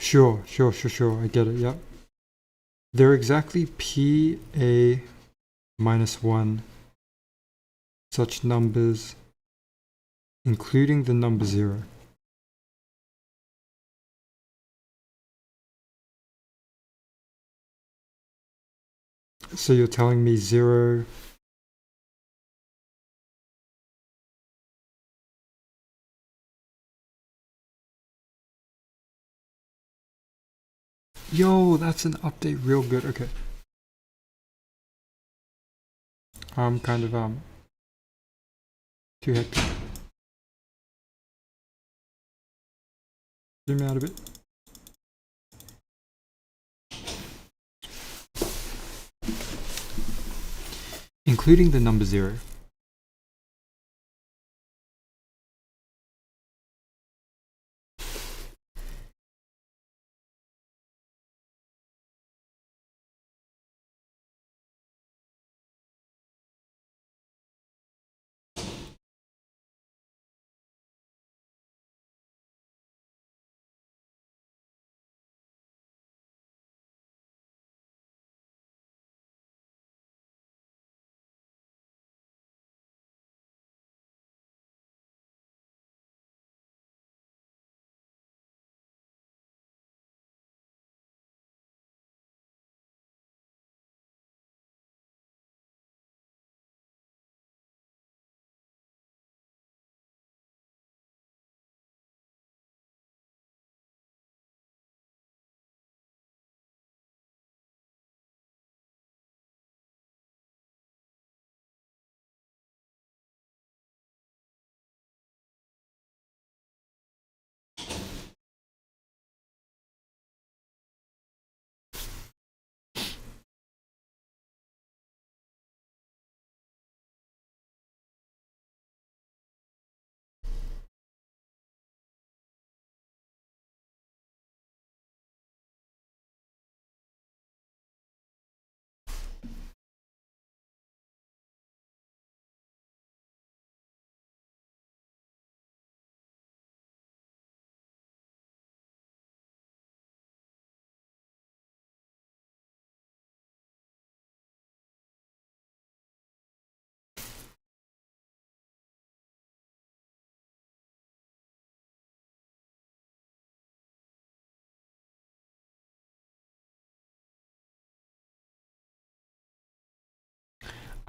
Sure, I get it, yeah. They're exactly PA minus 1 such numbers, including the number 0. So you're telling me 0... Yo, that's an update real good, okay. I'm kind of, too hectic. Zoom out a bit. Including the number 0.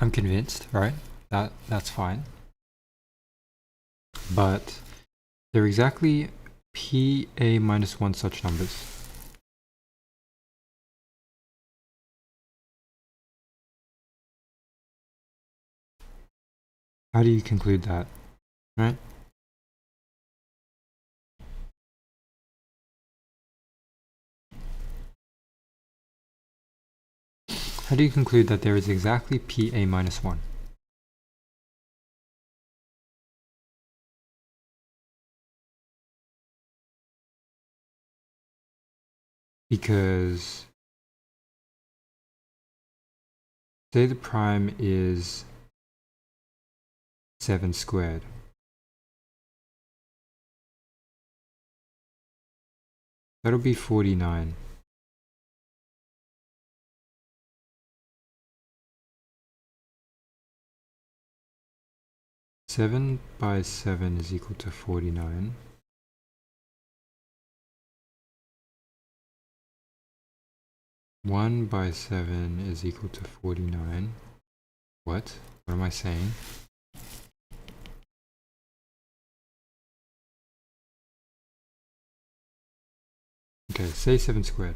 I'm convinced, right? That's fine. But they're exactly PA minus 1 such numbers. How do you conclude that, right? How do you conclude that there is exactly PA minus 1? Because say the prime is 7 squared. That'll be 49. Seven by 7 is equal to 49. One by 7 is equal to 49. What? What am I saying? Okay, say 7 squared.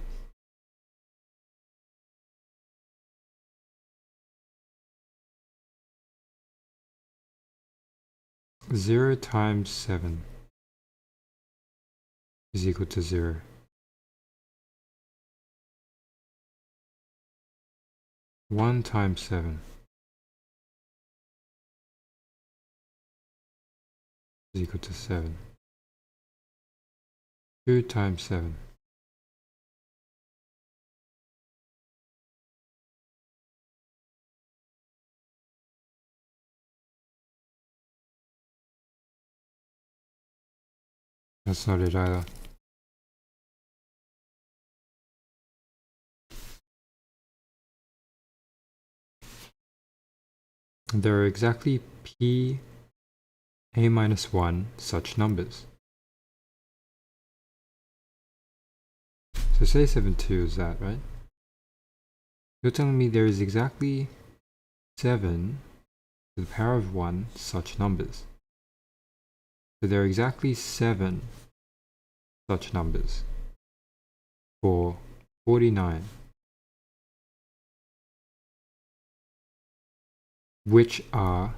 Zero times 7 is equal to 0. One times 7 is equal to 7. 2 times 7 that's not it either. There are exactly p a minus 1 such numbers. So say 72 is that, right? You're telling me there is exactly 7 to the power of 1 such numbers. So there are exactly 7 such numbers for 49, which are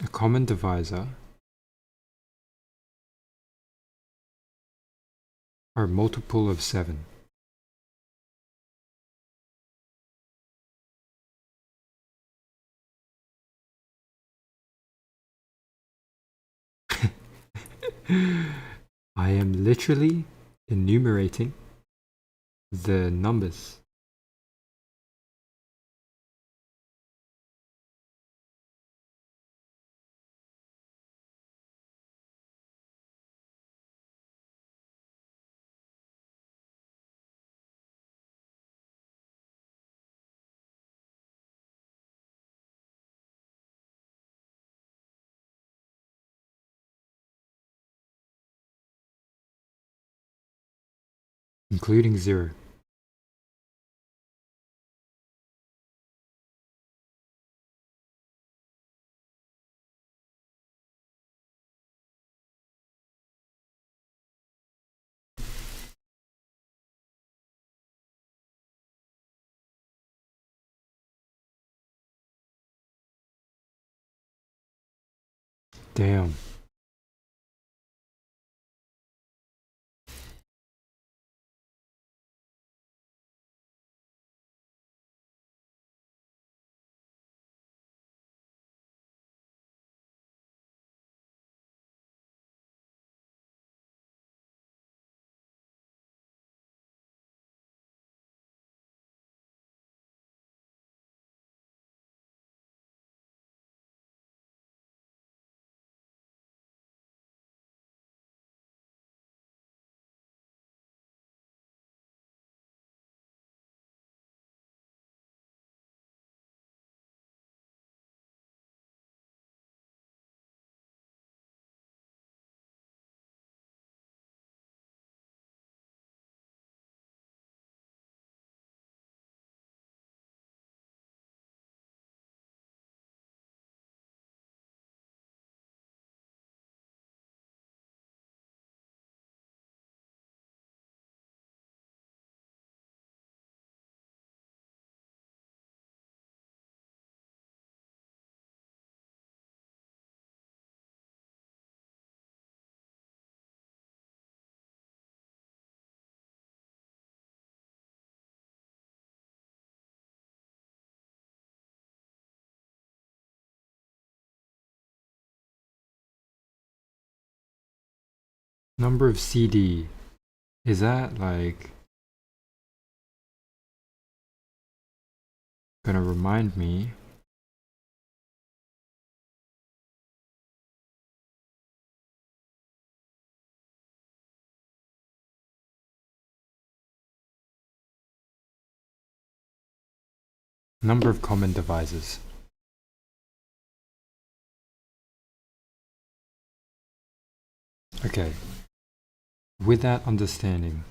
a common divisor, or a multiple of 7. I am literally enumerating the numbers. Including 0. Damn. Number of CD. Is that like gonna remind me Number of common divisors. Okay, with that understanding,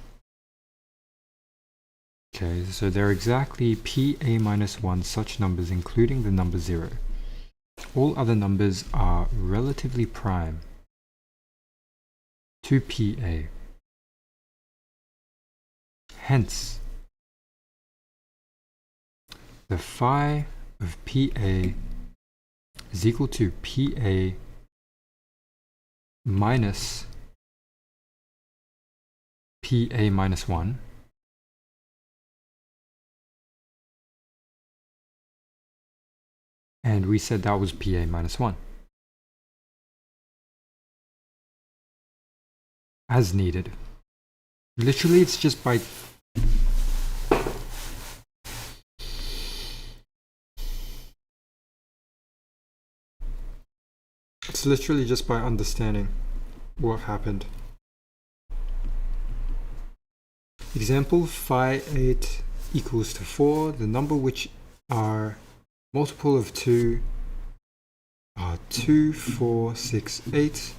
okay, so there are exactly PA minus 1 such numbers, including the number 0. All other numbers are relatively prime to PA. Hence, the phi of PA is equal to PA minus PA minus 1 and we said that was PA minus 1 as needed. Literally it's just by understanding what happened. Example, phi 8 equals to 4. The number which are multiple of 2 are 2, 4, 6, 8.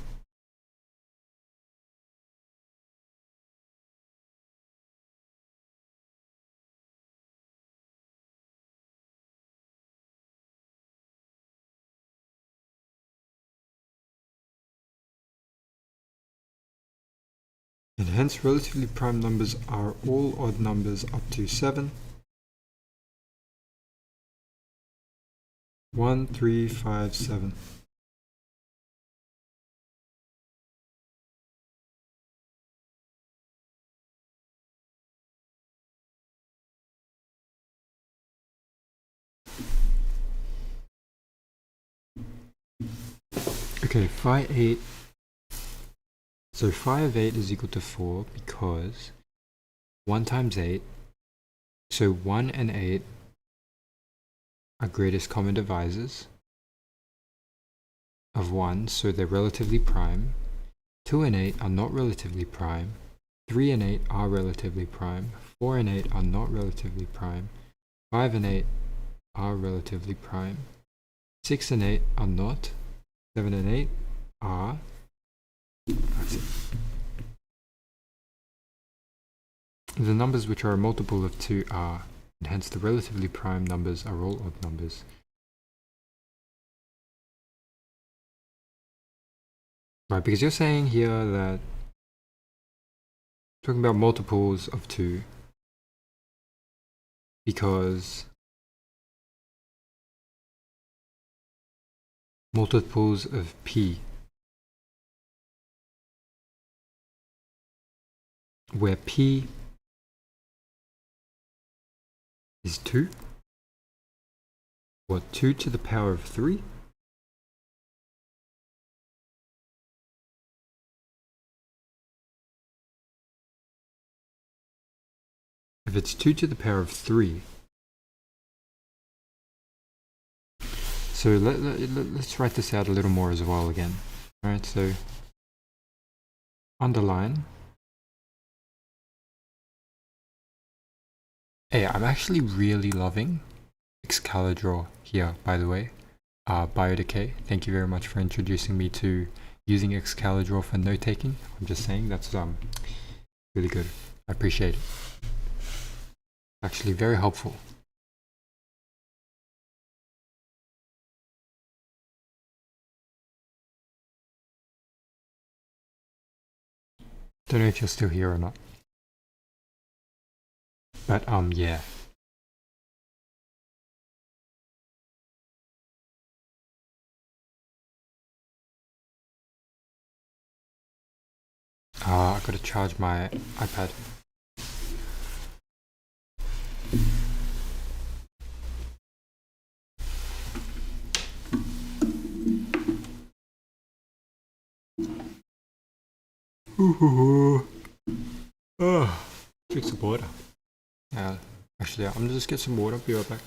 And hence relatively prime numbers are all odd numbers up to 7. 1, 3, 5, 7. Okay, phi 8. So phi of 8 is equal to 4 because 1 times 8, so 1 and 8 are greatest common divisors of 1, so they're relatively prime. 2 and 8 are not relatively prime. 3 and 8 are relatively prime. 4 and 8 are not relatively prime. 5 and 8 are relatively prime. 6 and 8 are not. 7 and 8 are. That's it. The numbers which are a multiple of 2 are, and hence the relatively prime numbers are all odd numbers. Right, because you're saying here that talking about multiples of 2 because multiples of P where P is 2, what, 2 to the power of 3? If it's 2 to the power of 3, so let's write this out a little more as well again. Alright, so underline. Hey, I'm actually really loving Excalidraw here, by the way. Biodecay, thank you very much for introducing me to using Excalidraw for note taking. I'm just saying that's really good. I appreciate it. Actually very helpful. Don't know if you're still here or not. But yeah. I gotta charge my iPad. Drink some water. Actually, I'm gonna just get some water. Be right back.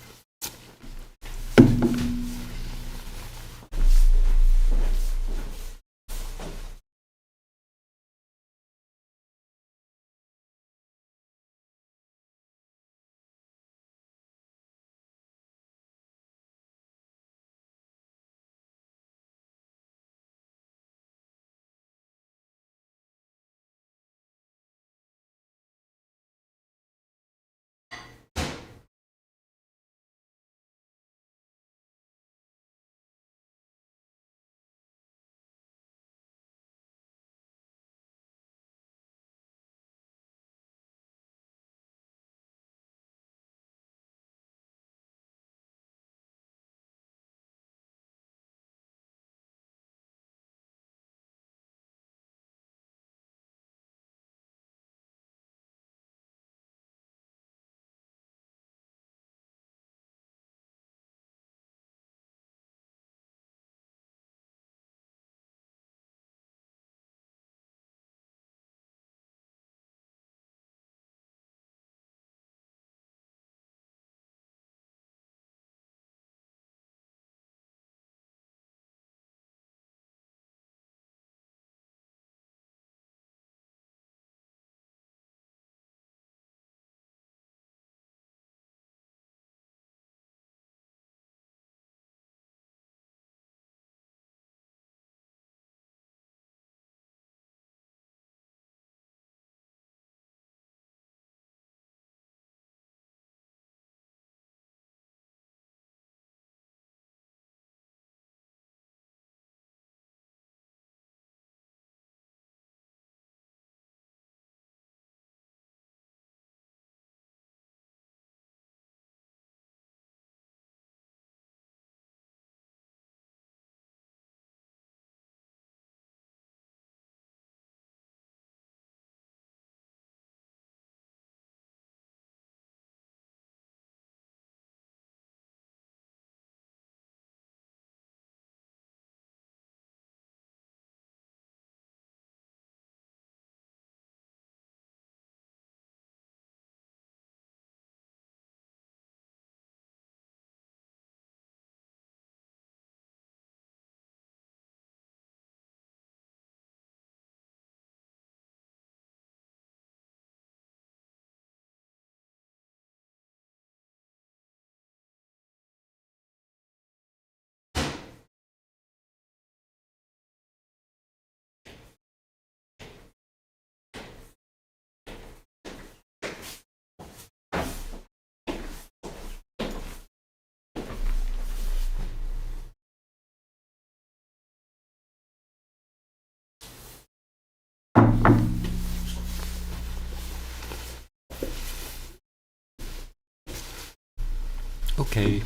Okay.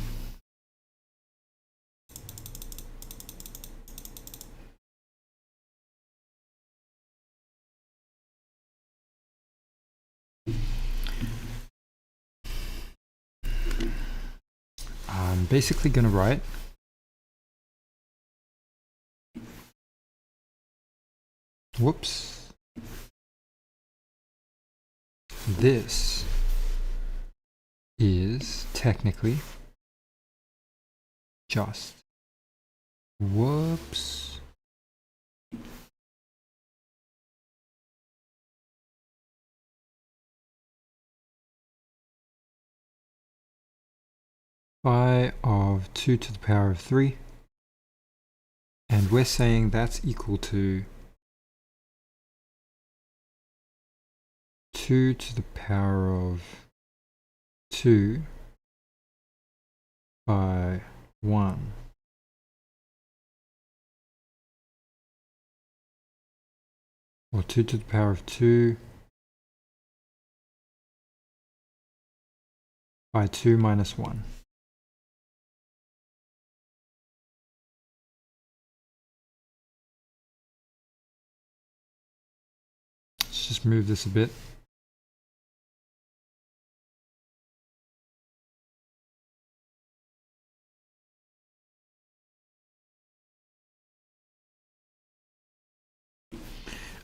I'm basically gonna write whoops. This is technically just whoops. Phi of 2 to the power of 3. And we're saying that's equal to 2 to the power of 2 by 1. Or 2 to the power of 2 by 2 minus 1. Let's just move this a bit.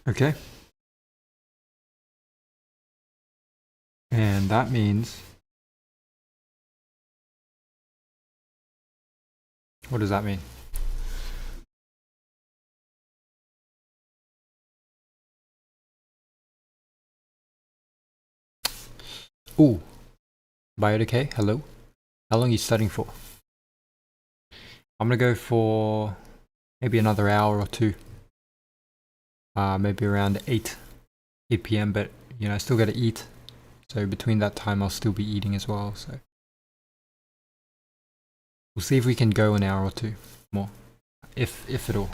Okay. And that means, what does that mean? Ooh, biodecay, hello. How long are you studying for? I'm gonna go for maybe another hour or two. Maybe around 8 p.m. But you know, I still gotta eat. So between that time, I'll still be eating as well. So we'll see if we can go an hour or two more, if at all.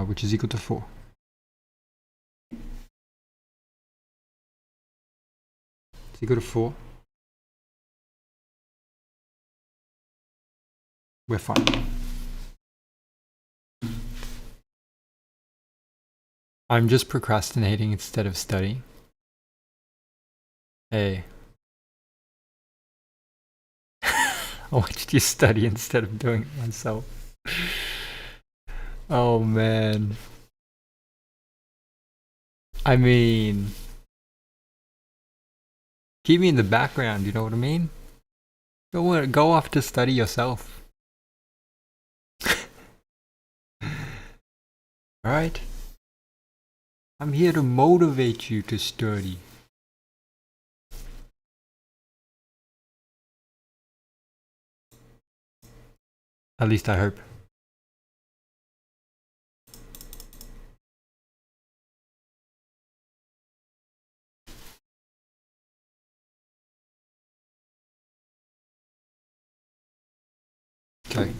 Which is equal to 4. It's equal to 4. We're fine. I'm just procrastinating instead of studying. Hey. I watched you study instead of doing it myself. Oh man. I mean, keep me in the background, you know what I mean? Go off to study yourself. Alright? I'm here to motivate you to study. At least I hope. Okay.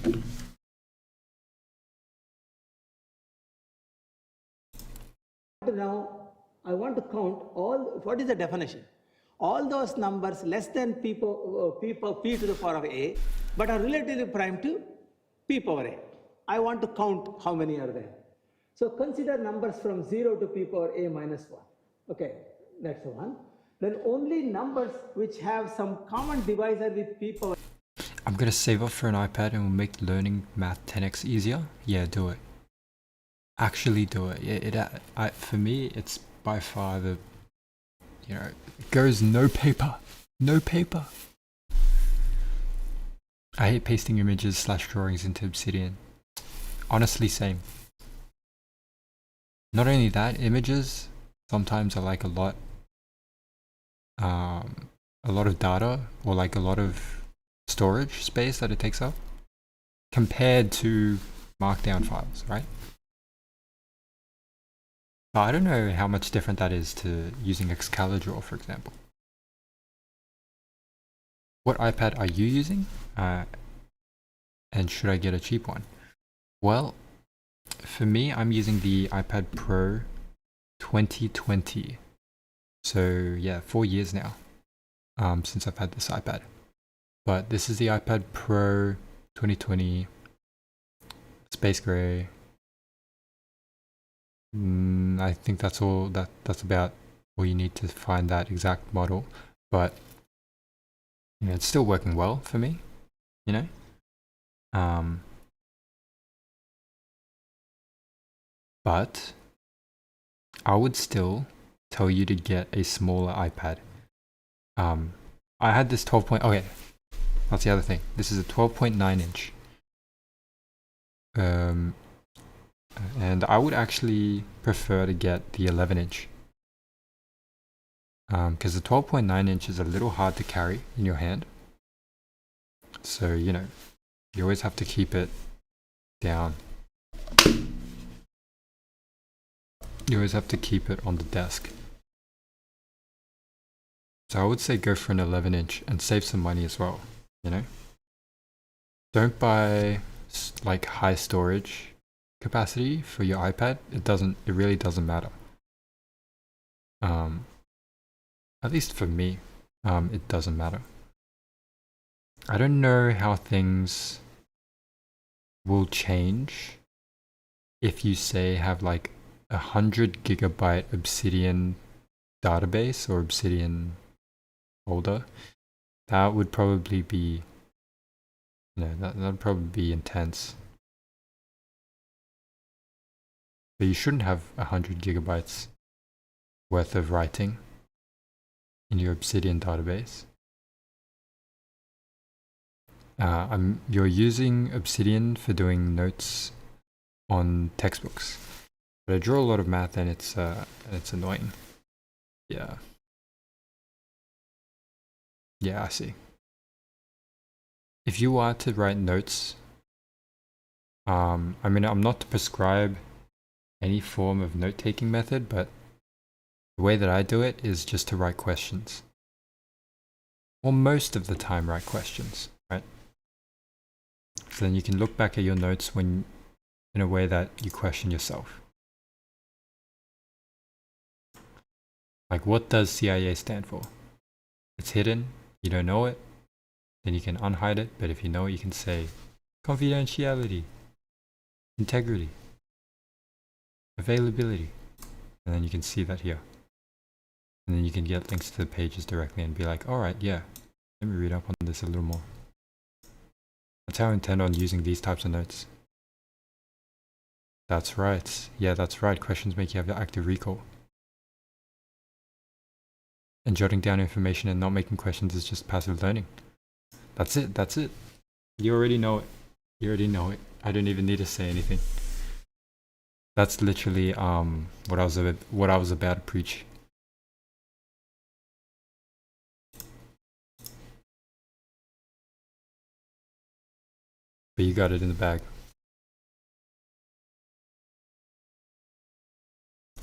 Now, I want to count all, what is the definition? All those numbers less than p to the power of a, but are relatively prime to p power a. I want to count how many are there. So consider numbers from 0 to p power a minus 1. Okay, that's the one. Then only numbers which have some common divisor with p power. I'm gonna save up for an iPad and we'll make learning math 10x easier. Yeah, do it. Actually do it. For me, it's by far the, you know, it goes no paper. No paper. I hate pasting images / drawings into Obsidian. Honestly, same. Not only that, images sometimes are like a lot of data or like a lot of storage space that it takes up compared to markdown files, right? I don't know how much different that is to using Excalibur, for example. What iPad are you using? And should I get a cheap one? Well, For me, I'm using the iPad Pro 2020. So yeah, 4 years now since I've had this iPad. But this is the iPad Pro 2020 Space Gray. I think that's all. That's about all you need to find that exact model. But you know, it's still working well for me. You know. But I would still tell you to get a smaller iPad. I had this 12 point. Okay, that's the other thing. This is a 12.9 inch. And I would actually prefer to get the 11 inch. Because the 12.9 inch is a little hard to carry in your hand. So, you know, you always have to keep it down. You always have to keep it on the desk. So I would say go for an 11 inch and save some money as well, you know? Don't buy like high storage capacity for your iPad. It really doesn't matter. At least for me, it doesn't matter. I don't know how things will change if you say have like 100 gigabyte Obsidian database or Obsidian folder. That would probably be, you know, that'd probably be intense. But you shouldn't have 100 gigabytes worth of writing in your Obsidian database. You're using Obsidian for doing notes on textbooks, but I draw a lot of math and it's annoying. Yeah, I see. If you are to write notes, I mean, I'm not to prescribe any form of note-taking method, but the way that I do it is just to write questions. Or most of the time write questions, right? So then you can look back at your notes in a way that you question yourself. Like, what does CIA stand for? It's hidden, you don't know it, then you can unhide it, but if you know it, you can say confidentiality, integrity, availability, and then you can see that here. And then you can get links to the pages directly and be like, alright, yeah, let me read up on this a little more. That's how I intend on using these types of notes. That's right. Yeah, that's right. Questions make you have active recall. And jotting down information and not making questions is just passive learning. That's it. That's it. You already know it. You already know it. I don't even need to say anything. That's literally what I was about to preach. But you got it in the bag.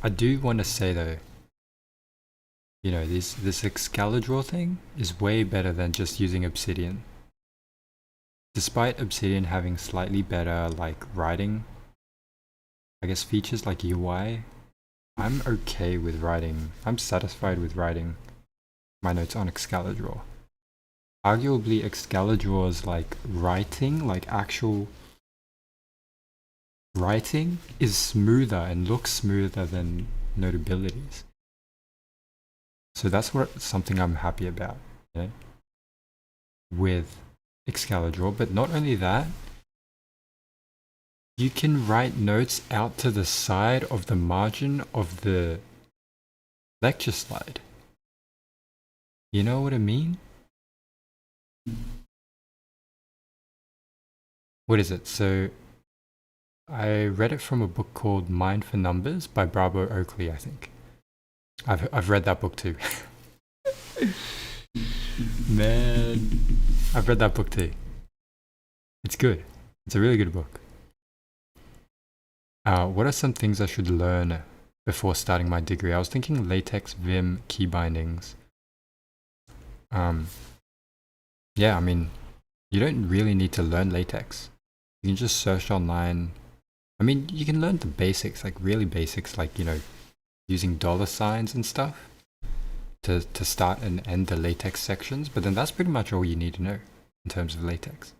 I do want to say though, you know, this Excalibur thing is way better than just using Obsidian. Despite Obsidian having slightly better like writing, I guess features like UI, I'm okay with writing. I'm satisfied with writing my notes on Excalibur. Arguably Excalibur's like writing, like actual writing is smoother and looks smoother than Notability's. So that's something I'm happy about, you know, with Excalibur. But not only that, you can write notes out to the side of the margin of the lecture slide. You know what I mean? What is it? So I read it from a book called Mind for Numbers by Bravo Oakley, I think. I've read that book too. Man, I've read that book too. It's good. It's a really good book. What are some things I should learn before starting my degree? I was thinking latex, Vim, key bindings. Yeah, I mean, you don't really need to learn latex. You can just search online I mean, you can learn the basics, like really basics, like, you know, using dollar signs and stuff to start and end the latex sections, but then that's pretty much all you need to know in terms of latex.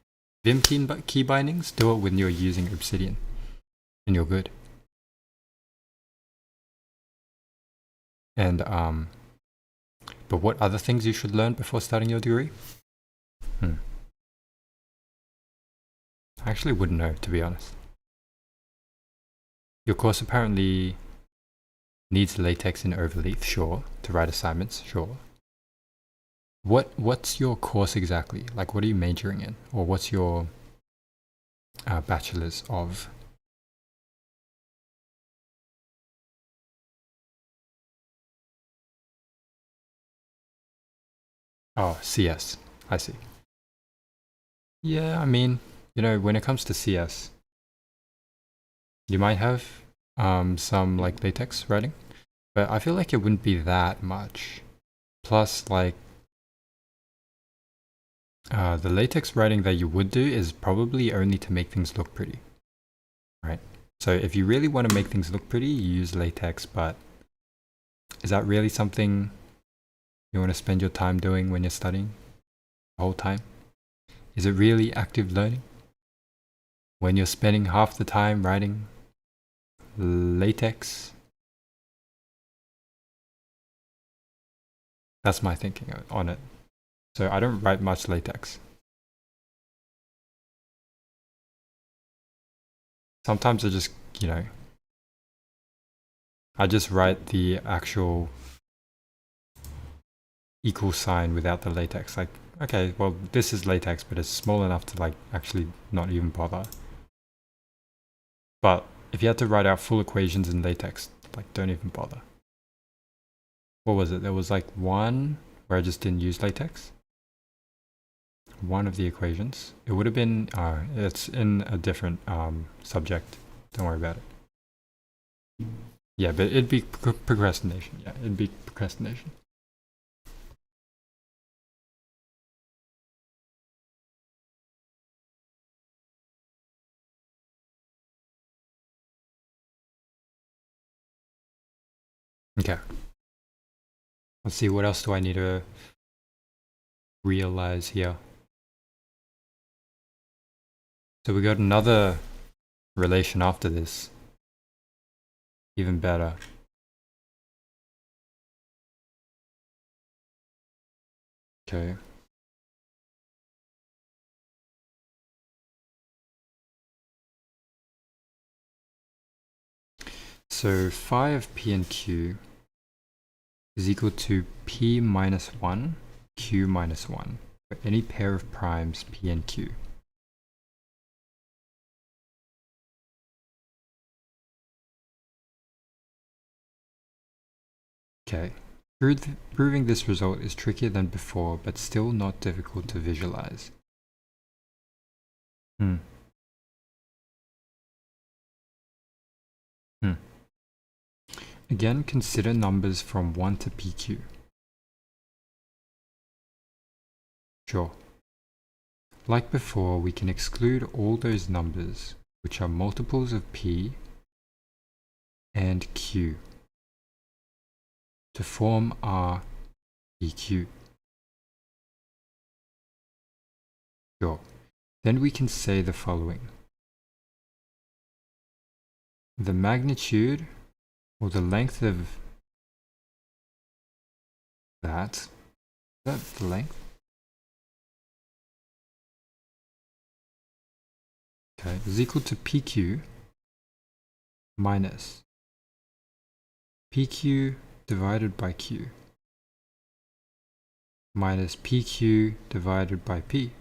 Vim key bindings, do it when you're using Obsidian, and you're good. And but what other things you should learn before starting your degree? I actually wouldn't know, to be honest. Your course apparently needs latex and overleaf, sure. To write assignments, sure. What's your course exactly? Like, what are you majoring in? Or what's your bachelor's of? Oh, CS. I see. Yeah, I mean, you know, when it comes to CS, you might have some like latex writing, but I feel like it wouldn't be that much. Plus, like, the latex writing that you would do is probably only to make things look pretty, right? So if you really want to make things look pretty, you use latex, but is that really something you want to spend your time doing when you're studying the whole time? Is it really active learning when you're spending half the time writing latex? That's my thinking on it. So I don't write much latex. Sometimes I just, you know, I just write the actual equal sign without the latex. Like, okay, well, this is latex, but it's small enough to like actually not even bother. But if you had to write out full equations in latex, like, don't even bother. What was it? There was like one where I just didn't use latex. One of the equations. It would have been, it's in a different subject. Don't worry about it. Yeah, but it'd be procrastination. Yeah, it'd be procrastination. Okay. Let's see, what else do I need to realize here? So we got another relation after this. Even better. Okay. So phi of P and Q is equal to P minus 1, Q minus 1, for any pair of primes P and Q. Okay. Proving this result is trickier than before, but still not difficult to visualize. Again, consider numbers from 1 to PQ. Sure. Like before, we can exclude all those numbers which are multiples of P and Q to form our PQ. Sure. Then we can say the following. The magnitude or the length of that, is that the length? Okay, is equal to PQ minus PQ divided by Q minus PQ divided by P.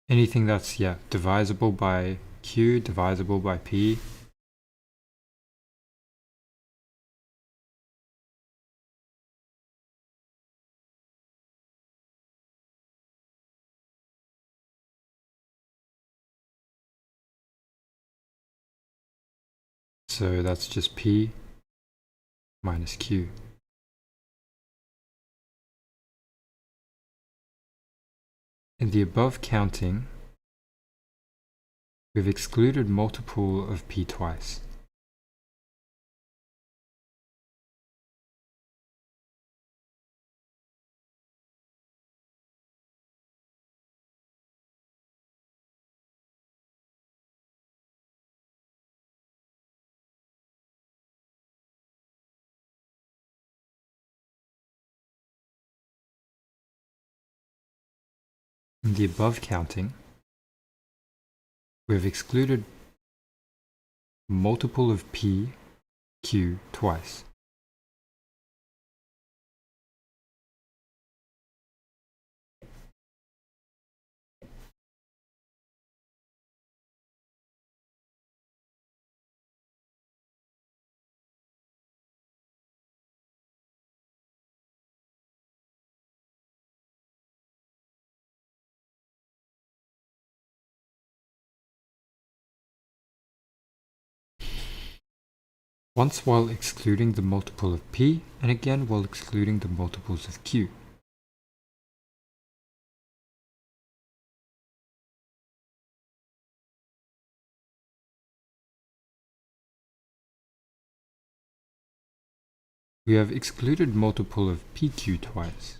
Anything that's, yeah, divisible by Q, divisible by P. So that's just P minus Q. In the above counting, we've excluded multiple of p twice. In the above counting, we have excluded multiple of p, q twice. Once while excluding the multiple of p, and again while excluding the multiples of q. We have excluded multiple of pq twice.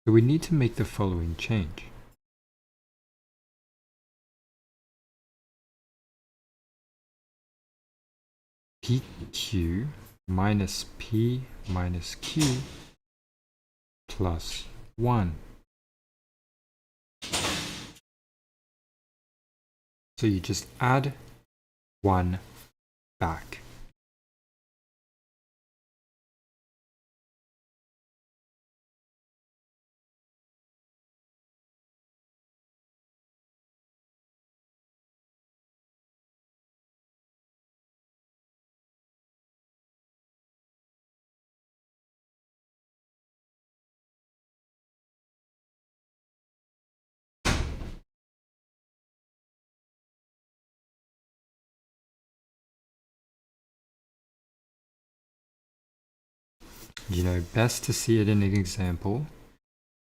So we need to make the following change. pq minus p minus q plus 1. So you just add 1 back. You know, best to see it in an example.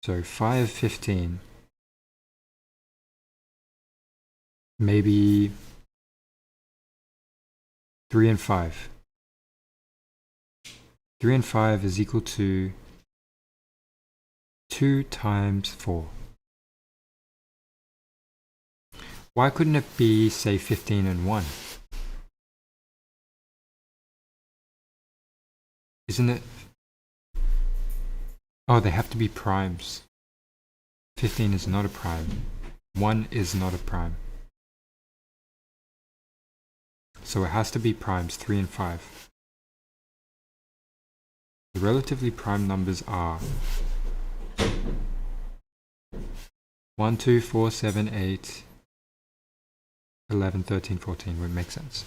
So 5 of 15. Maybe 3 and 5. 3 and 5 is equal to 2 times 4. Why couldn't it be, say, 15 and 1? Isn't it? Oh, they have to be primes. 15 is not a prime. 1 is not a prime. So it has to be primes 3 and 5. The relatively prime numbers are 1, 2, 4, 7, 8, 11, 13, 14 would make sense.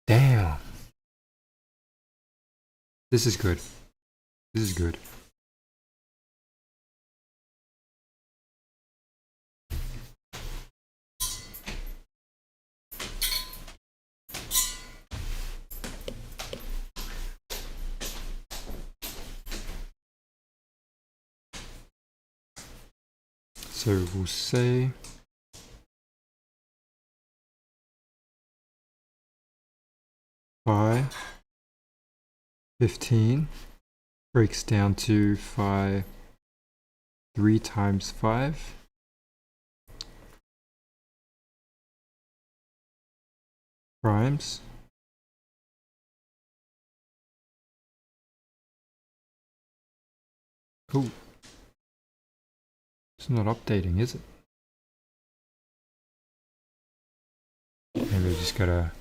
Damn. This is good. This is good. So we'll say phi 15 breaks down to phi 3 times 5 primes oh, it's not updating, is it? Maybe I just gotta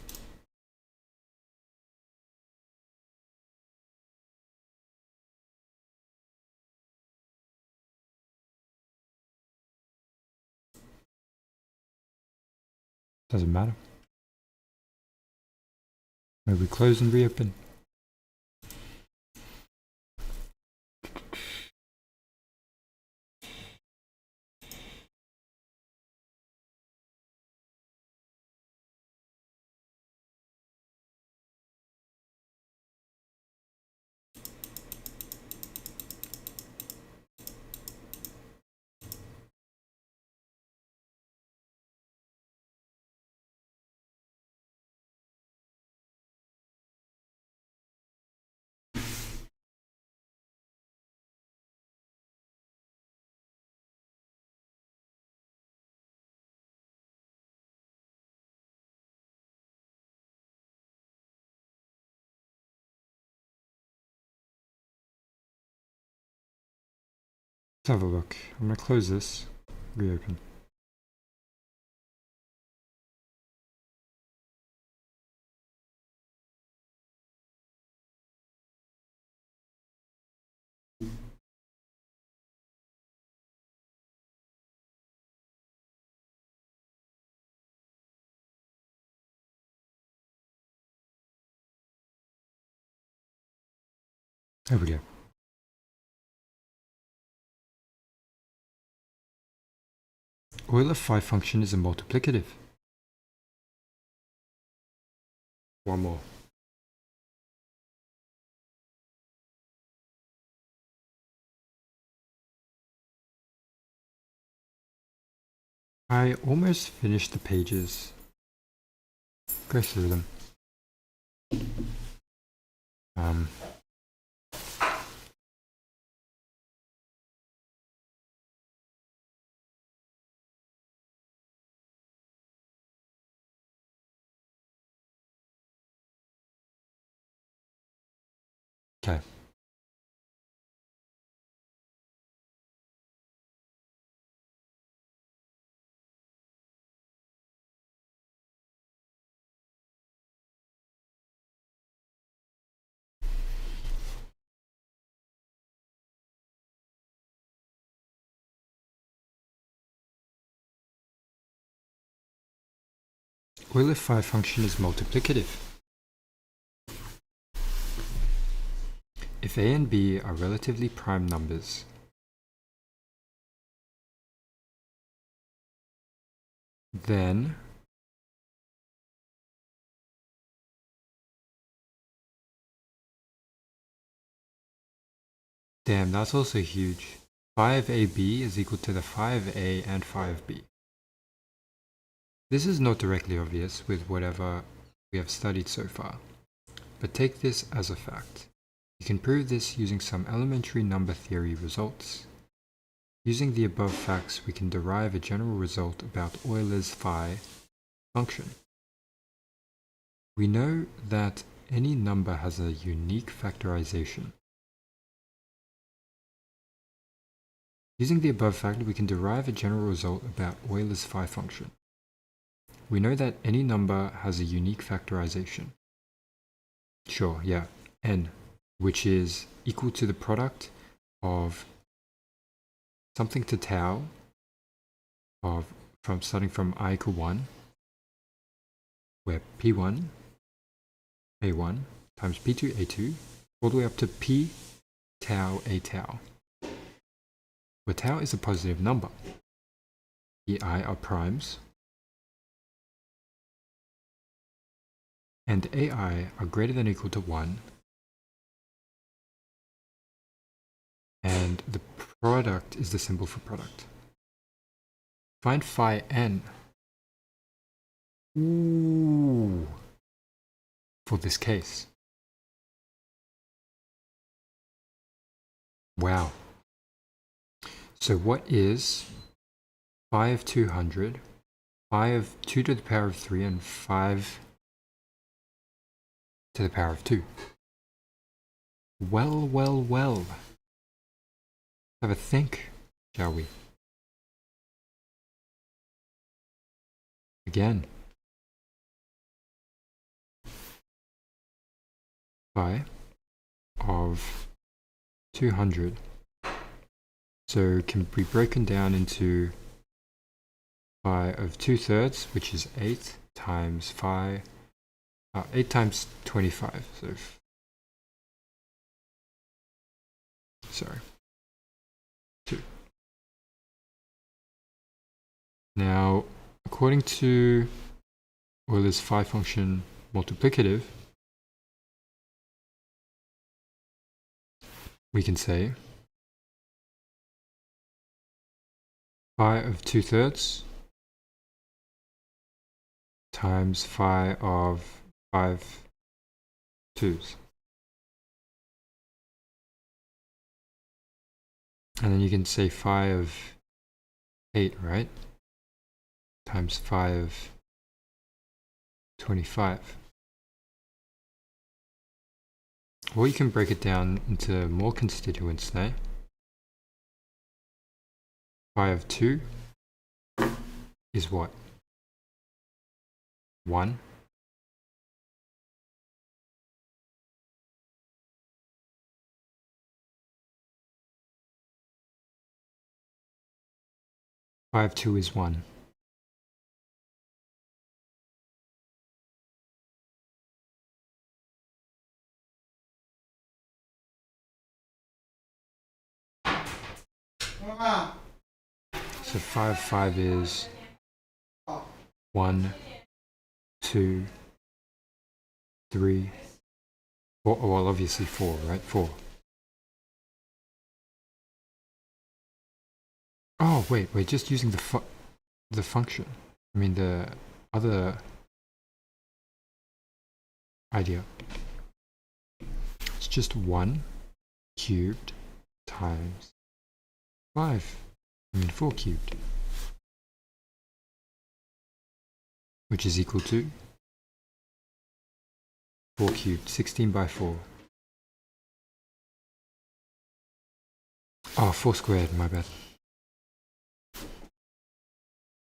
doesn't matter. Maybe close and reopen. Let's have a look. I'm going to close this, reopen. There we go. Euler phi function is a multiplicative. One more. I almost finished the pages. Go through them. Okay. Euler phi function is multiplicative. If a and b are relatively prime numbers, then damn, that's also huge. Phi of AB is equal to the phi of A and phi of B. This is not directly obvious with whatever we have studied so far, but take this as a fact. You can prove this using some elementary number theory results. Using the above facts, we can derive a general result about Euler's phi function. We know that any number has a unique factorization. Using the above fact, we can derive a general result about Euler's phi function. We know that any number has a unique factorization. Sure, yeah, n, which is equal to the product of something to tau starting from I equal 1, where P1, A1 times P2, A2, all the way up to P tau, A tau, where tau is a positive number. The I are primes, and AI are greater than or equal to 1, and the product is the symbol for product. Find phi n. Ooh. For this case. Wow. So what is phi of 200, phi of 2 to the power of 3, and 5 to the power of 2? Well, well, well. Have a think, shall we? Again. Phi of 200. So it can be broken down into phi of 2/3, which is 8 times phi, 8 times 25. So, sorry, 2. Now, according to Euler's phi function multiplicative, we can say phi of 2/3 times phi of 5/2. And then you can say phi of 8, right? Times phi of 25. Or you can break it down into more constituents now. Phi of 2 is what? 1. Phi of 2 is 1. So phi of 5 is 1, 2, 3, 4. Well, obviously 4, right? 4. Oh, wait, we're just using the function. I mean, the other idea. It's just 1 cubed times 5. I mean, 4 cubed. Which is equal to 4 cubed, 16 by 4. Oh, 4 squared, my bad.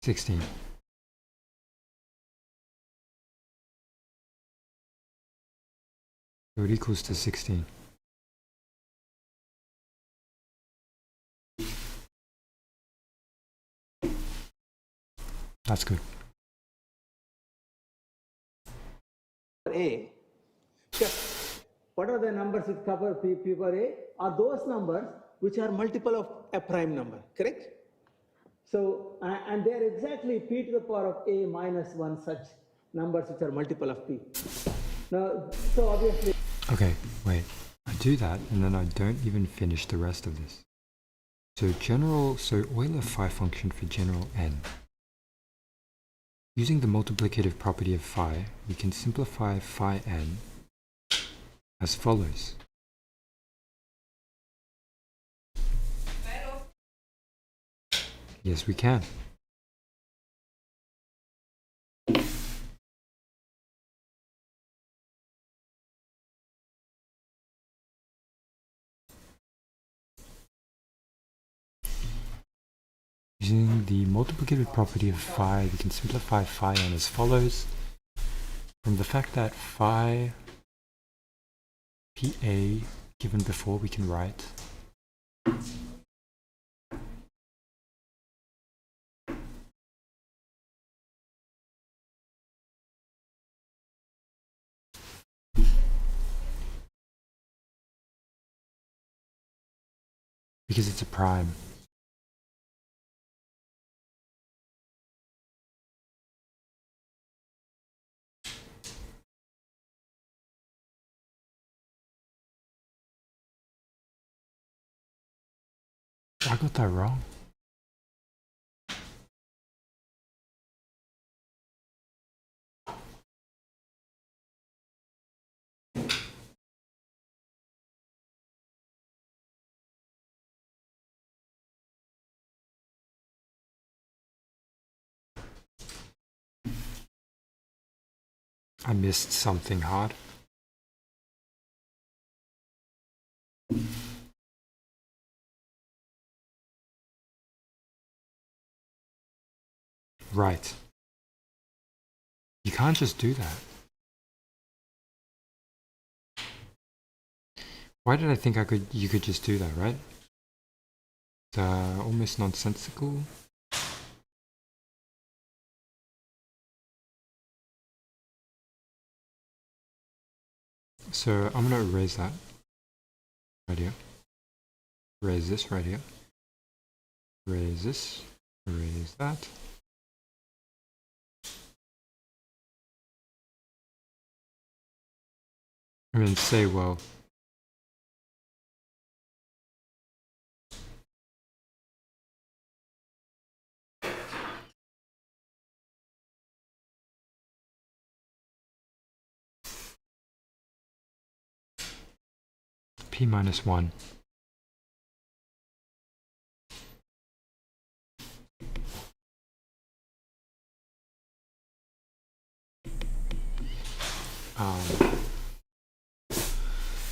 16. So it equals to 16. That's good. A. What are the numbers which cover P power A? Are those numbers which are multiple of a prime number, correct? So, and they are exactly P to the power of A minus 1 such numbers which are multiple of P. Now, so obviously... Okay, wait. I do that and then I don't even finish the rest of this. So Euler phi function for general n. Using the multiplicative property of phi, we can simplify phi n as follows. Yes, we can. Using the multiplicative property of phi, we can simplify phi n as follows. From the fact that phi PA given before, we can write because it's a prime. I got that wrong. I missed something hard. Right. You can't just do that. Why did I think you could just do that, right? It's almost nonsensical. So I'm gonna erase that right here. Erase this right here. Erase this. Erase that. And then say, well, p minus 1.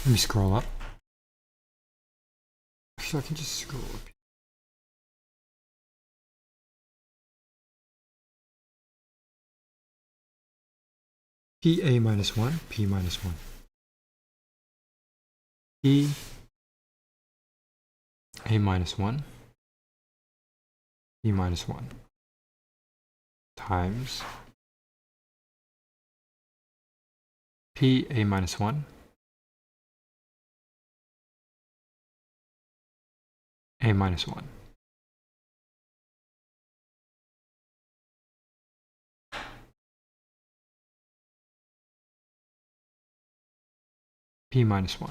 Let me scroll up. Actually, I can just scroll up. PA minus 1, P minus 1. P A minus 1, P minus 1 times P A minus 1, A minus 1. P minus 1.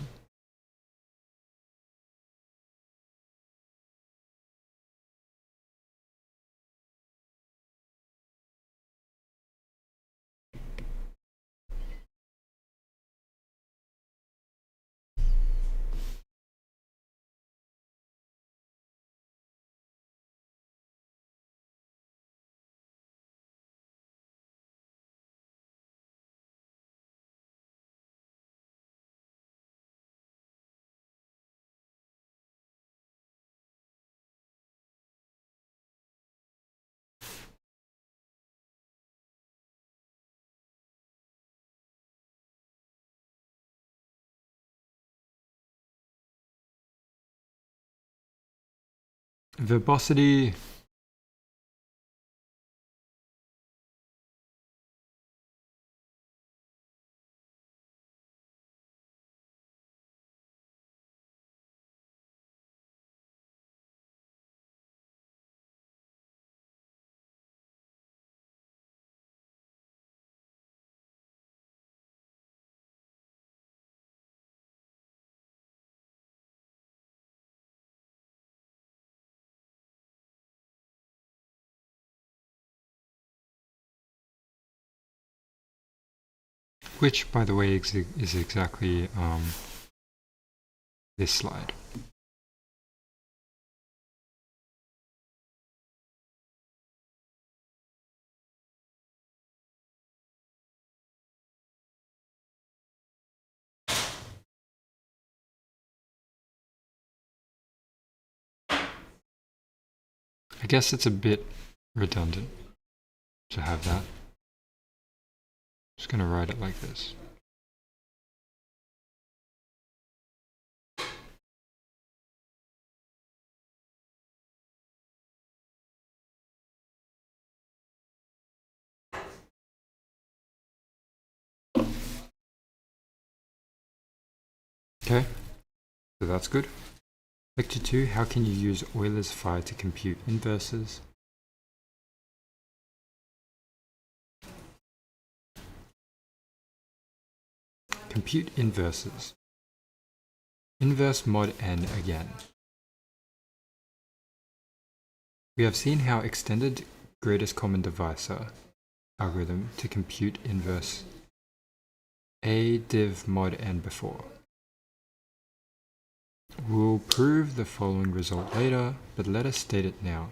Verbosity which, by the way, is exactly this slide. I guess it's a bit redundant to have that. Just gonna write it like this. Okay, so that's good. Lecture 2, how can you use Euler's phi to compute inverses? Compute inverses. Inverse mod n again. We have seen how extended greatest common divisor algorithm to compute inverse a div mod n before. We'll prove the following result later, but let us state it now.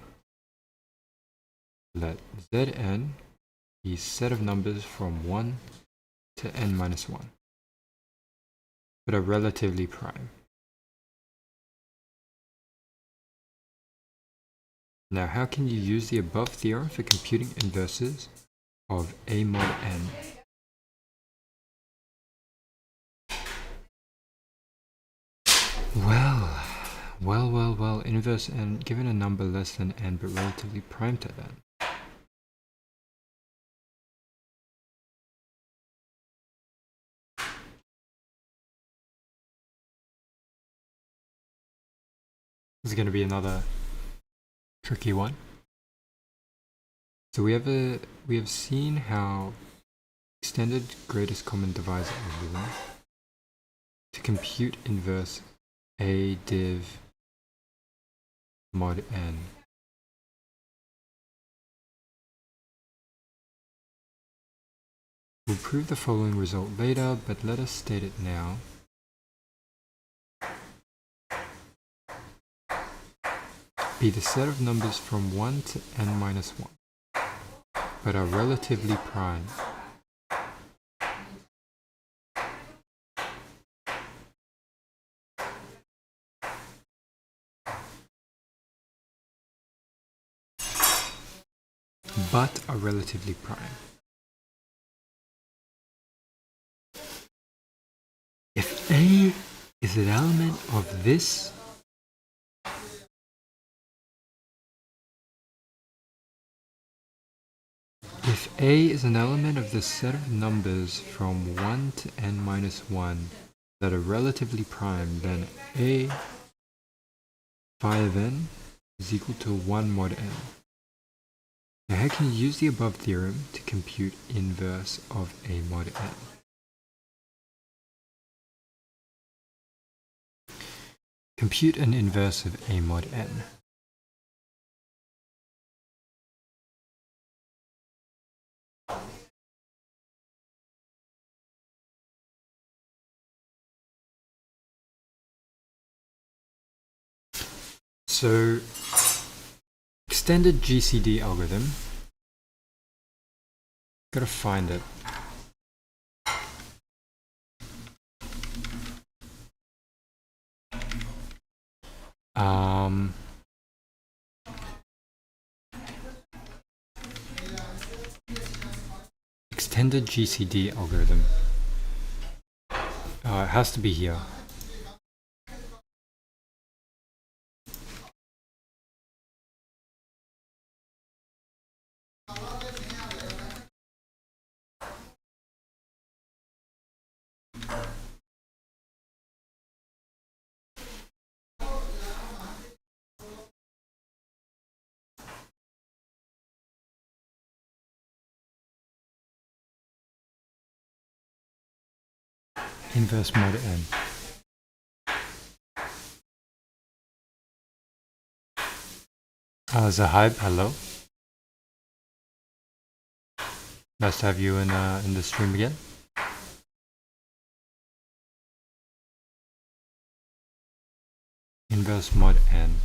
Let Zn be a set of numbers from 1 to n minus 1, but are relatively prime. Now, how can you use the above theorem for computing inverses of a mod n? Well, inverse n given a number less than n but relatively prime to n. This is going to be another tricky one. So we have seen how extended greatest common divisor algorithm to compute inverse a div mod n. We'll prove the following result later, but let us state it now. Be the set of numbers from 1 to n minus 1, but are relatively prime. But are relatively prime. is an element of this. If A is an element of the set of numbers from 1 to n minus 1 that are relatively prime, then A phi of n is equal to 1 mod n. Now how can you use the above theorem to compute inverse of A mod n? Compute an inverse of A mod n. So, extended GCD algorithm, gotta find it. Extended GCD algorithm. It has to be here. Inverse mod n. Zahib, hello. Nice to have you in the stream again. Inverse mod n.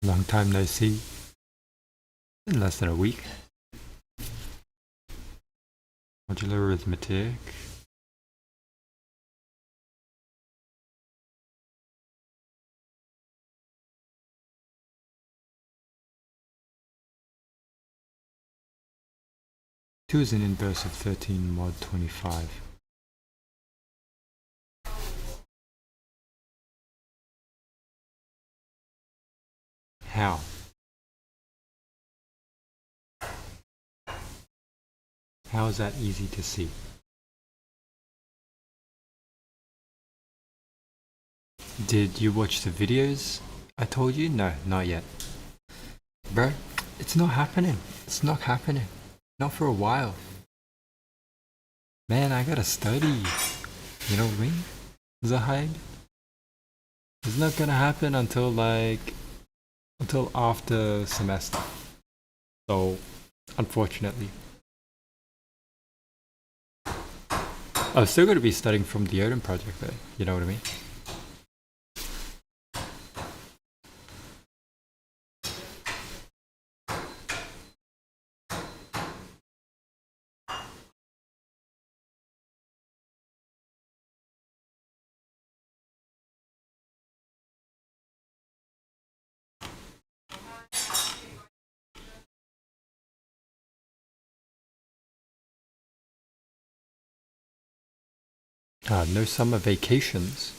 Long time no see. In less than a week. Modular arithmetic. Two is an inverse of 13 mod 25. How? How is that easy to see? Did you watch the videos I told you? No, not yet. Bro, it's not happening. It's not happening. Not for a while. Man, I gotta study. You know what I mean? Zahid? It's not gonna happen until after semester. So, unfortunately. I'm still gonna be studying from the Odin Project though. You know what I mean? No summer vacations.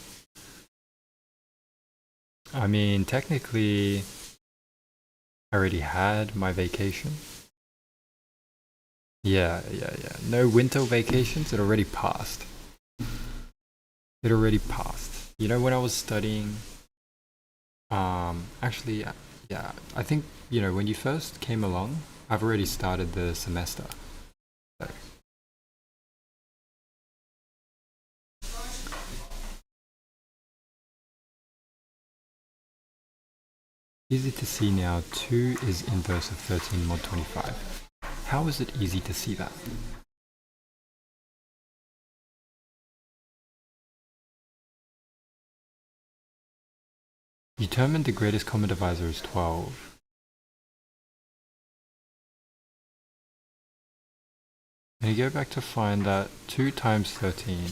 I mean, technically, I already had my vacation. Yeah. No winter vacations. It already passed. It already passed. You know, when I was studying, actually, yeah, I think, you know, when you first came along, I've already started the semester. So. Easy to see now, 2 is inverse of 13 mod 25. How is it easy to see that? Determine the greatest common divisor is 12. And you go back to find that 2 times 13.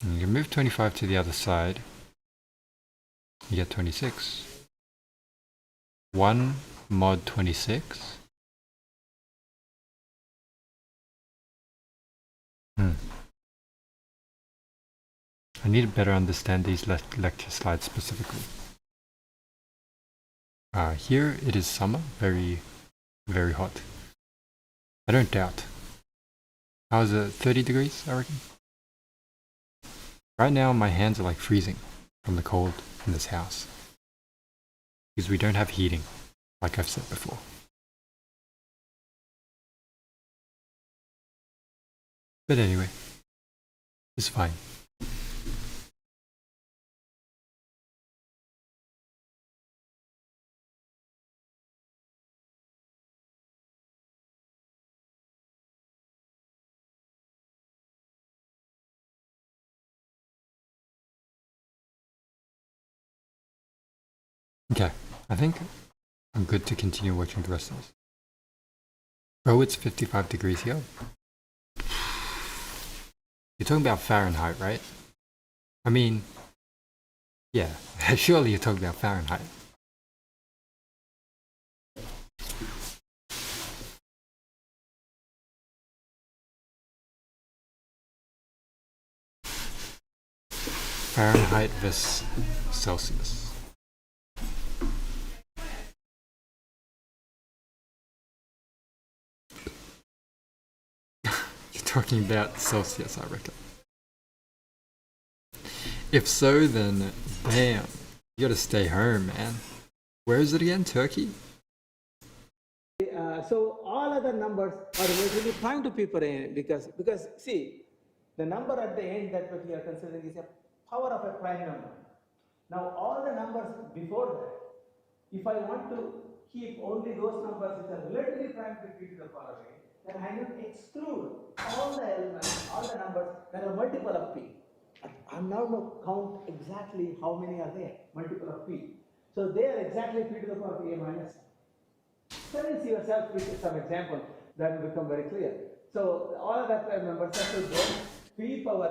And you can move 25 to the other side. You get 26. 1 mod 26. I need to better understand these lecture slides specifically. Here it is summer, very, very hot. I don't doubt. How's it? 30 degrees, I reckon? Right now my hands are like freezing from the cold in this house. Because we don't have heating, like I've said before. But anyway, it's fine. Okay, I think I'm good to continue watching the rest of this. Bro, it's 55 degrees here. You're talking about Fahrenheit, right? I mean, yeah, surely you're talking about Fahrenheit. Fahrenheit vs Celsius. You're talking about Celsius, I reckon. If so, then damn, you gotta stay home, man. Where is it again? Turkey? So all other numbers are relatively prime to p per n because see, the number at the end that what we are considering is a power of a prime number. Now all the numbers before that, if I want to keep only those numbers which are relatively prime to p to the power of n, then I need to exclude all the elements, all the numbers that are multiple of p. I'm now going to count exactly how many are there, multiple of p. So they are exactly p to the power of a minus 1. Convince yourself with some example that will become very clear. So all of that numbers have to go p power,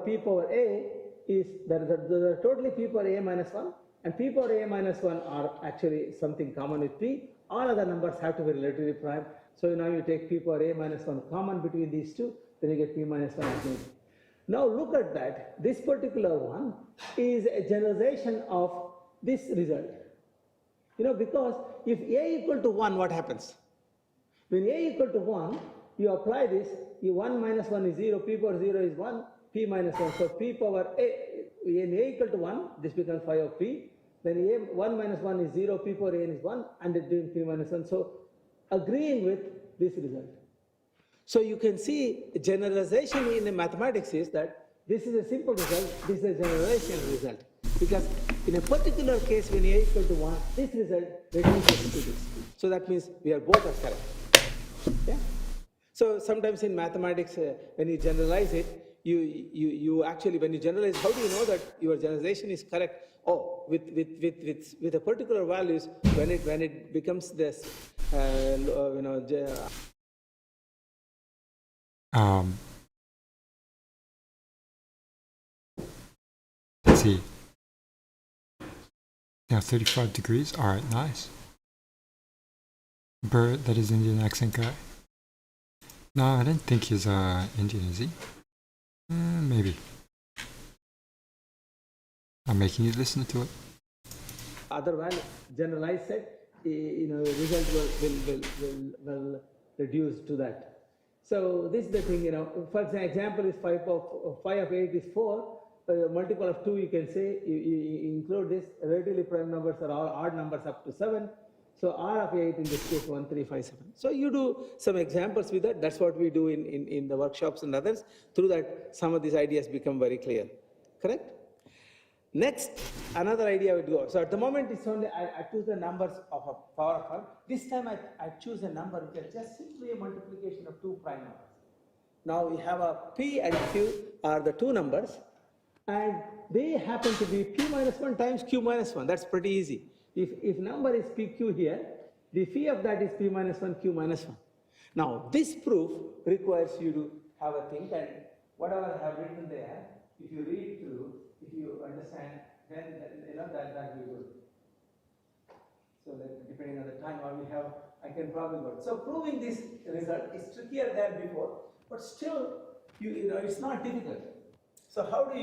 p power a is the totally p power a minus 1, and p power a minus 1 are actually something common with p. All other numbers have to be relatively prime. So now you take p power a minus 1 common between these two, then you get p minus 1 again. Now look at that. This particular one is a generalization of this result. Because if a equal to 1, what happens? When a equal to 1, you apply this, 1 minus 1 is 0, p power 0 is 1, p minus 1. So p power a, when a equal to 1, this becomes phi of p. Then a 1 minus 1 is 0, p power n is 1, and it doing p minus 1. So agreeing with this result. So you can see generalization in mathematics is that this is a simple result, this is a generalization result. Because in a particular case, when a equal to 1, this result reduces to this. So that means we are both are correct. Yeah? So sometimes in mathematics, when you generalize it, you actually, when you generalize, how do you know that your generalization is correct? Oh, with a particular values, when it becomes this, Let's see. Now 35 degrees. Alright, nice. Bert, that is Indian accent guy. No, I don't think he's Indian, is he? Maybe. I'm making you listen to it. Other value, generalized set, result will reduce to that. So this is the thing, for example, is phi of 8 is 4. Multiple of 2, you can say, you include this, relatively prime numbers are all odd numbers up to 7. So R of 8 in this case 1, 3, 5, 7. So you do some examples with that. That's what we do in the workshops and others. Through that, some of these ideas become very clear. Correct? Next, another idea would go. So at the moment, it's only, I choose the numbers of a power of 5. This time, I choose a number which is just simply a multiplication of 2 prime numbers. Now we have a p and q are the two numbers, and they happen to be p minus 1 times q minus 1. That's pretty easy. If number is pq here, the phi of that is p minus 1, q minus 1. Now, this proof requires you to have a think, and whatever I have written there, if you read through, if you understand then that will be good. So that depending on the time we have, I can probably work. So proving this result is trickier than before, but still, it's not difficult. So how do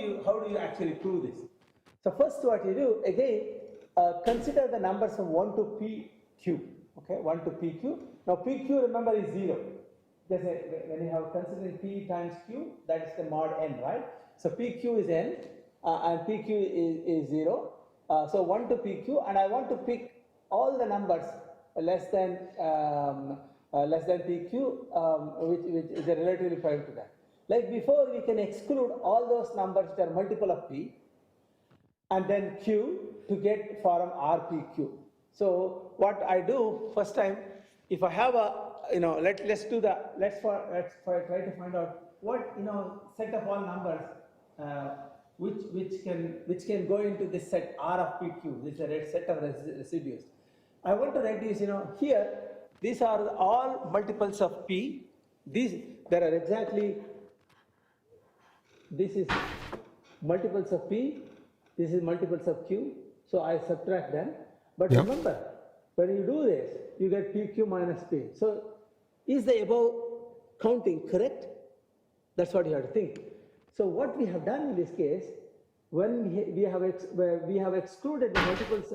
you actually prove this? So first, what you do again, consider the numbers from 1 to pq. Okay, 1 to pq. Now pq, remember, is 0. Because when you have considering p times q, that is the mod n, right? So pq is n, and pq is 0. So 1 to pq, and I want to pick all the numbers less than pq, which is a relatively prime to that. Like before, we can exclude all those numbers that are multiple of p, and then q to get form rpq. So what I do first time, if I have a let's try to find out what set of all numbers which can go into this set R of pq. This is a set of residues. I want to reduce, here, these are all multiples of p. There are exactly, this is multiples of p, this is multiples of q, so I subtract them. But remember, when you do this, you get pq minus p. So is the above counting correct? That's what you have to think. So what we have done in this case, when we have excluded the multiples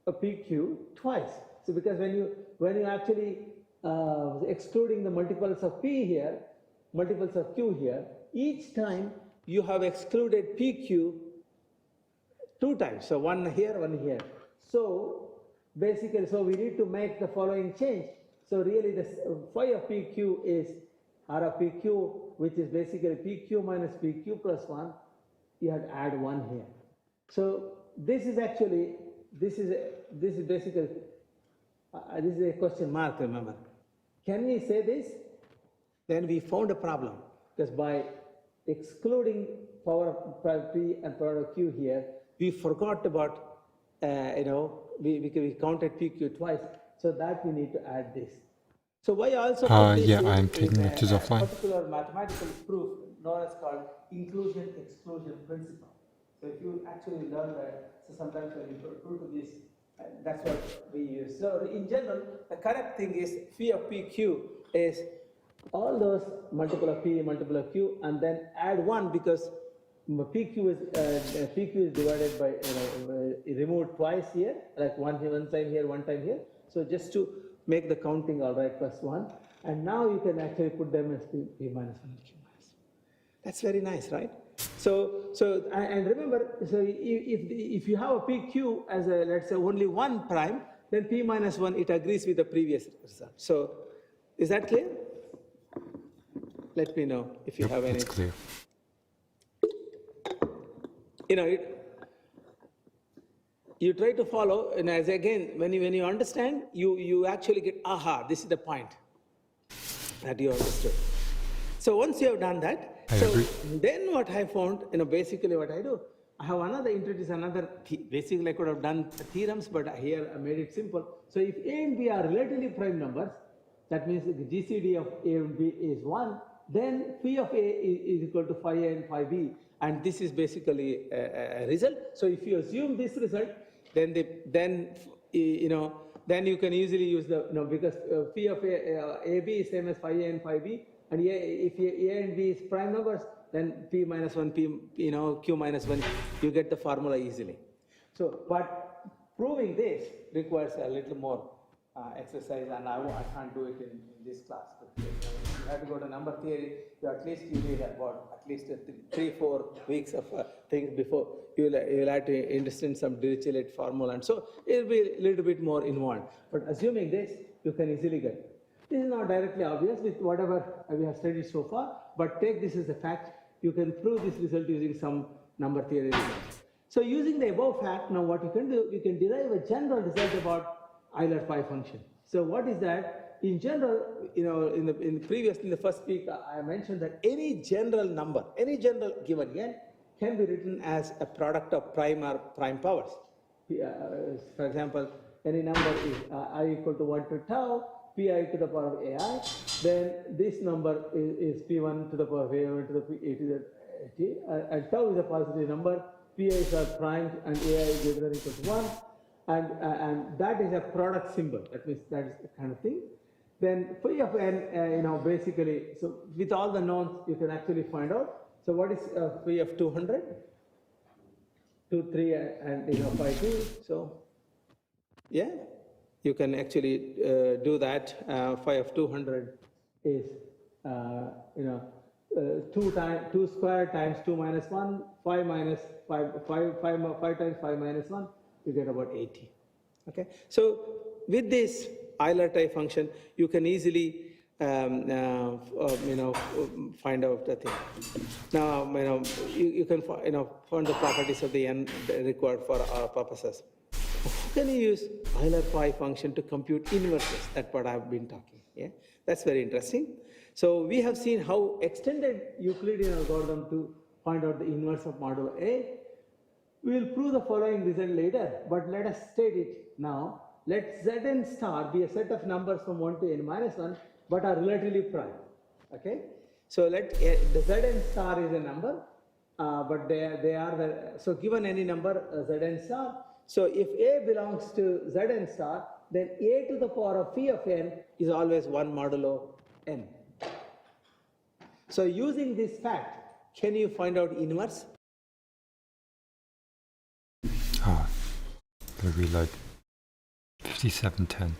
of pq twice. So because when you actually excluding the multiples of p here, multiples of q here, each time you have excluded pq 2 times. So one here, one here. So basically, so we need to make the following change. So really, the phi of pq is r of pq, which is basically pq minus pq plus 1. You have to add 1 here. So this is actually, this is basically, this is a question mark, remember. Can we say this? Then we found a problem, because by excluding power of p and power of q here, we forgot about, we counted pq twice, so that we need to add this. So why also put this yeah, I'm taking a pictures offline. particular mathematical proof known as called inclusion-exclusion principle. So if you actually learn that, so sometimes when you prove this, that's what we use. So in general, the correct thing is phi of pq is all those multiple of p, multiple of q, and then add 1, because pq is divided by, removed twice here, like one time here, one time here. So just to make the counting all right, plus 1. And now you can actually put them as p minus 1 and q minus 1. That's very nice, right? So and remember, so if you have a pq as a, let's say, only 1 prime, then p minus 1, it agrees with the previous result. So is that clear? Let me know if you have any. It's clear. You try to follow, and as again, when you understand, you actually get, aha, this is the point that you understood. So once you have done that, then what I found, basically what I do, I have introduce another, basically I could have done theorems, but here I made it simple. So if A and B are relatively prime numbers, that means the GCD of A and B is 1, then phi of A is equal to phi A and phi B, and this is basically a result. So if you assume this result, then you can easily use the, because phi of AB is same as phi A and phi B, and if A and B is prime numbers, then p minus 1, q minus 1, you get the formula easily. So, but proving this requires a little more exercise, and I can't do it in this class. But you have to go to number theory. At least you need about at least 3-4 weeks of things before you'll have to understand some Dirichlet formula, and so it'll be a little bit more involved. But assuming this, you can easily get it. This is not directly obvious with whatever we have studied so far, but take this as a fact. You can prove this result using some number theory results. So using the above fact, now what you can do, you can derive a general result about Euler-Pi function. So what is that? In general, in the first speak, I mentioned that any general number, any general given n, can be written as a product of prime or prime powers. For example, any number is I equal to 1 to tau, pi to the power of ai, then this number is p1 to the power of a1 to the p a to the t, and tau is a positive number, PIs are primed and AI is greater than or equal to 1, and that is a product symbol. That means that is the kind of thing. Then phi of n, basically, so with all the knowns, you can actually find out. So what is phi of 200? 2, 3, and phi 2. So yeah, you can actually do that. Phi of 200 is 2 squared times 2 minus 1, 5 minus 5 times 5 minus 1, you get about 80. Okay, so with this Euler type function, you can easily find out the thing. Now, you can find the properties of the n required for our purposes. How can you use Euler pi function to compute inverses? That's what I've been talking. Yeah, that's very interesting. So we have seen how extended Euclidean algorithm to find out the inverse of modulo A. We will prove the following result later, but let us state it now. Let Zn star be a set of numbers from 1 to n minus 1, but are relatively prime. Okay, so let the Zn star is a number, but they are the, so given any number Zn star. So if A belongs to Zn star, then A to the power of phi of n is always 1 modulo n. So using this fact, can you find out inverse? Gotta reload. 5710.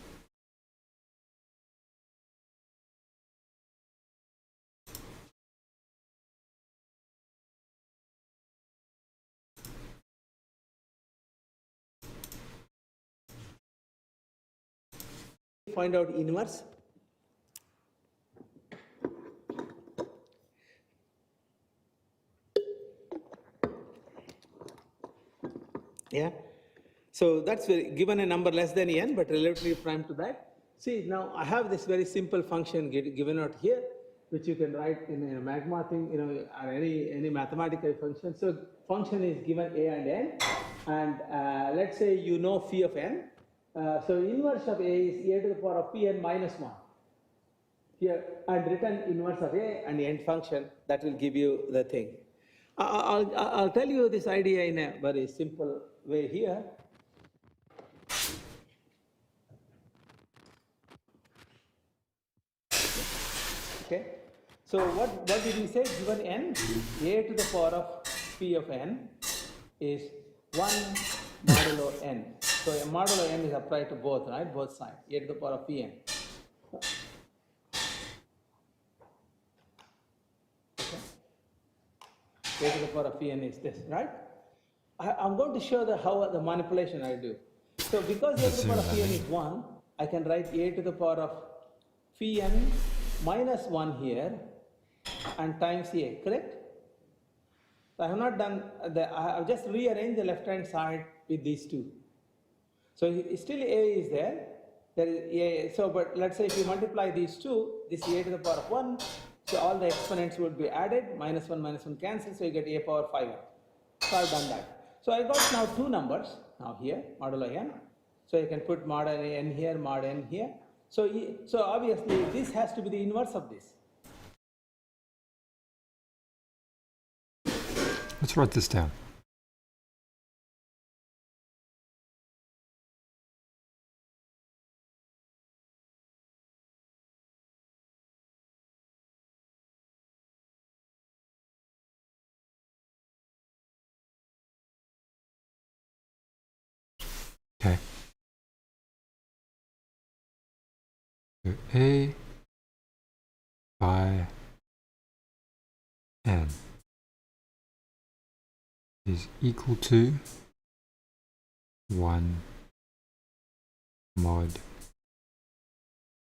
Find out inverse. Yeah. So that's given a number less than n, but relatively prime to that. See, now I have this very simple function given out here, which you can write in a magma thing, or any mathematical function. So function is given a and n, and let's say phi of n. So inverse of a is a to the power of pn minus 1. Here, and written inverse of a and the end function, that will give you the thing. I'll tell you this idea in a very simple way here. Okay, so what did we say? Given n, a to the power of p of n is 1 modulo n. So a modulo n is applied to both, right? Both sides, a to the power of pn. Okay. A to the power of pn is this, right? I'm going to show how the manipulation I do. So because a to the power of pn is 1, I can write a to the power of pn minus 1 here and times a, correct? So I have not done I have just rearranged the left hand side with these two. So still a is there. There is a, so but let's say if you multiply these two, this a to the power of 1, so all the exponents would be added, minus 1 cancel, so you get a power 5. So I've done that. So I got now two numbers now here, modulo n. So you can put mod n here, mod n here. So obviously this has to be the inverse of this. Let's write this down. Okay. So A by n is equal to 1 mod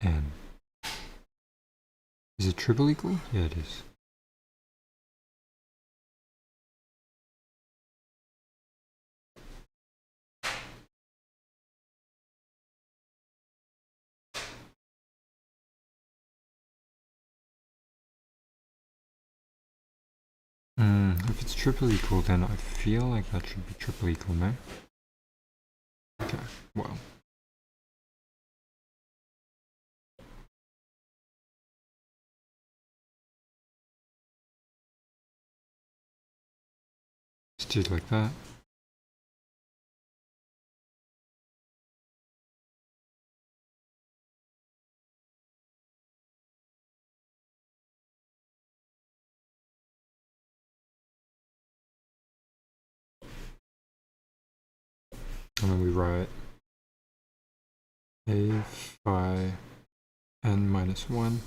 n. Is it triple equal? Yeah, it is. If it's triple equal, then I feel like that should be triple equal, no? Okay, well. Just do it like that. And then we write a phi n minus 1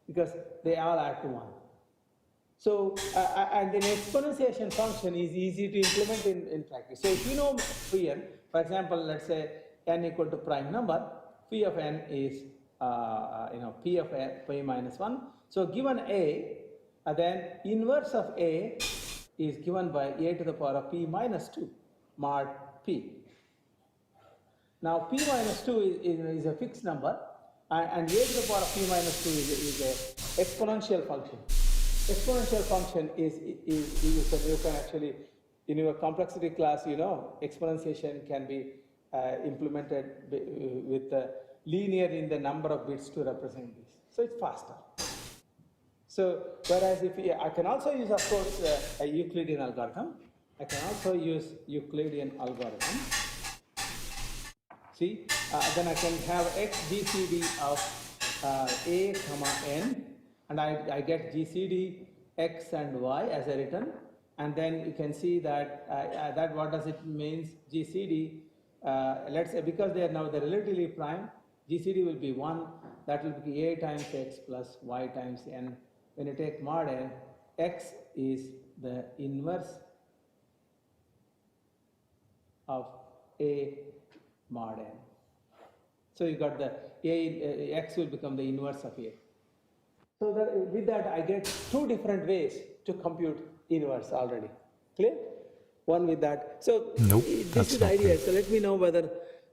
because they all add to 1. So, and an exponentiation function is easy to implement in practice. So, if you know phi n, for example, let's say n equal to prime number, phi of n is p of n, phi minus 1. So, given a, then inverse of a is given by a to the power of p minus 2 mod p. Now, p minus 2 is a fixed number, and a to the power of p minus 2 is an exponential function. Exponential function is you can actually, in your complexity class, you know, exponentiation can be implemented with linear in the number of bits to represent this. So it's faster. So whereas if I can also use, of course, a Euclidean algorithm. I can also use Euclidean algorithm. See, then I can have x GCD of a comma n, and I get GCD x and y as a written, and then you can see that that what does it means GCD. Let's say because they are now the relatively prime, GCD will be 1. That will be a times x plus y times n. When you take mod n, x is the inverse of a mod n. So you got the x will become the inverse of a. So that, with that I get 2 different ways to compute inverse already. Clear? One with that. So Nope, this is the idea. So let me know whether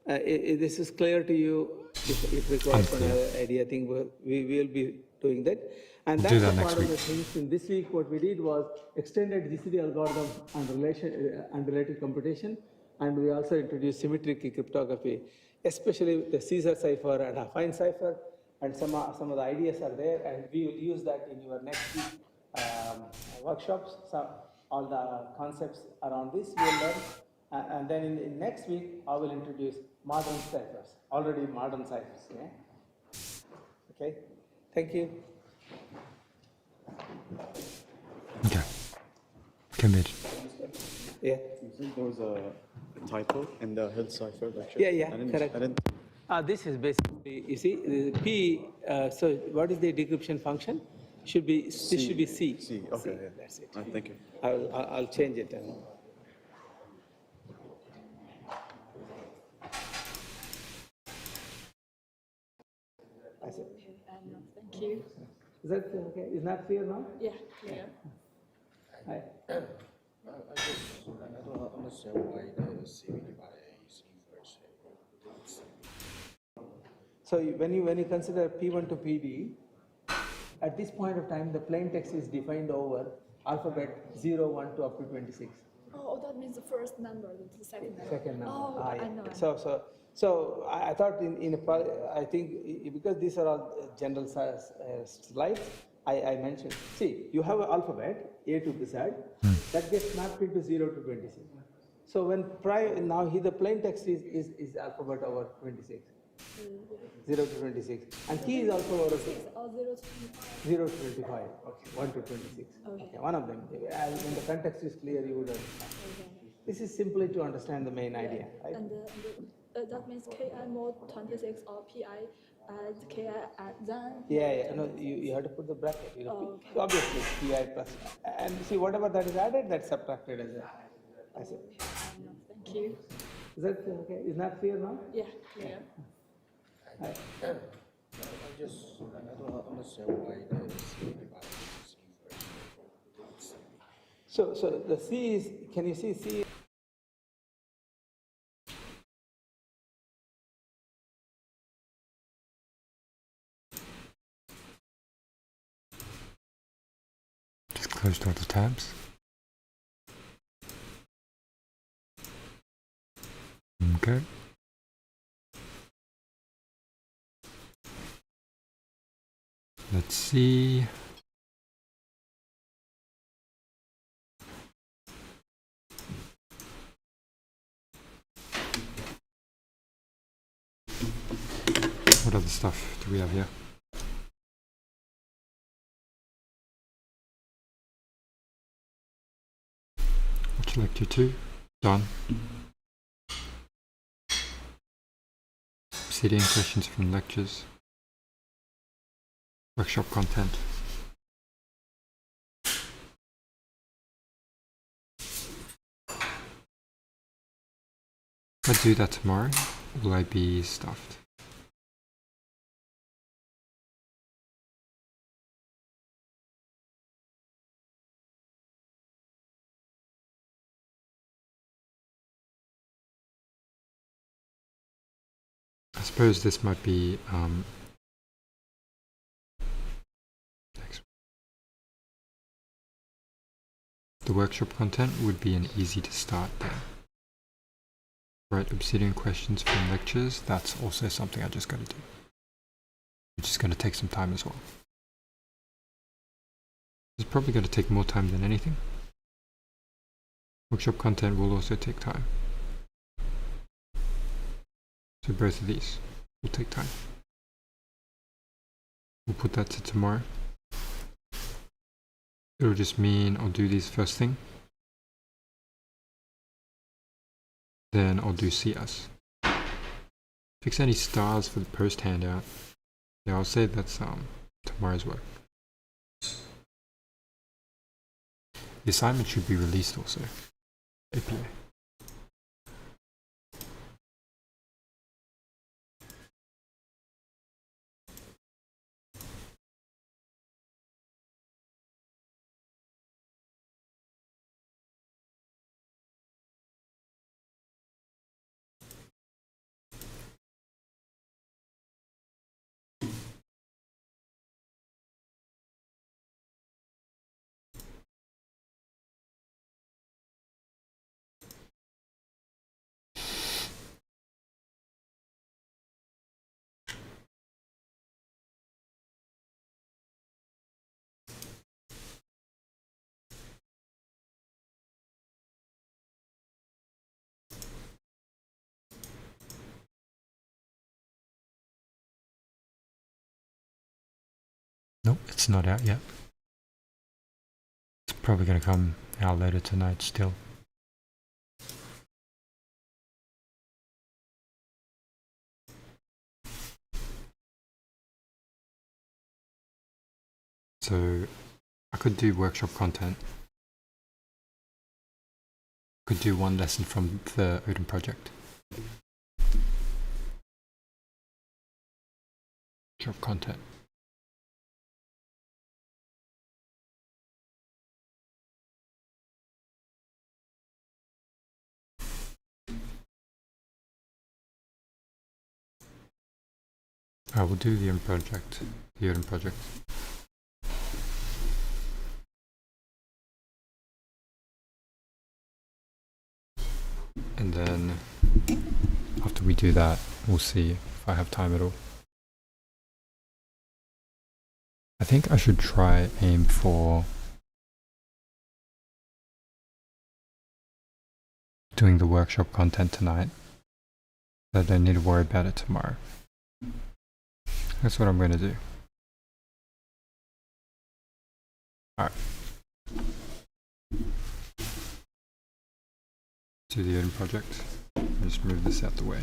this is clear to you. If it requires another idea, I think we will be doing that. And that's that the next part of week. the things. In this week, what we did was extended GCD algorithm and relative computation, and we also introduced symmetric key cryptography, especially the Caesar cipher and affine cipher, and some of the ideas are there, and we will use that in your next week workshops. So all the concepts around this we will learn, and then in next week I will introduce modern ciphers, already modern ciphers. Yeah? Okay, thank you. Okay. Commit. Yeah. You think there was a typo in the Hill cipher lecture? Yeah, I correct. didn't. This is basically, you see, the P, so what is the decryption function? Should be, this should be C. C, okay, yeah. That's it. Thank you. I'll change it. That's it. Thank you. Is that okay? Is that clear now? Yeah, clear. Hi. I don't understand why the CV divided is inverse. So when you consider P1 to PD, at this point of time, the plain text is defined over alphabet 0, 1 to up to 26. Oh, that means the first number, the second number. Second number. Oh, I know. So I thought I think because these are all general slides, I mentioned. See, you have an alphabet A to Z that gets mapped into 0 to 26. So when now here the plain text is alphabet over 26. 0 to 26. And key is also over 6. Oh, 0 to 25. 0 to 25. Okay. 1 to 26. Okay. One of them. When the context is clear, you would understand. Okay. This is simply to understand the main idea, right? And that means Ki mod 26 or Pi and Ki then. Yeah. No, you have to put the bracket. You know, Okay. obviously, Pi plus, and see whatever that is added, that's subtracted as a. Thank you. Is that okay? Is that clear now? Yeah, clear. I don't understand why the C divided C first. So the C is, can you see C? Just closed all the tabs. Okay. Let's see. What other stuff do we have here? Watch lecture 2. Done. Obsidian questions from lectures. Workshop content. If I do that tomorrow, will I be stuffed? I suppose this might be next. The workshop content would be an easy to start there. Write Obsidian questions from lectures, that's also something I just got to do. Which is going to take some time as well. It's probably going to take more time than anything. Workshop content will also take time. So both of these will take time. We'll put that to tomorrow. It'll just mean I'll do these first thing. Then I'll do CS. Fix any stars for the post handout. Yeah, I'll say that's tomorrow's work. The assignment should be released also. APA. Nope, it's not out yet. It's probably going to come out later tonight still. So I could do workshop content. Could do one lesson from the Odin Project. Workshop content. I will do the Odin Project. The Odin Project. And then after we do that, we'll see if I have time at all. I think I should try aim for doing the workshop content tonight. I don't need to worry about it tomorrow. That's what I'm going to do. Alright. to the Odin project. I'll just move this out the way.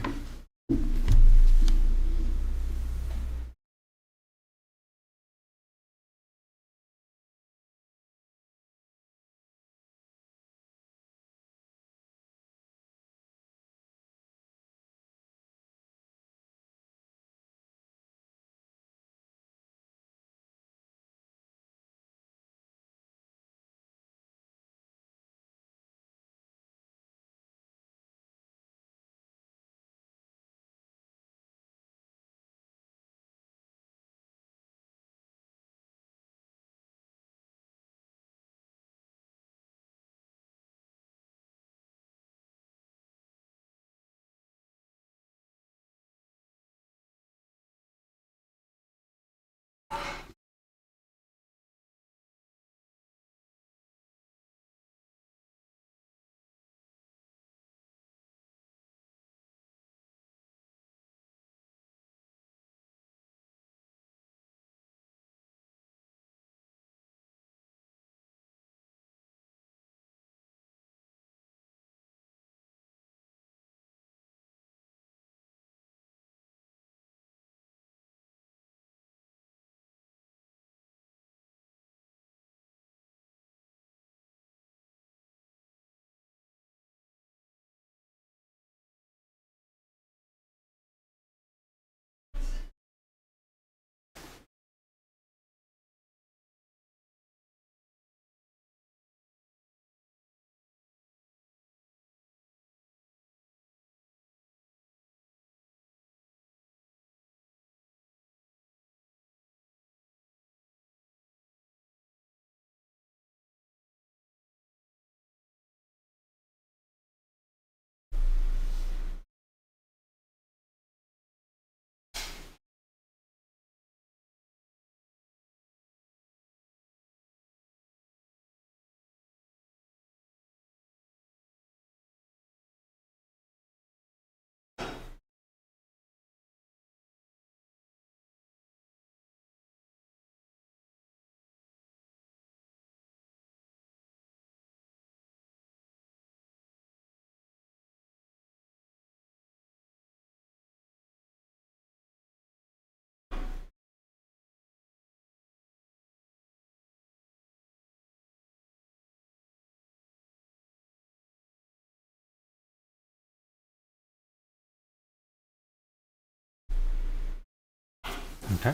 Okay.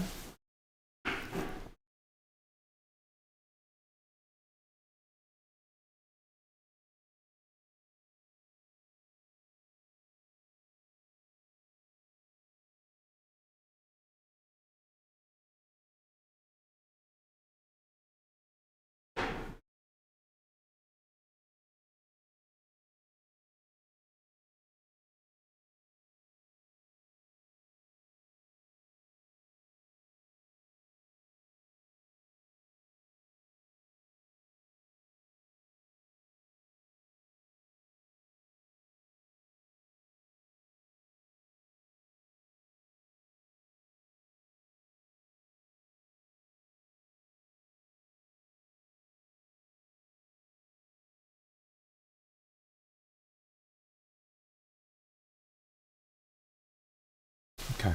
Okay.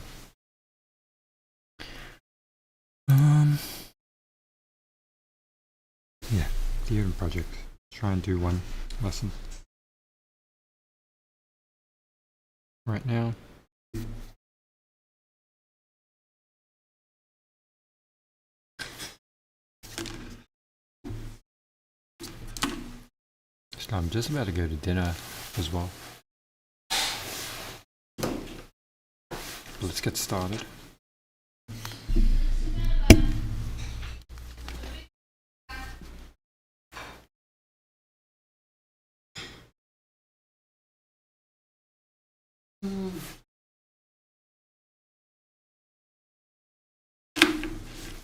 Yeah, the Odin project. Try and do one lesson right now. So I'm just about to go to dinner as well. Let's get started.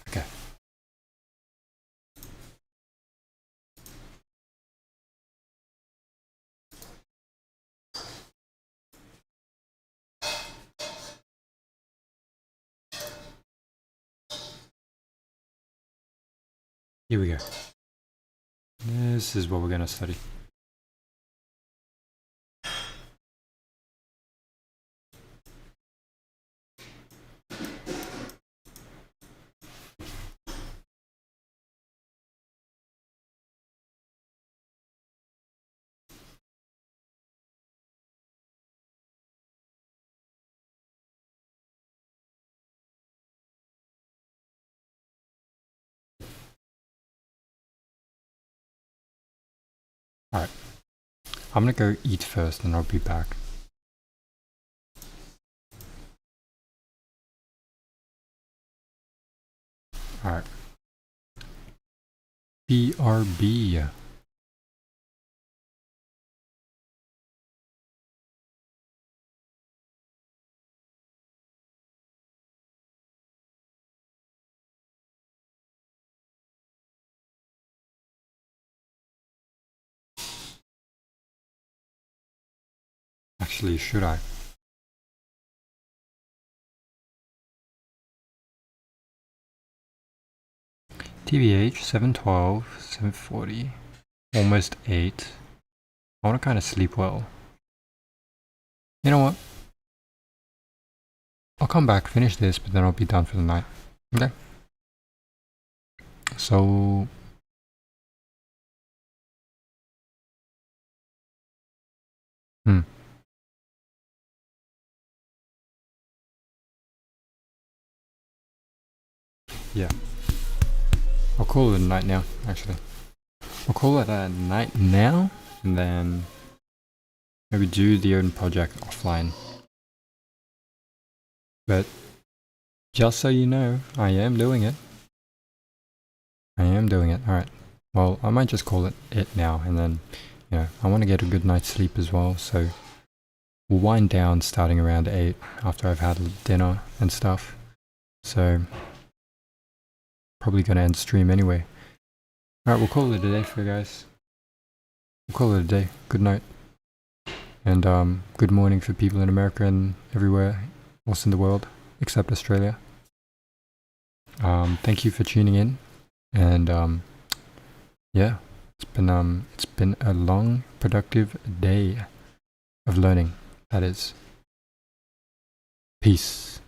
Okay. Here we go. This is what we're going to study. I'm gonna go eat first and I'll be back. Alright. BRB. Actually, should I? TBH 712, 740, almost 8. I want to kind of sleep well. You know what? I'll come back, finish this, but then I'll be done for the night. Okay? So... Yeah. I'll call it a night now, actually. I'll call it a night now, and then maybe do the Odin Project offline. But just so you know, I am doing it. I am doing it. Alright. Well, I might just call it now, and then, you know, I want to get a good night's sleep as well, so we'll wind down starting around 8 after I've had dinner and stuff. So, probably going to end stream anyway. Alright, we'll call it a day for you guys. We'll call it a day. Good night. And good morning for people in America and everywhere else in the world, except Australia. Thank you for tuning in. And yeah, it's been a long, productive day of learning. That is. Peace.